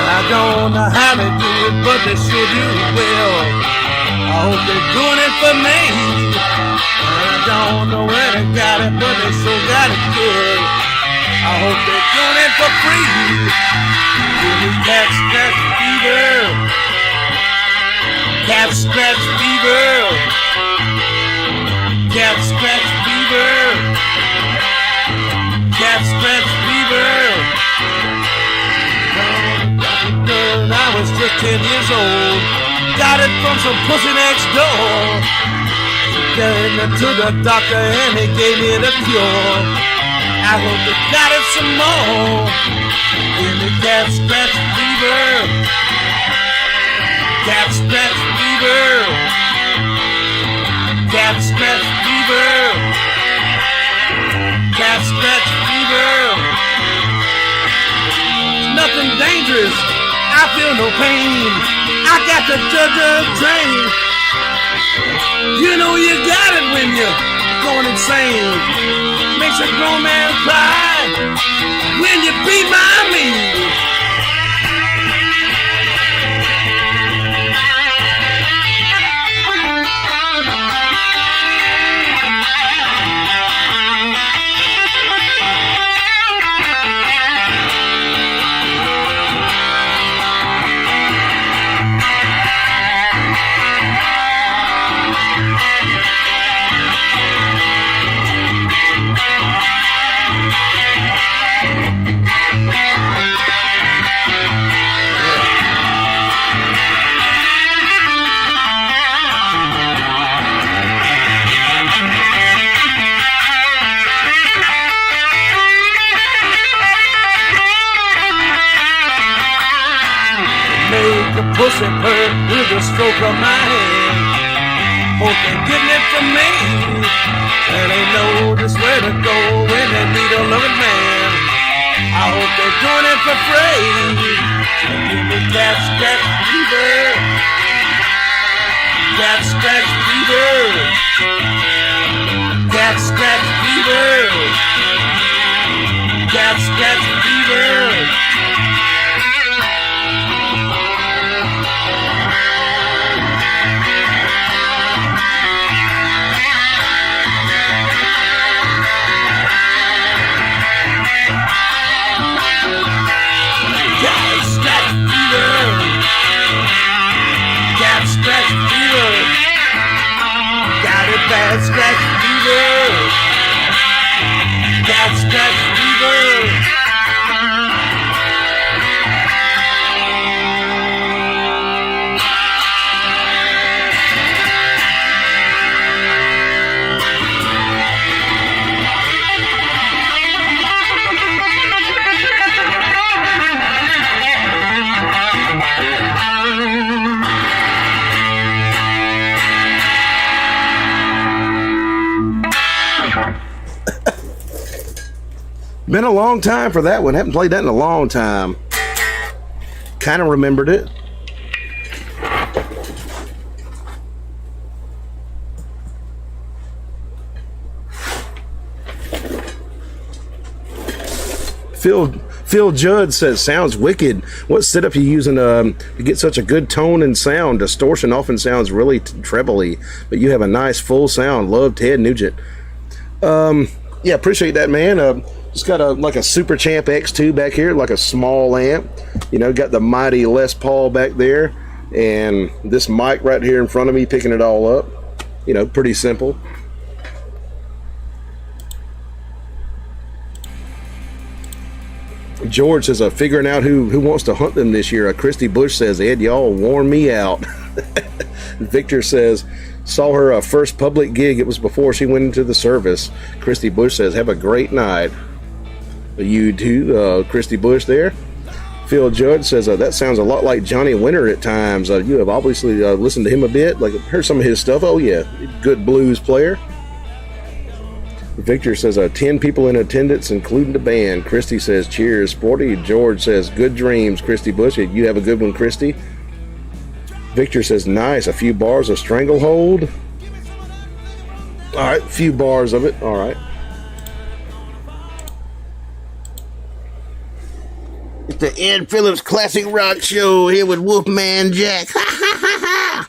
I don't know how to do it, but they sure do it well. I hope they're doing it for me. I don't know where they got it, but they sure got it good. I hope they're doing it for free. Give me cat scratch fever. Cat scratch fever. Cat scratch fever. Cat scratch fever. When I was just 10 years old, got it from some pussy next door. Carried me to the doctor and he gave me the cure. I hope they got it some more. Give me cat scratch fever. Cat scratch fever. Cat scratch fever. Cat scratch fever. Nothing dangerous. I feel no pain. I got the judge train. You know you got it when you're going insane. Makes a grown man cry when you beat my meat. Pussy hurt with the stroke of my hand. Hope they're getting it from me. And they know just where to go when they need a loving man. I hope they're doing it for free. Give me cat scratch fever. Cat scratch fever. Cat scratch fever. Cat scratch fever. Cat scratch fever. Cat scratch fever. Been a long time for that one. Haven't played that in a long time. Kind of remembered it. Phil Judd says, sounds wicked. What setup you using to get such a good tone and sound? Distortion often sounds really trebly, but you have a nice full sound. Love, Ted Nugent. Yeah, appreciate that, man. It's got like a Super Champ X2 back here, like a small amp. You know, got the mighty Les Paul back there, and this mic right here in front of me picking it all up. You know, pretty simple. George says, figuring out who wants to hunt them this year. Christy Bush says, Ed, y'all worn me out. Victor says, saw her first public gig. It was before she went into the service. Christy Bush says, have a great night. You too, Christy Bush there. Phil Judd says, that sounds a lot like Johnny Winter at times. You have obviously listened to him a bit, like heard some of his stuff. Oh yeah, good blues player. Victor says, 10 people in attendance, including the band. Christy says, cheers, sporty. George says, good dreams, Christy Bush. You have a good one, Christy. Victor says, nice. A few bars of Stranglehold. All right, a few bars of it. All right. It's the Ed Phillips Classic Rock Show here with Wolfman Jack. Ha ha ha ha!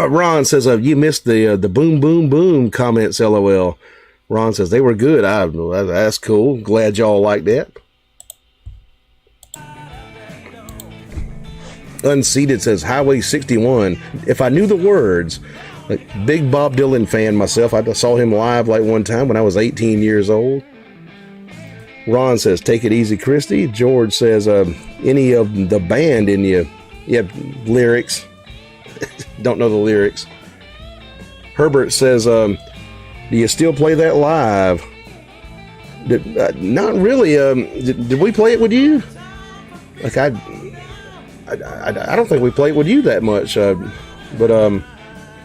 Ron says, you missed the boom, boom, boom comments, LOL. Ron says, they were good. That's cool. Glad y'all like that. Unseated says, Highway 61. If I knew the words, like, big Bob Dylan fan myself. I saw him live like one time when I was 18 years old. Ron says, take it easy, Christy. George says, any of the band in you? Yeah, lyrics. Don't know the lyrics. Herbert says, do you still play that live? Not really. Did we play it with you? Like I don't think we played with you that much. But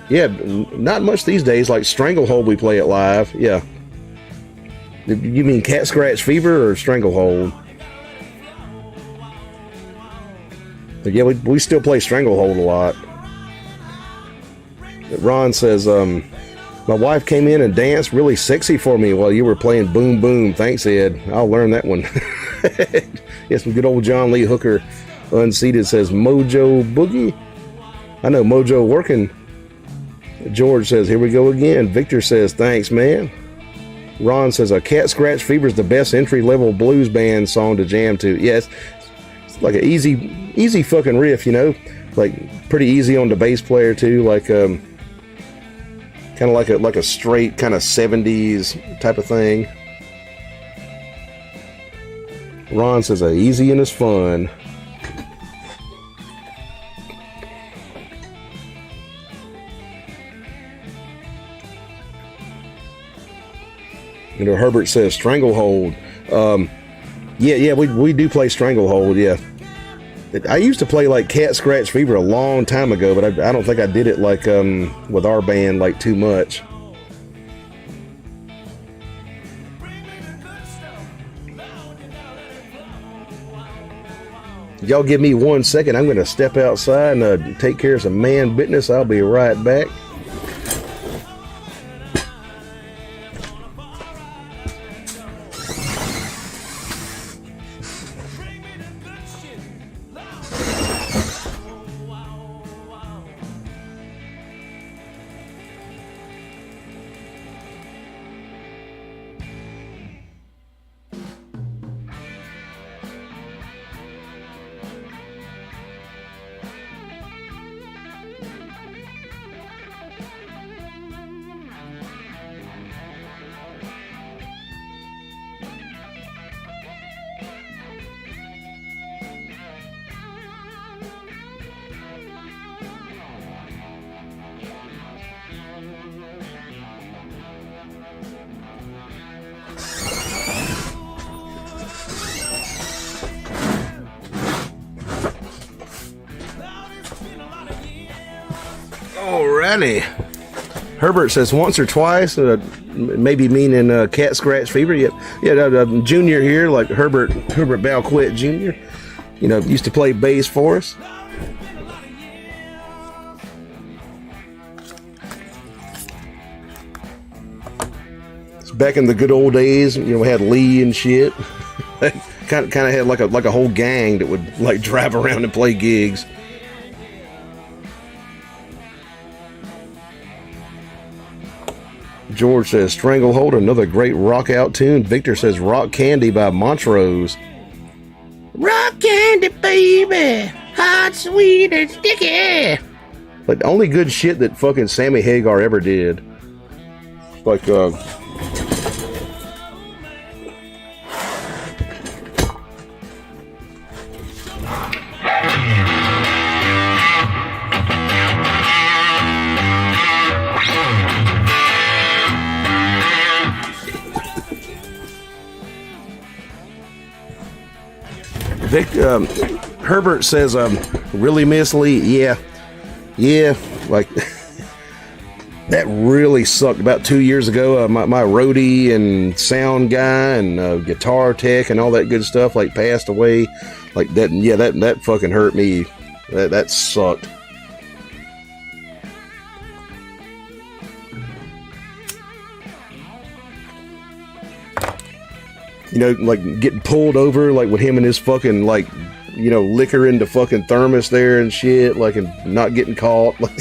yeah, not much these days. Like Stranglehold, we play it live. Yeah. You mean Cat Scratch Fever or Stranglehold? But yeah, we still play Stranglehold a lot. Ron says, my wife came in and danced really sexy for me while you were playing Boom Boom. Thanks, Ed. I'll learn that one. Yeah, some good old John Lee Hooker. Unseated says, Mojo Boogie. I know Mojo working. George says, here we go again. Victor says, thanks, man. Ron says, a Cat Scratch Fever is the best entry-level blues band song to jam to. Yes, it's like an easy fucking riff, you know? Like, pretty easy on the bass player, too. Like, kind of like a straight kind of 70s type of thing. Ron says, easy and it's fun. You know, Herbert says Stranglehold. Yeah, we do play Stranglehold. Yeah, I used to play like Cat Scratch Fever a long time ago, but I don't think I did it like with our band like too much. Y'all give me 1 second. I'm going to step outside and take care of some man business. I'll be right back. righty. Herbert says once or twice, maybe meaning cat scratch fever. Yeah, Junior here, like Herbert Balquet Jr. You know, used to play bass for us. It's back in the good old days, you know, we had Lee and shit. kind of had like a whole gang that would like drive around and play gigs. George says Stranglehold, another great rock out tune. Victor says Rock Candy by Montrose. Rock candy, baby, hot, sweet, and sticky. Like the only good shit that fucking Sammy Hagar ever did. Like Herbert says, really miss Lee. Yeah, like that really sucked. About 2 years ago, my roadie and sound guy and guitar tech and all that good stuff like passed away. Like that, yeah, that fucking hurt me. That sucked. You know, like getting pulled over, like with him and his fucking, like, you know, liquor in the fucking thermos there and shit, like, and not getting caught. Like,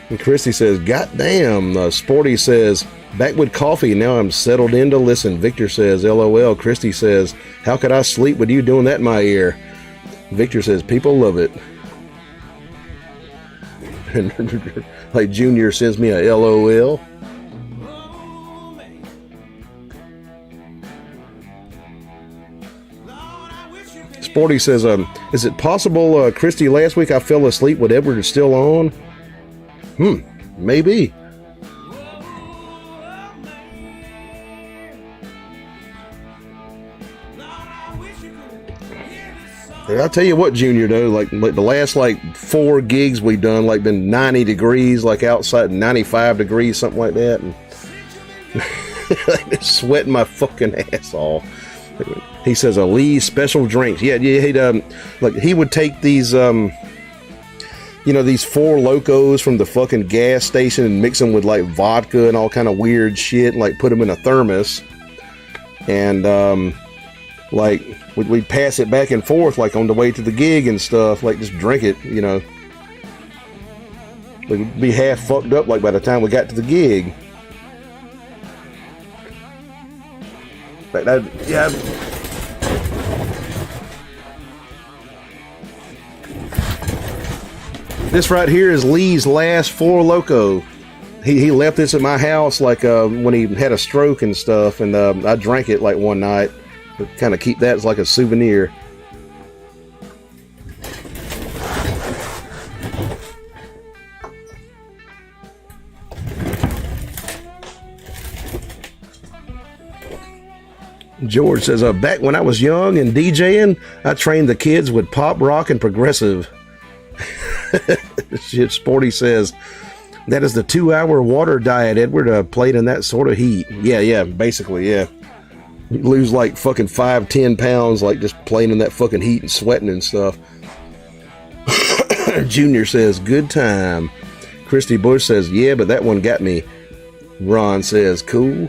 and Christy says, "Goddamn." Sporty says, "Back with coffee. Now I'm settled in to listen." Victor says, "LOL." Christy says, "How could I sleep with you doing that in my ear?" Victor says, "People love it." And like Junior sends me a LOL. Sporty says, "Is it possible, Christy, last week I fell asleep with Edward still on?" Maybe. I'll tell you what, Junior, though, like the last like 4 gigs we've done, like been 90 degrees, like outside, 95 degrees, something like that, and like, sweating my fucking ass off. He says a Lee special drinks. Yeah, he'd like he would take these you know, these 4 Locos from the fucking gas station and mix them with like vodka and all kind of weird shit, and like put them in a thermos, and like we'd pass it back and forth like on the way to the gig and stuff, like just drink it, you know. We'd be half fucked up like by the time we got to the gig. But yeah. This right here is Lee's last 4 Loko. He left this at my house like when he had a stroke and stuff, and I drank it like one night. Kind of keep that as like a souvenir. George says, back when I was young and DJing, I trained the kids with pop, rock, and progressive. Shit, Sporty says, that is the 2-hour water diet, Edward, played in that sort of heat. Yeah, basically, yeah. You lose like fucking 5-10 pounds, like just playing in that fucking heat and sweating and stuff. Junior says, good time. Christy Bush says, yeah, but that one got me. Ron says, cool.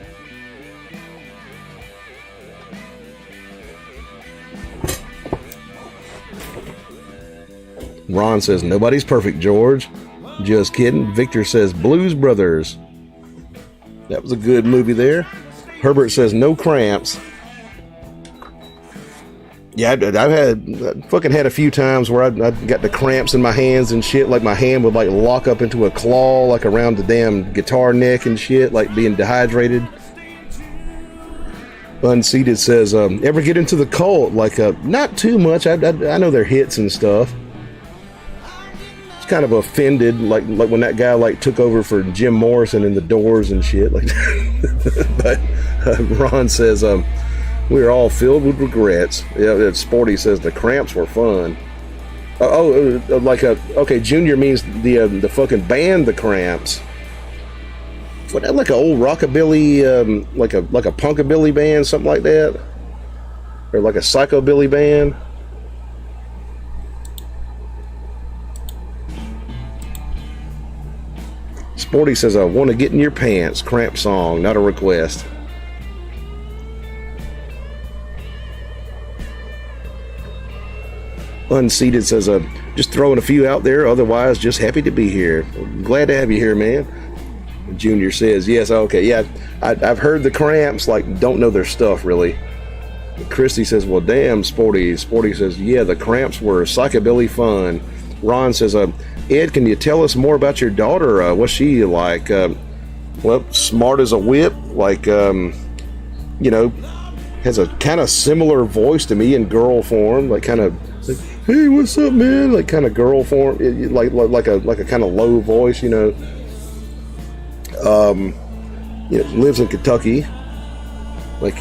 Ron says, nobody's perfect, George. Just kidding. Victor says, Blues Brothers. That was a good movie there. Herbert says, no cramps. Yeah, I fucking had a few times where I got the cramps in my hands and shit. Like my hand would like lock up into a claw, like around the damn guitar neck and shit, like being dehydrated. Unseated says, ever get into the Cult? Like, not too much. I know their hits and stuff. Kind of offended, like when that guy like took over for Jim Morrison in the Doors and shit, like. But Ron says, We're all filled with regrets. Yeah, Sporty says the Cramps were fun. Okay, Junior means the fucking band, the Cramps. What, like an old rockabilly, like a punkabilly band, something like that, or like a psychobilly band. Sporty says, "I want to get in your pants." Cramp song, not a request. Unseated says, "Just throwing a few out there. Otherwise, just happy to be here. Glad to have you here, man." Junior says, "Yes, okay, yeah. I've heard the Cramps. Like, don't know their stuff really." Christy says, "Well, damn, Sporty." Sporty says, "Yeah, the Cramps were psychobilly fun." Ron says, "Ed, can you tell us more about your daughter? What's she like?" Well, smart as a whip. Like, has a kind of similar voice to me in girl form. Like, kind of, like, "Hey, what's up, man?" Like, kind of girl form. Like a kind of low voice. Lives in Kentucky. Like,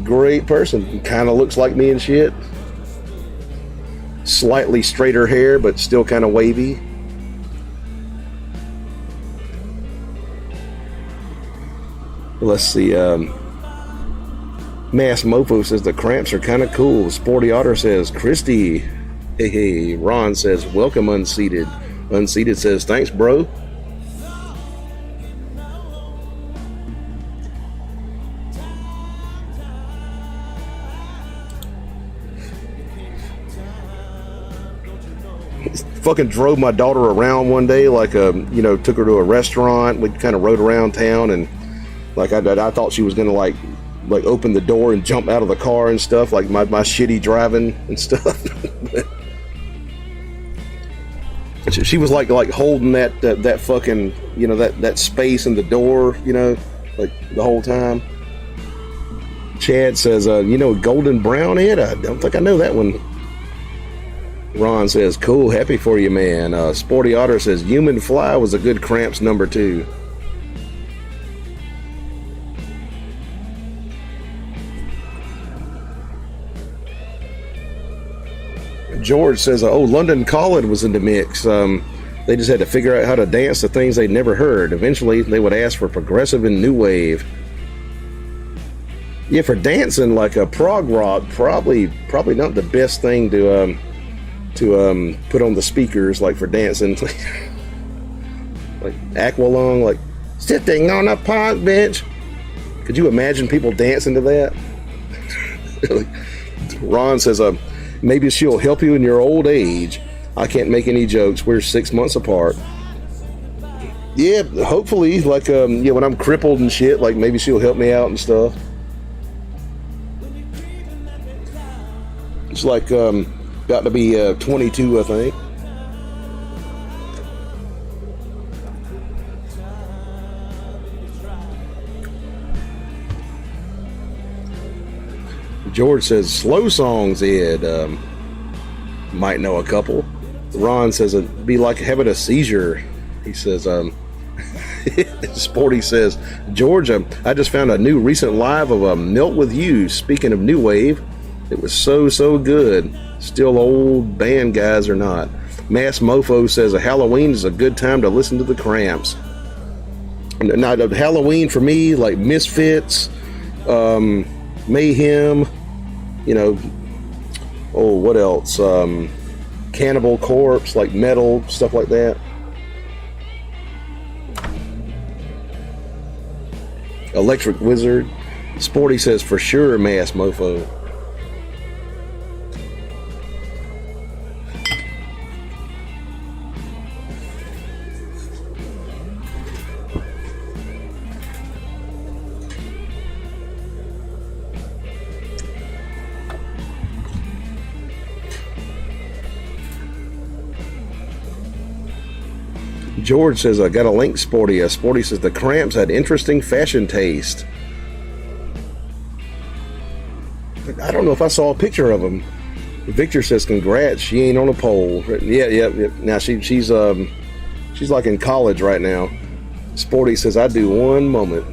great person. Kind of looks like me and shit. Slightly straighter hair, but still kind of wavy. Let's see. Mass Mofo says the Cramps are kind of cool. Sporty Otter says, "Christy." Hey. Ron says, "Welcome, Unseated." Unseated says, "Thanks, bro." Fucking drove my daughter around one day, like, took her to a restaurant. We kind of rode around town, and like I thought she was gonna like open the door and jump out of the car and stuff, like my shitty driving and stuff. She was like holding that fucking, that space in the door, like the whole time. Chad says, "Golden Brown, Ed? I don't think I know that one." Ron says, "Cool, happy for you, man." Sporty Otter says, "Human Fly was a good Cramps number 2. George says, London Calling was in the mix. They just had to figure out how to dance to things they'd never heard. Eventually, they would ask for progressive and new wave. Yeah, for dancing, like a prog rock, probably not the best thing to put on the speakers, like for dancing. Like Aqualung, like sitting on a park bench. Could you imagine people dancing to that? Ron says, "Maybe she'll help you in your old age. I can't make any jokes. We're 6 months apart." Yeah, hopefully, like, when I'm crippled and shit, like maybe she'll help me out and stuff. It's like, got to be 22, I think. George says, "Slow songs, Ed. Might know a couple." Ron says, "It'd be like having a seizure." He says, Sporty says, "George, I just found a new recent live of Melt With You. Speaking of new wave, it was so good. Still old band guys or not." Mass Mofo says, "Halloween is a good time to listen to the Cramps." Now, Halloween for me, like Misfits, Mayhem, what else? Cannibal Corpse, like metal, stuff like that. Electric Wizard. Sporty says, "For sure, Mass Mofo." George says, "I got a link, Sporty." Sporty says, "The Cramps had interesting fashion taste." I don't know if I saw a picture of them. Victor says, "Congrats, she ain't on a pole." Yeah. Now she's like in college right now. Sporty says, "I do one moment."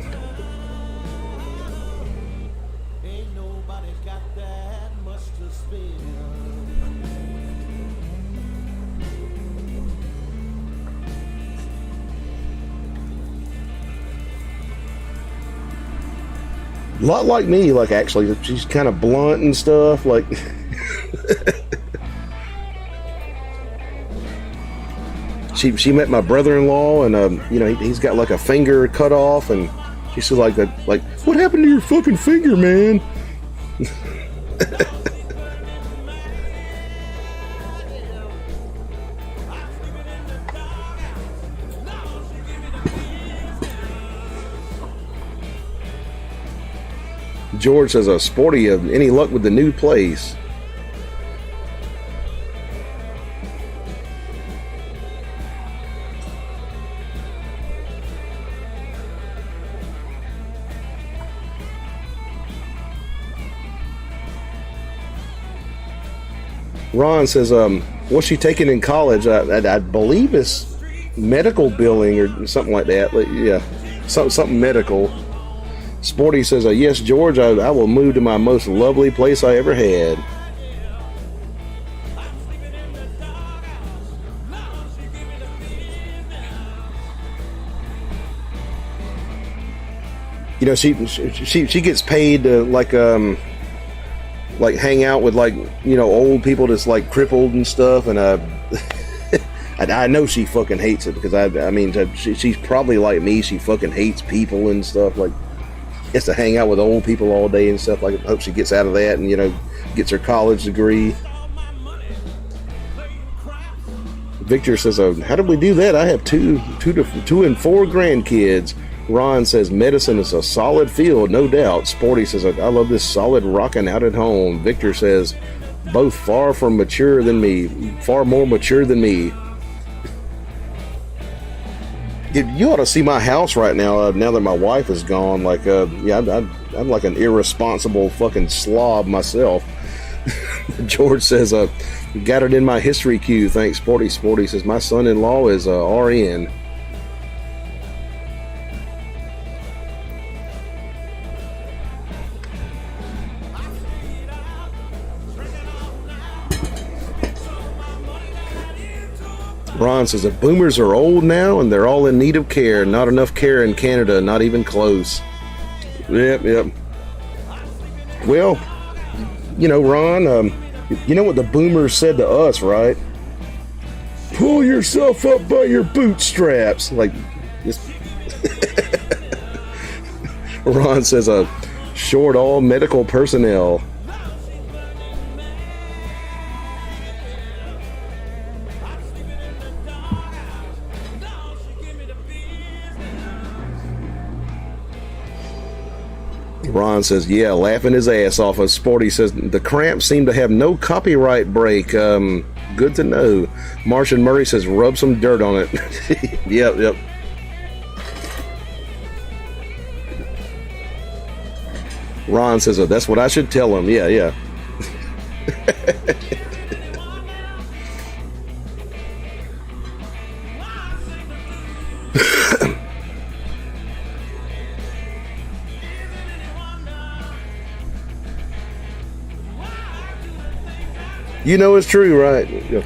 A lot like me, like actually, she's kind of blunt and stuff. Like, she met my brother-in-law, and you know, he's got like a finger cut off, and she said like, what happened to your fucking finger, man? George says, Sporty, any luck with the new place? Ron says, what's she taking in college? I believe it's medical billing or something like that. Yeah, something medical. Sporty says, yes, George, I will move to my most lovely place I ever had. You know, she gets paid to like hang out with, like, you know, old people that's like crippled and stuff, and I know she fucking hates it, because I mean she's probably like me. She fucking hates people and stuff. Like, gets to hang out with old people all day and stuff. Like, I hope she gets out of that and, you know, gets her college degree. Victor says, how did we do that? I have two and four grandkids. Ron says, medicine is a solid field, no doubt. Sporty says, I love this solid rocking out at home. Victor says, both far more mature than me. You ought to see my house right now. Now that my wife is gone, like, yeah, I'm like an irresponsible fucking slob myself. George says, got it in my history queue. Thanks, Sporty. Sporty says, my son-in-law is RN. Ron says, the boomers are old now and they're all in need of care. Not enough care in Canada, not even close. Yep. Well, you know, Ron, you know what the boomers said to us, right? Pull yourself up by your bootstraps. Like, just Ron says, short all medical personnel. Ron says, yeah, laughing his ass off. As Sporty says, the Cramps seem to have no copyright break. Good to know. Martian Murray says, rub some dirt on it. Yep. Ron says, that's what I should tell him. Yeah. You know it's true, right? Yeah.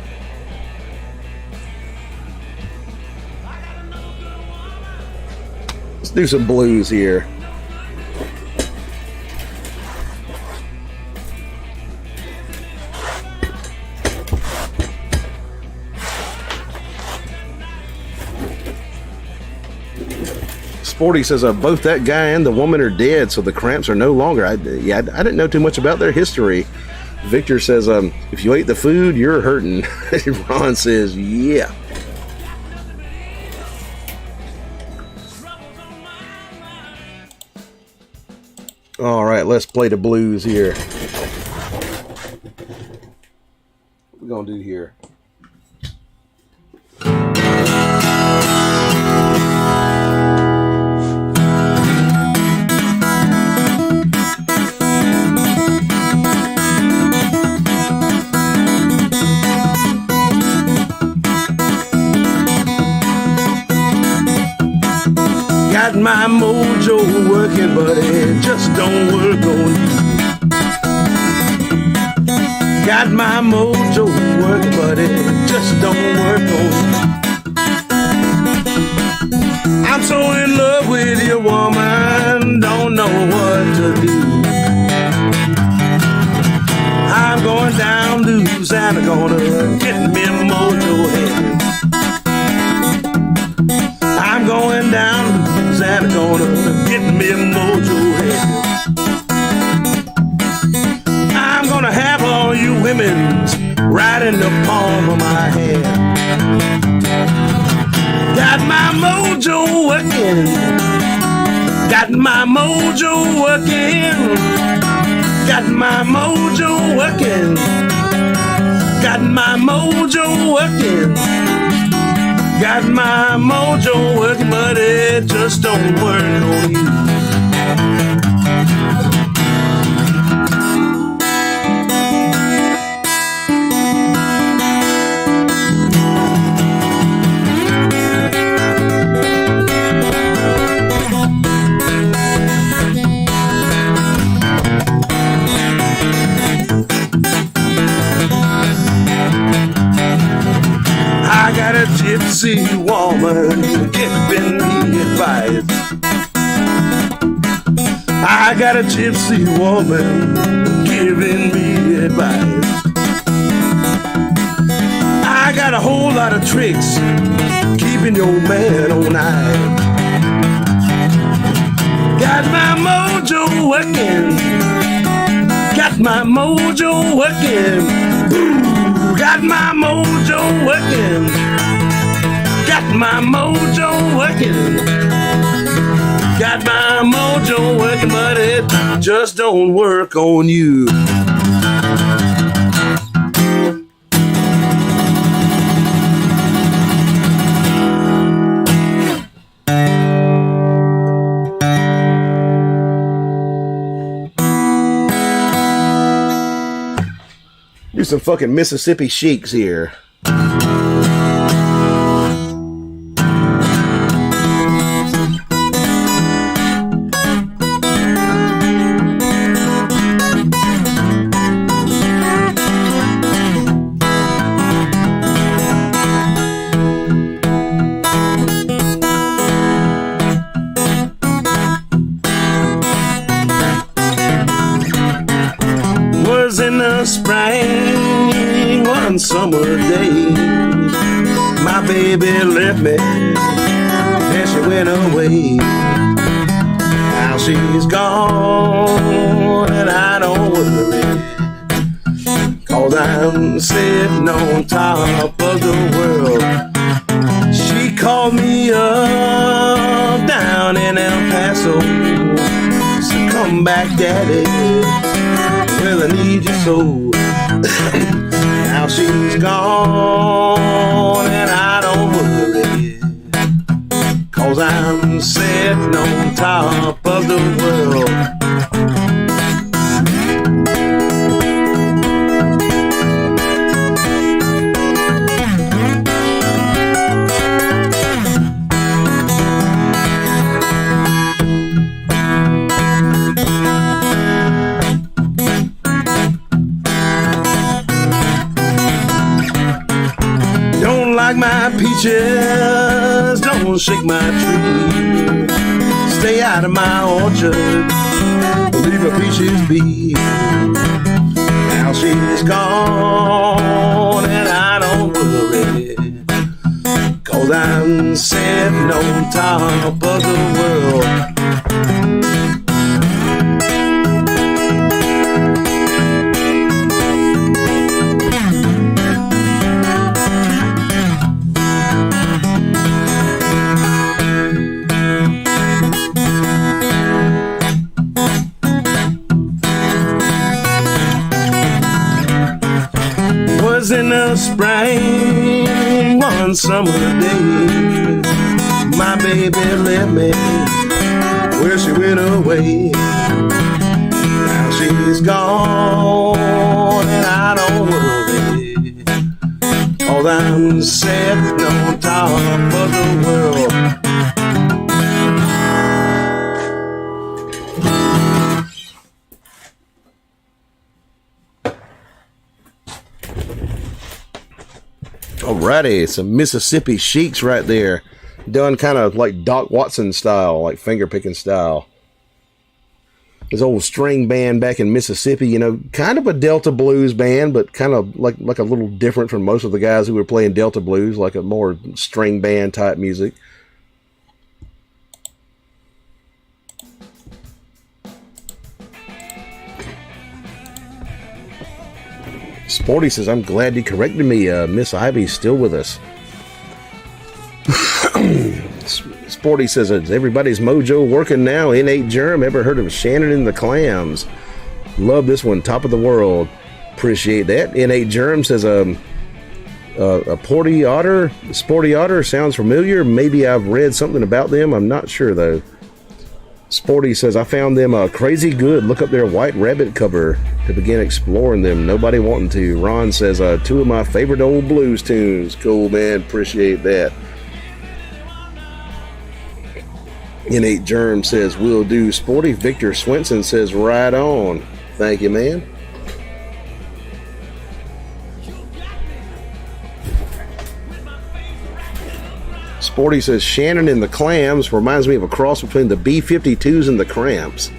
Let's do some blues here. Sporty says, both that guy and the woman are dead, so the Cramps are no longer. I didn't know too much about their history. Victor says, if you ate the food, you're hurting. Ron says, yeah. All right, let's play the blues here. What we gonna do here? Got my mojo working, but it just don't work on you. Got my mojo working, but it just don't work on you. I'm so in love with you, woman, don't know what to do. I'm going down loose and I'm gonna get me a mojo head. I'm going down loose and I'm gonna get me a mojo head. I'm gonna have all you women right in the palm of my hand. Got my mojo working. Got my mojo working. Got my mojo working. Got my mojo working. Got my mojo working, but it just don't work on you. I got a gypsy woman giving me advice. I got a gypsy woman giving me advice. I got a whole lot of tricks keeping your man on ice. Got my mojo working. Got my mojo working. Got my mojo working. Got my mojo working. Got my mojo working, but it just don't work on you. Do some fucking Mississippi Sheiks here. Was in the spring, one summer day, my baby left me, and she went away. Now she's gone, and I don't worry, 'cause I'm sitting on top of the world. She called me up down in El Paso, so come back, daddy. Well, I need you so. Now she's gone and I don't worry, 'cause I'm sitting on top of the world. Like my peaches, don't shake my tree. Stay out of my orchard, leave my peaches be. Now she's gone and I don't worry, 'cause I'm sitting on top of the world. In the spring, one summer day, my baby left me, well, she went away. Now she's gone and I don't worry, 'cause I'm sitting on top of the world. Alrighty, some Mississippi Sheiks right there. done kind of like Doc Watson style, like finger picking style. His old string band back in Mississippi, you know, kind of a Delta blues band, but kind of like a little different from most of the guys who were playing Delta blues, like a more string band type music. Sporty says, I'm glad you corrected me. Miss Ivy's still with us. Sporty says, is everybody's mojo working now? N8 Germ, ever heard of Shannon and the Clams? Love this one, top of the world. Appreciate that. N8 Germ says, a Sporty Otter sounds familiar. Maybe I've read something about them. I'm not sure though. Sporty says, I found them crazy good. Look up their White Rabbit cover to begin exploring them. Nobody wanting to. Ron says, two of my favorite old blues tunes. Cool, man. Appreciate that. N8 Germ says, will do. Sporty. Victor Swenson says, right on. Thank you, man. Sporty says, Shannon and the Clams reminds me of a cross between the B-52s and the Cramps.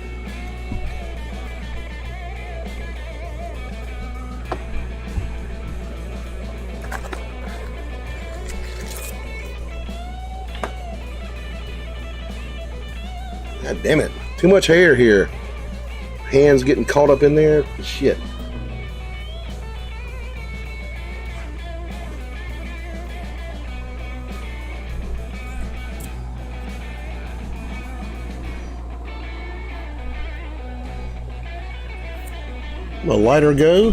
God damn it. Too much hair here. Hands getting caught up in there. Shit. My lighter go.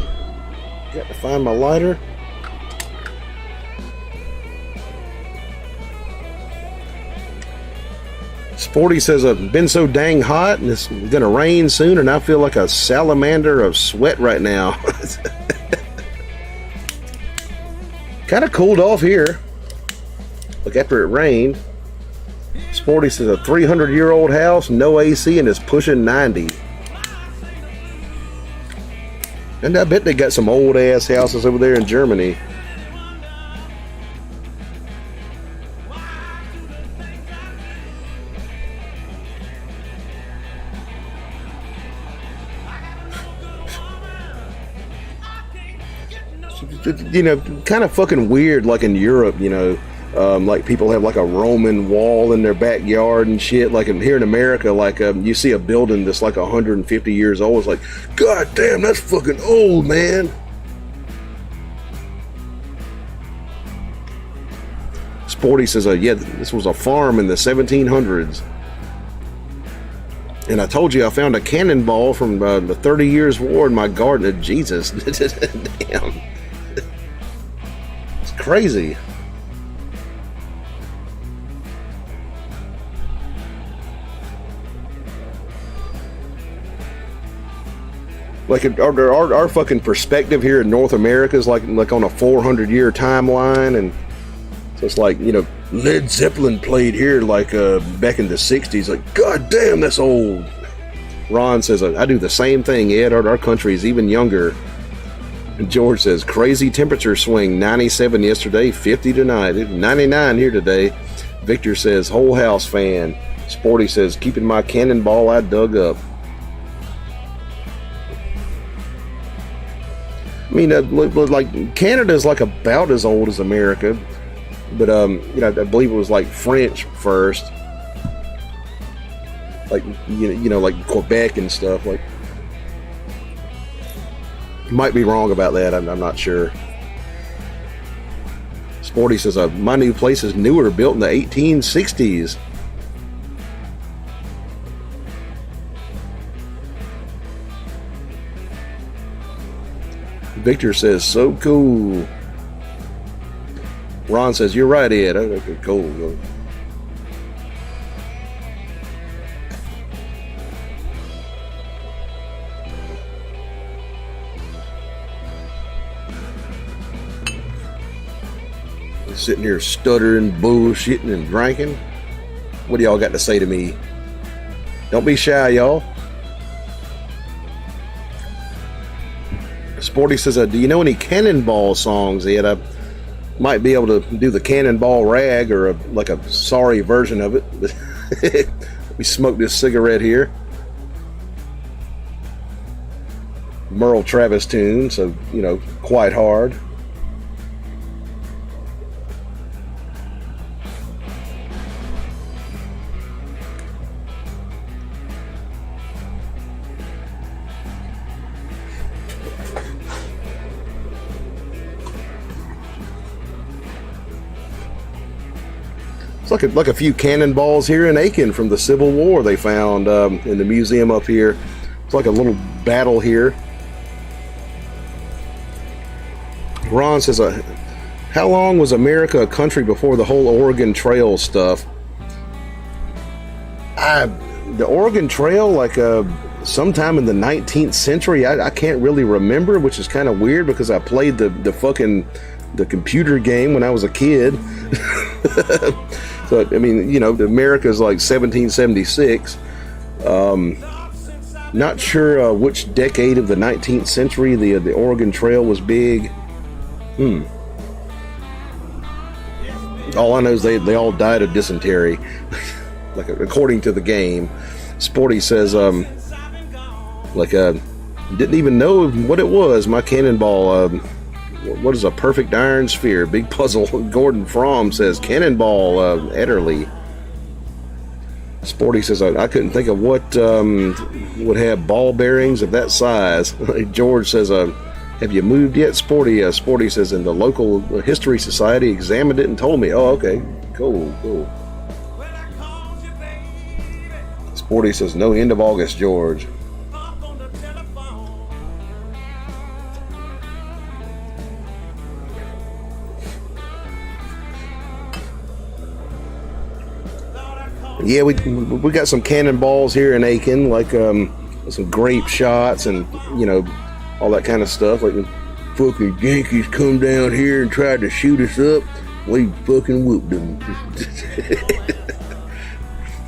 Got to find my lighter. Sporty says, I've been so dang hot and it's gonna rain soon and I feel like a salamander of sweat right now. Kind of cooled off here. Like after it rained. Sporty says, a 300-year-old house, no AC, and it's pushing 90. And I bet they got some old ass houses over there in Germany. You know, kind of fucking weird, like in Europe, you know, like people have like a Roman wall in their backyard and shit. Like here in America, like you see a building that's like 150 years old. It's like, God damn, that's fucking old, man. Sporty says, yeah, this was a farm in the 1700s. And I told you I found a cannonball from the 30 Years' War in my garden. Jesus, damn. It's crazy. Like our fucking perspective here in North America is like on a 400-year timeline, and so it's like, you know, Led Zeppelin played here like back in the 60s. Like, God damn, that's old. Ron says, I do the same thing, Ed. Our country is even younger. And George says, crazy temperature swing, 97 yesterday, 50 tonight, 99 here today. Victor says, whole house fan. Sporty says, keeping my cannonball I dug up. I mean, like Canada's like about as old as America, but you know, I believe it was like French first, like you know, like Quebec and stuff. Like, might be wrong about that. I'm not sure. Sporty says, my new place is newer, built in the 1860s. Victor says, so cool. Ron says, you're right, Ed. Okay, cool. Sitting here stuttering, bullshitting, and drinking. What do y'all got to say to me? Don't be shy, y'all. Sporty says, do you know any Cannonball songs, Ed? Might be able to do the cannonball rag or like a sorry version of it. We smoke this cigarette here. Merle Travis tune, so you know, quite hard. It's like a few cannonballs here in Aiken from the Civil War they found in the museum up here. It's like a little battle here. Ron says, how long was America a country before the whole Oregon Trail stuff? The Oregon Trail, like sometime in the 19th century, I can't really remember, which is kind of weird because I played the computer game when I was a kid. So, I mean, you know, America's like 1776. Not sure which decade of the 19th century the Oregon Trail was big. All I know is they all died of dysentery, like according to the game. Sporty says, didn't even know what it was. My cannonball. What is a perfect iron sphere? Big puzzle. Gordon Fromm says cannonball. Ederly. Sporty says I couldn't think of what would have ball bearings of that size. George says, have you moved yet, Sporty? Sporty says, in the local history society examined it and told me. Oh, okay, cool. Sporty says no end of August, George. Yeah, we got some cannonballs here in Aiken, like some grape shots and, you know, all that kind of stuff. Like when fucking Yankees come down here and tried to shoot us up, we fucking whooped them.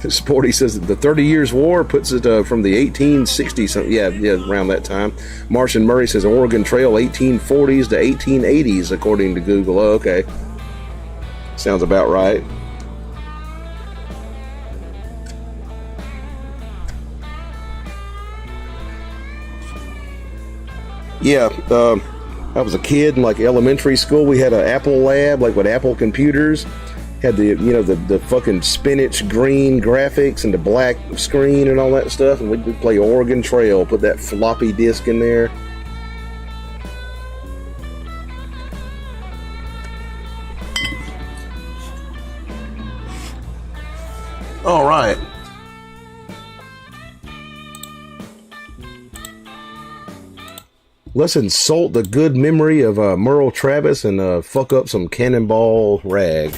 Sporty says that the 30 Years' War puts it from the 1860s, something. Yeah, around that time. Martian Murray says Oregon Trail 1840s to 1880s, according to Google. Oh, okay. Sounds about right. Yeah, I was a kid in like elementary school. We had an Apple lab, like with Apple computers. Had the fucking spinach green graphics and the black screen and all that stuff. And we'd play Oregon Trail, put that floppy disk in there. All right. Let's insult the good memory of Merle Travis and fuck up some cannonball rag.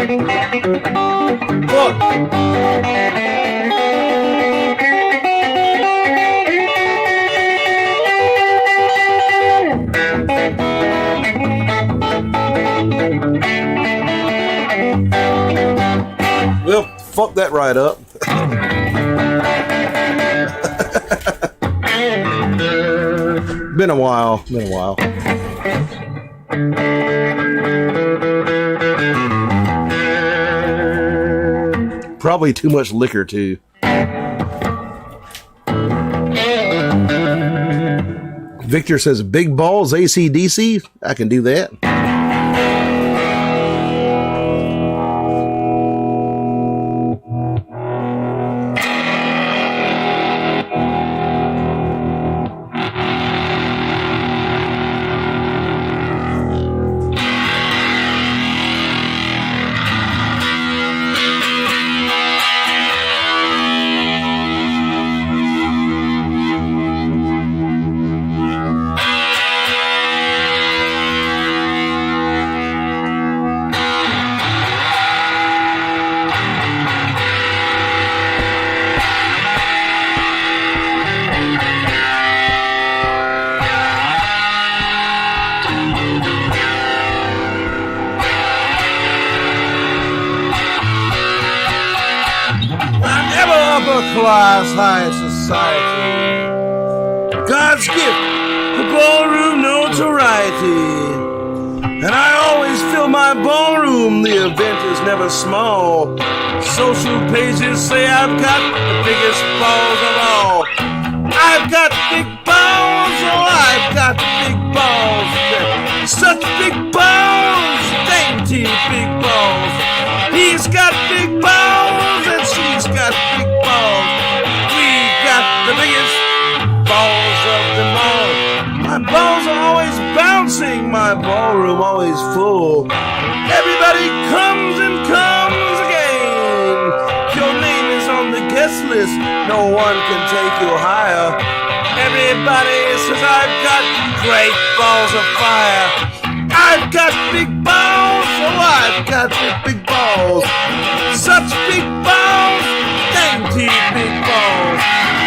Well, fuck that right up. Been a while. Probably too much liquor, too. Victor says, big balls, AC/DC. I can do that. Class high society, God's gift to ballroom notoriety, and I always fill my ballroom. The event is never small. Social pages say I've got the biggest balls of all. I've got big balls, oh, I've got big balls, such big balls, dainty big balls. He's got big balls and she's got big balls. We got the biggest balls of them all. My balls are always bouncing, my ballroom always full. Everybody comes and comes again. Your name is on the guest list, no one can take you higher. Everybody says I've got great balls of fire. I've got big balls, oh, I've got big balls. Such big balls, dainty big balls.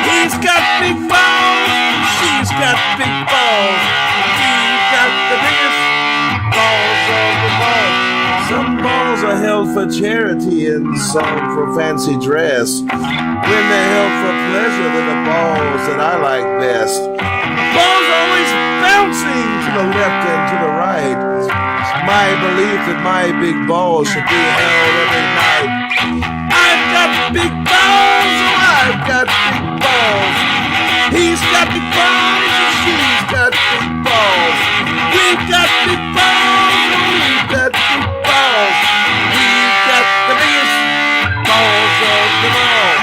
He's got big balls, she's got big balls. We've got the biggest balls of them all. Some balls are held for charity and some for fancy dress. When they're held for pleasure, they're the balls that I like best. Balls always bouncing to the left and to the right. It's my belief that my big balls should be held every night. I've got big balls, oh, I've got big balls. He's got big balls and she's got big balls. We've got big balls, oh, we've got big balls. We've got the biggest balls of them all.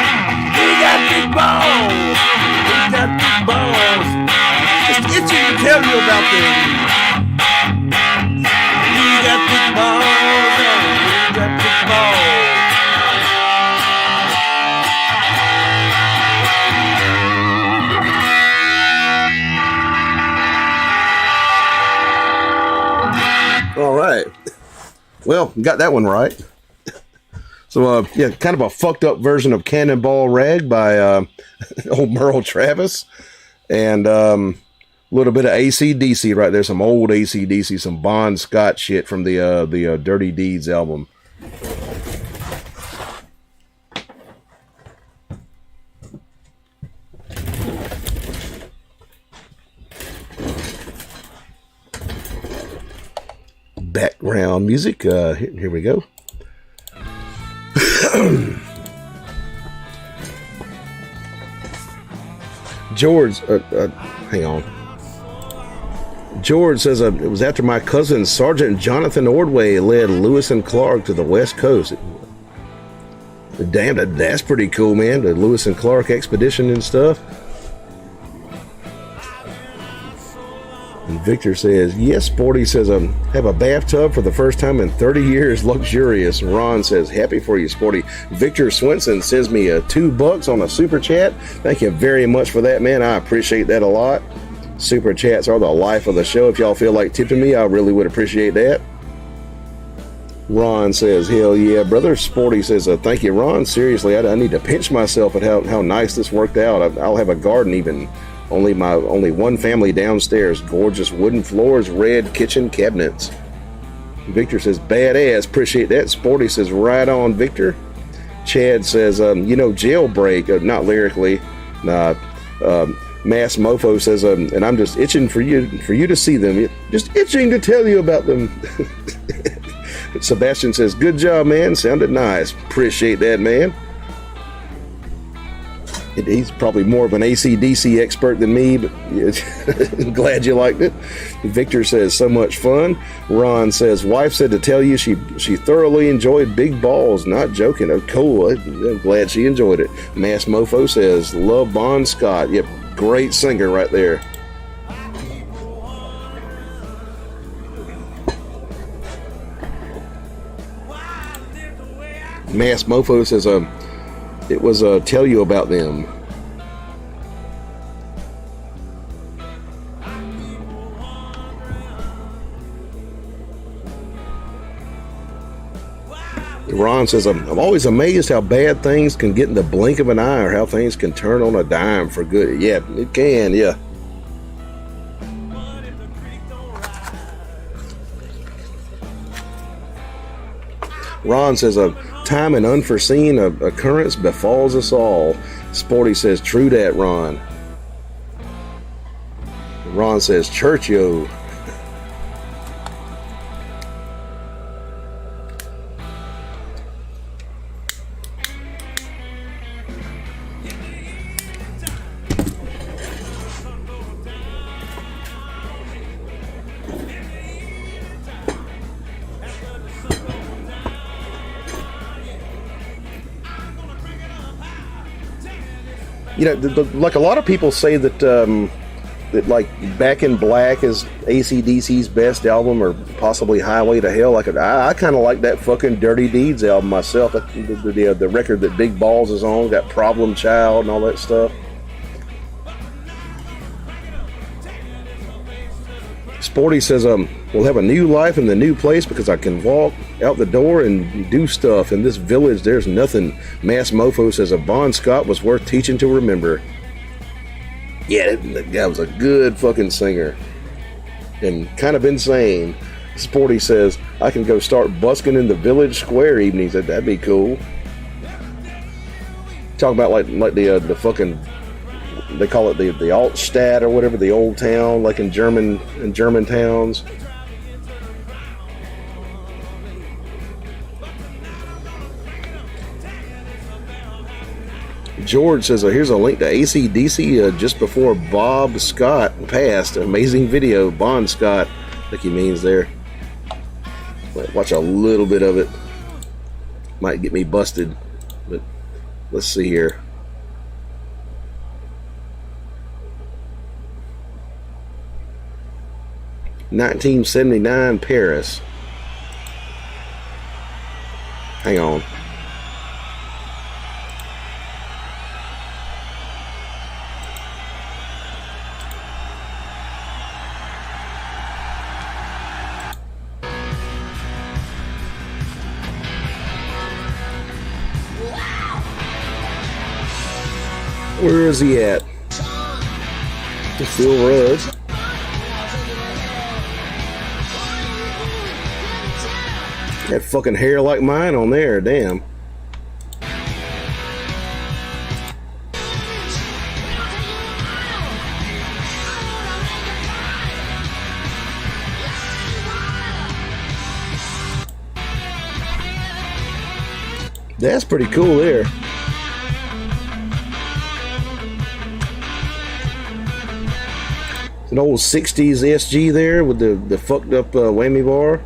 We got big balls. We got big balls. Just itching to tell you about them. We got big balls. We got big balls. All right. Well, got that one right. So, yeah, kind of a fucked up version of Cannonball Rag by old Merle Travis. And a little bit of AC/DC right there. Some old AC/DC, some Bon Scott shit from the Dirty Deeds album. Background music. Here we go. George, hang on. George says it was after my cousin Sergeant Jonathan Ordway led Lewis and Clark to the West Coast. Damn, that's pretty cool, man. The Lewis and Clark expedition and stuff. And Victor says, yes, Sporty says, have a bathtub for the first time in 30 years, luxurious. Ron says, happy for you, Sporty. Victor Swenson sends me $2 on a super chat. Thank you very much for that, man. I appreciate that a lot. Super chats are the life of the show. If y'all feel like tipping me, I really would appreciate that. Ron says, hell yeah, brother. Sporty says, thank you, Ron. Seriously, I need to pinch myself at how nice this worked out. I'll have a garden even. Only one family downstairs. Gorgeous wooden floors, red kitchen cabinets. Victor says, badass. Appreciate that. Sporty says, right on, Victor. Chad says, jailbreak. Not lyrically. Mass Mofo says, and I'm just itching for you to see them. Just itching to tell you about them. Sebastian says, good job, man. Sounded nice. Appreciate that, man. He's probably more of an AC/DC expert than me, but glad you liked it. Victor says, so much fun. Ron says, wife said to tell you she thoroughly enjoyed Big Balls. Not joking. Oh, cool. I'm glad she enjoyed it. Mass Mofo says, love Bon Scott. Yep, great singer right there. Mass Mofo says, it was tell you about them. Ron says, I'm always amazed how bad things can get in the blink of an eye, or how things can turn on a dime for good. Yeah, it can, yeah. Ron says, time and unforeseen occurrence befalls us all. Sporty says, true that, Ron. Ron says, church yo. Like a lot of people say that like Back in Black is AC/DC's best album, or possibly Highway to Hell. I kind of like that fucking Dirty Deeds album myself. The record that Big Balls is on, got Problem Child and all that stuff. Sporty says, we'll have a new life in the new place because I can walk out the door and do stuff. In this village, there's nothing. Mass Mofo says, Bon Scott was worth teaching to remember. Yeah, that guy was a good fucking singer. And kind of insane. Sporty says, I can go start busking in the village square evenings. That'd be cool. Talk about like the fucking... They call it the Altstadt or whatever, the old town, like in German towns. George says, here's a link to AC/DC just before Bob Scott passed. Amazing video, Bon Scott, I think he means there. Watch a little bit of it. Might get me busted, but let's see here. $1979 Paris. Hang on. Where is he at? Phil Rudd. That fucking hair like mine on there, damn. That's pretty cool there. An old 60s SG there with the fucked up whammy bar.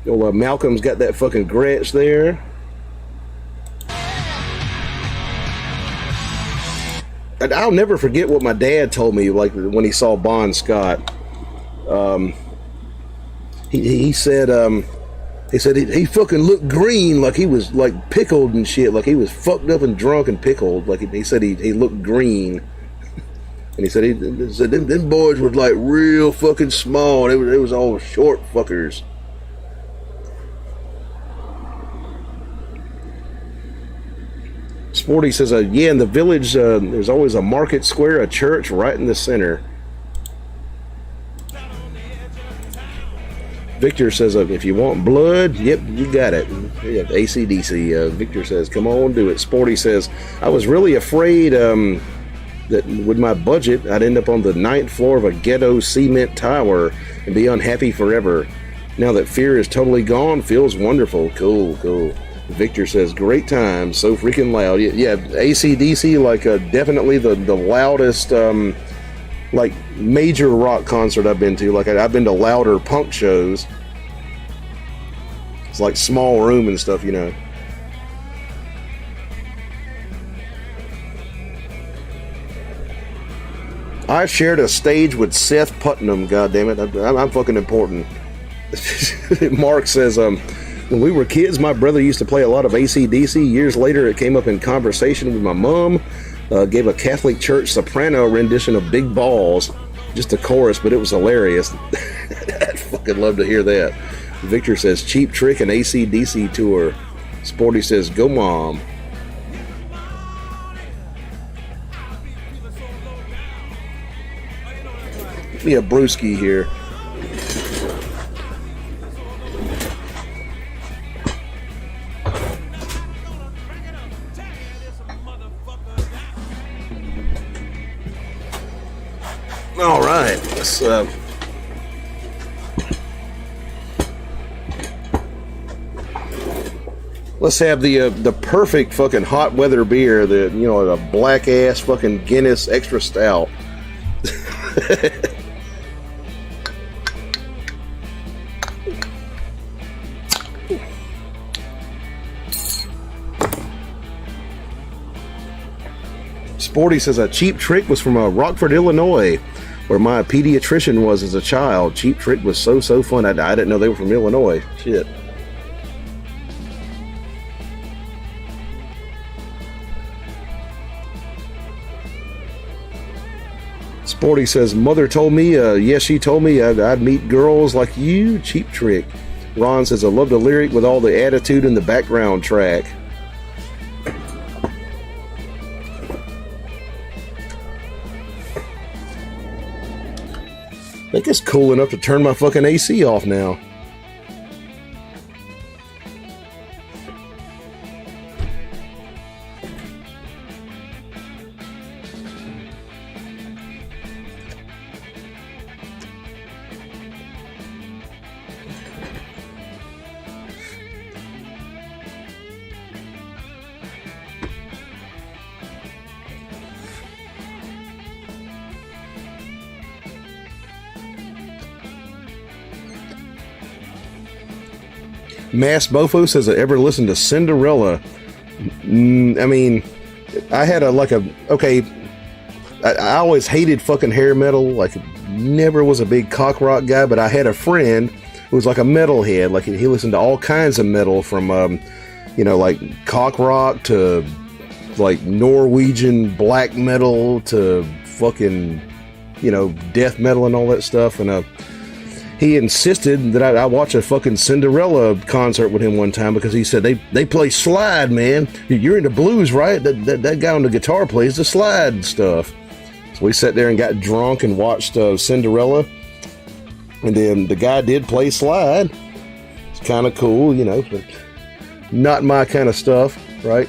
Old Malcolm's got that fucking Gretsch there. I'll never forget what my dad told me, like when he saw Bon Scott. He said He said he fucking looked green, like he was like pickled and shit, like he was fucked up and drunk and pickled. Like he said he looked green. And he said them boys was like real fucking small. They was all short fuckers. Sporty says, yeah, in the village, there's always a market square, a church right in the center. Victor says, if you want blood, yep, you got it. Yeah, AC/DC. Victor says, come on, do it. Sporty says, I was really afraid that with my budget, I'd end up on the 9th floor of a ghetto cement tower and be unhappy forever. Now that fear is totally gone, feels wonderful. Cool. Victor says, great time, so freaking loud. Yeah, AC/DC, like definitely the loudest like major rock concert I've been to. Like I've been to louder punk shows. It's like small room and stuff, you know. I shared a stage with Seth Putnam, goddammit. I'm fucking important. Mark says, when we were kids, my brother used to play a lot of AC/DC. Years later, it came up in conversation with my mom. Gave a Catholic church soprano rendition of Big Balls. Just a chorus, but it was hilarious. I'd fucking love to hear that. Victor says, Cheap Trick and AC/DC tour. Sporty says, go mom. Give me a brewski here. All right, let's have the perfect fucking hot weather beer, the black ass fucking Guinness extra stout. Sporty says a Cheap Trick was from Rockford, Illinois, where my pediatrician was as a child. Cheap Trick was so fun. I didn't know they were from Illinois. Shit. Sporty says, Mother told me, yes, she told me I'd meet girls like you. Cheap Trick. Ron says, I love the lyric with all the attitude in the background track. I think it's cool enough to turn my fucking AC off now. Mass Bofo says, I ever listened to Cinderella? I mean, I had I always hated fucking hair metal. Like, never was a big cock rock guy, but I had a friend who was like a metalhead. Like, he listened to all kinds of metal from, like cock rock to like Norwegian black metal to fucking, death metal and all that stuff. And, he insisted that I watch a fucking Cinderella concert with him one time because he said they play slide, man. You're into blues, right? That guy on the guitar plays the slide stuff. So we sat there and got drunk and watched Cinderella, and then the guy did play slide. It's kind of cool, but not my kind of stuff, right?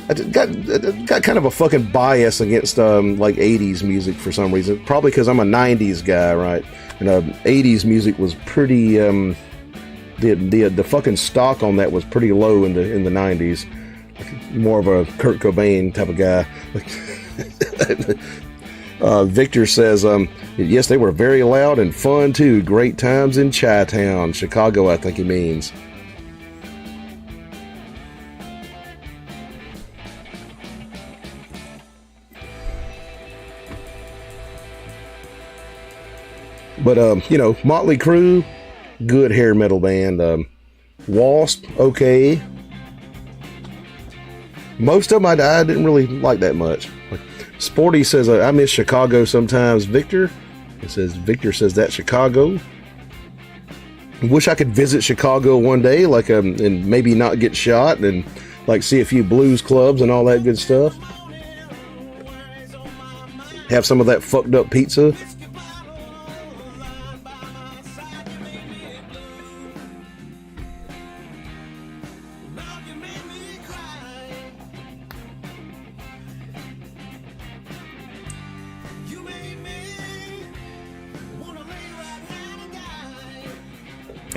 I got kind of a fucking bias against like 80s music for some reason. Probably because I'm a 90s guy, right? And 80s music was pretty the fucking stock on that was pretty low in the 90s. More of a Kurt Cobain type of guy. Victor says, yes, they were very loud and fun too. Great times in Chi-Town, Chicago, I think he means. But, Motley Crue, good hair metal band. Wasp, okay. Most of them I didn't really like that much. Sporty says, I miss Chicago sometimes, Victor. Victor says that's Chicago. Wish I could visit Chicago one day, and maybe not get shot and see a few blues clubs and all that good stuff. Have some of that fucked up pizza.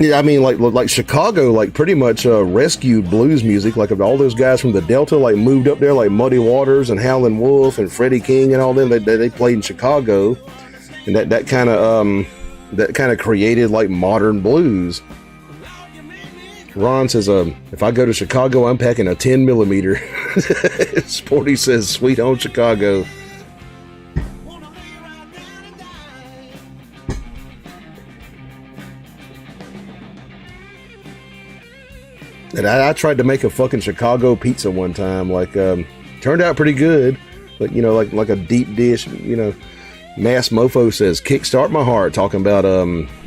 Yeah, I mean, like Chicago, pretty much rescued blues music. All those guys from the Delta, moved up there, Muddy Waters and Howlin' Wolf and Freddie King and all them. They played in Chicago, and that kind of created modern blues. Ron says, if I go to Chicago, I'm packing a 10 millimeter. Sporty says, sweet home Chicago. And I tried to make a fucking Chicago pizza one time. Turned out pretty good, but like a deep dish. Mass Mofo says, "Kickstart my heart." Talking about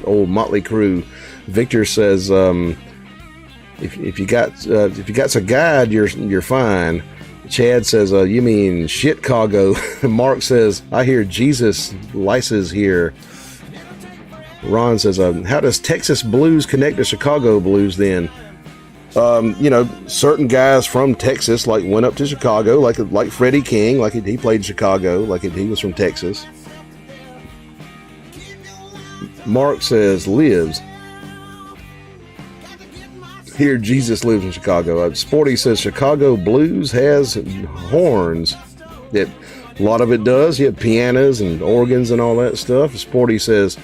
old Motley Crue. Victor says, if you got a guide, you're fine. Chad says, you mean shit-Cago. Mark says, I hear Jesus lices here. Ron says, how does Texas blues connect to Chicago blues then? Certain guys from Texas went up to Chicago, like Freddie King, he played in Chicago, he was from Texas. Mark says lives. Here Jesus lives in Chicago. Sporty says Chicago blues has horns. A lot of it does. You have pianos and organs and all that stuff. Sporty says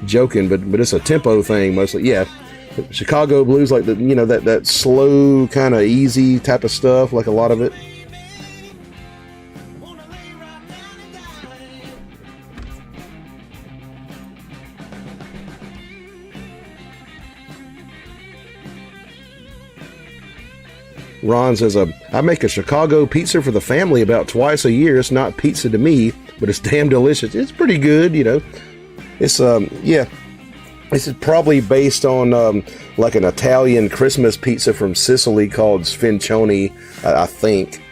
joking, but it's a tempo thing mostly. Yeah. Chicago blues, that slow, kind of easy type of stuff, a lot of it. Ron says, I make a Chicago pizza for the family about twice a year. It's not pizza to me, but it's damn delicious. It's pretty good, It's, yeah. This is probably based on an Italian Christmas pizza from Sicily called Sfincione, I think.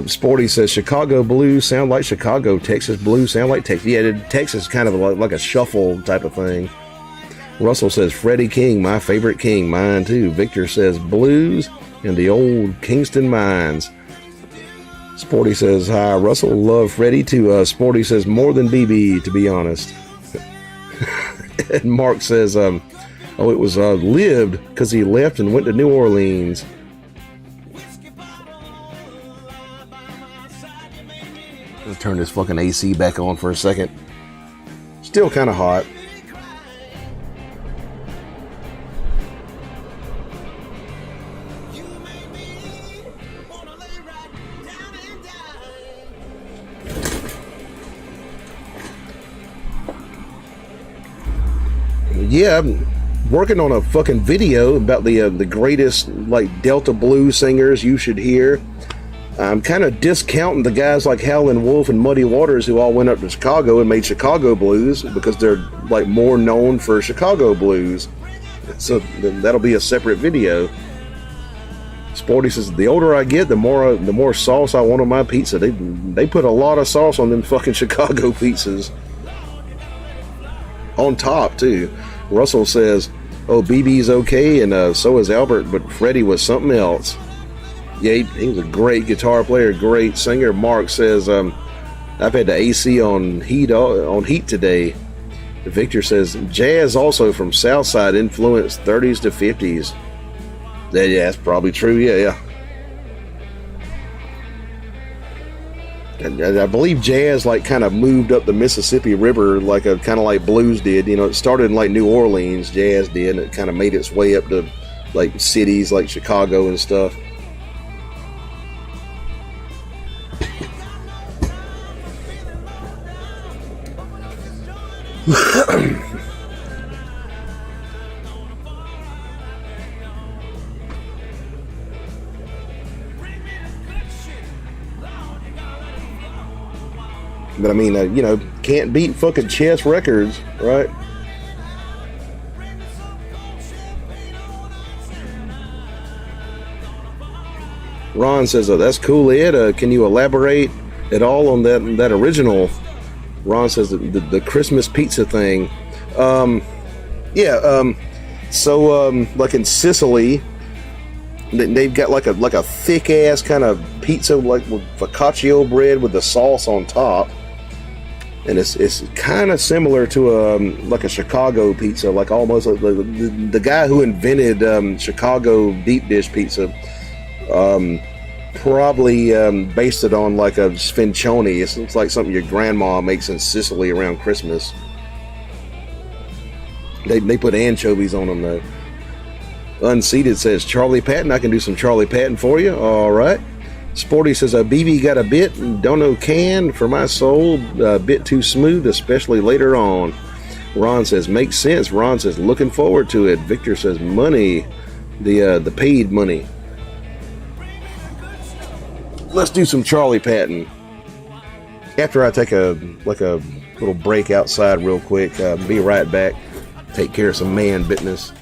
Sporty says Chicago blues sound like Chicago. Texas blues sound like Texas. Yeah, Texas is kind of like a shuffle type of thing. Russell says Freddie King, my favorite king. Mine too. Victor says blues and the old Kingston mines. Sporty says hi. Russell love Freddie too. Sporty says more than BB, to be honest. And Mark says, it was lived because he left and went to New Orleans. Let's turn this fucking AC back on for a second. Still kind of hot. Yeah, I'm working on a fucking video about the greatest Delta blues singers you should hear. I'm kind of discounting the guys like Howlin' Wolf and Muddy Waters who all went up to Chicago and made Chicago blues because they're more known for Chicago blues. So that'll be a separate video. Sporty says the older I get, the more sauce I want on my pizza. They put a lot of sauce on them fucking Chicago pizzas. On top too. Russell says, oh, BB's okay, and so is Albert, but Freddie was something else. Yeah, he was a great guitar player, great singer. Mark says, I've had the AC on heat today. Victor says, jazz also from Southside influenced 30s to 50s. Yeah, that's probably true, yeah. And I believe jazz kind of moved up the Mississippi River kind of like blues did. It started in New Orleans, jazz did, and it kind of made its way up to cities like Chicago and stuff. But I mean, you know, can't beat fucking Chess Records, right? Ron says, that's cool, Ed. Can you elaborate at all on that original? Ron says the Christmas pizza thing. So like in Sicily, they've got like a thick ass kind of pizza, like with focaccia bread with the sauce on top, and it's kind of similar to like a Chicago pizza, like almost like the guy who invented Chicago deep dish pizza. Probably based it on like a sfincione. It looks like something your grandma makes in Sicily around Christmas. They put anchovies on them though. Unseated says, Charlie Patton, I can do some Charlie Patton for you. All right. Sporty says, BB got a bit, don't know can for my soul, a bit too smooth, especially later on. Ron says, makes sense. Ron says, looking forward to it. Victor says, money, the paid money. Let's do some Charlie Patton. After I take a little break outside real quick, be right back. Take care of some man business.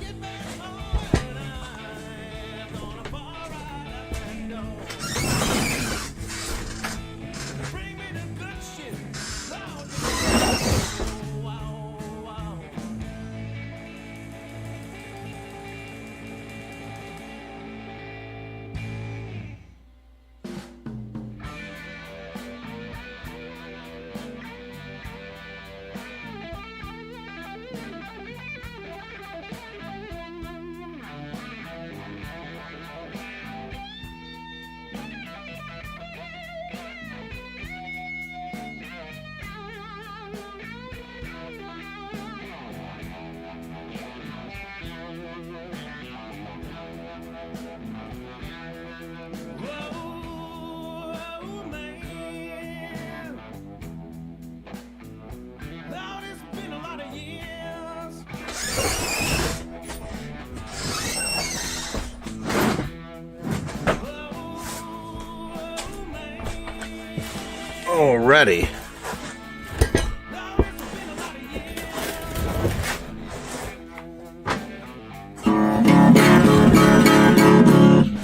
Alrighty.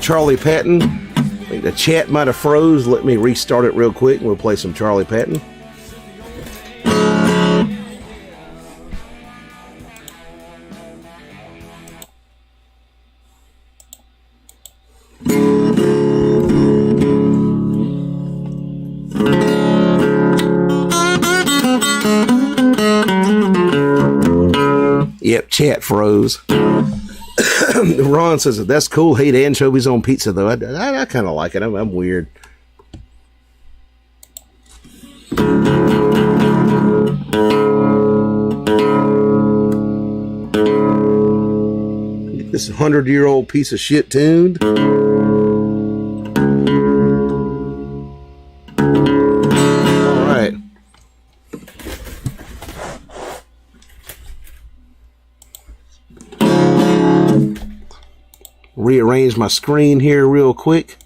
Charlie Patton. I think the chat might have froze. Let me restart it real quick and we'll play some Charlie Patton. Yep, chat froze. Ron says, that's cool. Hate anchovies on pizza, though. I kind of like it. I'm weird. Get this 100-year-old piece of shit tuned. All right. Rearrange my screen here real quick.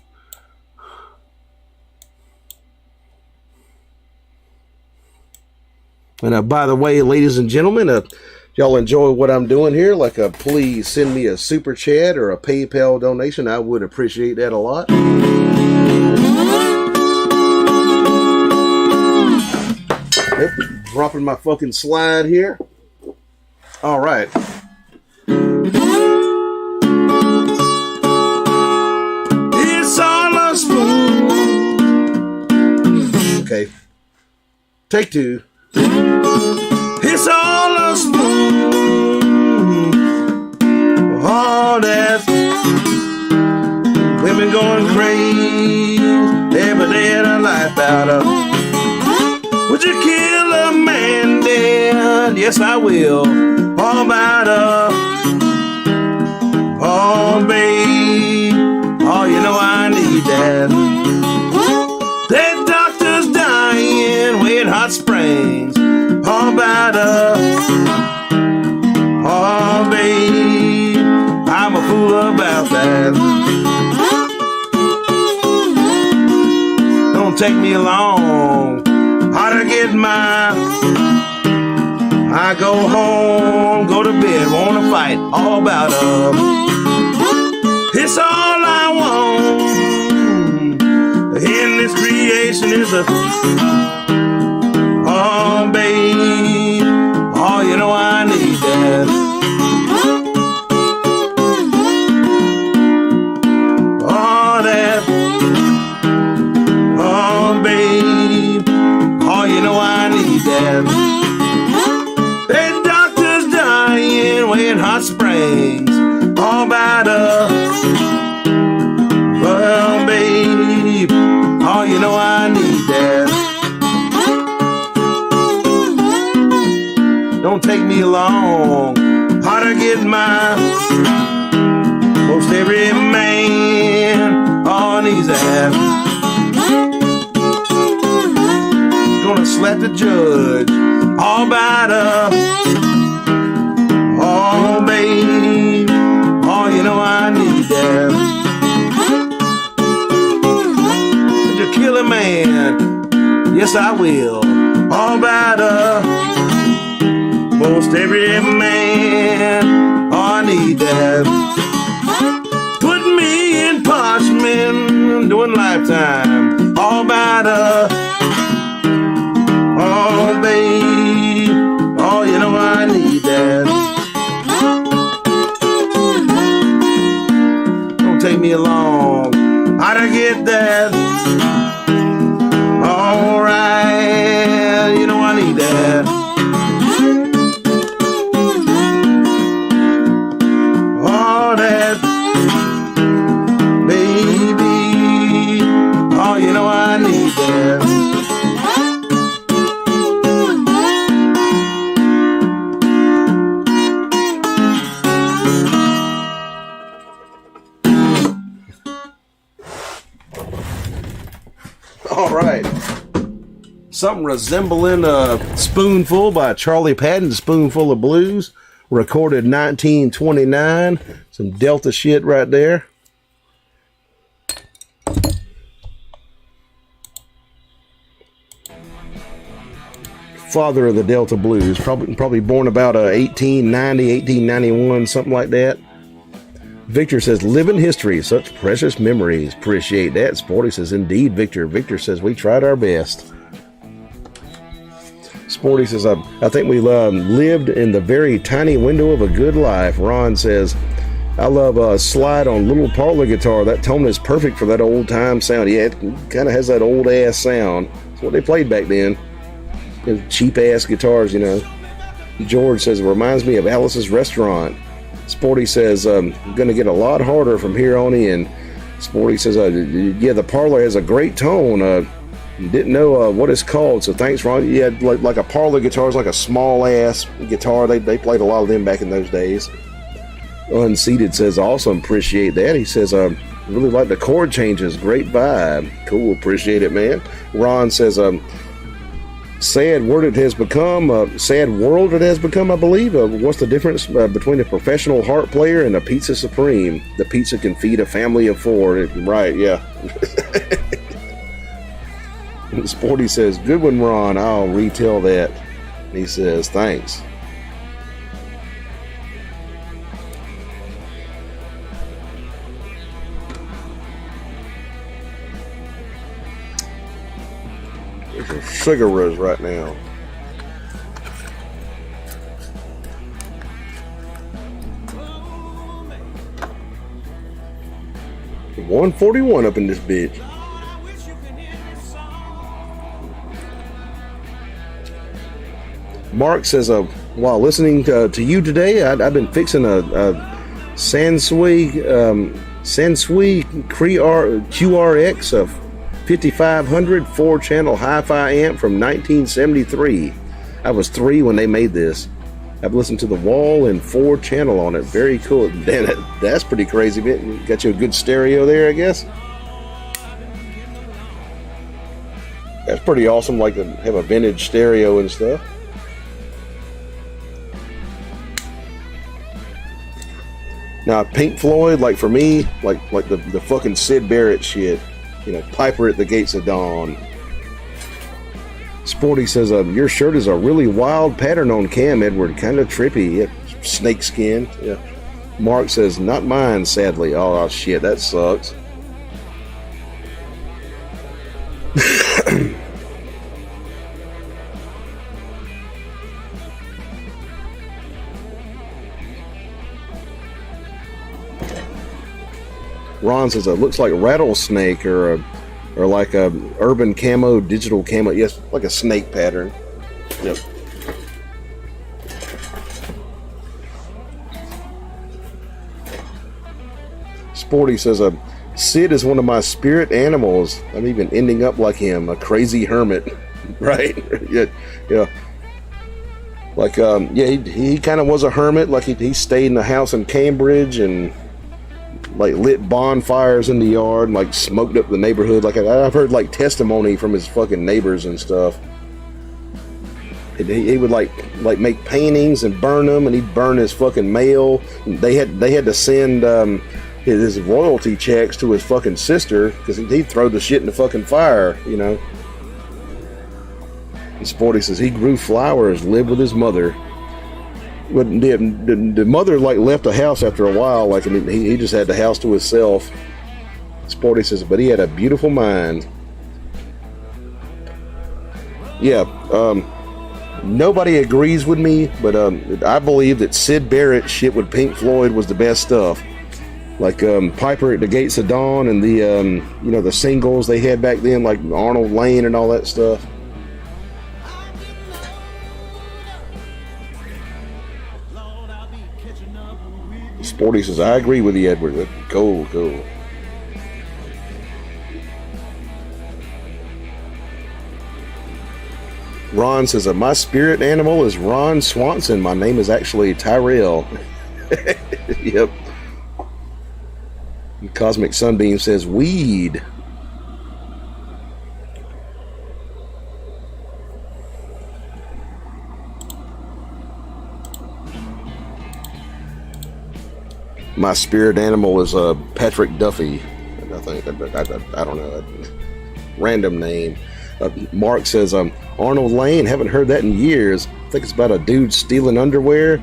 And by the way, ladies and gentlemen, y'all enjoy what I'm doing here, please send me a super chat or a PayPal donation. I would appreciate that a lot. Yep, dropping my fucking slide here. All right. Okay. Take two. It's all a spoon. All that women going crazy every day of their life out of. Would you kill a man dead? Yes, I will. All about oh, babe. Oh, you know I need that. That doctor's dying with hot springs. All about oh, babe. I'm a fool about that. Don't take me long. how to get my. I go home, go to bed, wanna fight all about it's all I want in this creation is a oh babe, oh you know I need that. Oh that, oh babe, oh you know I need that. Hey doctors dying way in Hot Springs, all about well, babe, oh, you know I need that. Don't take me long, how to get my. Most every man on his ass. Gonna slap the judge, all about oh, babe, oh, you know I need that. Kill a man, yes I will. All about most every man, oh, I need that. Put me in parchment, doing lifetime. All about oh babe, oh you know I need that. Don't take me along, how'd I get that? Alright, you know I need that. All that, baby. Oh, you know I need that. All right. Something resembling a Spoonful by Charlie Patton, Spoonful of Blues, recorded 1929. Some Delta shit right there. Father of the Delta Blues, probably born about 1890, 1891, something like that. Victor says, living history, such precious memories. Appreciate that. Sporty says, indeed, Victor. Victor says, we tried our best. Sporty says, I think we lived in the very tiny window of a good life. Ron says, I love slide on little parlor guitar. That tone is perfect for that old time sound. Yeah, it kind of has that old ass sound. That's what they played back then. Cheap ass guitars, you know. George says, it reminds me of Alice's Restaurant. Sporty says, going to get a lot harder from here on in. Sporty says, yeah, the parlor has a great tone. Didn't know what it's called, so thanks, Ron. Yeah, like a parlor guitar is like a small ass guitar. They played a lot of them back in those days. Unseated says, awesome, appreciate that. He says, really like the chord changes, great vibe. Cool, appreciate it, man. Ron says, sad world it has become, I believe. What's the difference between a professional harp player and a pizza supreme? The pizza can feed a family of 4. Right, yeah. Sporty says, good one, Ron. I'll retell that. He says, thanks. There's some cigarettes right now. $141 up in this bitch. Mark says, while listening to you today, I've been fixing a Sansui QRX of 5500 4-channel hi-fi amp from 1973. I was 3 when they made this. I've listened to The Wall and 4-channel on it. Very cool. Damn, that's pretty crazy. Got you a good stereo there, I guess. That's pretty awesome, like to have a vintage stereo and stuff. Now, Pink Floyd, like for me, like the fucking Sid Barrett shit, you know, Piper at the Gates of Dawn. Sporty says, your shirt is a really wild pattern on Cam, Edward. Kind of trippy. Yeah. Snake skin. Yeah. Mark says, not mine, sadly. Oh, shit, that sucks. Ron says, it looks like rattlesnake or like a urban camo, digital camo. Yes, like a snake pattern. Yep. Sporty says, Sid is one of my spirit animals. I'm even ending up like him, a crazy hermit. Right? Yeah. Like, yeah, he kind of was a hermit. Like, he stayed in a house in Cambridge and, like, lit bonfires in the yard and, like, smoked up the neighborhood. Like, I've heard, like, testimony from his fucking neighbors and stuff. He would, like make paintings and burn them, and he'd burn his fucking mail. They had to send his royalty checks to his fucking sister because he'd throw the shit in the fucking fire, you know. And Sporty says he grew flowers, lived with his mother. But the mother, like, left the house after a while, like, and he just had the house to himself. Sporty says, but he had a beautiful mind. Yeah, nobody agrees with me, but I believe that Syd Barrett's shit with Pink Floyd was the best stuff. Like Piper at the Gates of Dawn and the the singles they had back then, like Arnold Lane and all that stuff. Sporty says, I agree with you, Edward. Cool. Ron says, my spirit animal is Ron Swanson. My name is actually Tyrell. Yep. Cosmic Sunbeam says, weed. My spirit animal is Patrick Duffy. I think I don't know. Random name. Mark says, Arnold Lane. Haven't heard that in years. I think it's about a dude stealing underwear.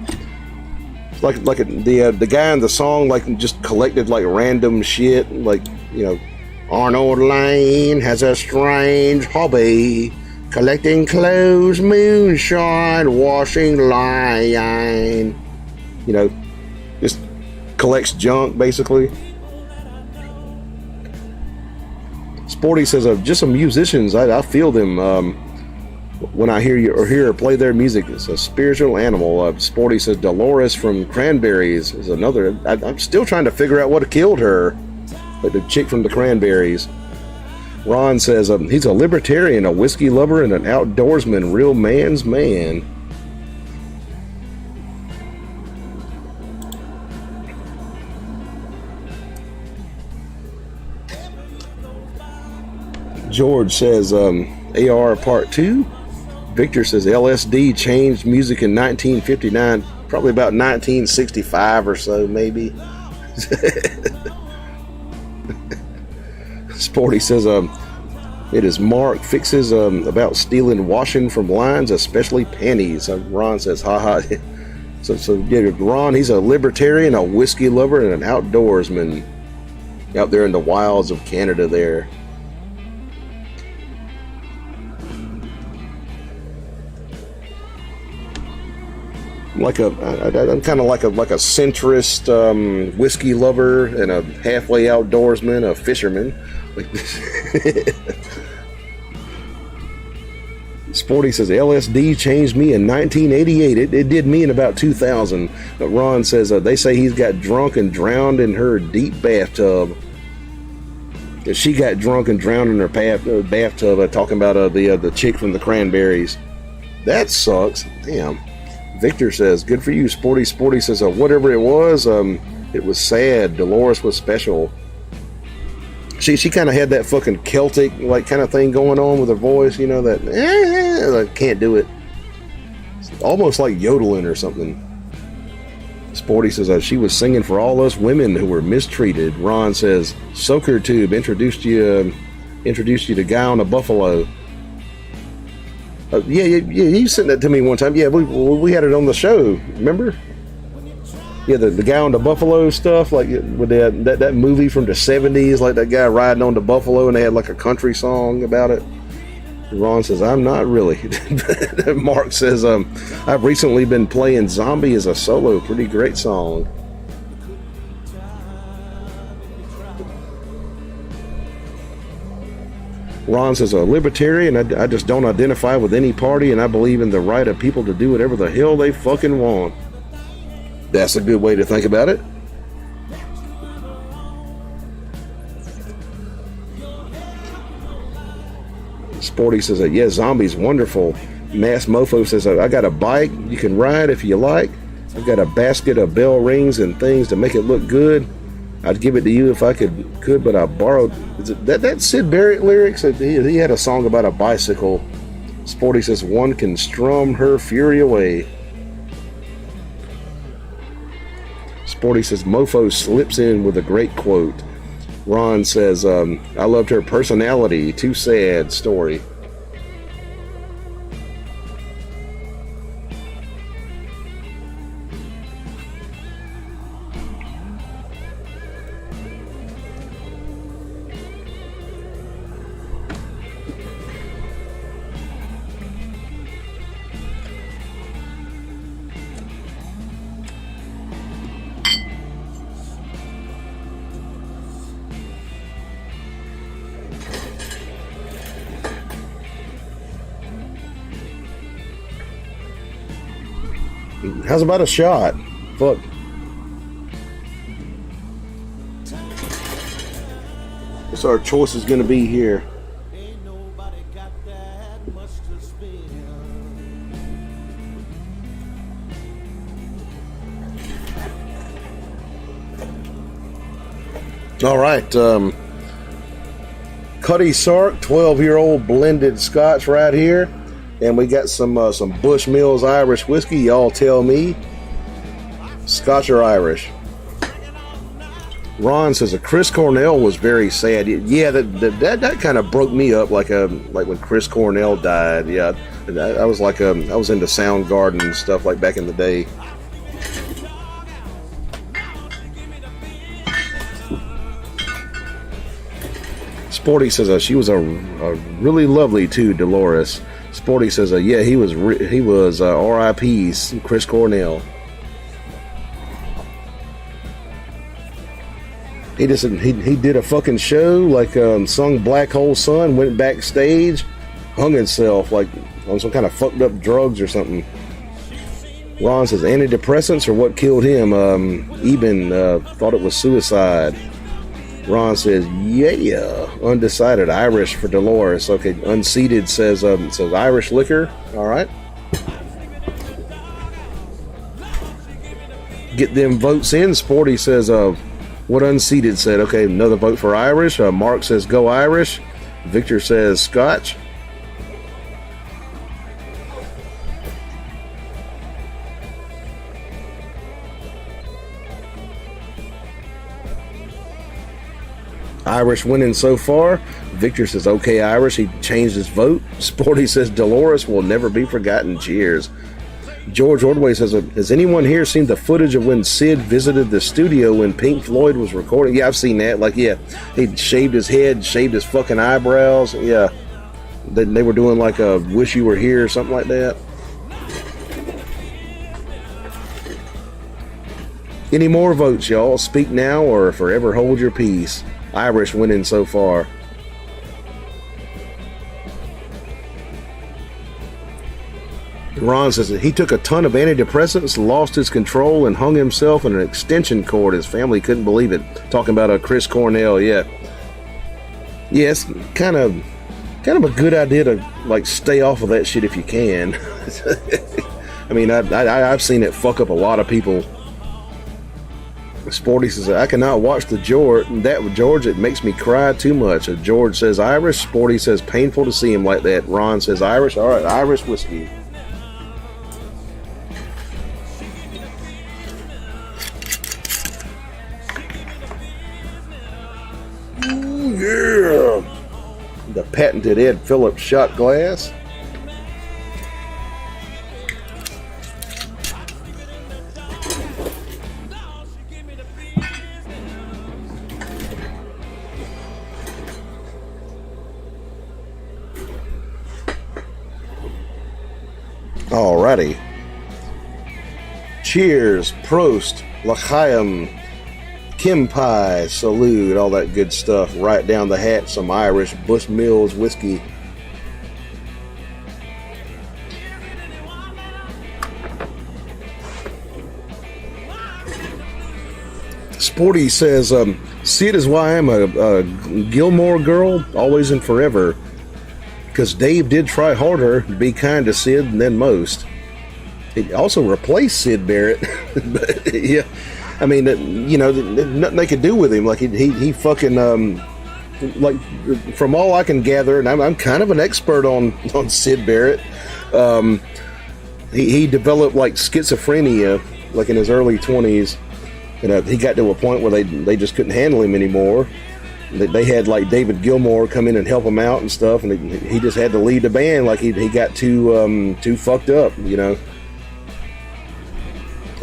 Like the guy in the song, like, just collected, like, random shit. Like, Arnold Lane has a strange hobby, collecting clothes, moonshine, washing line. Just collects junk, basically. Sporty says, just some musicians, I feel them when I hear or play their music. It's a spiritual animal. Sporty says, Dolores from Cranberries is another. I'm still trying to figure out what killed her, like the chick from the Cranberries. Ron says, he's a libertarian, a whiskey lover, and an outdoorsman, real man's man. George says, AR Part 2. Victor says, LSD changed music in 1959, probably about 1965 or so, maybe. Sporty says, it is Mark fixes about stealing washing from lines, especially panties. Ron says, haha. So yeah, Ron, he's a libertarian, a whiskey lover, and an outdoorsman out there in the wilds of Canada there. I'm kind of like a centrist whiskey lover and a halfway outdoorsman, a fisherman. Sporty says, LSD changed me in 1988. It did me in about 2000. But Ron says, they say he's got drunk and drowned in her deep bathtub. She got drunk and drowned in her bathtub, talking about the chick from the Cranberries. That sucks. Damn. Victor says, good for you, Sporty. Sporty says, whatever it was sad. Dolores was special. She kind of had that fucking Celtic, like, kind of thing going on with her voice, that can't do it. It's almost like yodeling or something. Sporty says, she was singing for all us women who were mistreated. Ron says, Soaker Tube introduced you to Guy on a Buffalo. Yeah. You sent that to me one time. Yeah, we had it on the show. Remember? Yeah, the guy on the buffalo stuff, like with that movie from the 70s, like that guy riding on the buffalo, and they had like a country song about it. Ron says, I'm not really. Mark says, I've recently been playing Zombie as a solo. Pretty great song. Ron says, a libertarian, I just don't identify with any party, and I believe in the right of people to do whatever the hell they fucking want. That's a good way to think about it. Sporty says, yeah, Zombie's wonderful. Mass Mofo says, I got a bike you can ride if you like. I've got a basket of bell rings and things to make it look good. I'd give it to you if I could, but I borrowed. Is it that Sid Barrett lyrics? He had a song about a bicycle. Sporty says, one can strum her fury away. Sporty says, Mofo slips in with a great quote. Ron says, I loved her personality. Too sad. Story. How's about a shot? Fuck. What's our choice is going to be here? All right. Cuddy Sark, 12-year-old blended Scotch right here. And we got some Bushmills Irish whiskey. Y'all tell me, Scotch or Irish? Ron says Chris Cornell was very sad. Yeah, that kind of broke me up, like when Chris Cornell died. Yeah, I was I was into Soundgarden and stuff like back in the day. Sporty says she was a really lovely too, Dolores. Sporty says, yeah, he was R.I.P. Chris Cornell. He did a fucking show, sung Black Hole Sun, went backstage, hung himself like on some kind of fucked up drugs or something. Ron says antidepressants or what killed him. Eben thought it was suicide. Ron says, yeah, undecided. Irish for Dolores. Okay, unseated says Irish liquor. All right. Get them votes in. Sporty says, what unseated said? Okay, another vote for Irish. Mark says, go Irish. Victor says, Scotch. Irish winning so far. Victor says, okay, Irish. He changed his vote. Sporty says, Dolores will never be forgotten. Cheers. George Ordway says, has anyone here seen the footage of when Sid visited the studio when Pink Floyd was recording? Yeah, I've seen that. He shaved his head, shaved his fucking eyebrows. Yeah. They were doing like a Wish You Were Here or something like that. Any more votes, y'all? Speak now or forever hold your peace. Irish winning so far. Ron says that he took a ton of antidepressants, lost his control, and hung himself in an extension cord. His family couldn't believe it. Talking about a Chris Cornell, yeah. Yeah, it's kind of a good idea to stay off of that shit if you can. I mean, I've seen it fuck up a lot of people. Sporty says, I cannot watch George, it makes me cry too much. George says Irish. Sporty says painful to see him like that. Ron says Irish. All right, Irish whiskey. Ooh, yeah. The patented Ed Phillips shot glass. Alrighty. Cheers, Prost, L'chaim, Kimpai, Salute, all that good stuff. Right down the hatch, some Irish Bushmills whiskey. Sporty says, Sid is why I'm a Gilmore girl, always and forever. Because Dave did try harder to be kind to Sid than most. He also replaced Sid Barrett. But, yeah, I mean, you know, nothing they could do with him. Like he fucking like from all I can gather, and I'm kind of an expert on Sid Barrett. He developed like schizophrenia, like in his early 20s, and he got to a point where they just couldn't handle him anymore. They had like David Gilmour come in and help him out and stuff, and he just had to lead the band. Like he got too fucked up, you know.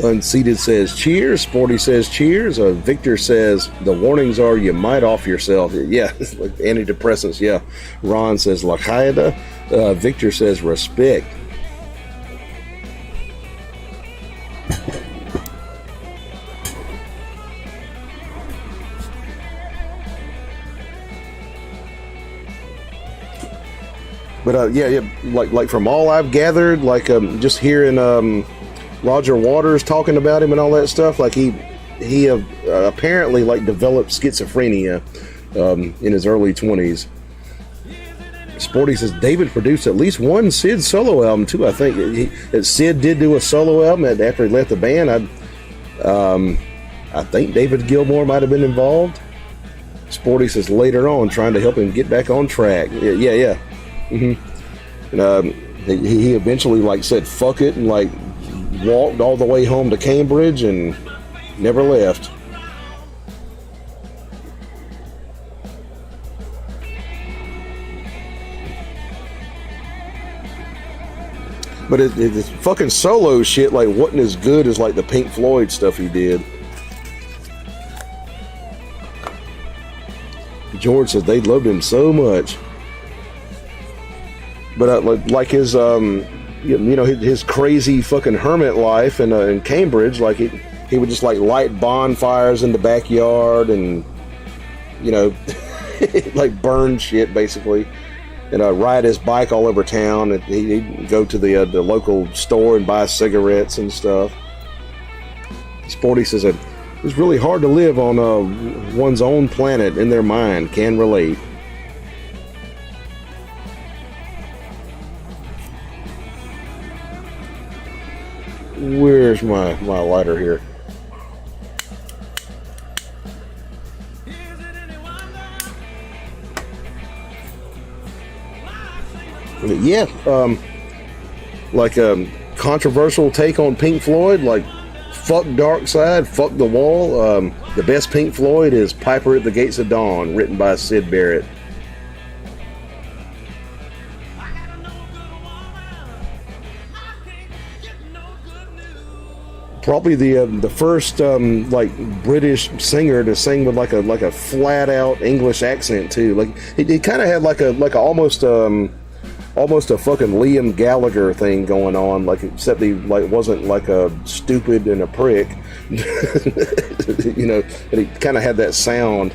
Unseated says cheers. Sporty says cheers. Victor says the warnings are you might off yourself. Yeah, it's like antidepressants. Yeah. Ron says La Qaeda. Victor says respect. But yeah, like from all I've gathered, like just hearing Roger Waters talking about him and all that stuff, like he apparently like developed schizophrenia in his early 20s. Sporty says David produced at least one Sid solo album too. I think Sid did do a solo album after he left the band. I think David Gilmour might have been involved. Sporty says later on, trying to help him get back on track. Yeah. Mm-hmm. And he eventually like said fuck it and like walked all the way home to Cambridge and never left. But it's fucking solo shit like wasn't as good as like the Pink Floyd stuff he did. George says they loved him so much. But like his his crazy fucking hermit life in Cambridge, like he would just like light bonfires in the backyard and like burn shit basically, and ride his bike all over town. And he'd go to the local store and buy cigarettes and stuff. Sporty says it was really hard to live on one's own planet in their mind. Can relate. Where's my lighter here? Yeah, like a controversial take on Pink Floyd, like fuck Dark Side, fuck the Wall. The best Pink Floyd is Piper at the Gates of Dawn, written by Syd Barrett. Probably the first like British singer to sing with like a flat out English accent too. Like he kind of had like almost a fucking Liam Gallagher thing going on. Like except he like wasn't like a stupid and a prick, and he kind of had that sound.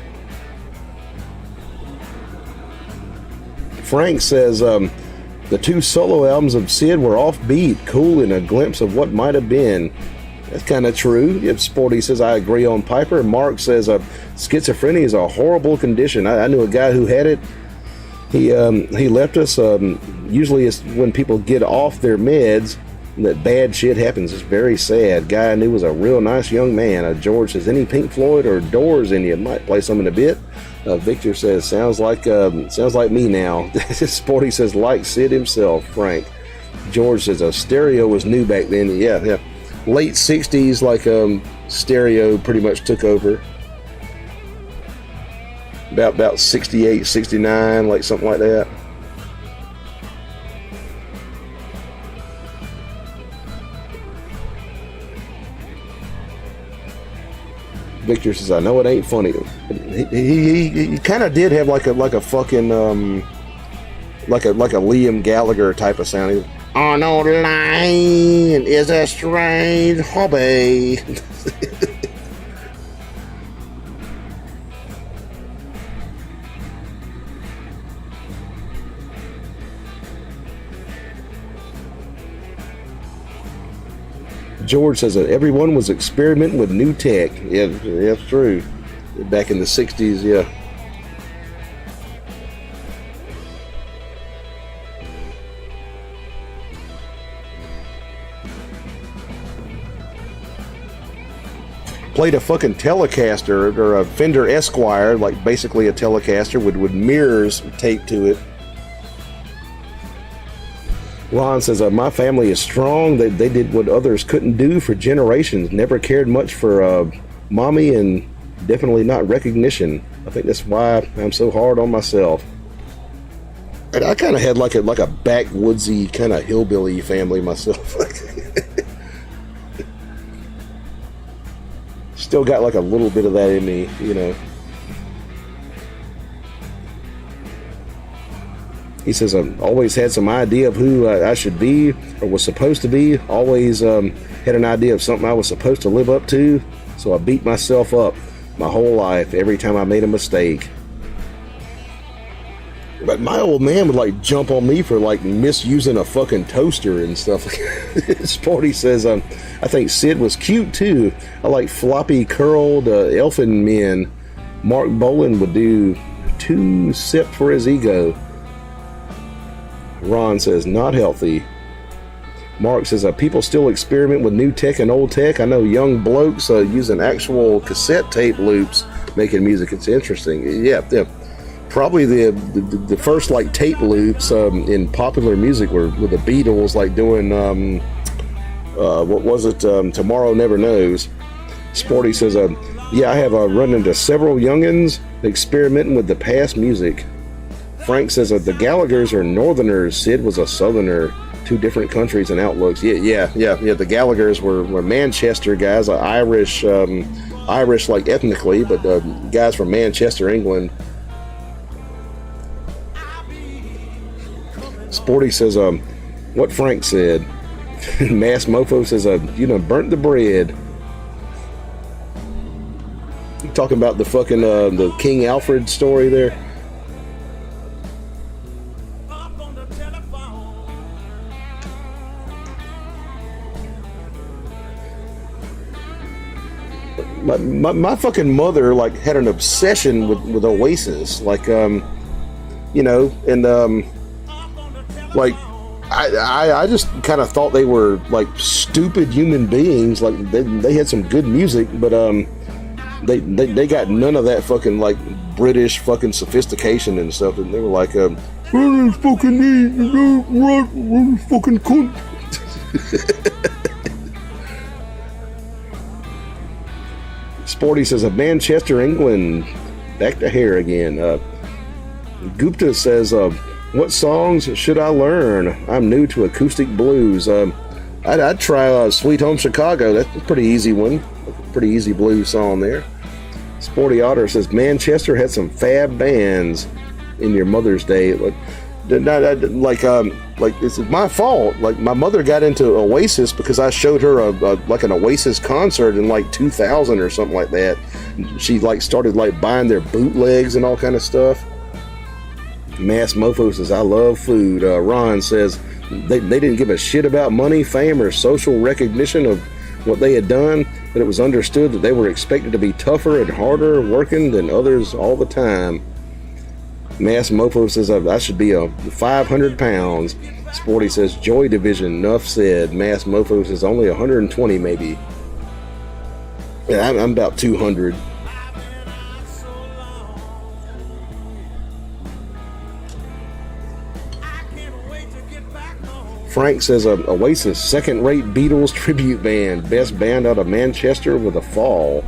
Frank says the two solo albums of Sid were offbeat, cool, and a glimpse of what might have been. That's kind of true. If Sporty says I agree on Piper. Mark says schizophrenia is a horrible condition. I knew a guy who had it. He left us. Usually it's when people get off their meds that bad shit happens. It's very sad. Guy I knew was a real nice young man. George says any Pink Floyd or Doors in you? Might play some in a bit. Victor says sounds like me now. Sporty says like Sid himself. Frank. George says a stereo was new back then. Yeah. Late 60s, like stereo pretty much took over. About 68, 69, like something like that. Victor says, I know it ain't funny. He kind of did have like a fucking like a Liam Gallagher type of sound. On the line is a strange hobby. George says that everyone was experimenting with new tech. Yeah, that's true. Back in the 60s, yeah. Played a fucking Telecaster or a Fender Esquire, like basically a Telecaster with mirrors taped to it. Ron says, my family is strong. They did what others couldn't do for generations. Never cared much for mommy and definitely not recognition. I think that's why I'm so hard on myself. And I kind of had like a backwoodsy kind of hillbilly family myself. Still got like a little bit of that in me, you know. He says, I've always had some idea of who I should be or was supposed to be. Always had an idea of something I was supposed to live up to. So I beat myself up my whole life every time I made a mistake. But my old man would like jump on me for like misusing a fucking toaster and stuff. Sporty says, I think Sid was cute too. I like floppy curled elfin men. Mark Bolan would do 2 sip for his ego. Ron says, not healthy. Mark says, people still experiment with new tech and old tech. I know young blokes using actual cassette tape loops making music. It's interesting. Yeah. Probably the first like tape loops in popular music were with the Beatles, like doing what was it? Tomorrow Never Knows. Sporty says, yeah, I have run into several youngins experimenting with the past music. Frank says the Gallaghers are Northerners. Sid was a Southerner. 2 different countries and outlooks. Yeah. The Gallaghers were Manchester guys, Irish like ethnically, but guys from Manchester, England. Sporty says, what Frank said. Mass Mofo says, you done burnt the bread. You talking about the fucking the King Alfred story there? My fucking mother like had an obsession with Oasis, like you know, and like I just kind of thought they were like stupid human beings. Like they had some good music, but they got none of that fucking like British fucking sophistication and stuff. And they were like fucking cunt. Sporty says, Manchester, England, back to hair again. Gupta says, what songs should I learn? I'm new to acoustic blues. I'd try Sweet Home Chicago. That's a pretty easy one. Pretty easy blues song there. Sporty Otter says, Manchester had some fab bands in your Mother's Day. Like this is my fault. Like my mother got into Oasis because I showed her like an Oasis concert in like 2000 or something like that. She like started like buying their bootlegs and all kind of stuff. Mass Mofo says, I love food. Ron says they didn't give a shit about money, fame, or social recognition of what they had done, but it was understood that they were expected to be tougher and harder working than others all the time. Mass Mofo says, I should be 500 pounds. Sporty says, Joy Division, enough said. Mass Mofo says, only 120 maybe. Yeah, I'm about 200. Frank says, Oasis, second-rate Beatles tribute band. Best band out of Manchester with a fall.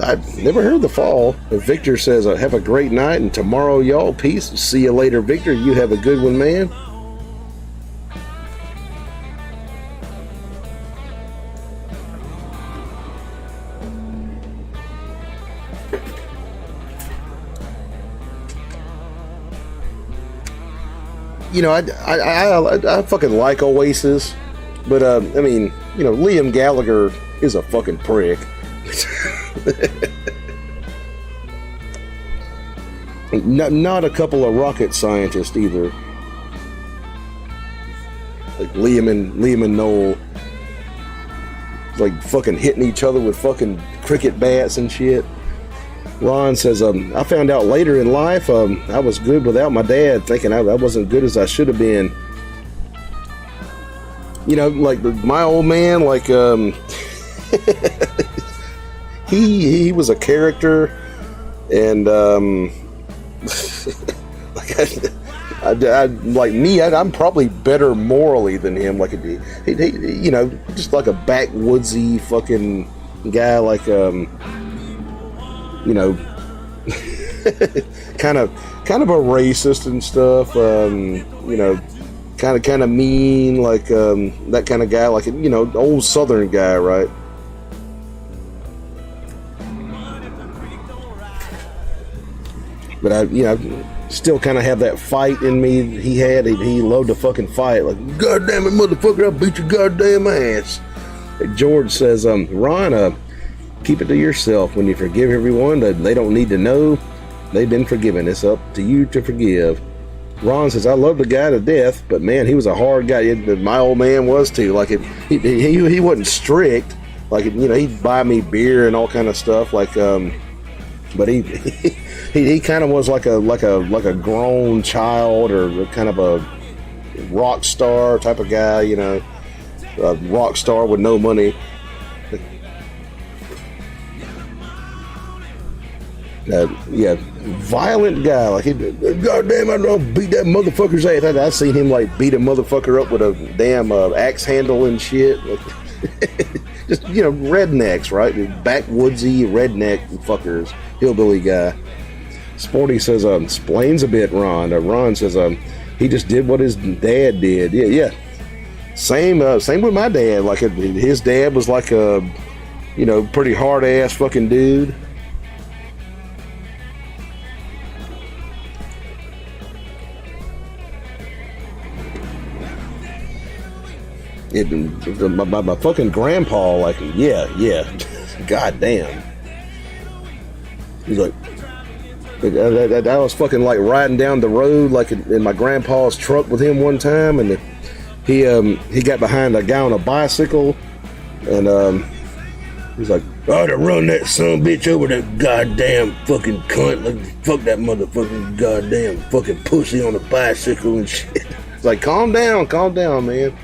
I've never heard The Fall. Victor says, have a great night, and tomorrow, y'all, peace. See you later, Victor. You have a good one, man. you know, I fucking like Oasis, but I mean, you know, Liam Gallagher is a fucking prick. Not a couple of rocket scientists either. Like Liam and Noel, like fucking hitting each other with fucking cricket bats and shit. Ron says, I found out later in life I was good without my dad, thinking I wasn't good as I should have been. You know, like my old man, like he was a character, and like I'm probably better morally than him. Like he, you know, just like a backwoodsy fucking guy, like you know, kind of a racist and stuff. You know, kind of mean, like that kind of guy, like, you know, old Southern guy, right? But I, you know, still kind of have that fight in me. He loved to fucking fight. Like, God damn it, motherfucker, I'll beat your goddamn ass. George says, Ron, keep it to yourself. When you forgive everyone, they don't need to know they've been forgiven. It's up to you to forgive. Ron says, I love the guy to death, but man, he was a hard guy. My old man was too. Like, he wasn't strict. Like, you know, he'd buy me beer and all kind of stuff. Like, but he kind of was like a grown child, or kind of a rock star type of guy, you know, a rock star with no money. Yeah, violent guy. Like, goddamn, I don't beat that motherfucker's ass. I seen him like beat a motherfucker up with a damn axe handle and shit. Like, just, you know, rednecks, right? Backwoodsy redneck fuckers, hillbilly guy. Sporty says, explains a bit, Ron. Ron says, he just did what his dad did. Yeah. Same with my dad. Like, his dad was like a, you know, pretty hard ass fucking dude. My fucking grandpa, like, yeah, goddamn. He's like, I was fucking like riding down the road like in my grandpa's truck with him one time, and he got behind a guy on a bicycle, and he's like, I ought to run that son bitch over that goddamn fucking cunt, like, fuck that motherfucking goddamn fucking pussy on a bicycle and shit. It's like, calm down, man.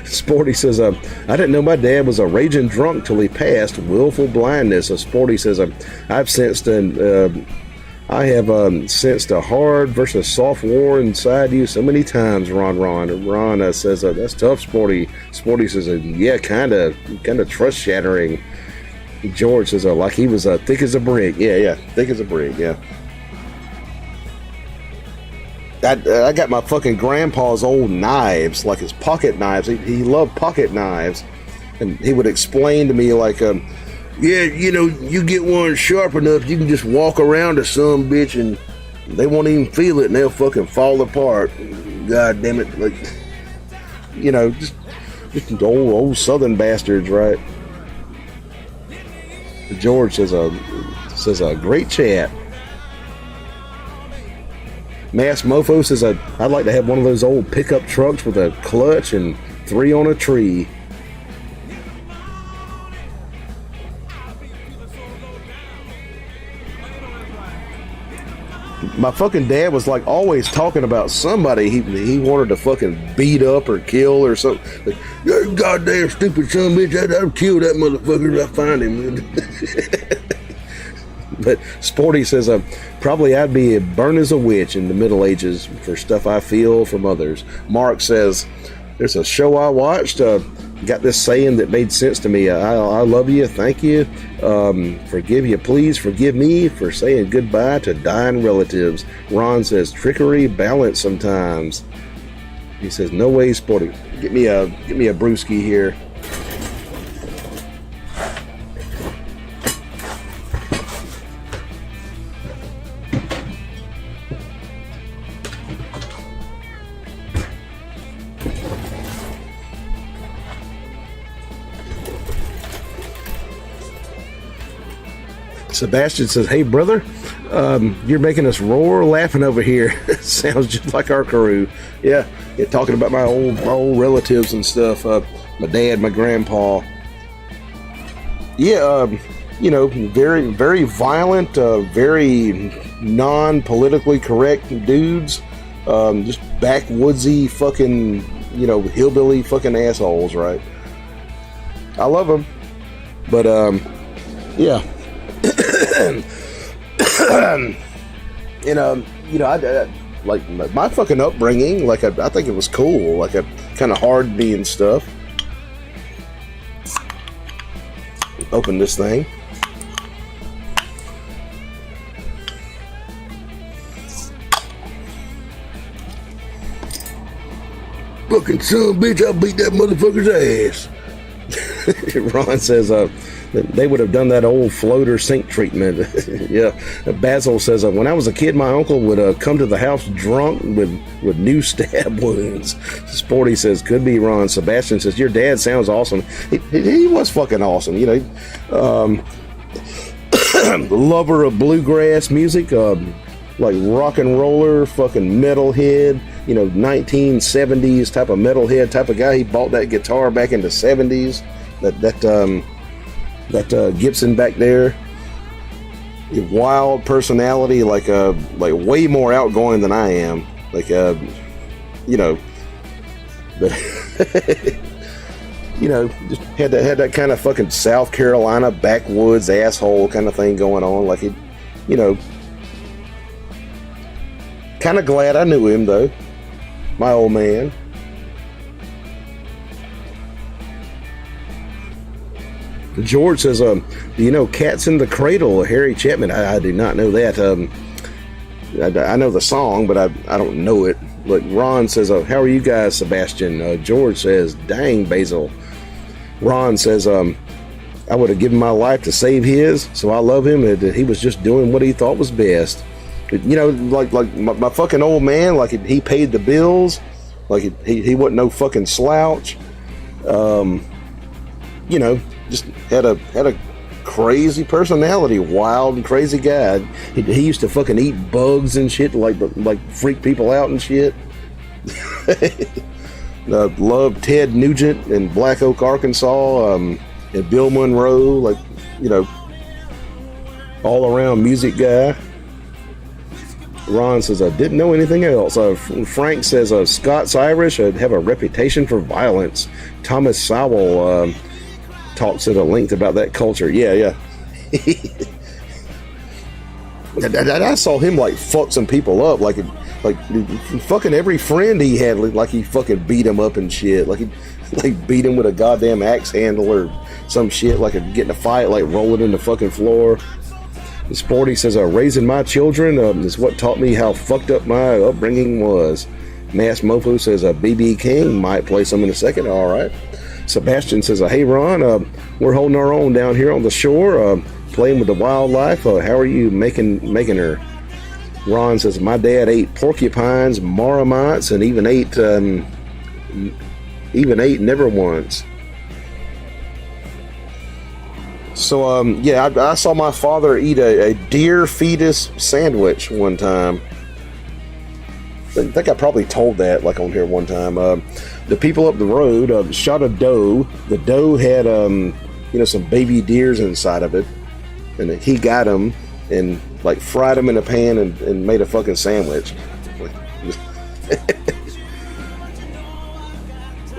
Sporty says, I didn't know my dad was a raging drunk till he passed. Willful blindness. So Sporty says, I've sensed I have sensed a hard versus soft war inside you so many times, Ron. Ron says, that's tough, Sporty. Sporty says, yeah, kind of trust shattering. George says, like he was thick as a brick. Yeah, thick as a brick. Yeah. I got my fucking grandpa's old knives, like his pocket knives. He loved pocket knives, and he would explain to me like, yeah, you know, you get one sharp enough, you can just walk around a son bitch and they won't even feel it, and they'll fucking fall apart. God damn it, like, you know, just old Southern bastards, right? George says a great chat. Mass Mofo says, I'd like to have one of those old pickup trucks with a clutch and 3 on a tree. My fucking dad was like always talking about somebody he wanted to fucking beat up or kill or something. Like, you goddamn stupid son of a bitch, I'd kill that motherfucker if I find him. But Sporty says, probably I'd be burned as a witch in the Middle Ages for stuff I feel from others. Mark says, there's a show I watched, got this saying that made sense to me. I love you, thank you, forgive you, please forgive me for saying goodbye to dying relatives. Ron says, trickery, balance sometimes. He says, no way, Sporty. Get me a brewski here. Sebastian says, "Hey brother, you're making us roar laughing over here. Sounds just like our crew." Yeah, talking about my old relatives and stuff. My dad, my grandpa. Yeah, very very violent, very non-politically correct dudes. Just backwoodsy fucking hillbilly fucking assholes, right? I love them, but yeah. I like my fucking upbringing. Like I think it was cool. Like a kind of hard being stuff. Open this thing. Fucking son of a bitch! I'll beat that motherfucker's ass. Ron says, they would have done that old floater sink treatment. Yeah. Basil says, when I was a kid, my uncle would come to the house drunk with new stab wounds. Sporty says, could be Ron. Sebastian says, your dad sounds awesome. He was fucking awesome. Lover of bluegrass music, like rock and roller, fucking metalhead, 1970s type of metalhead type of guy. He bought that guitar back in the 70s. That Gibson back there, a wild personality, like way more outgoing than I am. But just had that kind of fucking South Carolina backwoods asshole kind of thing going on. Like he, kind of glad I knew him though, my old man. George says, do you know Cats in the Cradle, Harry Chapman? I do not know that. I know the song, but I don't know it. But Ron says, how are you guys, Sebastian? George says, dang, Basil. Ron says, I would have given my life to save his, so I love him. He was just doing what he thought was best. Like my fucking old man, like he paid the bills. Like he wasn't no fucking slouch. Just had a crazy personality, wild and crazy guy. He used to fucking eat bugs and shit, like freak people out and shit. Loved Ted Nugent in Black Oak, Arkansas, and Bill Monroe, all around music guy. Ron says, I didn't know anything else. Frank says, Scots Irish have a reputation for violence. Thomas Sowell talks at a length about that culture. Yeah. I saw him fuck some people up, like fucking every friend he had, like he fucking beat him up and shit, like he beat him with a goddamn axe handle or some shit, like get in a fight, like rolling in the fucking floor. Sporty says, raising my children is what taught me how fucked up my upbringing was. Mass Mofo says, BB King might play some in a second. All right. Sebastian says, hey Ron, we're holding our own down here on the shore, playing with the wildlife. How are you making her? Ron says, my dad ate porcupines, marmots, and even ate never once. So I saw my father eat a deer fetus sandwich one time. I think I probably told that on here one time. The people up the road shot a doe. The doe had some baby deers inside of it, and he got them and fried them in a pan and made a fucking sandwich.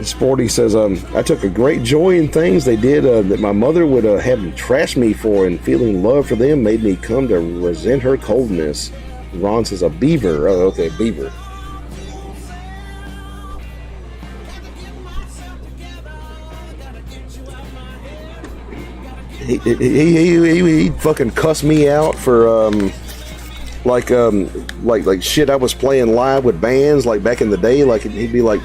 Sporty says, I took a great joy in things they did that my mother would have trash me for, and feeling love for them made me come to resent her coldness. Ron says, a beaver. Oh, okay, beaver. He fucking cussed me out for like shit I was playing live with bands back in the day. He'd be like,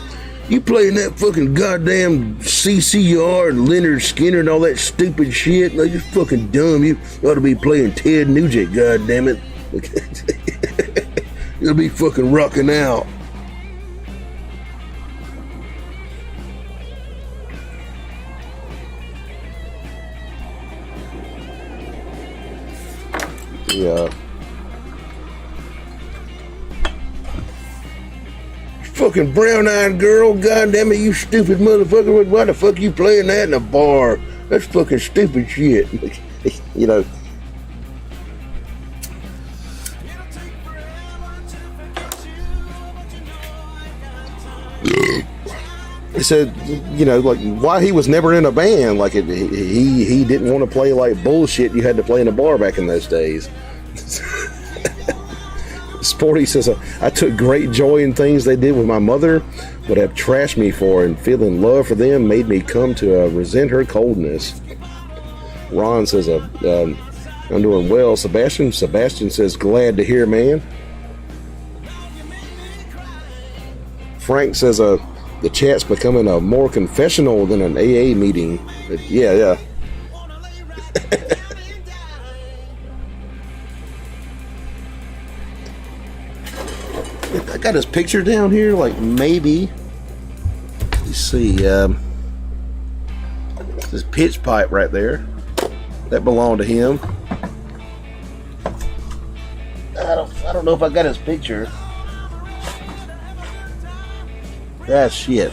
you playing that fucking goddamn CCR and Leonard Skinner and all that stupid shit? You're fucking dumb. You ought to be playing Ted Nugent, goddammit. You'll be fucking rocking out. Yeah. Fucking brown-eyed girl, goddamn it, you stupid motherfucker! Why the fuck you playing that in a bar? That's fucking stupid shit. You know. He said, you know, like why he was never in a band. Like he didn't want to play like bullshit you had to play in a bar back in those days. Sporty says, I took great joy in things they did with my mother, would have trashed me for, and feeling love for them made me come to resent her coldness. Ron says, I'm doing well. Sebastian says, glad to hear, man. Frank says, the chat's becoming a more confessional than an AA meeting. But yeah. I got his picture down here, like maybe. Let's see. This pitch pipe right there. That belonged to him. I don't know if I got his picture. That's shit.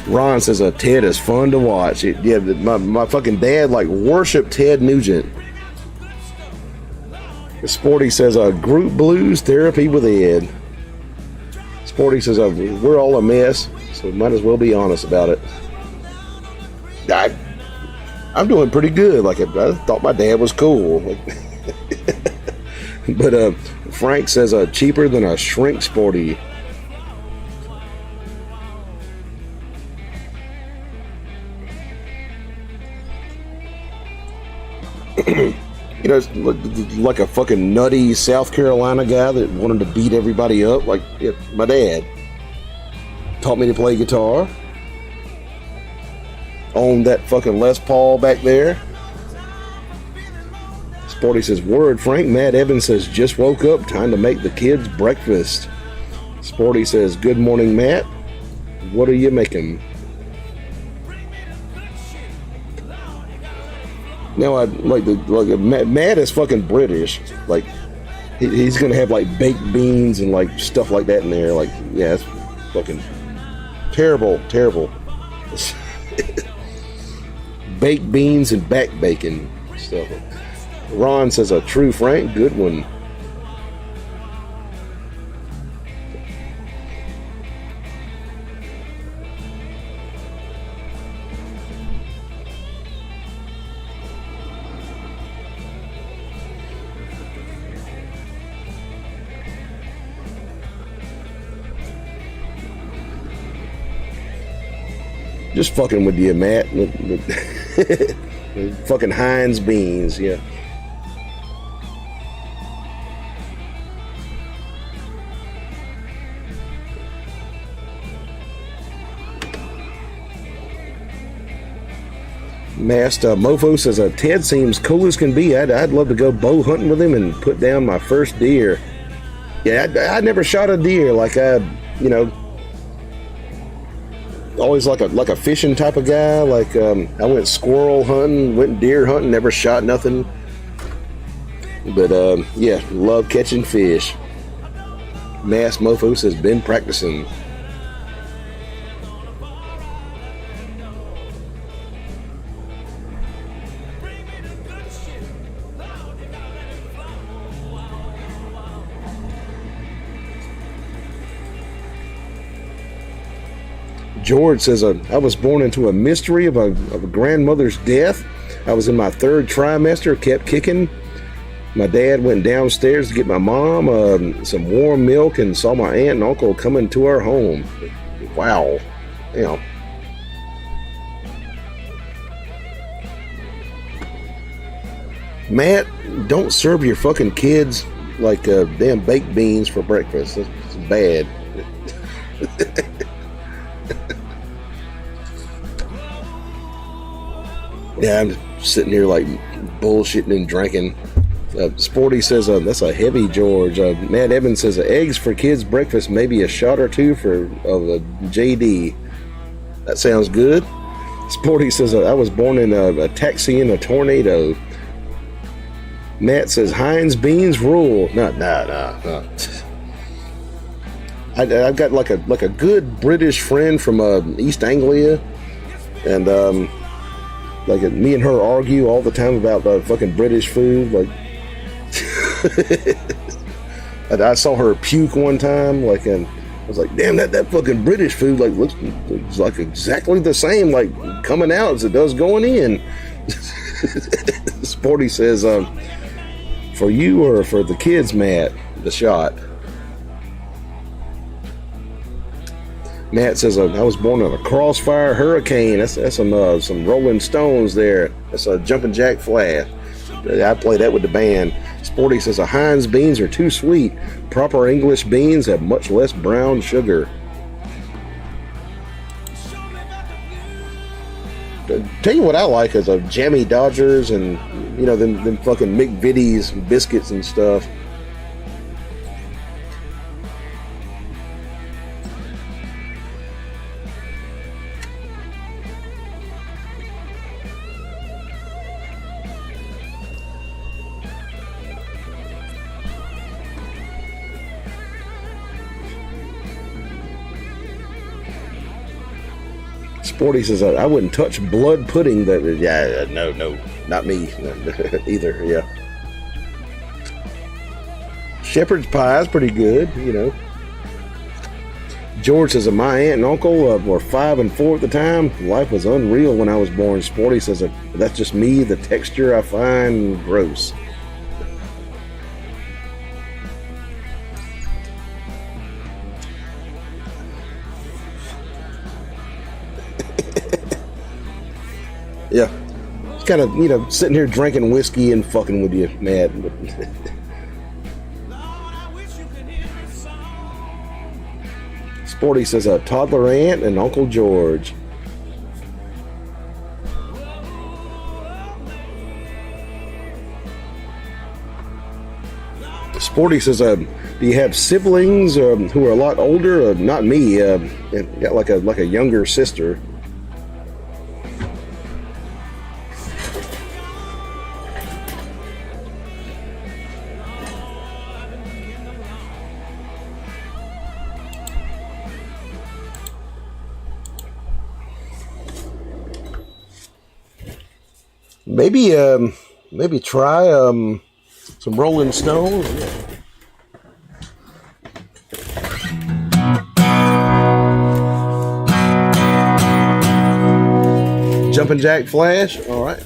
Ron says Ted is fun to watch. My fucking dad like worshiped Ted Nugent. Sporty says group blues therapy with Ed. Sporty says we're all a mess, so might as well be honest about it. I'm doing pretty good. Like I thought my dad was cool. But Frank says cheaper than a shrink Sporty. You know, like a fucking nutty South Carolina guy that wanted to beat everybody up. Like my dad taught me to play guitar. Owned that fucking Les Paul back there. Sporty says, word, Frank. Matt Evans says, just woke up. Time to make the kids breakfast. Sporty says, good morning, Matt. What are you making? Now I like Matt is fucking British. Like he's gonna have like baked beans and like stuff like that in there. Like yeah, it's fucking terrible. Baked beans and back bacon stuff. Ron says a true Frank, good one. Just fucking with you, Matt. Fucking Heinz beans, yeah. Master Mofo says Ted seems cool as can be. I'd love to go bow hunting with him and put down my first deer. Yeah, I never shot a deer. Like always like a fishing type of guy. Like I went squirrel hunting, went deer hunting, never shot nothing. But yeah, love catching fish. Mass Mofo says been practicing. George says, I was born into a mystery of a grandmother's death. I was in my third trimester, kept kicking. My dad went downstairs to get my mom some warm milk and saw my aunt and uncle coming to our home. Wow. Yeah. Matt, don't serve your fucking kids like damn baked beans for breakfast. It's bad. Yeah, I'm just sitting here like bullshitting and drinking. Sporty says that's a heavy George. Matt Evans says eggs for kids breakfast, maybe a shot or two of a JD. That sounds good. Sporty says I was born in a taxi in a tornado. Matt says Heinz beans rule. No. I've got like a good British friend from East Anglia, and me and her argue all the time about fucking British food. Like, I saw her puke one time, like, and I was like, damn, that fucking British food like looks like exactly the same, like coming out as it does going in. Sporty says, for you or for the kids, Matt, the shot. Matt says, I was born in a crossfire hurricane. That's some Rolling Stones there. That's a Jumpin' Jack Flash. I play that with the band. Sporty says, Heinz beans are too sweet. Proper English beans have much less brown sugar. Tell you what I like is Jammy Dodgers and, you know, them fucking McVitie's biscuits and stuff. Sporty says, I wouldn't touch blood pudding. No, not me either. Yeah. Shepherd's pie is pretty good, you know. George says, my aunt and uncle were 5 and 4 at the time. Life was unreal when I was born. Sporty says, that's just me. The texture I find gross. Yeah, it's kind of, you know, sitting here drinking whiskey and fucking with you, Matt. Sporty says a toddler aunt and Uncle George. Sporty says, do you have siblings who are a lot older? Not me. Got like a younger sister. Maybe try some Rolling Stones. Jumpin' Jack Flash. All right.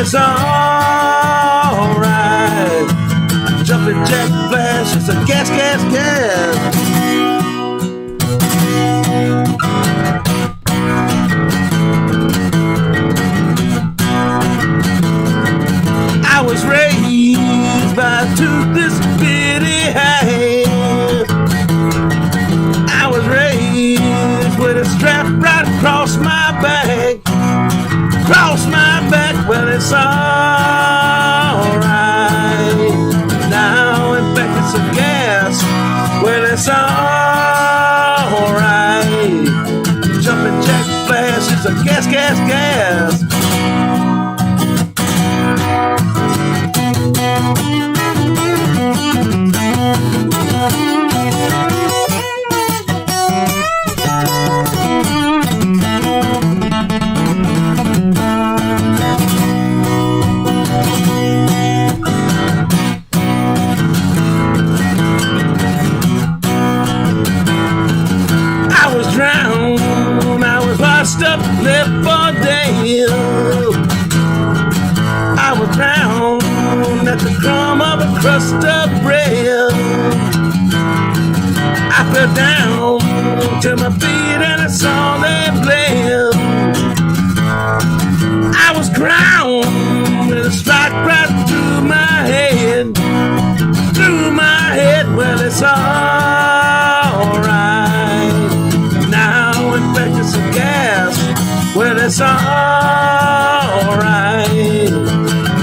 It's alright. Jumpin' Jack Flash, it's a gas. I was raised by a toothless bitty hand. I was raised with a strap right across my back. Well, it's alright. Now, in fact, it's a gas. Well, it's alright. Jumpin' Jack Flash is a gas. Up, left for dead. crumb of a crust of bread. I fell down to my feet and I saw them bled. I was crowned with a strike right through my head. Through my head, well, it's alright. Now infectious of gas, well, it's alright.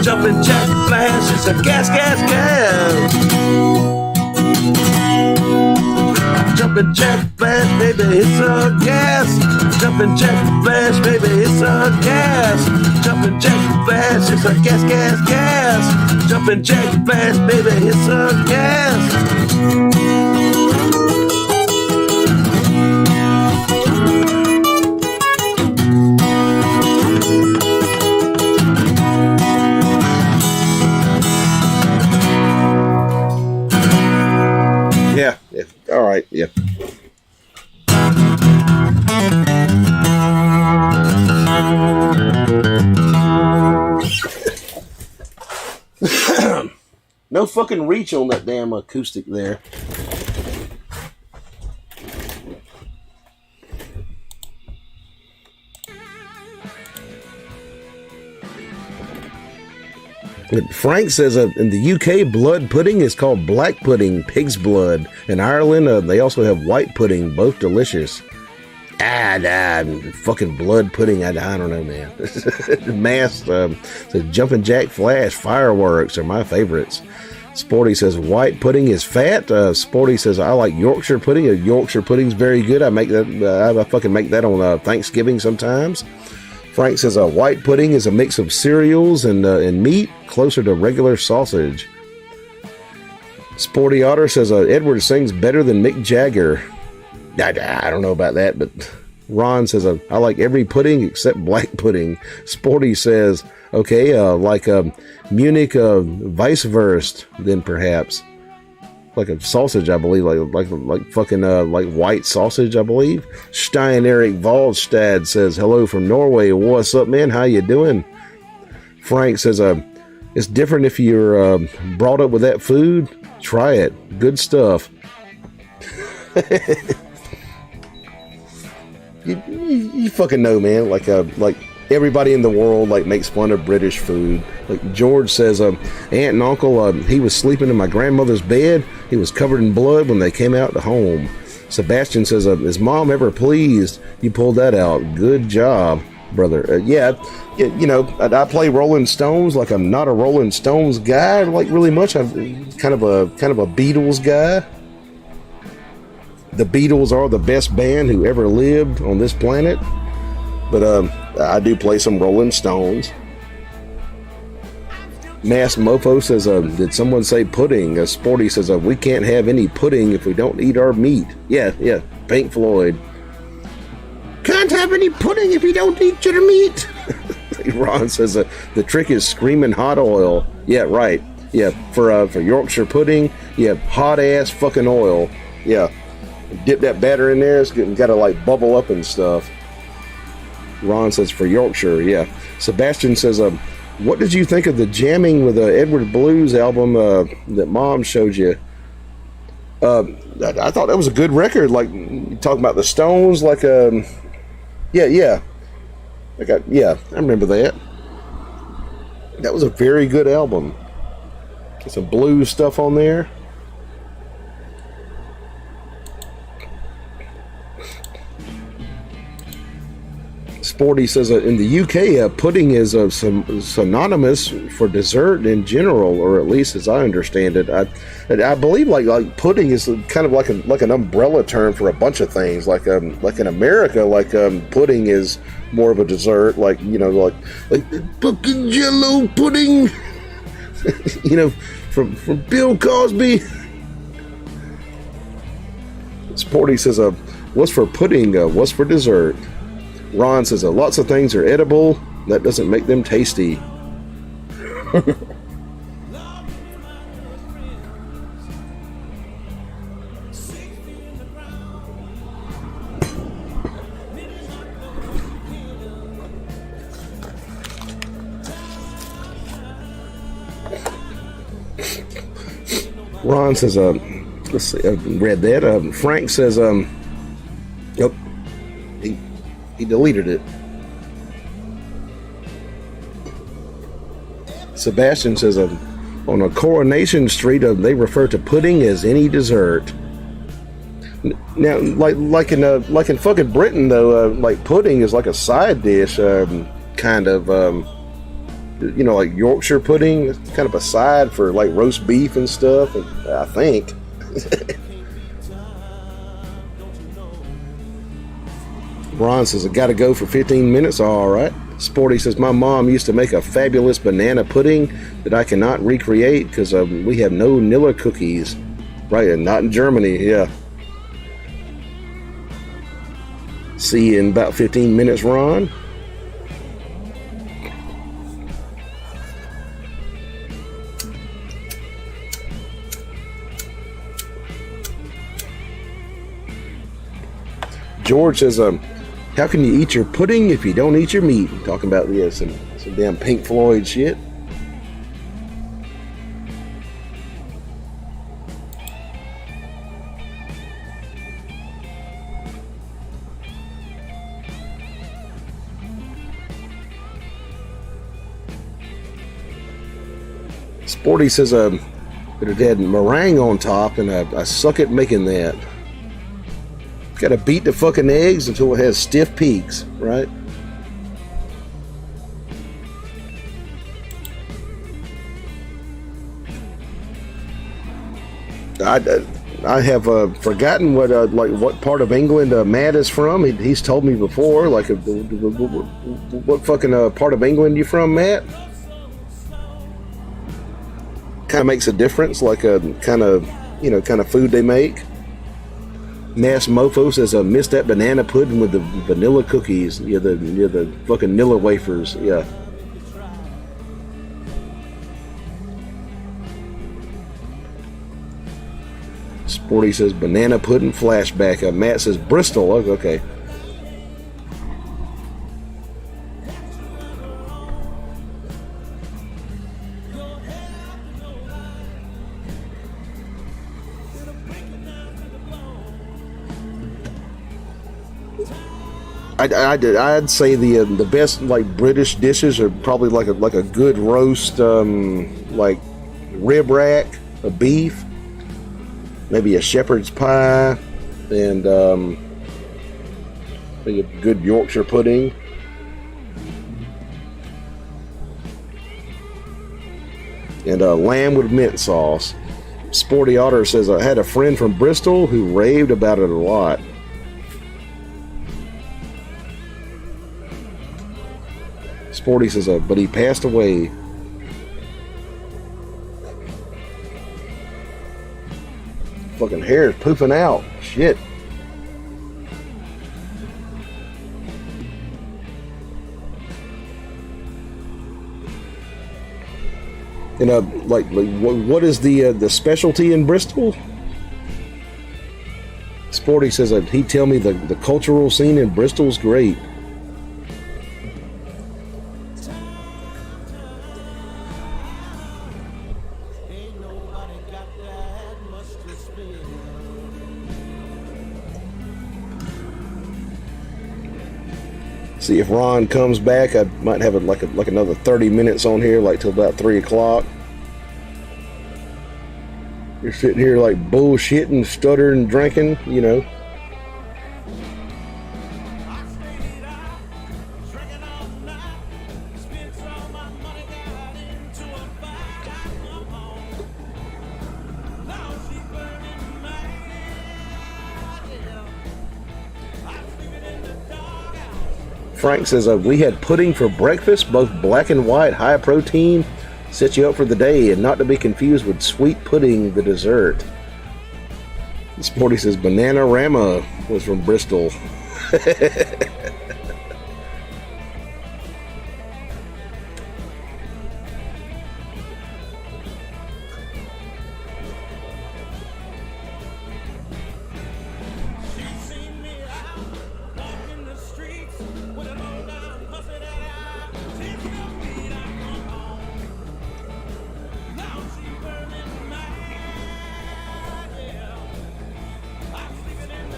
Jumping jack flash, it's a gas, gas, gas. Jumping jack flash, baby, it's a gas. Jumping jack flash, baby, it's a gas. Jumping jack flash, it's a gas, gas, gas. Jumping jack flash, baby, it's a gas. Yeah. All right. Yeah. No fucking reach on that damn acoustic there. Frank says in the UK, blood pudding is called black pudding, pig's blood. In Ireland, they also have white pudding, both delicious. Fucking blood pudding, I don't know, man. Mass, says Jumping Jack Flash, fireworks are my favorites. Sporty says white pudding is fat. Sporty says I like Yorkshire pudding. Yorkshire pudding's very good. I make that. I fucking make that on Thanksgiving sometimes. Frank says white pudding is a mix of cereals and meat, closer to regular sausage. Sporty Otter says Edward sings better than Mick Jagger. I don't know about that, but Ron says I like every pudding except black pudding. Sporty says okay, like Munich Weisswurst, then perhaps like a sausage, I believe, like fucking like white sausage, I believe. Stein Erik Waldstad says hello from Norway. What's up, man? How you doing? Frank says it's different if you're brought up with that food. Try it. Good stuff. you fucking know, man. Like everybody in the world like makes fun of British food. Like George says, aunt and uncle, he was sleeping in my grandmother's bed. He was covered in blood when they came out to home. Sebastian says, is mom ever pleased you pulled that out? Good job, brother. Yeah, you know, I play Rolling Stones. Like I'm not a Rolling Stones guy, like really much. I'm kind of a Beatles guy. The Beatles are the best band who ever lived on this planet. But I do play some Rolling Stones. Mass Mofo says, did someone say pudding? Sporty says, we can't have any pudding if we don't eat our meat. Yeah, Pink Floyd. Can't have any pudding if you don't eat your meat. Ron says, the trick is screaming hot oil. Yeah, right. Yeah, for Yorkshire pudding, yeah, hot ass fucking oil. Yeah, dip that batter in there. It's got to like bubble up and stuff. Ron says for Yorkshire, yeah. Sebastian says, what did you think of the jamming with the Edward Blues album that Mom showed you? I thought that was a good record. Like, you talking about the Stones, like, yeah. I remember that. That was a very good album. Get some blues stuff on there. Sporty says in the UK, pudding is synonymous for dessert in general, or at least as I understand it. I believe like pudding is kind of like an umbrella term for a bunch of things. Like in America, pudding is more of a dessert. Like, you know, like fucking Jello pudding. You know, from Bill Cosby. Sporty says, what's for pudding? What's for dessert? Ron says, lots of things are edible. That doesn't make them tasty. Ron says, let's see, I read that. Frank says, yep, he deleted it. Sebastian says, on a Coronation Street, they refer to pudding as any dessert. Now, like in fucking Britain though, like pudding is like a side dish, kind of, like Yorkshire pudding. It's kind of a side for like roast beef and stuff. I think. Ron says, I got to go for 15 minutes. All right. Sporty says, my mom used to make a fabulous banana pudding that I cannot recreate because we have no Nilla cookies. Right, and not in Germany. Yeah. See you in about 15 minutes, Ron. George says, how can you eat your pudding if you don't eat your meat? Talking about some damn Pink Floyd shit. Sporty says, that it had meringue on top, and I suck at making that. Got to beat the fucking eggs until it has stiff peaks, right? I have forgotten what part of England Matt is from. He's told me before. Like, what fucking part of England you from, Matt? Kind of makes a difference, like a kind of food they make. Mass Mofo says, I missed that banana pudding with the vanilla cookies. Yeah, the fucking Nilla wafers. Yeah. Sporty says, banana pudding flashback. Matt says, Bristol. Oh, okay. I'd say the best like British dishes are probably like a good roast, like rib rack of beef, maybe a shepherd's pie, and maybe a good Yorkshire pudding. And lamb with mint sauce. Sporty Otter says, I had a friend from Bristol who raved about it a lot. Sporty says, but he passed away. Fucking hair is poofing out. Shit. And what is the specialty in Bristol? Sporty says, he'd tell me the cultural scene in Bristol's great. See if Ron comes back. I might have like another 30 minutes on here, like till about 3 o'clock. You're sitting here like bullshitting, stuttering, drinking, you know. Frank says, we had pudding for breakfast, both black and white, high protein, set you up for the day, and not to be confused with sweet pudding, the dessert. Sporty says, Bananarama was from Bristol.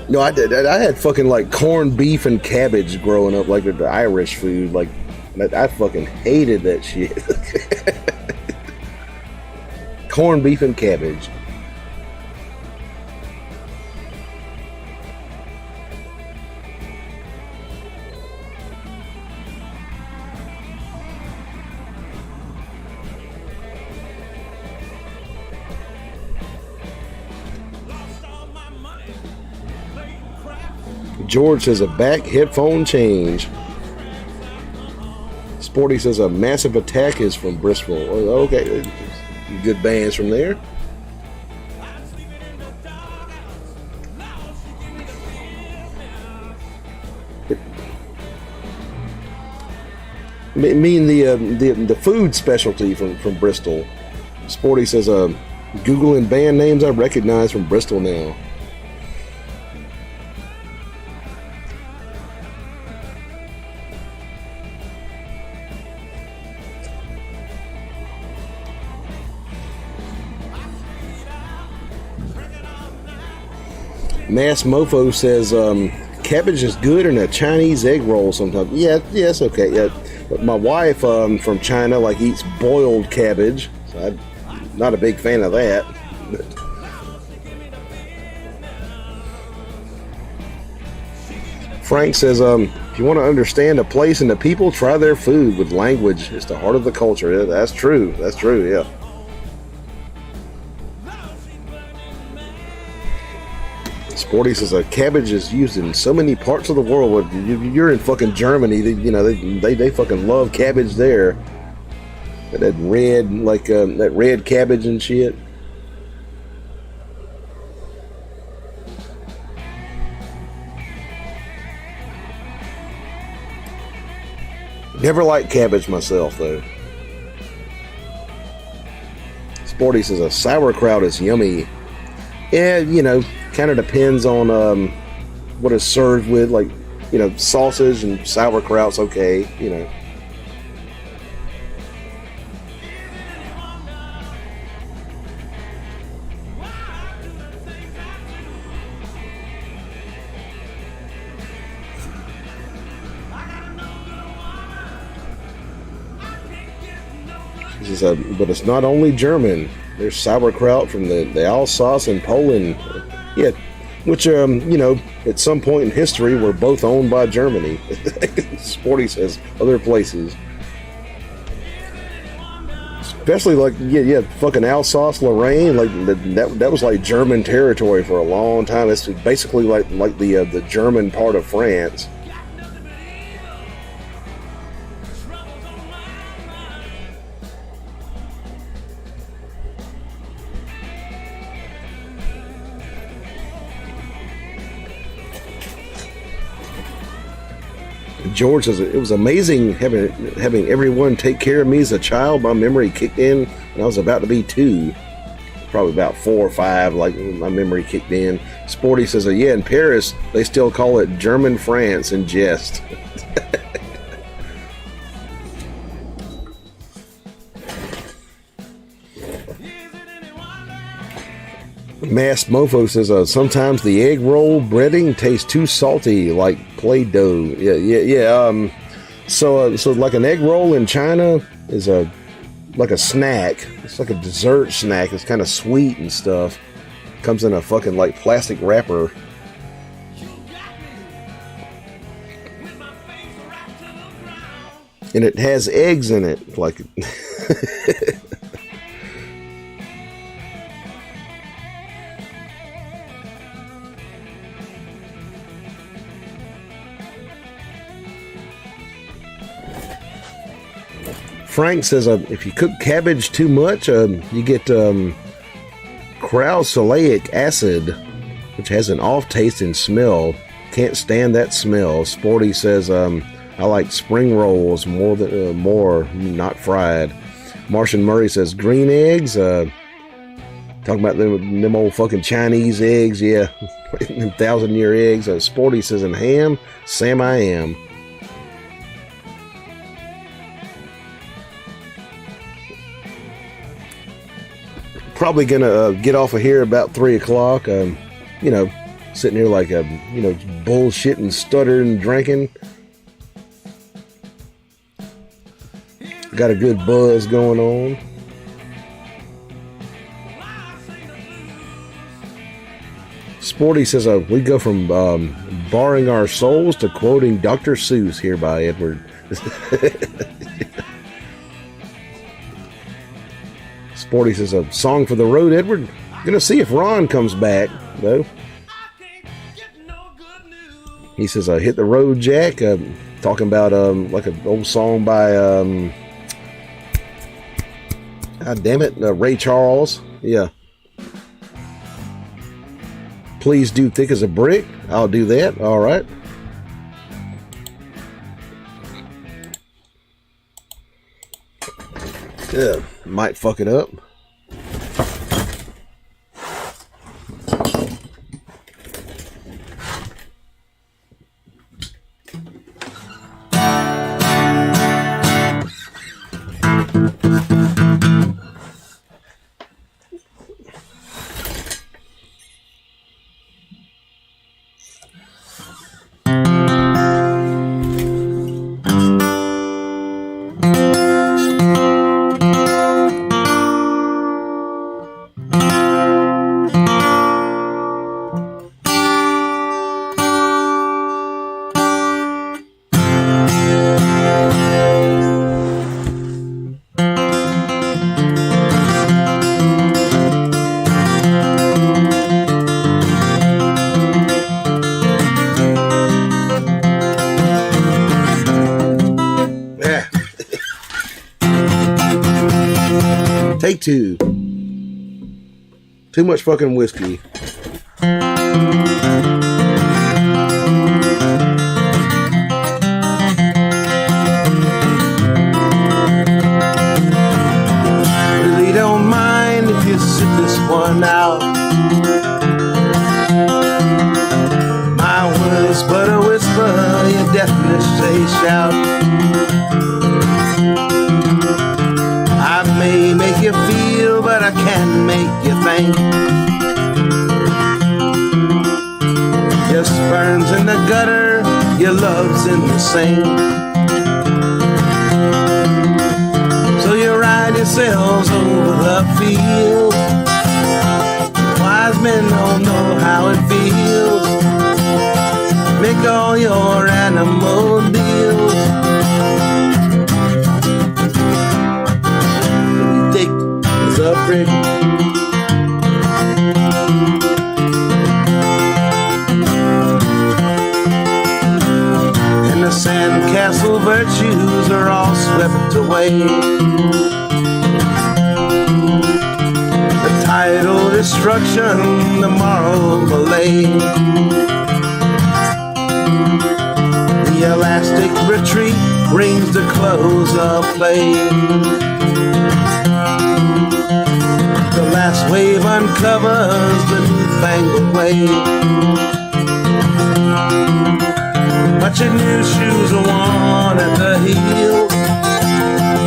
No, I did. I had fucking like corned beef and cabbage growing up, like the Irish food. Like, I fucking hated that shit. Corned beef and cabbage. George says a back headphone change. Sporty says a massive attack is from Bristol. Okay, good bands from there. Mean the food specialty from Bristol. Sporty says Googling band names I recognize from Bristol now. Mass Mofo says cabbage is good in a Chinese egg roll sometimes. Yeah, it's okay. Yeah, but my wife from China like eats boiled cabbage. So I'm not a big fan of that. Frank says if you want to understand a place and the people, try their food with language. It's the heart of the culture. Yeah, that's true. That's true. Yeah. Sporty says cabbage is used in so many parts of the world. You're in fucking Germany, they fucking love cabbage there. That red, like that red cabbage and shit. Never liked cabbage myself though. Sporty says a sauerkraut is yummy. Yeah, kind of depends on what it's served with, like, sausage and sauerkraut's okay, He says, but it's not only German. There's sauerkraut from the Alsace in Poland. Yeah, which, at some point in history were both owned by Germany. Sporty says other places. Especially like, fucking Alsace-Lorraine, like that was like German territory for a long time. It's basically like the German part of France. George says it was amazing having everyone take care of me as a child. My memory kicked in when I was about to be 2, probably about 4 or 5. Like my memory kicked in. Sporty says, in Paris they still call it German France in jest. Mass Mofo says sometimes the egg roll breading tastes too salty, like Play-Doh. Yeah. So like an egg roll in China is like a snack. It's like a dessert snack. It's kind of sweet and stuff. Comes in a fucking like plastic wrapper. And it has eggs in it, like. Frank says if you cook cabbage too much, you get crassulatic acid, which has an off taste and smell. Can't stand that smell. Sporty says I like spring rolls more not fried. Martian Murray says green eggs. Talking about them old fucking Chinese eggs, yeah, 1,000-year eggs. Sporty says in ham, Sam I am. Probably gonna get off of here about 3 o'clock. sitting here like a, bullshitting, stuttering, drinking. Got a good buzz going on. Sporty says we go from barring our souls to quoting Dr. Seuss here by Edward. Sporty says a song for the road, Edward. Gonna see if Ron comes back though. He says hit the road, Jack. Talking about like an old song by God damn it, Ray Charles. Yeah. Please do thick as a brick. I'll do that. All right. Yeah, might fuck it up. Take two. Too much fucking whiskey. Really don't mind if you sit this one out. My words but a whisper, you definitely say shout. May make you feel, but I can't make you think. Your sperm's in the gutter, your love's in the sink. So you ride yourselves over the field. Wise men don't know how it feels. Make all your animal deals. A brick. And the sandcastle virtues are all swept away. The tidal destruction, the moral malaise. The elastic retreat brings the close of play. The last wave uncovers the newfangled way. But your new shoes are worn at the heel,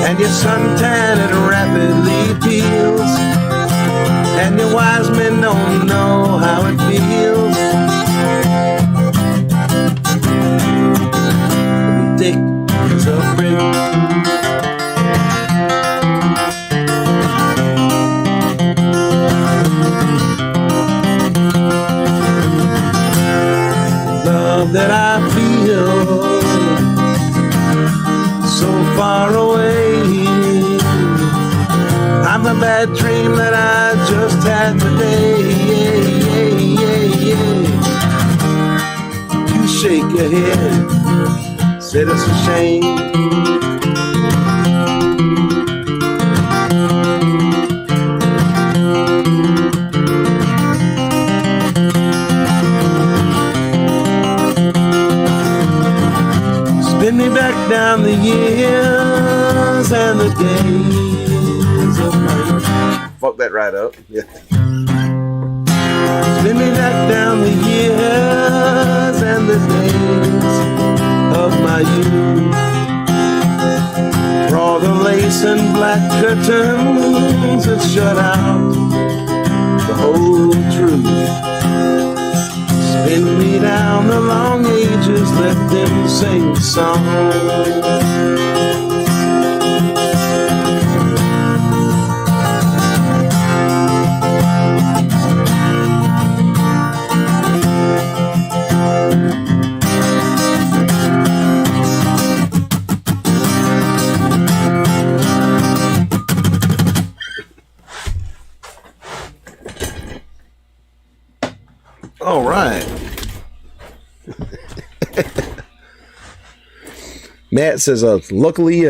and your suntan it rapidly peels, and your wise men don't know how it feels. Thick as a brick. That I feel so far away. I'm a bad dream that I just had today. You shake your head, said it's a shame. Spin me back down the years and the days of my youth. Fuck that right up. Yeah. Spin me back down the years and the days of my youth. Draw the lace and black curtains that shut out the whole truth. Bend me down the long ages, let them sing songs. All right. Matt says, luckily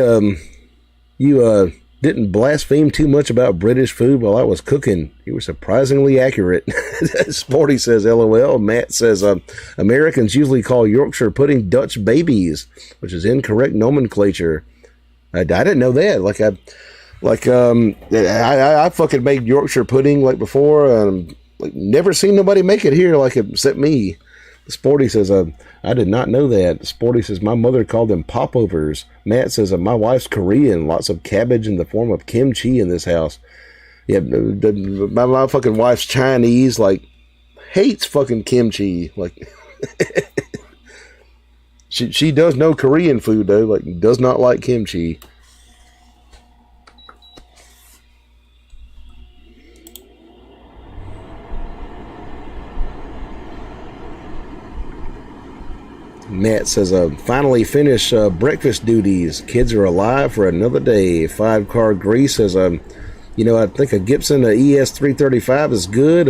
you didn't blaspheme too much about British food while I was cooking. You were surprisingly accurate. Sporty says, LOL. Matt says, Americans usually call Yorkshire pudding Dutch babies, which is incorrect nomenclature. I didn't know that. I fucking made Yorkshire pudding like before. Like never seen nobody make it here like except me. Sporty says, I did not know that. Sporty says, my mother called them popovers. Matt says, my wife's Korean. Lots of cabbage in the form of kimchi in this house. Yeah, my fucking wife's Chinese, like, hates fucking kimchi. Like, she does know Korean food, though. Like, does not like kimchi. Matt says, finally finished breakfast duties. Kids are alive for another day. 5-car grease says, I think a Gibson ES335 is good.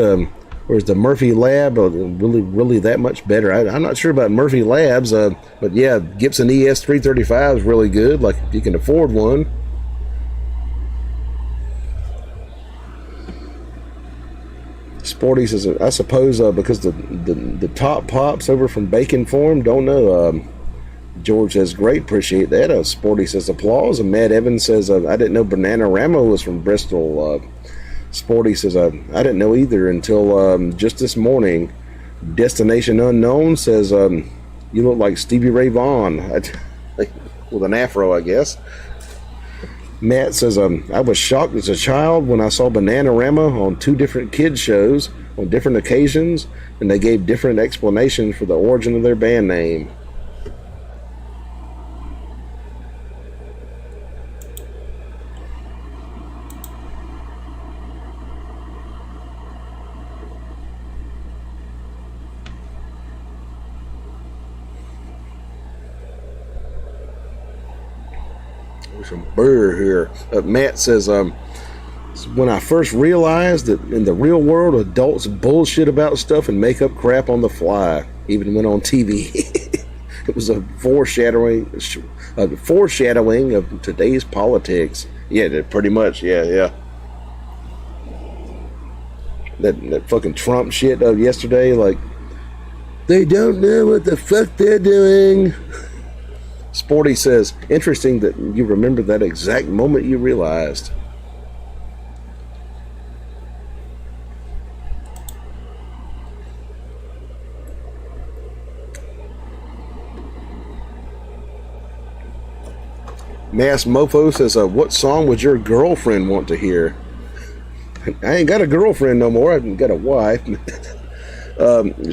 Or is the Murphy Lab really that much better? I'm not sure about Murphy Labs, but yeah, Gibson ES335 is really good. Like, if you can afford one. Sporty says, I suppose because the top pops over from Bacon Farm, don't know. George says, great, appreciate that. Sporty says, applause. And Matt Evans says, I didn't know Bananarama was from Bristol. Sporty says, I didn't know either until just this morning. Destination Unknown says, you look like Stevie Ray Vaughan. With an afro, I guess. Matt says, I was shocked as a child when I saw Bananarama on 2 different kids shows on different occasions, and they gave different explanations for the origin of their band name. Some burr here. Matt says, when I first realized that in the real world adults bullshit about stuff and make up crap on the fly, even when on TV. It was a foreshadowing of today's politics. Yeah, pretty much. Yeah. That fucking Trump shit of yesterday, like, they don't know what the fuck they're doing. Sporty says, interesting that you remember that exact moment you realized. Mass Mofo says, what song would your girlfriend want to hear? I ain't got a girlfriend no more. I've got a wife.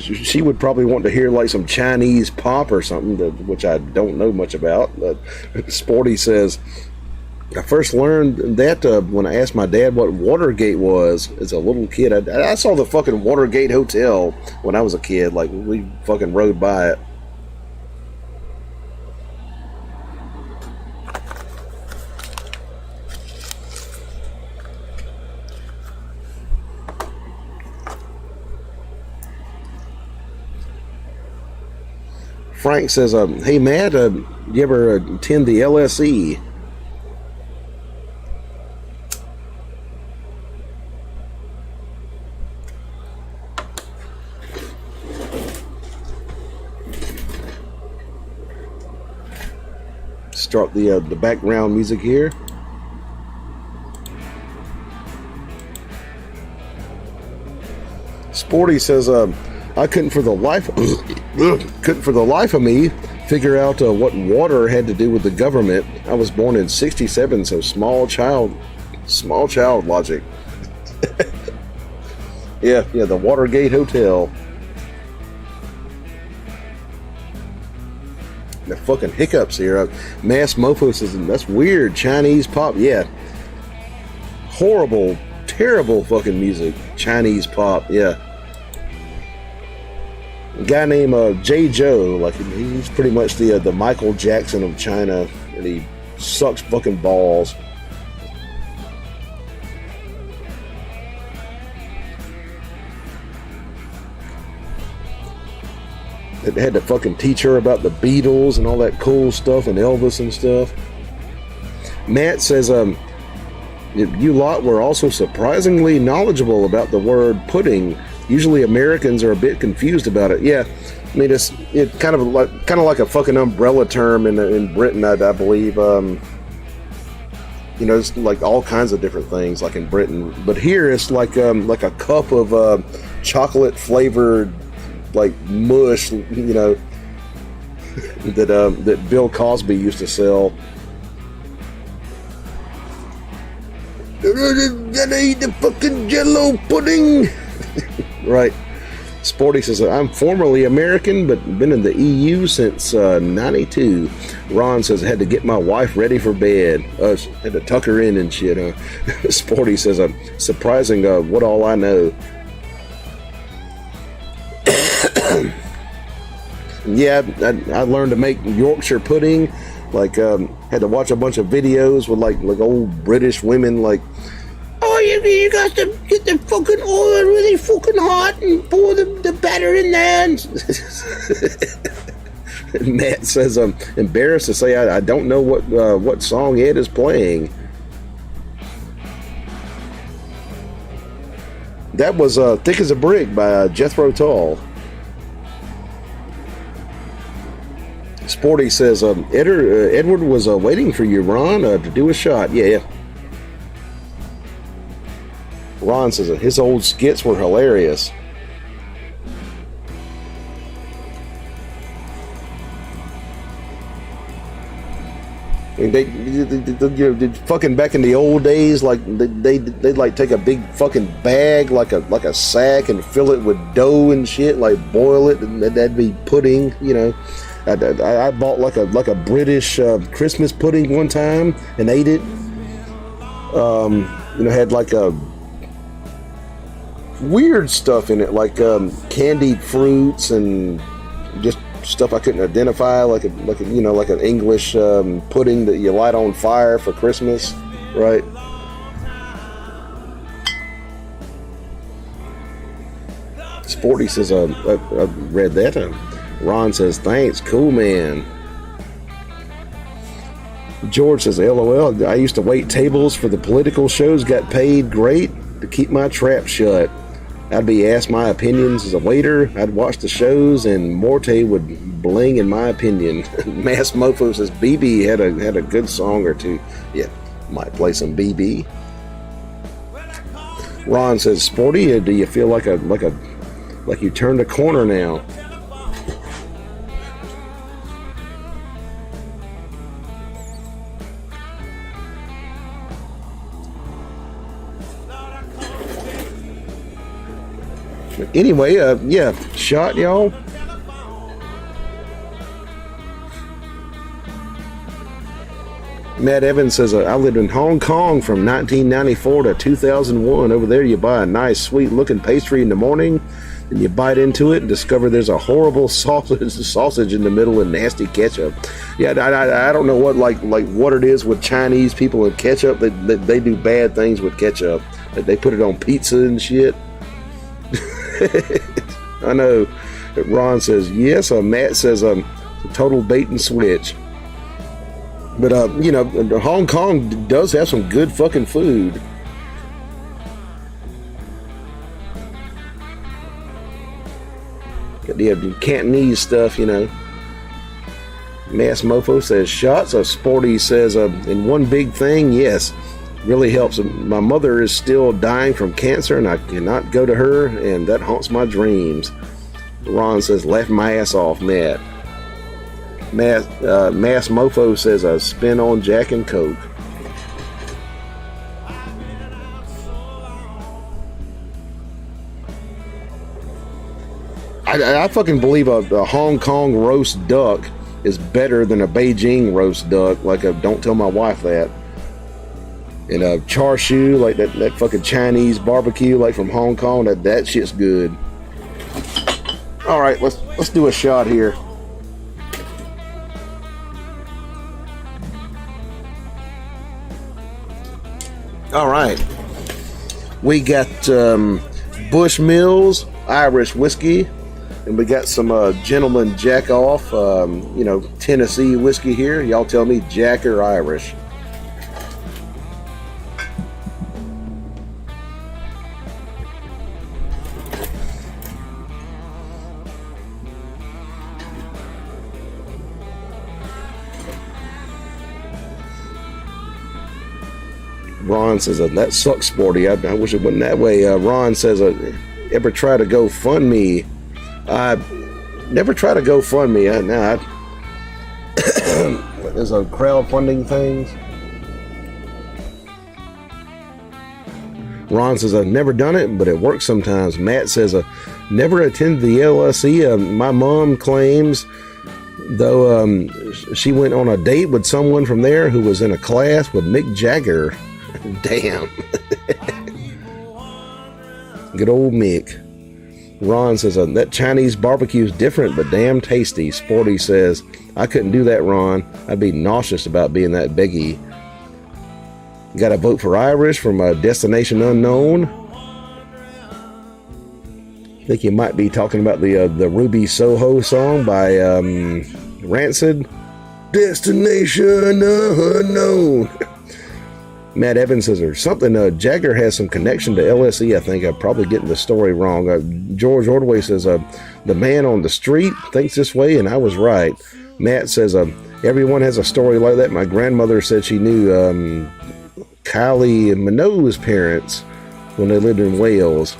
She would probably want to hear like some Chinese pop or something, which I don't know much about. Sporty says, I first learned that when I asked my dad what Watergate was as a little kid. I saw the fucking Watergate Hotel when I was a kid. Like, we fucking rode by it. Frank says, hey, Matt, you ever attend the LSE? Start the background music here. Sporty says, I couldn't for the life of me figure out what water had to do with the government. I was born in '67, so small child logic. Yeah, the Watergate Hotel. the fucking hiccups here. Mass Mofo says, that's weird. Chinese pop. Yeah. Horrible, terrible fucking music. Chinese pop. Yeah. A guy named J. Joe, like he's pretty much the Michael Jackson of China, and he sucks fucking balls. It had to fucking teach her about the Beatles and all that cool stuff and Elvis and stuff. Matt says, you lot were also surprisingly knowledgeable about the word pudding. Usually Americans are a bit confused about it. Yeah, I mean it's kind of like a fucking umbrella term in Britain, I believe. You know, it's like all kinds of different things, like in Britain. But here it's like a cup of chocolate flavored like mush, you know, that Bill Cosby used to sell. Gotta eat the fucking Jello pudding. Right. Sporty says, I'm formerly American, but been in the EU since 92. Ron says, I had to get my wife ready for bed. Had to tuck her in and shit, huh? Sporty says, surprising what all I know. Yeah, I learned to make Yorkshire pudding. Like, had to watch a bunch of videos with like old British women. Like, oh, you got to get the fucking oil really fucking hot and pour the batter in there. And Matt says, I'm embarrassed to say I don't know what song Ed is playing. That was "Thick as a Brick" by Jethro Tull. Sporty says, Edward was waiting for you, Ron, to do a shot. Yeah. Ron says his old skits were hilarious. I mean, they fucking back in the old days, like they'd like take a big fucking bag, like a sack, and fill it with dough and shit, like boil it, and that'd be pudding, you know. I bought like a British Christmas pudding one time and ate it. You know, had like a weird stuff in it, like candied fruits and just stuff I couldn't identify, like an English pudding that you light on fire for Christmas, right? Sporty says, I read that. Ron says, thanks, cool man. George says, LOL, I used to wait tables for the political shows, got paid great to keep my trap shut. I'd be asked my opinions as a waiter, I'd watch the shows, and Morte would bling in my opinion. Mass Mofo says, BB had a good song or two. Yeah, might play some BB. Ron says, Sporty, do you feel like you turned a corner now? Anyway, yeah, shot, y'all. Matt Evans says, I lived in Hong Kong from 1994 to 2001. Over there, you buy a nice, sweet-looking pastry in the morning, and you bite into it and discover there's a horrible sausage in the middle and nasty ketchup. Yeah, I don't know what what it is with Chinese people and ketchup. They do bad things with ketchup. They put it on pizza and shit. I know. Ron says yes. Matt says total bait and switch. But you know, Hong Kong does have some good fucking food. Got the Cantonese stuff, you know. Mass Mofo says shots. Sporty says in one big thing, yes. Really helps. My mother is still dying from cancer and I cannot go to her, and that haunts my dreams. Ron says, laugh my ass off, Matt. Mass Mofo says, I spin on Jack and Coke. I fucking believe a Hong Kong roast duck is better than a Beijing roast duck. Like a don't tell my wife that. And a char siu, like that fucking Chinese barbecue, like from Hong Kong. That shit's good. All right, let's do a shot here. All right, we got Bushmills Irish whiskey, and we got some Gentleman Jack Off, Tennessee whiskey here. Y'all tell me, Jack or Irish? Ron says, that sucks, Sporty. I wish it wasn't that way. Ron says, ever try to GoFundMe? Never try to GoFundMe. There's a crowdfunding things. Ron says, I've never done it, but it works sometimes. Matt says, never attended the LSE. My mom claims, though, she went on a date with someone from there who was in a class with Mick Jagger. Damn. Good old Mick. Ron says, that Chinese barbecue is different, but damn tasty. Sporty says, I couldn't do that, Ron. I'd be nauseous about being that biggie. Got a vote for Irish from Destination Unknown. I think you might be talking about the Ruby Soho song by Rancid. Destination Unknown. Matt Evans says, or something, Jagger has some connection to LSE, I think. I'm probably getting the story wrong. George Ordway says, the man on the street thinks this way, and I was right. Matt says, everyone has a story like that. My grandmother said she knew Kylie Minogue's parents when they lived in Wales.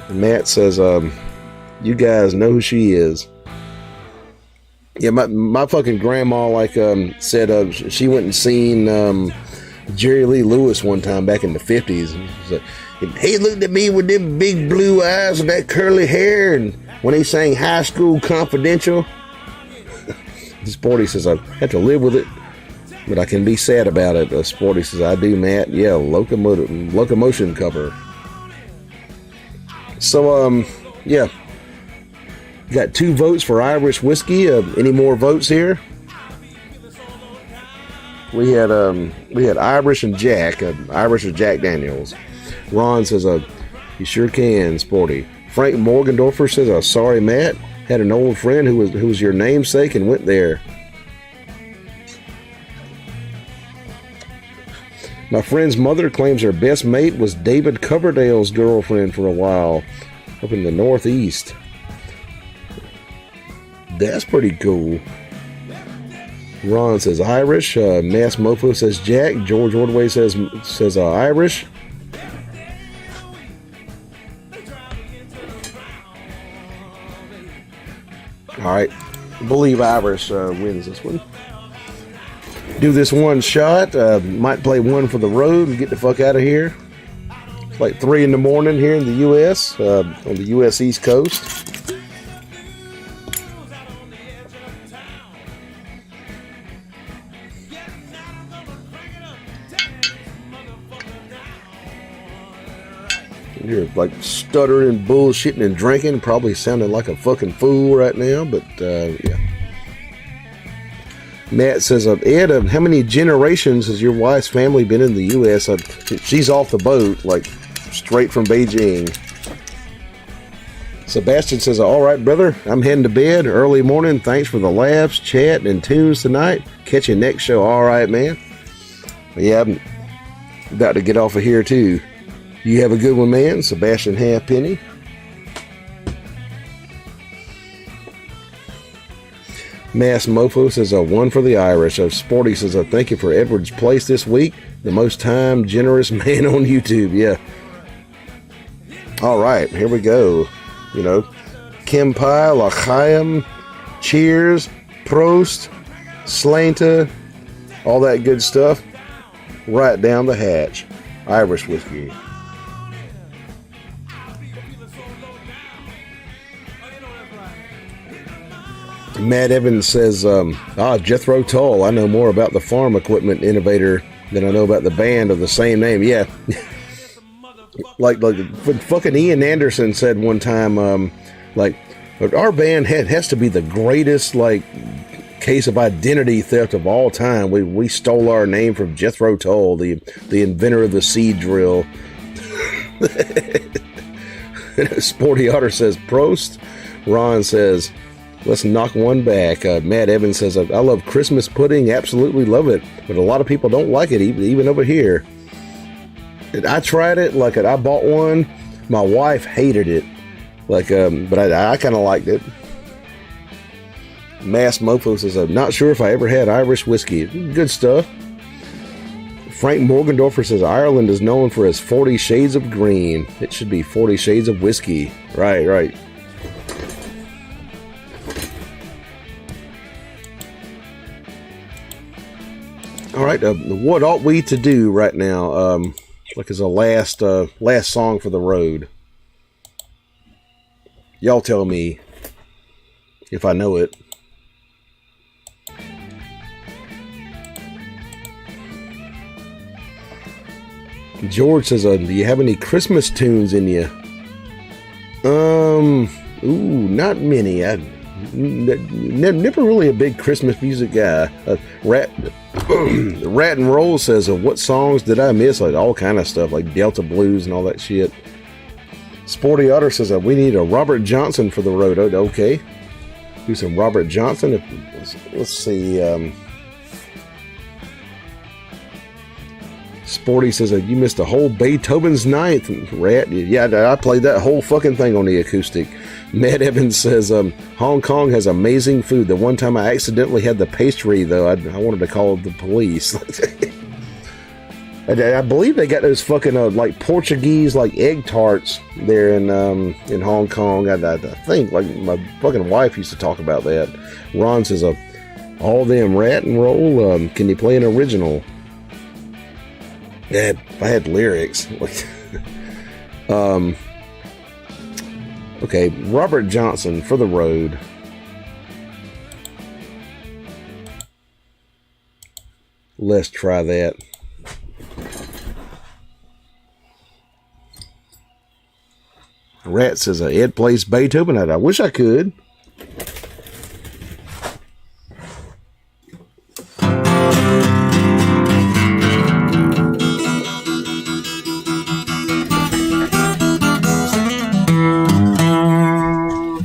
And Matt says, you guys know who she is. Yeah, my fucking grandma, said she went and seen Jerry Lee Lewis one time back in the 50s. He looked at me with them big blue eyes and that curly hair, and when he sang High School Confidential. Sporty says, I have to live with it, but I can be sad about it. Sporty says, I do, Matt. Yeah, locomotion cover. So, yeah. Got 2 votes for Irish whiskey. Any more votes here? We had Irish and Jack. Irish or Jack Daniels. Ron says, you sure can, Sporty. Frank Morgendorfer says, sorry, Matt. Had an old friend who was your namesake and went there. My friend's mother claims her best mate was David Coverdale's girlfriend for a while up in the Northeast. That's pretty cool. Ron says Irish. Mass Mofo says Jack. George Ordway says Irish. All right, I believe Irish wins this one. Do this one shot. Might play one for the road and get the fuck out of here. It's like 3 in the morning here in the U.S. On the U.S. East Coast. You're like stuttering, bullshitting, and drinking, probably sounding like a fucking fool right now, but yeah. Matt says, Ed, how many generations has your wife's family been in the U.S.? She's off the boat, like straight from Beijing. Sebastian says, all right, brother, I'm heading to bed. Early morning. Thanks for the laughs, chat, and tunes tonight. Catch you next show. All right, man. Yeah, I'm about to get off of here, too. You have a good one, man. Sebastian Halfpenny. Mass Mofo says, one for the Irish. Sporty says, thank you for Edward's place this week. The most time generous man on YouTube. Yeah. All right, here we go. Kimpai, L'chaim, cheers, prost, slanta, all that good stuff. Right down the hatch. Irish whiskey. Matt Evans says, Jethro Tull. I know more about the farm equipment innovator than I know about the band of the same name. Yeah. like fucking Ian Anderson said one time, like, our band has to be the greatest, like, case of identity theft of all time. We stole our name from Jethro Tull, the inventor of the seed drill. Sporty Otter says, Prost. Ron says, let's knock one back. Matt Evans says, I love Christmas pudding. Absolutely love it. But a lot of people don't like it, even over here. I tried it. Like, I bought one. My wife hated it. Like, but I kind of liked it. Mass Mofo says, I'm not sure if I ever had Irish whiskey. Good stuff. Frank Morgendorfer says, Ireland is known for its 40 shades of green. It should be 40 shades of whiskey. Right. All right, what ought we to do right now? Like as a last song for the road. Y'all tell me if I know it. George says, do you have any Christmas tunes in you? Not many. I never really a big Christmas music guy. Rat and Roll says, what songs did I miss? Like all kind of stuff, like Delta Blues and all that shit. Sporty Otter says, we need a Robert Johnson for the road. Okay. Do some Robert Johnson. Let's see. Sporty says, you missed a whole Beethoven's Ninth. Rat. Yeah, I played that whole fucking thing on the acoustic. Matt Evans says, Hong Kong has amazing food. The one time I accidentally had the pastry, though, I wanted to call the police. I believe they got those fucking like Portuguese like egg tarts there in Hong Kong. I think like my fucking wife used to talk about that. Ron says, all them Rat and Roll. Can you play an original? Yeah, if I had lyrics. Okay, Robert Johnson for the road. Let's try that. Rat says, Ed plays Beethoven. I wish I could.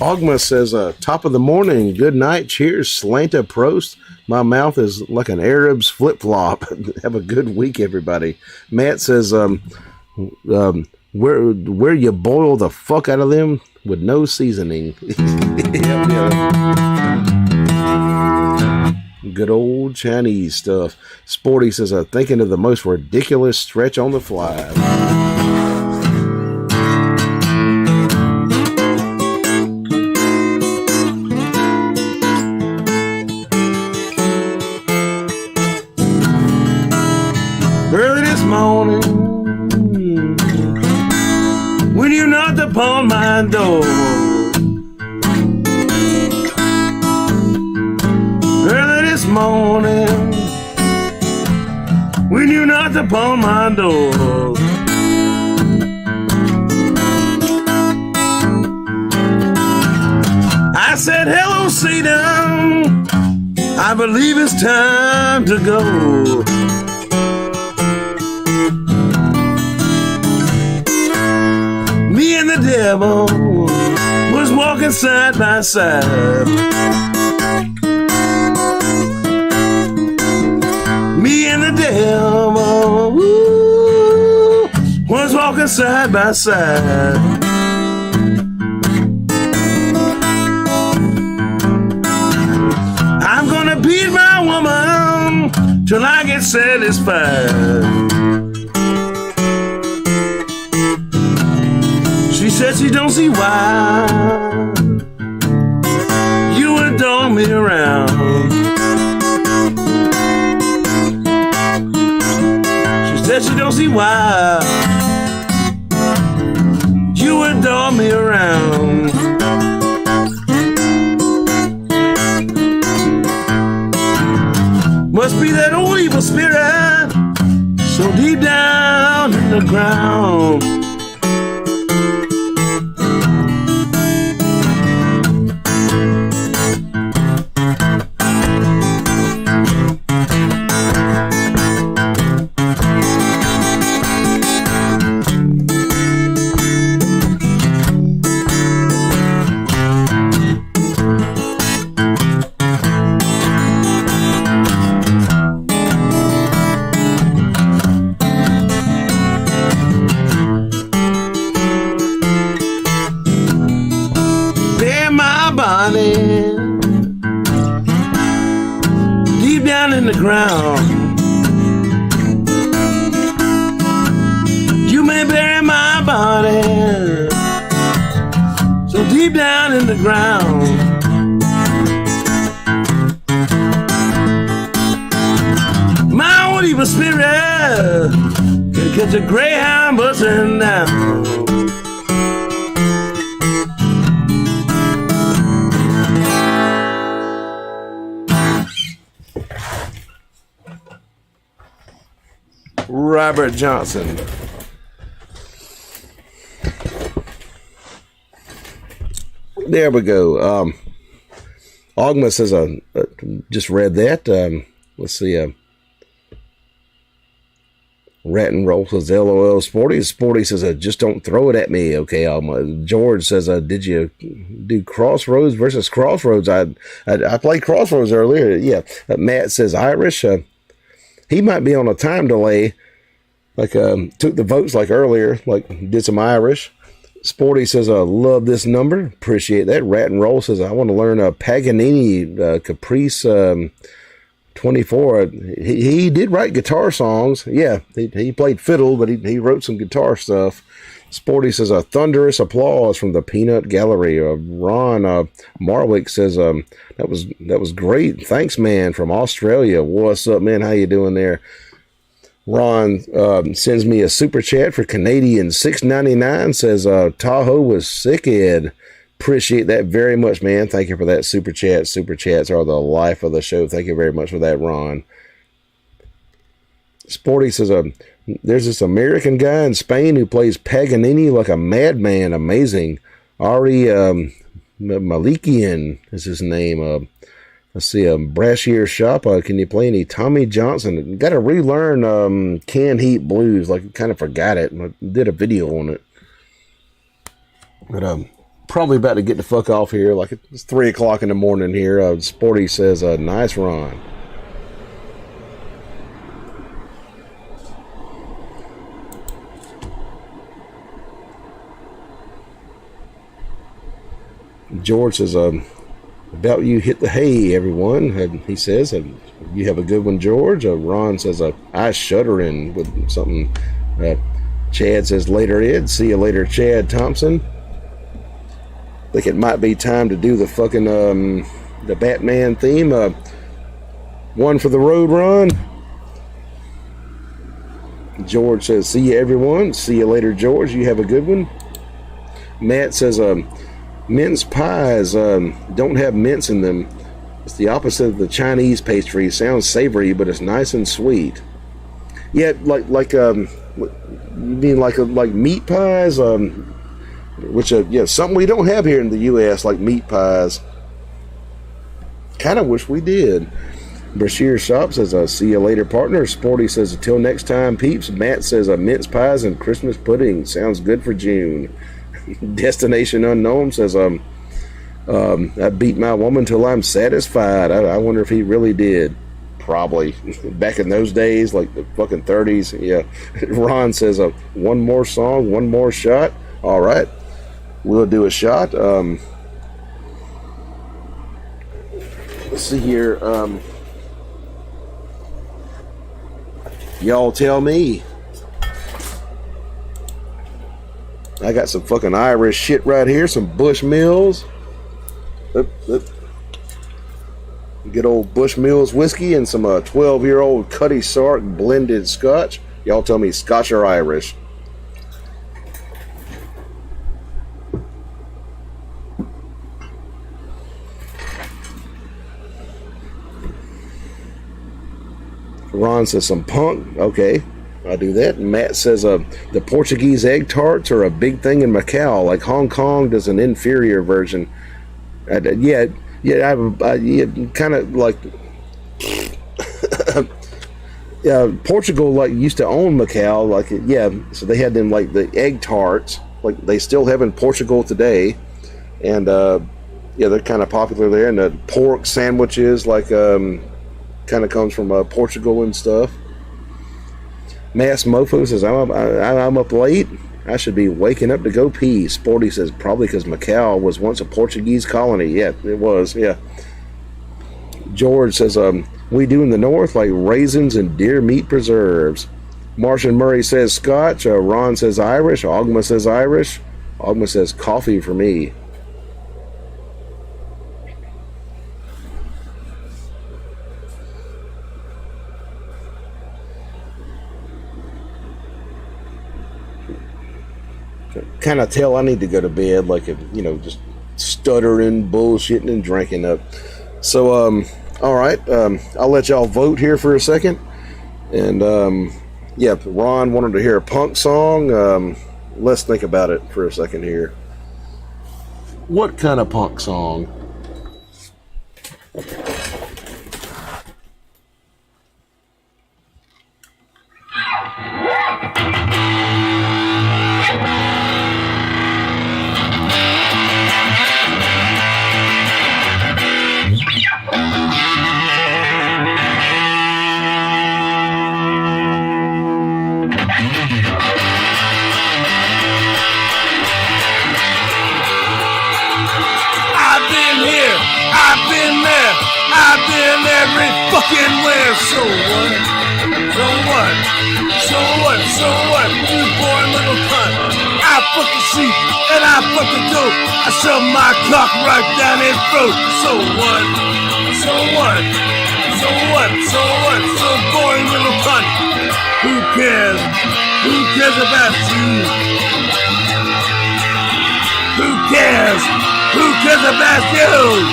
Ogma says, top of the morning, good night, cheers, slanta, prost. My mouth is like an Arab's flip-flop. Have a good week, everybody. Matt says, where you boil the fuck out of them with no seasoning. Yeah. Good old Chinese stuff. Sporty says, thinking of the most ridiculous stretch on the fly. Early this morning, when you knocked upon my door, early this morning, when you knocked upon my door, I said, hello, Satan, I believe it's time to go. Me and the devil was walking side by side. Me and the devil was walking side by side. I'm gonna beat my woman till I get satisfied. She said she don't see why you adore me around. She said she don't see why you adore me around. Must be that old evil spirit so deep down in the ground. Deep down in the ground, you may bury my body so deep down in the ground. My old evil spirit can catch a greyhound busting down. Robert Johnson. There we go. Ogma says, just read that. Let's see. Rat and Roll says, LOL, Sporty. Sporty says, just don't throw it at me. Okay, Ogma. George says, did you do Crossroads versus Crossroads? I played Crossroads earlier. Yeah. Matt says, Irish. He might be on a time delay, like took the votes like earlier, like did some Irish. Sporty says, I love this number. Appreciate that. Rat and Roll says, I want to learn a Paganini Caprice 24. He did write guitar songs. Yeah, he played fiddle, but he wrote some guitar stuff. Sporty says, a thunderous applause from the Peanut Gallery. Ron Marwick says, that was great. Thanks, man, from Australia. What's up, man? How you doing there? Ron sends me a super chat for Canadian $6.99. Says, Tahoe was sick, Ed. Appreciate that very much, man. Thank you for that super chat. Super chats are the life of the show. Thank you very much for that, Ron. Sporty says, there's this American guy in Spain who plays Paganini like a madman. Amazing. Ari Malikian is his name. Let's see, Brashier Shop. Can you play any Tommy Johnson? Got to relearn Can Heat Blues. Like, kind of forgot it. I did a video on it. But probably about to get the fuck off here. Like, it's 3 o'clock in the morning here. Sporty says, nice run. George says, about you hit the hay, everyone. He says, you have a good one, George. Ron says, I shuddering with something. Chad says, later, Ed. See you later, Chad Thompson. Think it might be time to do the fucking, the Batman theme. One for the road, Ron. George says, see you, everyone. See you later, George. You have a good one. Matt says, mince pies don't have mince in them. It's the opposite of the Chinese pastry. Sounds savory, but it's nice and sweet. Yeah, like you mean like meat pies, which yeah, something we don't have here in the U.S. like meat pies. Kind of wish we did. Brashear Shop says, see you later, partner. Sporty says, until next time, peeps. Matt says, mince pies and Christmas pudding. Sounds good for June. Destination Unknown says, I beat my woman till I'm satisfied. I wonder if he really did. Probably. Back in those days, like the fucking 30s. Yeah. Ron says, one more song, one more shot. All right. We'll do a shot. Let's see here. Y'all tell me. I got some fucking Irish shit right here. Some Bushmills. Good old Bushmills whiskey and some 12-year-old Cutty Sark blended scotch. Y'all tell me, Scotch or Irish? Ron says some punk. Okay, I'll do that. And Matt says the Portuguese egg tarts are a big thing in Macau. Like Hong Kong does an inferior version. Yeah, kind of like Portugal like used to own Macau. Like so they had them like the egg tarts. Like they still have in Portugal today, and they're kind of popular there. And the pork sandwiches like kind of comes from Portugal and stuff. Mass Mofo says I'm up late. I should be waking up to go pee. Sporty says probably because Macau was once a Portuguese colony. Yeah, it was. Yeah. George says we do in the north like raisins and deer meat preserves. Martian Murray says Scotch. Ron says Irish. Ogma says Irish. Ogma says coffee for me. Kind of tell I need to go to bed, like just stuttering, bullshitting, and drinking up. So, all right, I'll let y'all vote here for a second. And Ron wanted to hear a punk song. Let's think about it for a second here. What kind of punk song? Every fucking where. So what? So what? So what? So what? You born little cunt. I fucking see and I fucking do. I shove my cock right down his throat. So what? So what? So what? So what? So boring little cunt. Who cares? Who cares about you? Who cares? Who cares about you?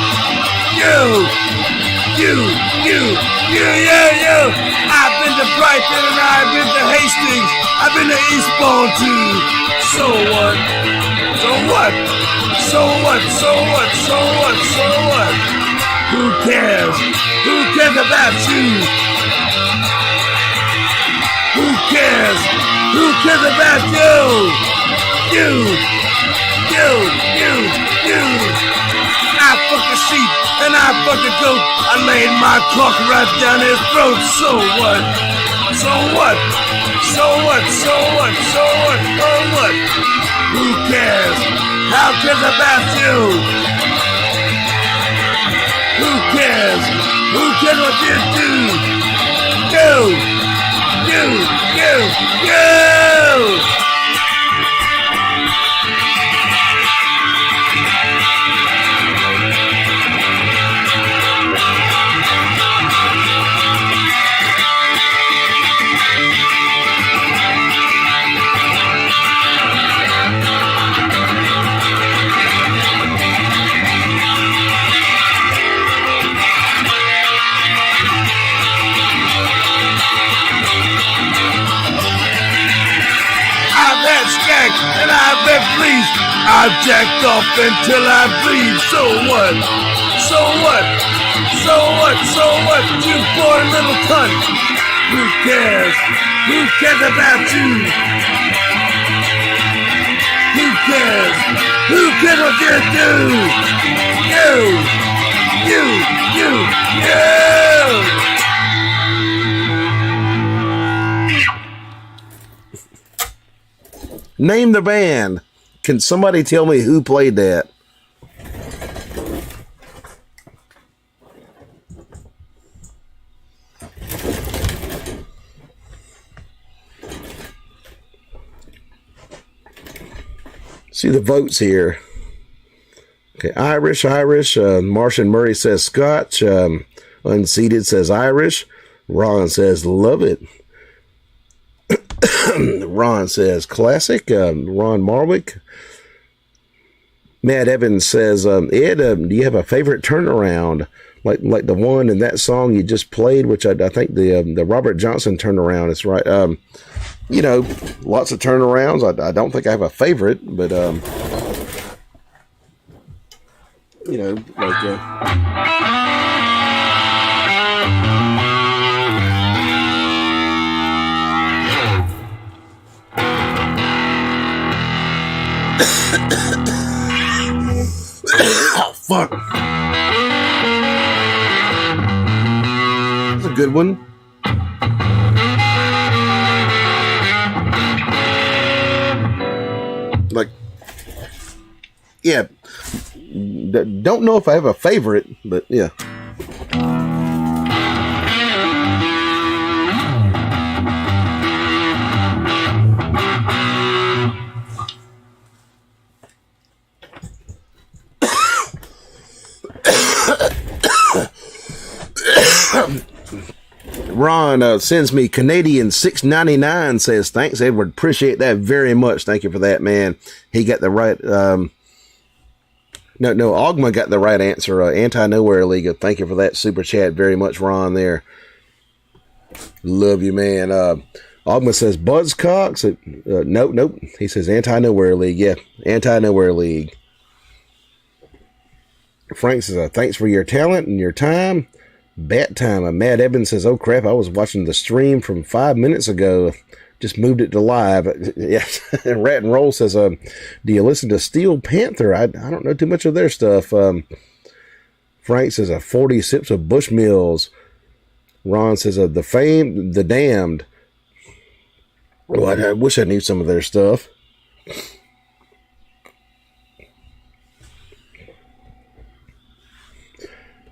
You. I've been to Brighton and I've been to Hastings. I've been to Eastbourne too. So what? So what? So what? So what? So what? So what? Who cares? Who cares about you? Who cares? Who cares about you? I fucking see and I fucking go. I laid my cock right down his throat. So what? So what? So what? So what? So what? Oh what? Who cares? How cares about you? Who cares? Who cares what you do? You. And I've been pleased. I've jacked off until I bleed. So what? So what? So what? So what? You poor little cunt. Who cares? Who cares about you? Who cares? Who cares what you do? You. Name the band. Can somebody tell me who played that? See the votes here. Okay, Irish. Martian Murray says Scotch. Unseated says Irish. Ron says love it. Ron says classic. Ron Marwick. Matt Evans says, Ed, do you have a favorite turnaround? like the one in that song you just played, which I think the Robert Johnson turnaround is right. You know, lots of turnarounds. I don't think I have a favorite, but you know, like oh fuck, that's a good one. Like, yeah, don't know if I have a favorite, but yeah. Ron sends me Canadian $6.99, says, thanks, Edward. Appreciate that very much. Thank you for that, man. He got the right, no, Ogma got the right answer. Anti-Nowhere League. Thank you for that super chat very much, Ron, there. Love you, man. Ogma says, Buzzcocks. Nope. He says Anti-Nowhere League. Yeah, Anti-Nowhere League. Frank says, thanks for your talent and your time. Bat time. Matt Evans says, oh crap, I was watching the stream from 5 minutes ago. Just moved it to live. Yes. And Rat and Roll says, do you listen to Steel Panther? I don't know too much of their stuff. Frank says, 40 sips of Bushmills. Ron says, the Damned. Well, I wish I knew some of their stuff.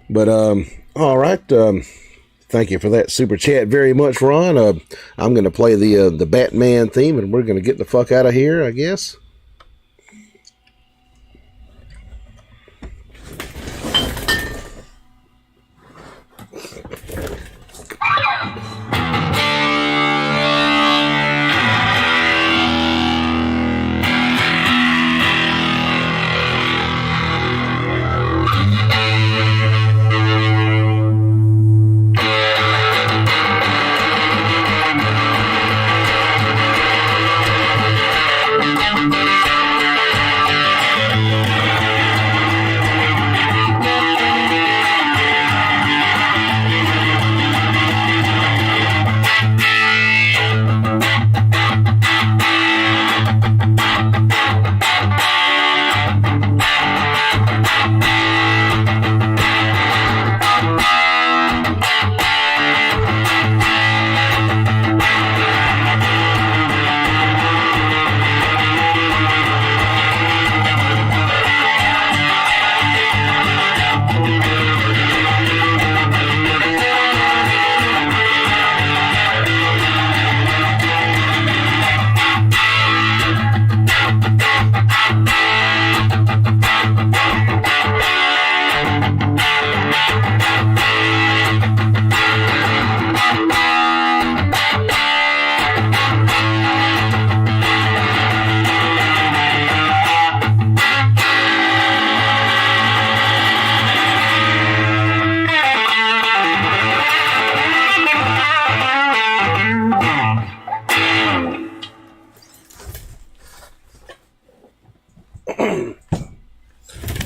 But, all right. Thank you for that super chat very much, Ron. I'm going to play the Batman theme, and we're going to get the fuck out of here, I guess.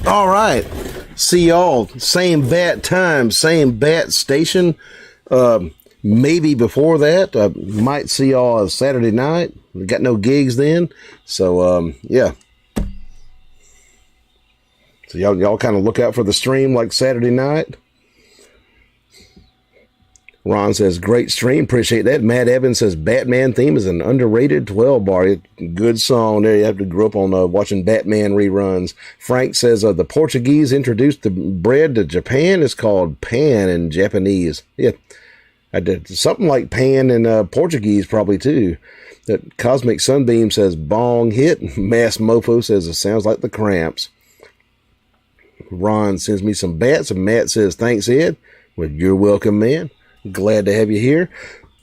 All right. See y'all. Same bat time, same bat station. Maybe before that, might see y'all Saturday night. We got no gigs then. So, yeah. So y'all kind of look out for the stream like Saturday night. Ron says, great stream. Appreciate that. Matt Evans says, Batman theme is an underrated 12 bar. Good song there. You have to grow up on watching Batman reruns. Frank says, the Portuguese introduced the bread to Japan. It's called pan in Japanese. Yeah, I did something like pan in Portuguese probably too. That Cosmic Sunbeam says, bong hit. Mass Mofo says, it sounds like the Cramps. Ron sends me some bats, and Matt says, thanks, Ed. Well, you're welcome, man. Glad to have you here.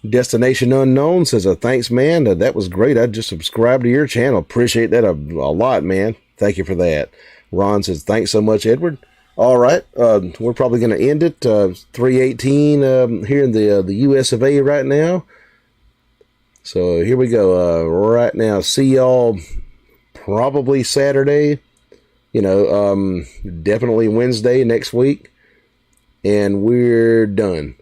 Destination Unknown says, thanks, man. That was great. I just subscribed to your channel. Appreciate that a lot, man. Thank you for that. Ron says, thanks so much, Edward. All right, we're probably going to end it 3:18 here in the U.S. of A. right now. So here we go. Right now, see y'all probably Saturday. Definitely Wednesday next week, and we're done.